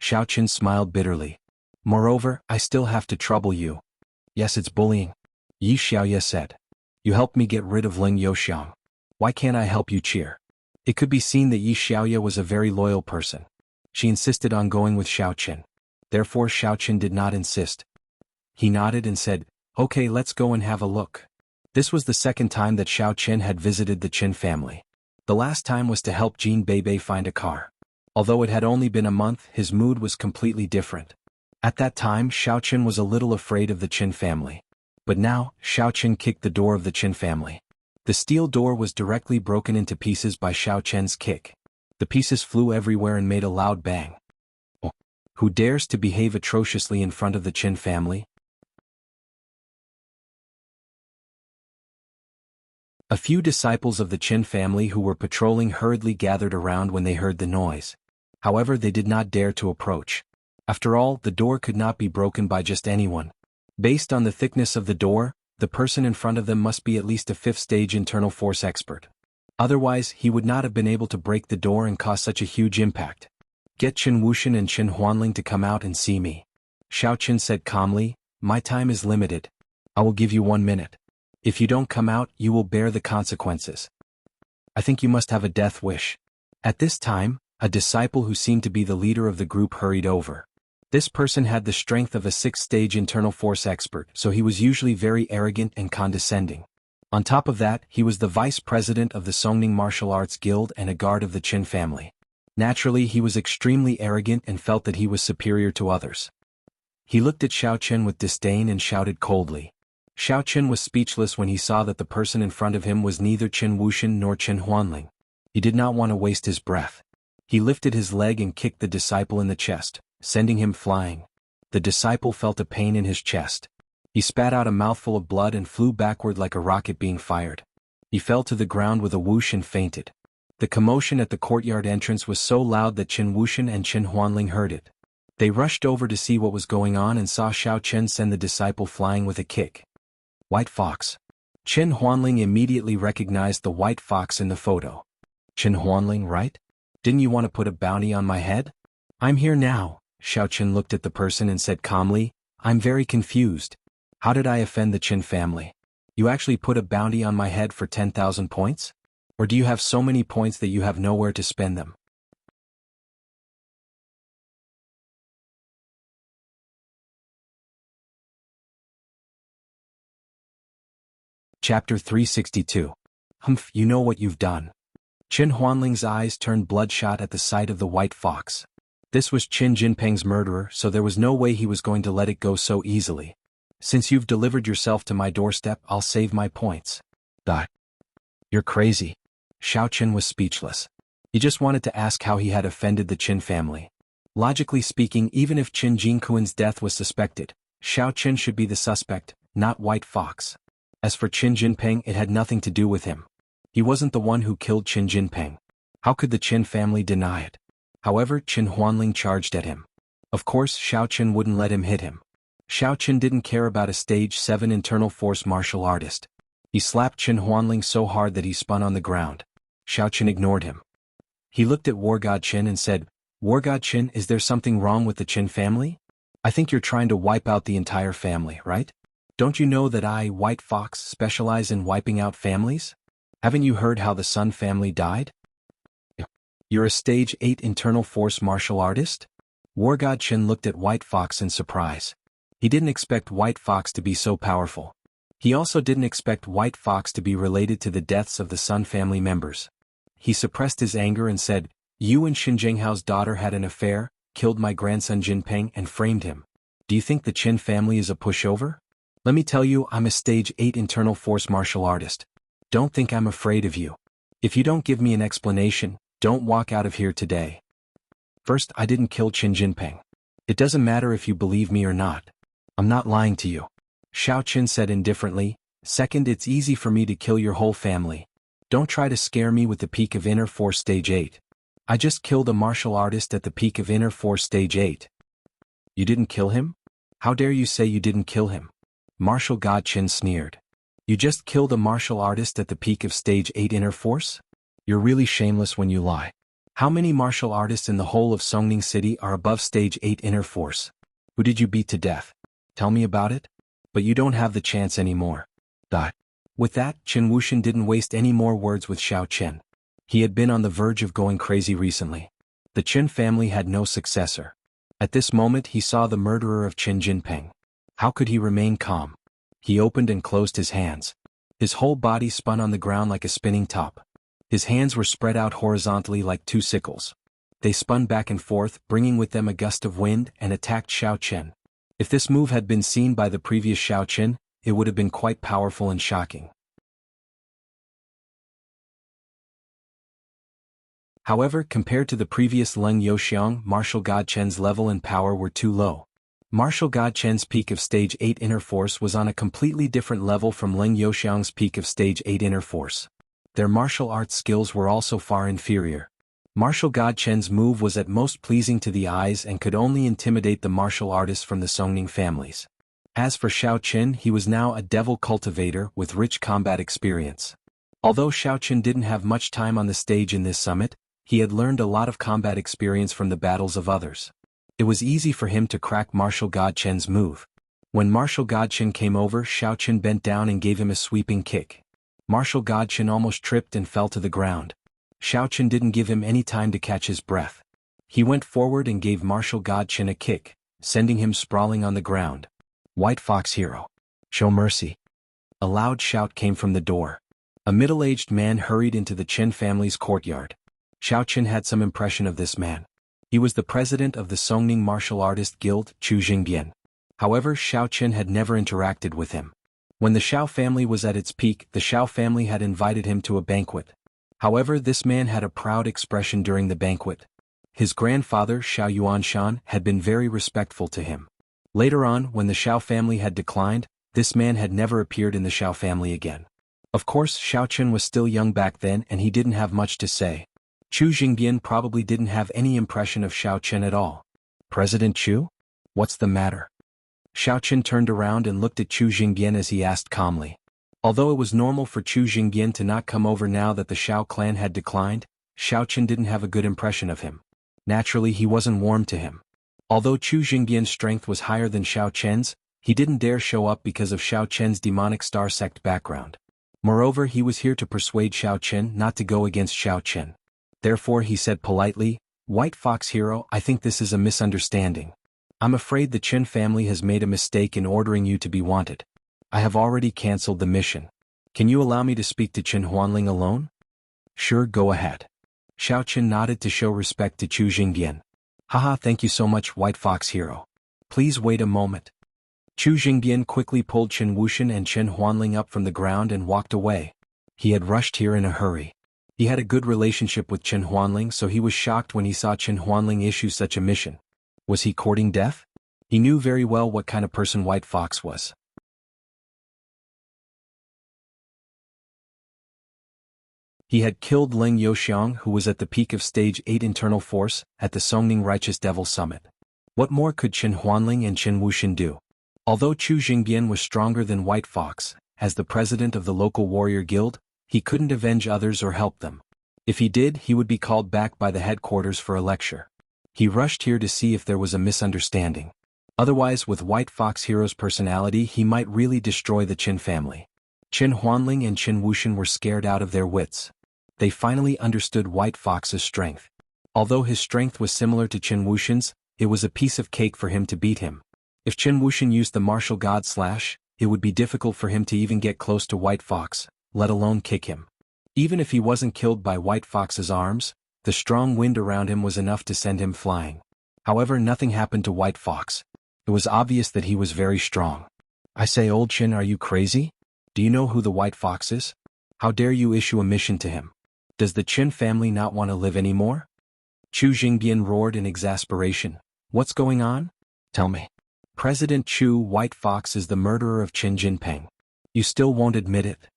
Xiaoqin smiled bitterly. Moreover, I still have to trouble you. Yes, it's bullying. Yi Xiaoye said. You helped me get rid of Ling Youxiang. Why can't I help you cheer? It could be seen that Yi Xiaoye was a very loyal person. She insisted on going with Xiaoqin. Therefore, Xiaoqin did not insist. He nodded and said, Okay, let's go and have a look. This was the second time that Xiaoqin had visited the Qin family. The last time was to help Jean Bebe find a car. Although it had only been a month, his mood was completely different. At that time, Xiaoqin was a little afraid of the Qin family. But now, Xiaoqin kicked the door of the Qin family. The steel door was directly broken into pieces by Xiaoqin's kick. The pieces flew everywhere and made a loud bang. Oh, who dares to behave atrociously in front of the Qin family? A few disciples of the Qin family who were patrolling hurriedly gathered around when they heard the noise. However, they did not dare to approach. After all, the door could not be broken by just anyone. Based on the thickness of the door, the person in front of them must be at least a 5th-stage internal force expert. Otherwise, he would not have been able to break the door and cause such a huge impact. Get Qin Wuxian and Qin Huanling to come out and see me. Xiaoqin said calmly, My time is limited. I will give you 1 minute. If you don't come out, you will bear the consequences. I think you must have a death wish. At this time, a disciple who seemed to be the leader of the group hurried over. This person had the strength of a 6th-stage internal force expert, so he was usually very arrogant and condescending. On top of that, he was the vice president of the Songning Martial Arts Guild and a guard of the Qin family. Naturally, he was extremely arrogant and felt that he was superior to others. He looked at Xiaoqin with disdain and shouted coldly. Xiaoqin was speechless when he saw that the person in front of him was neither Qin Wuxian nor Qin Huanling. He did not want to waste his breath. He lifted his leg and kicked the disciple in the chest, sending him flying. The disciple felt a pain in his chest. He spat out a mouthful of blood and flew backward like a rocket being fired. He fell to the ground with a whoosh and fainted. The commotion at the courtyard entrance was so loud that Qin Wuxian and Qin Huanling heard it. They rushed over to see what was going on and saw Xiaoqin send the disciple flying with a kick. White Fox. Qin Huanling immediately recognized the White Fox in the photo. Qin Huanling, right? Didn't you want to put a bounty on my head? I'm here now. Xiaoqin looked at the person and said calmly, I'm very confused. How did I offend the Qin family? You actually put a bounty on my head for 10,000 points? Or do you have so many points that you have nowhere to spend them? Chapter 362. Humph, you know what you've done. Qin Huanling's eyes turned bloodshot at the sight of the White Fox. This was Qin Jinping's murderer, so there was no way he was going to let it go so easily. Since you've delivered yourself to my doorstep, I'll save my points. You're crazy. Xiaoqin was speechless. He just wanted to ask how he had offended the Qin family. Logically speaking, even if Qin Jingquan's death was suspected, Xiaoqin should be the suspect, not White Fox. As for Qin Jinping, it had nothing to do with him. He wasn't the one who killed Qin Jinping. How could the Qin family deny it? However, Qin Huanling charged at him. Of course, Xiaoqin wouldn't let him hit him. Xiaoqin didn't care about a stage 7 internal force martial artist. He slapped Qin Huanling so hard that he spun on the ground. Xiaoqin ignored him. He looked at War God Qin and said, War God Qin, is there something wrong with the Qin family? I think you're trying to wipe out the entire family, right? Don't you know that I, White Fox, specialize in wiping out families? Haven't you heard how the Sun family died? You're a stage 8 internal force martial artist? War God Chen looked at White Fox in surprise. He didn't expect White Fox to be so powerful. He also didn't expect White Fox to be related to the deaths of the Sun family members. He suppressed his anger and said, "You and Xin Jianghu's daughter had an affair, killed my grandson Jinpeng and framed him. Do you think the Qin family is a pushover? Let me tell you, I'm a stage 8 internal force martial artist. Don't think I'm afraid of you. If you don't give me an explanation, don't walk out of here today. First, I didn't kill Qin Jinpeng. It doesn't matter if you believe me or not. I'm not lying to you." Xiao Qin said indifferently. "Second, it's easy for me to kill your whole family. Don't try to scare me with the peak of inner force stage 8. I just killed a martial artist at the peak of inner force stage 8. You didn't kill him? How dare you say you didn't kill him?" Martial God Qin sneered. "You just killed a martial artist at the peak of stage 8 inner force? You're really shameless when you lie. How many martial artists in the whole of Songning City are above stage 8 inner force? Who did you beat to death? Tell me about it? But you don't have the chance anymore." With that, Qin Wuxian didn't waste any more words with Xiao Qin. He had been on the verge of going crazy recently. The Qin family had no successor. At this moment he saw the murderer of Qin Jinpeng. How could he remain calm? He opened and closed his hands. His whole body spun on the ground like a spinning top. His hands were spread out horizontally like two sickles. They spun back and forth, bringing with them a gust of wind, and attacked Xiao Qin. If this move had been seen by the previous Xiao Qin, it would have been quite powerful and shocking. However, compared to the previous Leng Youxiang, Martial God Chen's level and power were too low. Martial God Chen's peak of stage 8 inner force was on a completely different level from Leng Youxiang's peak of stage 8 inner force. Their martial arts skills were also far inferior. Martial God Chen's move was at most pleasing to the eyes and could only intimidate the martial artists from the Songning families. As for Xiao Qin, he was now a devil cultivator with rich combat experience. Although Xiao Qin didn't have much time on the stage in this summit, he had learned a lot of combat experience from the battles of others. It was easy for him to crack Martial God Chen's move. When Martial God Chen came over, Xiao Qin bent down and gave him a sweeping kick. Martial God Chen almost tripped and fell to the ground. Xiao Qin didn't give him any time to catch his breath. He went forward and gave Martial God Chen a kick, sending him sprawling on the ground. "White Fox hero, show mercy." A loud shout came from the door. A middle-aged man hurried into the Qin family's courtyard. Xiao Qin had some impression of this man. He was the president of the Songning Martial Artist Guild, Chu Jingbian. However, Xiao Qin had never interacted with him. When the Xiao family was at its peak, the Xiao family had invited him to a banquet. However, this man had a proud expression during the banquet. His grandfather, Xiao Yuanshan, had been very respectful to him. Later on, when the Xiao family had declined, this man had never appeared in the Xiao family again. Of course, Xiao Qin was still young back then and he didn't have much to say. Chu Jingbian probably didn't have any impression of Xiao Qin at all. "President Chu? What's the matter?" Xiao Qin turned around and looked at Chu Jingbian as he asked calmly. Although it was normal for Chu Jingbian to not come over now that the Xiao clan had declined, Xiao Qin didn't have a good impression of him. Naturally, he wasn't warm to him. Although Chu Jingbian's strength was higher than Xiao Qin's, he didn't dare show up because of Xiao Qin's demonic star sect background. Moreover, he was here to persuade Xiao Qin not to go against Xiao Qin. Therefore he said politely, "White Fox hero, I think this is a misunderstanding. I'm afraid the Qin family has made a mistake in ordering you to be wanted. I have already cancelled the mission. Can you allow me to speak to Qin Huanling alone?" "Sure, go ahead." Xiao Qin nodded to show respect to Chu Jingbian. "Haha, thank you so much, White Fox hero. Please wait a moment." Chu Jingbian quickly pulled Qin Wuxian and Qin Huanling up from the ground and walked away. He had rushed here in a hurry. He had a good relationship with Qin Huanling, so he was shocked when he saw Qin Huanling issue such a mission. Was he courting death? He knew very well what kind of person White Fox was. He had killed Leng Youxiang, who was at the peak of stage 8 internal force, at the Songning Righteous Devil Summit. What more could Qin Huanling and Qin Wuxian do? Although Chu Jingbian was stronger than White Fox, as the president of the local warrior guild, he couldn't avenge others or help them. If he did, he would be called back by the headquarters for a lecture. He rushed here to see if there was a misunderstanding. Otherwise, with White Fox hero's personality, he might really destroy the Qin family. Qin Huanling and Qin Wuxian were scared out of their wits. They finally understood White Fox's strength. Although his strength was similar to Qin Wuxian's, it was a piece of cake for him to beat him. If Qin Wuxian used the martial god slash, it would be difficult for him to even get close to White Fox, let alone kick him. Even if he wasn't killed by White Fox's arms, the strong wind around him was enough to send him flying. However, nothing happened to White Fox. It was obvious that he was very strong. I say, old Qin, are you crazy? Do you know who the White Fox is? How dare you issue a mission to him? Does the Qin family not want to live anymore? Chu Jingbian roared in exasperation. What's going on? Tell me. President Chu, White Fox is the murderer of Qin Jinping. You still won't admit it?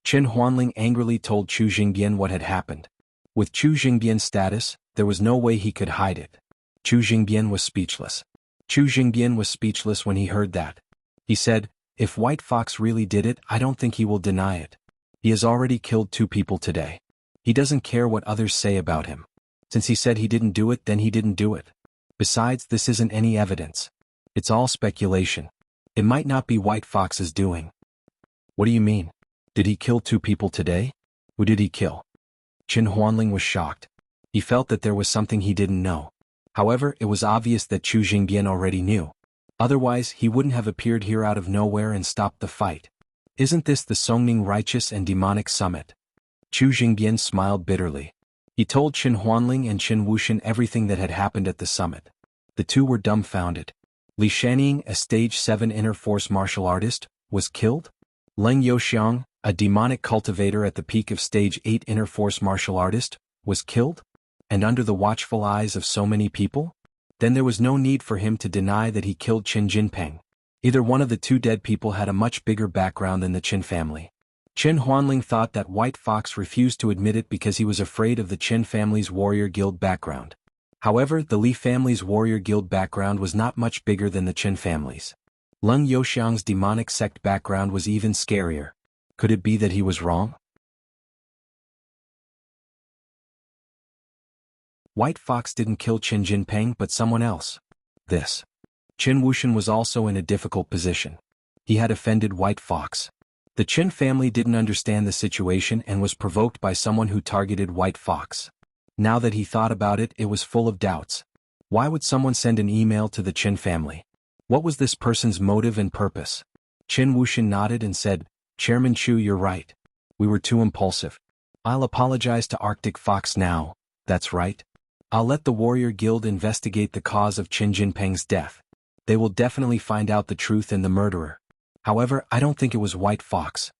Qin Huanling angrily told Chu Jingbian what had happened. With Chu Jingbian's status, there was no way he could hide it. Chu Jingbian was speechless. Chu Jingbian was speechless when he heard that. He said, if White Fox really did it, I don't think he will deny it. He has already killed 2 people today. He doesn't care what others say about him. Since he said he didn't do it, then he didn't do it. Besides, this isn't any evidence. It's all speculation. It might not be White Fox's doing. What do you mean? Did he kill 2 people today? Who did he kill? Qin Huanling was shocked. He felt that there was something he didn't know. However, it was obvious that Chu Jingbian already knew. Otherwise, he wouldn't have appeared here out of nowhere and stopped the fight. Isn't this the Songning Righteous and Demonic Summit? Chu Jingbian smiled bitterly. He told Qin Huanling and Qin Wuxian everything that had happened at the summit. The 2 were dumbfounded. Li Shanning, a stage 7 inner force martial artist, was killed? Leng Youxiang, a demonic cultivator at the peak of stage 8 inner force martial artist, was killed? And under the watchful eyes of so many people? Then there was no need for him to deny that he killed Qin Jinping. Either one of the 2 dead people had a much bigger background than the Qin family. Qin Huanling thought that White Fox refused to admit it because he was afraid of the Qin family's warrior guild background. However, the Li family's warrior guild background was not much bigger than the Qin family's. Leng Youxiang's demonic sect background was even scarier. Could it be that he was wrong? White Fox didn't kill Qin Jinping but someone else. This. Qin Wuxian was also in a difficult position. He had offended White Fox. The Qin family didn't understand the situation and was provoked by someone who targeted White Fox. Now that he thought about it, it was full of doubts. Why would someone send an email to the Qin family? What was this person's motive and purpose? Qin Wuxian nodded and said, Chairman Chu, you're right. We were too impulsive. I'll apologize to Arctic Fox now. That's right. I'll let the Warrior Guild investigate the cause of Qin Jinping's death. They will definitely find out the truth and the murderer. However, I don't think it was White Fox.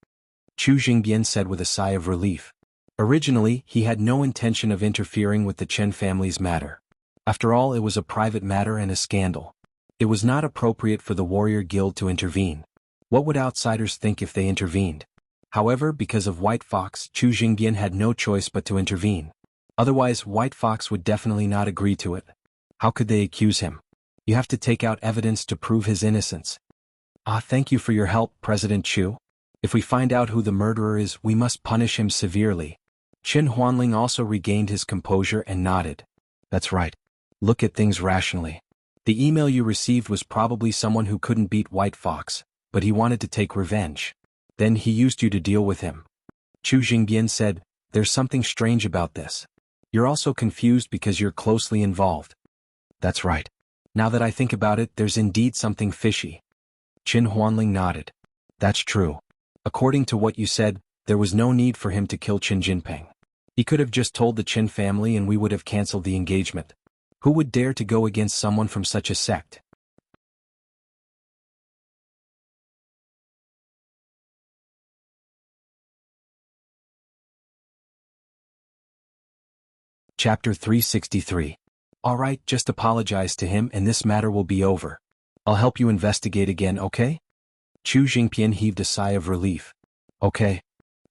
Chu Jingbian said with a sigh of relief. Originally, he had no intention of interfering with the Qin family's matter. After all, it was a private matter and a scandal. It was not appropriate for the Warrior Guild to intervene. What would outsiders think if they intervened? However, because of White Fox, Chu Jingbian had no choice but to intervene. Otherwise, White Fox would definitely not agree to it. How could they accuse him? You have to take out evidence to prove his innocence. Thank you for your help, President Chu. If we find out who the murderer is, we must punish him severely. Qin Huanling also regained his composure and nodded. That's right. Look at things rationally. The email you received was probably someone who couldn't beat White Fox, but he wanted to take revenge. Then he used you to deal with him. Chu Jingbian said, there's something strange about this. You're also confused because you're closely involved. That's right. Now that I think about it, there's indeed something fishy. Qin Huanling nodded. That's true. According to what you said, there was no need for him to kill Qin Jinping. He could have just told the Qin family and we would have cancelled the engagement. Who would dare to go against someone from such a sect? Chapter 363. Alright, just apologize to him and this matter will be over. I'll help you investigate again, okay? Chu Jingbian heaved a sigh of relief. Okay.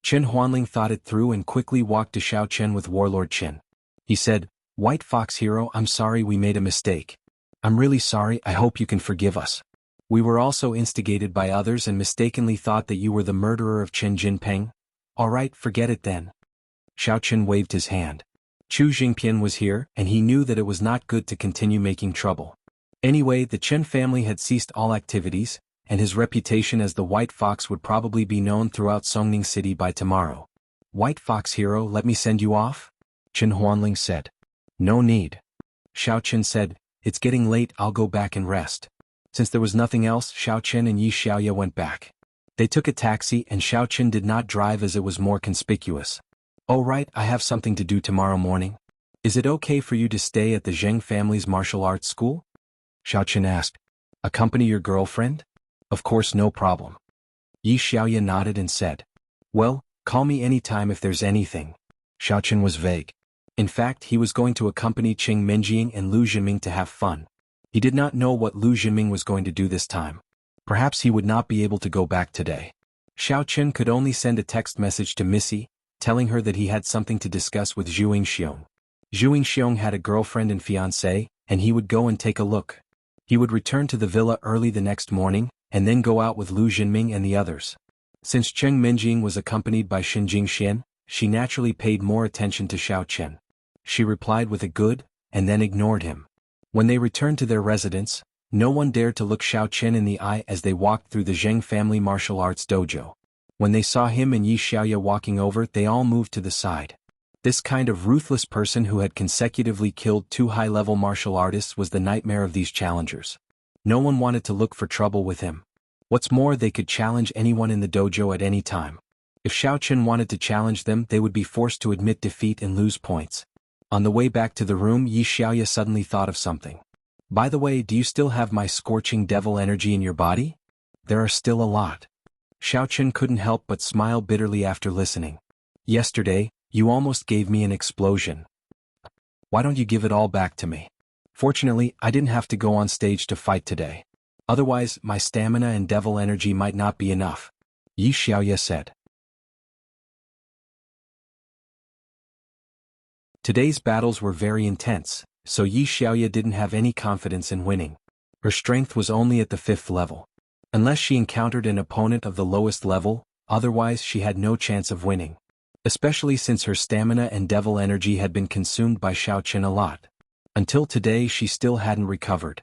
Qin Huanling thought it through and quickly walked to Shaochen with Warlord Qin. He said, White Fox Hero, I'm sorry we made a mistake. I'm really sorry, I hope you can forgive us. We were also instigated by others and mistakenly thought that you were the murderer of Qin Jinping. Alright, forget it then. Shaochen waved his hand. Chu Jingbian was here, and he knew that it was not good to continue making trouble. Anyway, the Qin family had ceased all activities, and his reputation as the White Fox would probably be known throughout Songning City by tomorrow. White Fox Hero, let me send you off? Qin Huanling said. No need. Xiaochen said, it's getting late, I'll go back and rest. Since there was nothing else, Xiaochen and Yi Xiaoya went back. They took a taxi and Xiaochen did not drive as it was more conspicuous. Oh right, I have something to do tomorrow morning. Is it okay for you to stay at the Zheng family's martial arts school? Xiaochen asked. Accompany your girlfriend? Of course, no problem. Yi Xiaoya nodded and said. Well, call me anytime if there's anything. Xiaochen was vague. In fact, he was going to accompany Qing Minjing and Lu Jinming to have fun. He did not know what Lu Jinming was going to do this time. Perhaps he would not be able to go back today. Xiaochen could only send a text message to Missy, telling her that he had something to discuss with Zhu Yingxiong. Zhu Yingxiong had a girlfriend and fiancé, and he would go and take a look. He would return to the villa early the next morning, and then go out with Lu Jinming and the others. Since Qing Minjing was accompanied by Xin Jingxian, she naturally paid more attention to Xiaochen. She replied with a good, and then ignored him. When they returned to their residence, no one dared to look Xiaochen in the eye as they walked through the Zheng family martial arts dojo. When they saw him and Yi Xiaoya walking over, they all moved to the side. This kind of ruthless person who had consecutively killed 2 high-level martial artists was the nightmare of these challengers. No one wanted to look for trouble with him. What's more, they could challenge anyone in the dojo at any time. If Xiaochen wanted to challenge them, they would be forced to admit defeat and lose points. On the way back to the room, Yi Xiaoya suddenly thought of something. By the way, do you still have my scorching devil energy in your body? There are still a lot. Xiaochen couldn't help but smile bitterly after listening. Yesterday, you almost gave me an explosion. Why don't you give it all back to me? Fortunately, I didn't have to go on stage to fight today. Otherwise, my stamina and devil energy might not be enough. Yi Xiaoya said. Today's battles were very intense, so Yi Xiaoya didn't have any confidence in winning. Her strength was only at the 5th level. Unless she encountered an opponent of the lowest level, otherwise she had no chance of winning. Especially since her stamina and devil energy had been consumed by Xiaochen a lot. Until today she still hadn't recovered.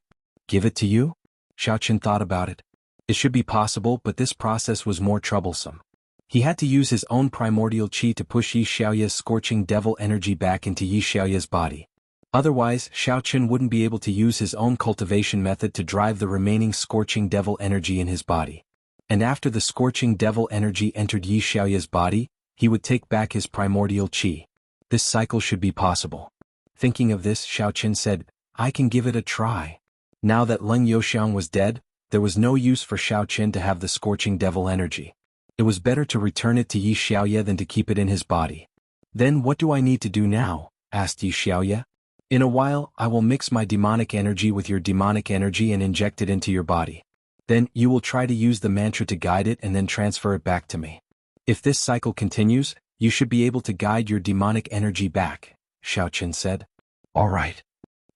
Give it to you? Xiaochen thought about it. It should be possible, but this process was more troublesome. He had to use his own primordial qi to push Yi Xiaoya's scorching devil energy back into Yi Xiaoya's body. Otherwise, Xiaochen wouldn't be able to use his own cultivation method to drive the remaining scorching devil energy in his body. And after the scorching devil energy entered Yi Xiaoya's body, he would take back his primordial qi. This cycle should be possible. Thinking of this, Xiaochen said, I can give it a try. Now that Leng Youxiang was dead, there was no use for Xiaochen to have the scorching devil energy. It was better to return it to Yi Xiaoya than to keep it in his body. Then what do I need to do now? Asked Yi Xiaoya. In a while, I will mix my demonic energy with your demonic energy and inject it into your body. Then, you will try to use the mantra to guide it and then transfer it back to me. If this cycle continues, you should be able to guide your demonic energy back, Xiaochen said. All right.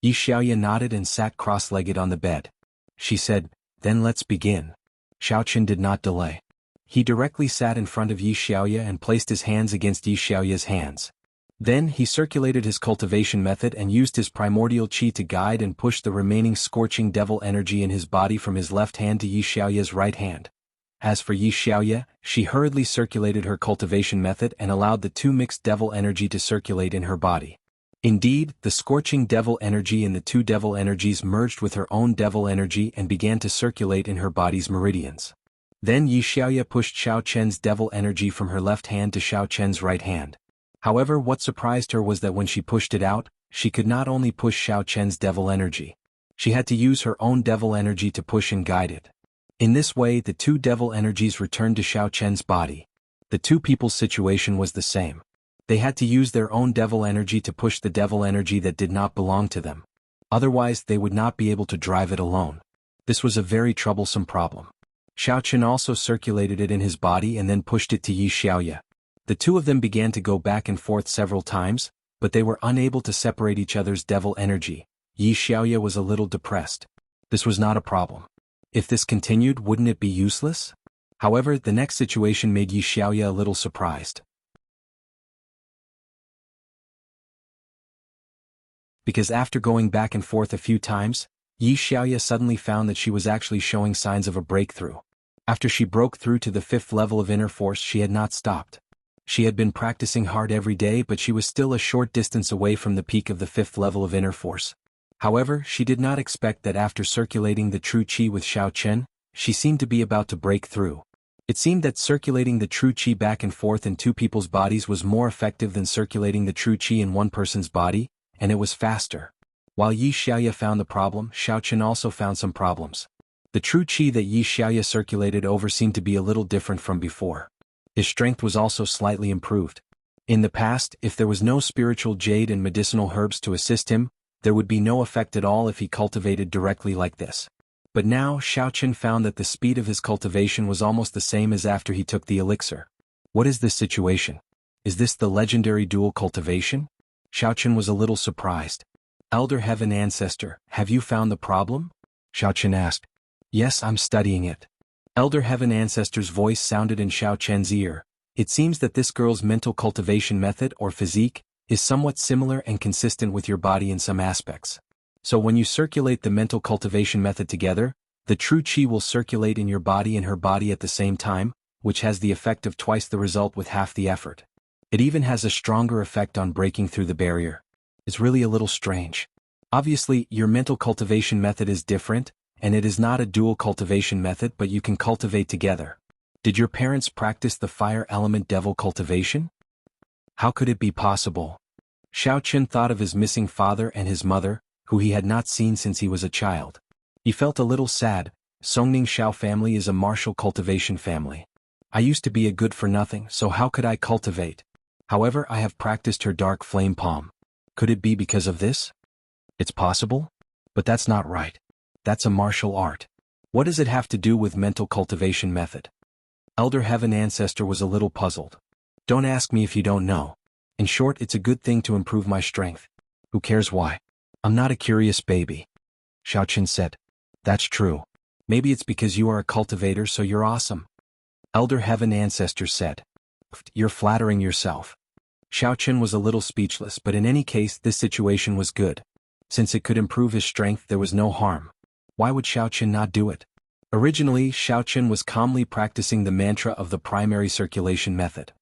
Yi Xiaoya nodded and sat cross-legged on the bed. She said, then let's begin. Xiaochen did not delay. He directly sat in front of Yi Xiaoya and placed his hands against Yi Xiaoya's hands. Then he circulated his cultivation method and used his primordial qi to guide and push the remaining scorching devil energy in his body from his left hand to Yi Xiaoya's right hand. As for Yi Xiaoya, she hurriedly circulated her cultivation method and allowed the 2 mixed devil energy to circulate in her body. Indeed, the scorching devil energy in the 2 devil energies merged with her own devil energy and began to circulate in her body's meridians. Then Yi Xiaoya pushed Xiaochen's devil energy from her left hand to Xiaochen's right hand. However, what surprised her was that when she pushed it out, she could not only push Xiaochen's devil energy. She had to use her own devil energy to push and guide it. In this way, the 2 devil energies returned to Xiaochen's body. The 2 people's situation was the same. They had to use their own devil energy to push the devil energy that did not belong to them. Otherwise, they would not be able to drive it alone. This was a very troublesome problem. Xiaochen also circulated it in his body and then pushed it to Yi Xiaoya. The 2 of them began to go back and forth several times, but they were unable to separate each other's devil energy. Yi Xiaoya was a little depressed. This was not a problem. If this continued, wouldn't it be useless? However, the next situation made Yi Xiaoya a little surprised. Because after going back and forth a few times, Yi Xiaoya suddenly found that she was actually showing signs of a breakthrough. After she broke through to the 5th level of inner force, she had not stopped. She had been practicing hard every day, but she was still a short distance away from the peak of the 5th level of inner force. However, she did not expect that after circulating the true qi with Xiao Chen, she seemed to be about to break through. It seemed that circulating the true qi back and forth in two people's bodies was more effective than circulating the true qi in one person's body, and it was faster. While Yi Xiaoya found the problem, Xiao Chen also found some problems. The true qi that Yi Xiaoya circulated over seemed to be a little different from before. His strength was also slightly improved. In the past, if there was no spiritual jade and medicinal herbs to assist him, there would be no effect at all if he cultivated directly like this. But now Xiao Chen found that the speed of his cultivation was almost the same as after he took the elixir. What is this situation? Is this the legendary dual cultivation? Xiao Chen was a little surprised. Elder Heaven Ancestor, have you found the problem? Xiao Chen asked. Yes, I'm studying it. Elder Heaven Ancestor's voice sounded in Xiao Chen's ear. It seems that this girl's mental cultivation method or physique is somewhat similar and consistent with your body in some aspects. So when you circulate the mental cultivation method together, the true qi will circulate in your body and her body at the same time, which has the effect of twice the result with half the effort. It even has a stronger effect on breaking through the barrier. It's really a little strange. Obviously, your mental cultivation method is different, and it is not a dual cultivation method, but you can cultivate together. Did your parents practice the fire element devil cultivation? How could it be possible? Xiao Chen thought of his missing father and his mother, who he had not seen since he was a child. He felt a little sad. Songning Xiao family is a martial cultivation family. I used to be a good-for-nothing, so how could I cultivate? However, I have practiced her dark flame palm. Could it be because of this? It's possible? But that's not right. That's a martial art. What does it have to do with mental cultivation method? Elder Heaven Ancestor was a little puzzled. Don't ask me if you don't know. In short, it's a good thing to improve my strength. Who cares why? I'm not a curious baby. Xiao Chen said. That's true. Maybe it's because you are a cultivator, so you're awesome. Elder Heaven Ancestor said. You're flattering yourself. Xiao Chen was a little speechless, but in any case this situation was good. Since it could improve his strength, there was no harm. Why would Xiao Chen not do it? Originally, Xiao Chen was calmly practicing the mantra of the primary circulation method.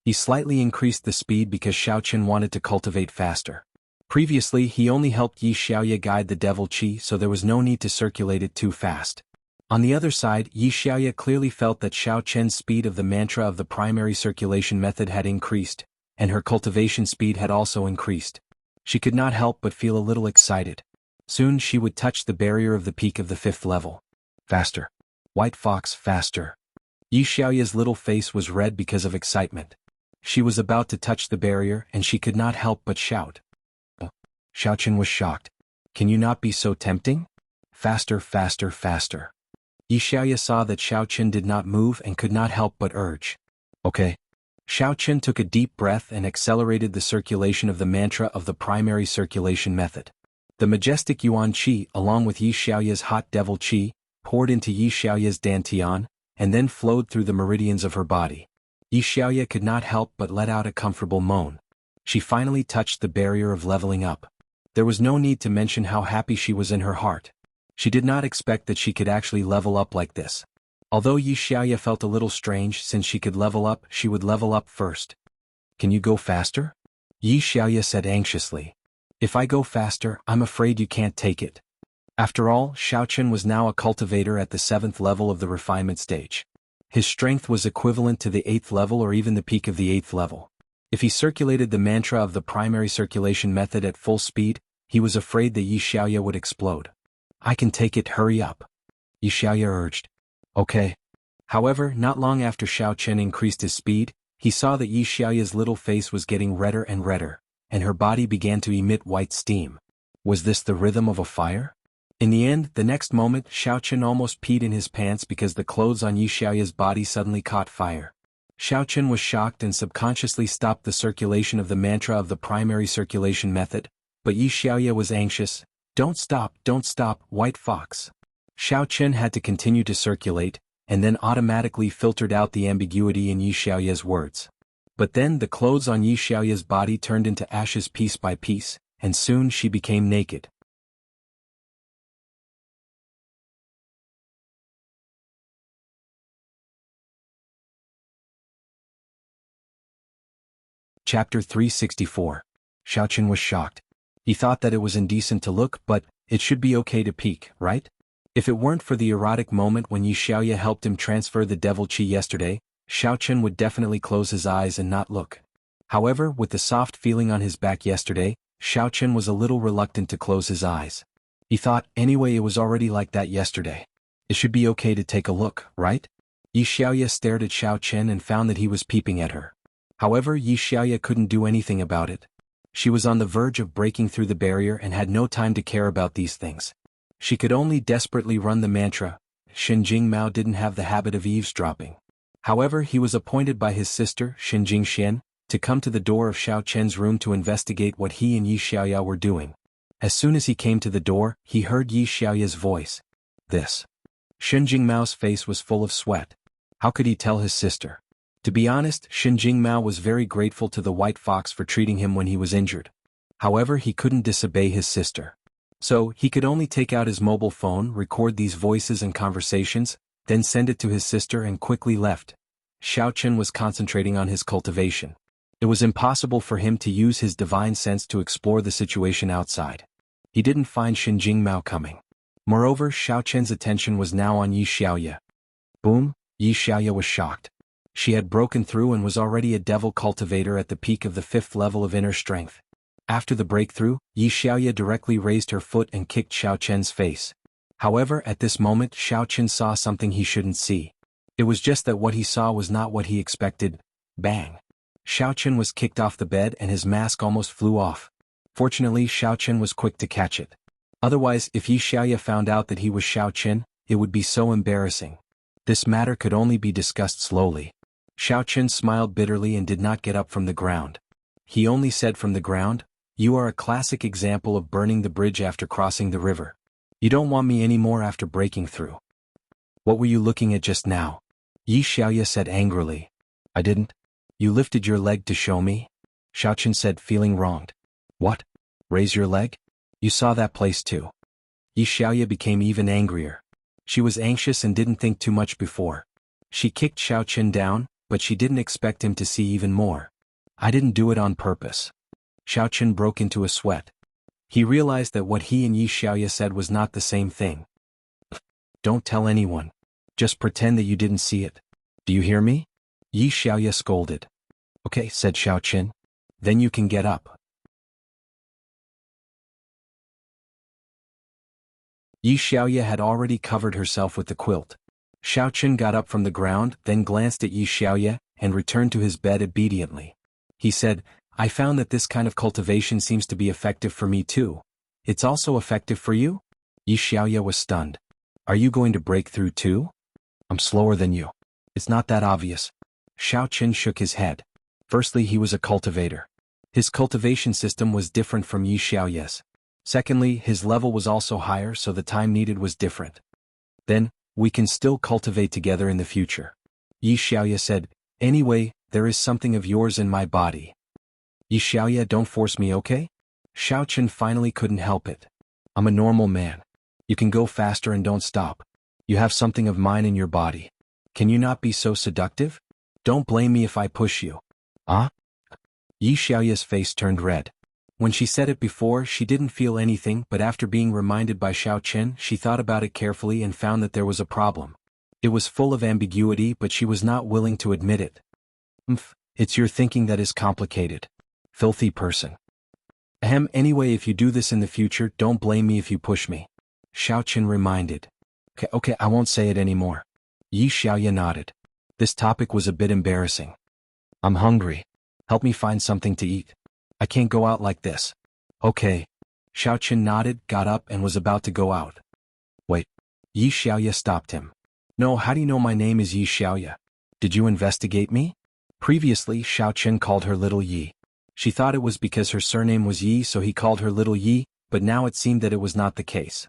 He slightly increased the speed because Xiao Chen wanted to cultivate faster. Previously, he only helped Yi Xiaoya guide the devil qi, so there was no need to circulate it too fast. On the other side, Yi Xiaoya clearly felt that Xiao Chen's speed of the mantra of the primary circulation method had increased, and her cultivation speed had also increased. She could not help but feel a little excited. Soon she would touch the barrier of the peak of the 5th level. Faster. White Fox, faster. Yi Xiaoya's little face was red because of excitement. She was about to touch the barrier and she could not help but shout. Xiao Chen was shocked. Can you not be so tempting? Faster, faster, faster. Yi Xiaoya saw that Xiao Chen did not move and could not help but urge. Okay. Xiao Chen took a deep breath and accelerated the circulation of the mantra of the primary circulation method. The majestic Yuan Qi, along with Yi Xiaoya's hot devil Qi, poured into Yi Xiaoya's dantian, and then flowed through the meridians of her body. Yi Xiaoya could not help but let out a comfortable moan. She finally touched the barrier of leveling up. There was no need to mention how happy she was in her heart. She did not expect that she could actually level up like this. Although Yi Xiaoya felt a little strange since she could level up, she would level up first. Can you go faster? Yi Xiaoya said anxiously. If I go faster, I'm afraid you can't take it. After all, Xiao Chen was now a cultivator at the 7th level of the refinement stage. His strength was equivalent to the 8th level or even the peak of the 8th level. If he circulated the mantra of the primary circulation method at full speed, he was afraid that Yi Xiaoya would explode. I can take it, hurry up. Yi Xiaoya urged. Okay. However, not long after Xiao Chen increased his speed, he saw that Yi Xiaoya's little face was getting redder and redder, and her body began to emit white steam. Was this the rhythm of a fire? In the end, the next moment, Xiao Chen almost peed in his pants because the clothes on Yi Xiaoya's body suddenly caught fire. Xiao Chen was shocked and subconsciously stopped the circulation of the mantra of the primary circulation method, but Yi Xiaoya was anxious. Don't stop, White Fox. Xiao Chen had to continue to circulate, and then automatically filtered out the ambiguity in Yi Xiaoya's words. But then the clothes on Yi Xiaoya's body turned into ashes piece by piece, and soon she became naked. Chapter 364. Xiaochen was shocked. He thought that it was indecent to look, but it should be okay to peek, right? If it weren't for the erotic moment when Yi Xiaoya helped him transfer the devil chi yesterday, Xiaochen would definitely close his eyes and not look. However, with the soft feeling on his back yesterday, Xiaochen was a little reluctant to close his eyes. He thought, anyway, it was already like that yesterday. It should be okay to take a look, right? Yi Xiaoya stared at Xiaochen and found that he was peeping at her. However, Yi Xiaoya couldn't do anything about it. She was on the verge of breaking through the barrier and had no time to care about these things. She could only desperately run the mantra. Xinjing Mao didn't have the habit of eavesdropping. However, he was appointed by his sister, Xinjing Xian, to come to the door of Xiaochen's room to investigate what he and Yi Xiaoya were doing. As soon as he came to the door, he heard Yi Xiaoya's voice. This. Xinjing Mao's face was full of sweat. How could he tell his sister? To be honest, Xinjing Mao was very grateful to the White Fox for treating him when he was injured. However, he couldn't disobey his sister. So, he could only take out his mobile phone, record these voices and conversations, then send it to his sister and quickly left. Xiaochen was concentrating on his cultivation. It was impossible for him to use his divine sense to explore the situation outside. He didn't find Xinjing Mao coming. Moreover, Xiaochen's attention was now on Yi Xiaoya. Boom, Yi Xiaoya was shocked. She had broken through and was already a devil cultivator at the peak of the 5th level of inner strength. After the breakthrough, Yi Xiaoya directly raised her foot and kicked Xiaochen's face. However, at this moment Xiaochen saw something he shouldn't see. It was just that what he saw was not what he expected. Bang! Xiaochen was kicked off the bed and his mask almost flew off. Fortunately, Xiaochen was quick to catch it. Otherwise, if Yi Xiaoya found out that he was Xiaochen, it would be so embarrassing. This matter could only be discussed slowly. Xiaochen smiled bitterly and did not get up from the ground. He only said from the ground, "You are a classic example of burning the bridge after crossing the river. You don't want me anymore after breaking through." "What were you looking at just now?" Yi Xiaoya said angrily. "I didn't. You lifted your leg to show me?" Xiaochen said, feeling wronged. "What? Raise your leg? You saw that place too." Yi Xiaoya became even angrier. She was anxious and didn't think too much before. She kicked Xiaochen down, but she didn't expect him to see even more. "I didn't do it on purpose." Xiaochen broke into a sweat. He realized that what he and Yi Xiaoya said was not the same thing. "Don't tell anyone. Just pretend that you didn't see it. Do you hear me?" Yi Xiaoya scolded. "Okay," said Xiaochen. "Then you can get up." Yi Xiaoya had already covered herself with the quilt. Xiaochen got up from the ground, then glanced at Yi Xiaoya, and returned to his bed obediently. He said, "I found that this kind of cultivation seems to be effective for me too. It's also effective for you?" Yi Xiaoya was stunned. "Are you going to break through too?" "I'm slower than you. It's not that obvious." Xiaochen shook his head. Firstly, he was a cultivator. His cultivation system was different from Yi Xiaoya's. Secondly, his level was also higher, so the time needed was different. "Then, we can still cultivate together in the future." Yi Xiaoya said, "Anyway, there is something of yours in my body." "Yi Xiaoya, don't force me, okay?" Xiaochen finally couldn't help it. "I'm a normal man. You can go faster and don't stop. You have something of mine in your body. Can you not be so seductive? Don't blame me if I push you." "Ah?" Yi Xiaoya's face turned red. When she said it before, she didn't feel anything, but after being reminded by Xiaochen, she thought about it carefully and found that there was a problem. It was full of ambiguity, but she was not willing to admit it. It's your thinking that is complicated. Filthy person." Anyway, if you do this in the future, don't blame me if you push me." Xiaochen reminded. Okay, I won't say it anymore." Yi Xiaoya nodded. This topic was a bit embarrassing. "I'm hungry. Help me find something to eat. I can't go out like this." "Okay." Xiaochen nodded, got up and was about to go out. "Wait." Yi Xiaoya stopped him. "No, how do you know my name is Yi Xiaoya? Did you investigate me?" Previously, Xiaochen called her Little Yi. She thought it was because her surname was Yi, so he called her Little Yi, but now it seemed that it was not the case.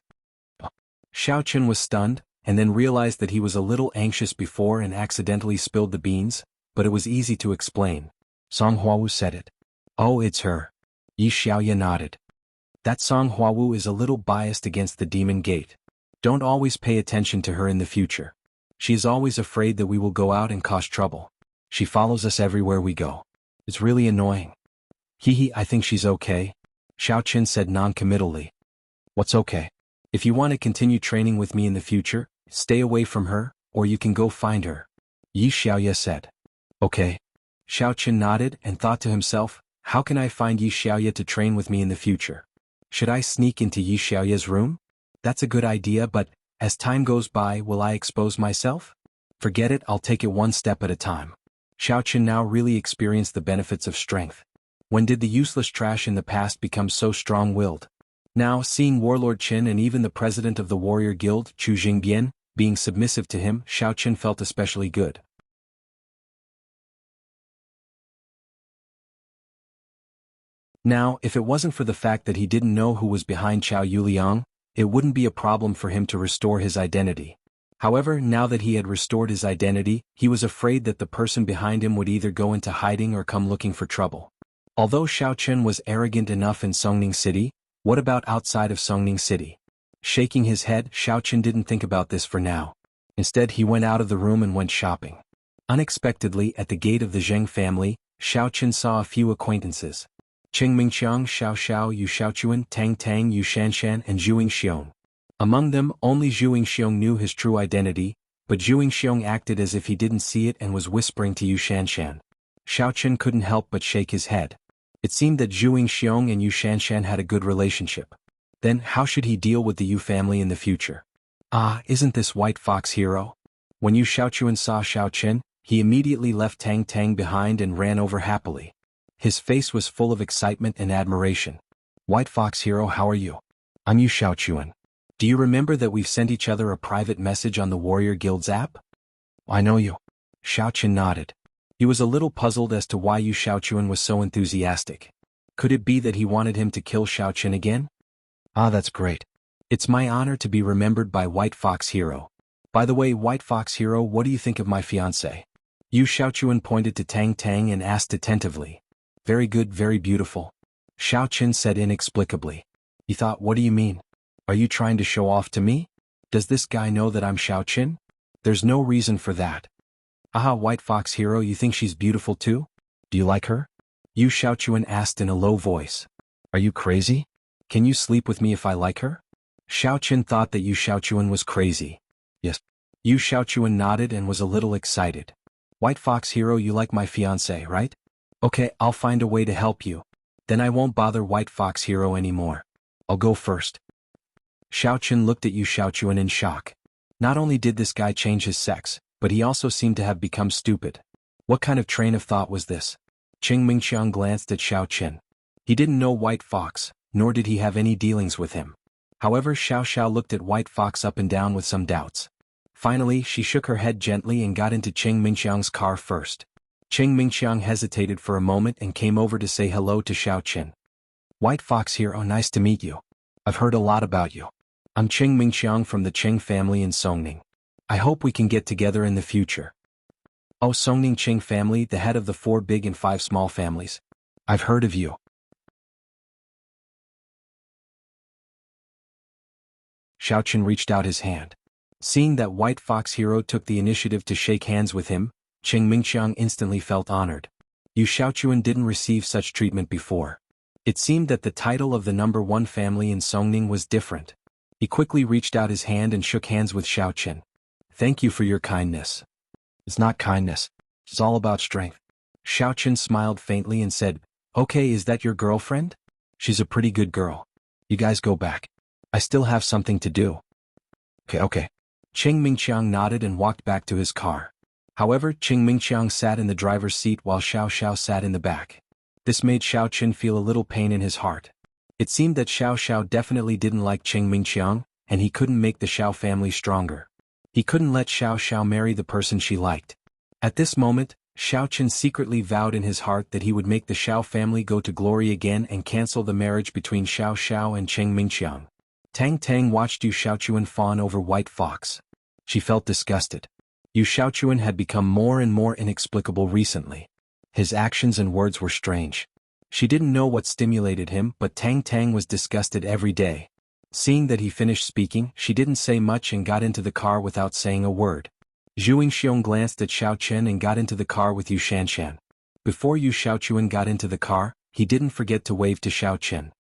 Xiaochen was stunned, and then realized that he was a little anxious before and accidentally spilled the beans, but it was easy to explain. Song Huawu said it. "Oh, it's her." Yi Xiaoya nodded. "That Song Huawu is a little biased against the Demon Gate. Don't always pay attention to her in the future. She is always afraid that we will go out and cause trouble. She follows us everywhere we go." It's really annoying. I think she's okay. Xiao Qin said non-committally. What's okay? If you want to continue training with me in the future, stay away from her, or you can go find her. Yi Xiaoye said. Okay. Xiao Qin nodded and thought to himself, how can I find Yi Xiaoye to train with me in the future? Should I sneak into Yi Xiaoye's room? That's a good idea, but, as time goes by, will I expose myself? Forget it, I'll take it one step at a time. Xiao Qin now really experienced the benefits of strength. When did the useless trash in the past become so strong-willed? Now, seeing Warlord Qin and even the president of the warrior guild, Chu Jingbian, being submissive to him, Xiao Qin felt especially good. Now, if it wasn't for the fact that he didn't know who was behind Chao Yuliang, it wouldn't be a problem for him to restore his identity. However, now that he had restored his identity, he was afraid that the person behind him would either go into hiding or come looking for trouble. Although Xiao Qin was arrogant enough in Songning City, what about outside of Songning City? Shaking his head, Xiao Qin didn't think about this for now. Instead, he went out of the room and went shopping. Unexpectedly, at the gate of the Zheng family, Xiao Qin saw a few acquaintances. Qing Mingqiang, Xiao Xiao, Yu Xiaochuan, Tang Tang, Yu Shanshan, and Zhu Yingxiong. Among them, only Zhu Yingxiong knew his true identity, but Zhu Yingxiong acted as if he didn't see it and was whispering to Yu Shanshan. Xiao Qin couldn't help but shake his head. It seemed that Zhu Yingxiong and Yu Shanshan had a good relationship. Then, how should he deal with the Yu family in the future? Ah, isn't this White Fox hero? When Yu Xiaochuan saw Xiao Qin, he immediately left Tang Tang behind and ran over happily. His face was full of excitement and admiration. White Fox hero, how are you? I'm Yu Xiaochuan. Do you remember that we've sent each other a private message on the Warrior Guild's app? I know you. Xiao Qin nodded. He was a little puzzled as to why Yu Xiaochuan was so enthusiastic. Could it be that he wanted him to kill Xiao Qin again? Ah, that's great. It's my honor to be remembered by White Fox hero. By the way, White Fox hero, what do you think of my fiancé? Yu Xiaochuan pointed to Tang Tang and asked attentively. Very good, very beautiful. Xiao Qin said inexplicably. He thought, what do you mean? Are you trying to show off to me? Does this guy know that I'm Xiao Qin? There's no reason for that. Aha, White Fox hero, you think she's beautiful too? Do you like her? Yu Xiaochuan asked in a low voice. Are you crazy? Can you sleep with me if I like her? Xiao Qin thought that Yu Xiaochuan was crazy. Yes. Yu Xiaochuan nodded and was a little excited. White Fox hero, you like my fiancé, right? Okay, I'll find a way to help you. Then I won't bother White Fox hero anymore. I'll go first. Xiao Qin looked at Yu Xiaochuan in shock. Not only did this guy change his sex, but he also seemed to have become stupid. What kind of train of thought was this? Qing Mingqiang glanced at Xiao Qin. He didn't know White Fox, nor did he have any dealings with him. However, Xiao Xiao looked at White Fox up and down with some doubts. Finally, she shook her head gently and got into Qing Mingqiang's car first. Qing Mingqiang hesitated for a moment and came over to say hello to Xiao Qin. White Fox here, oh nice to meet you. I've heard a lot about you. I'm Qing Mingqiang from the Qing family in Songning. I hope we can get together in the future. Oh, Songning Qing family, the head of the 4 big and 5 small families. I've heard of you. Xiao Qin reached out his hand. Seeing that White Fox hero took the initiative to shake hands with him, Qing Mingqiang instantly felt honored. Yu Xiaochuan didn't receive such treatment before. It seemed that the title of the number 1 family in Songning was different. He quickly reached out his hand and shook hands with Xiao Qin. Thank you for your kindness. It's not kindness. It's all about strength. Xiao Qin smiled faintly and said, Okay, is that your girlfriend? She's a pretty good girl. You guys go back. I still have something to do. Okay. Qing Mingqiang nodded and walked back to his car. However, Qing Mingqiang sat in the driver's seat while Xiao Xiao sat in the back. This made Xiao Qin feel a little pain in his heart. It seemed that Xiao Xiao definitely didn't like Qing Mingqiang, and he couldn't make the Xiao family stronger. He couldn't let Xiao Xiao marry the person she liked. At this moment, Xiao Qin secretly vowed in his heart that he would make the Xiao family go to glory again and cancel the marriage between Xiao Xiao and Qing Mingqiang. Tang Tang watched Yu Xiaochuan fawn over White Fox. She felt disgusted. Yu Xiaochuan had become more and more inexplicable recently. His actions and words were strange. She didn't know what stimulated him, but Tang Tang was disgusted every day. Seeing that he finished speaking, she didn't say much and got into the car without saying a word. Zhu Yingxiong glanced at Xiao Qin and got into the car with Yu Shanshan. Before Yu Xiaochuan got into the car, he didn't forget to wave to Xiaochen.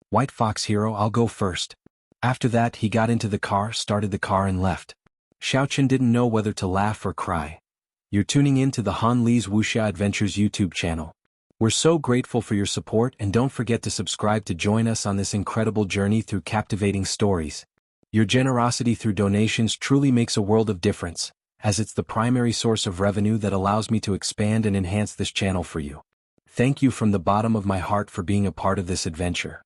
White Fox hero, I'll go first. After that he got into the car, started the car and left. Xiaochen didn't know whether to laugh or cry. You're tuning in to the Han Li's Wuxia Adventures YouTube channel. We're so grateful for your support, and don't forget to subscribe to join us on this incredible journey through captivating stories. Your generosity through donations truly makes a world of difference, as it's the primary source of revenue that allows me to expand and enhance this channel for you. Thank you from the bottom of my heart for being a part of this adventure.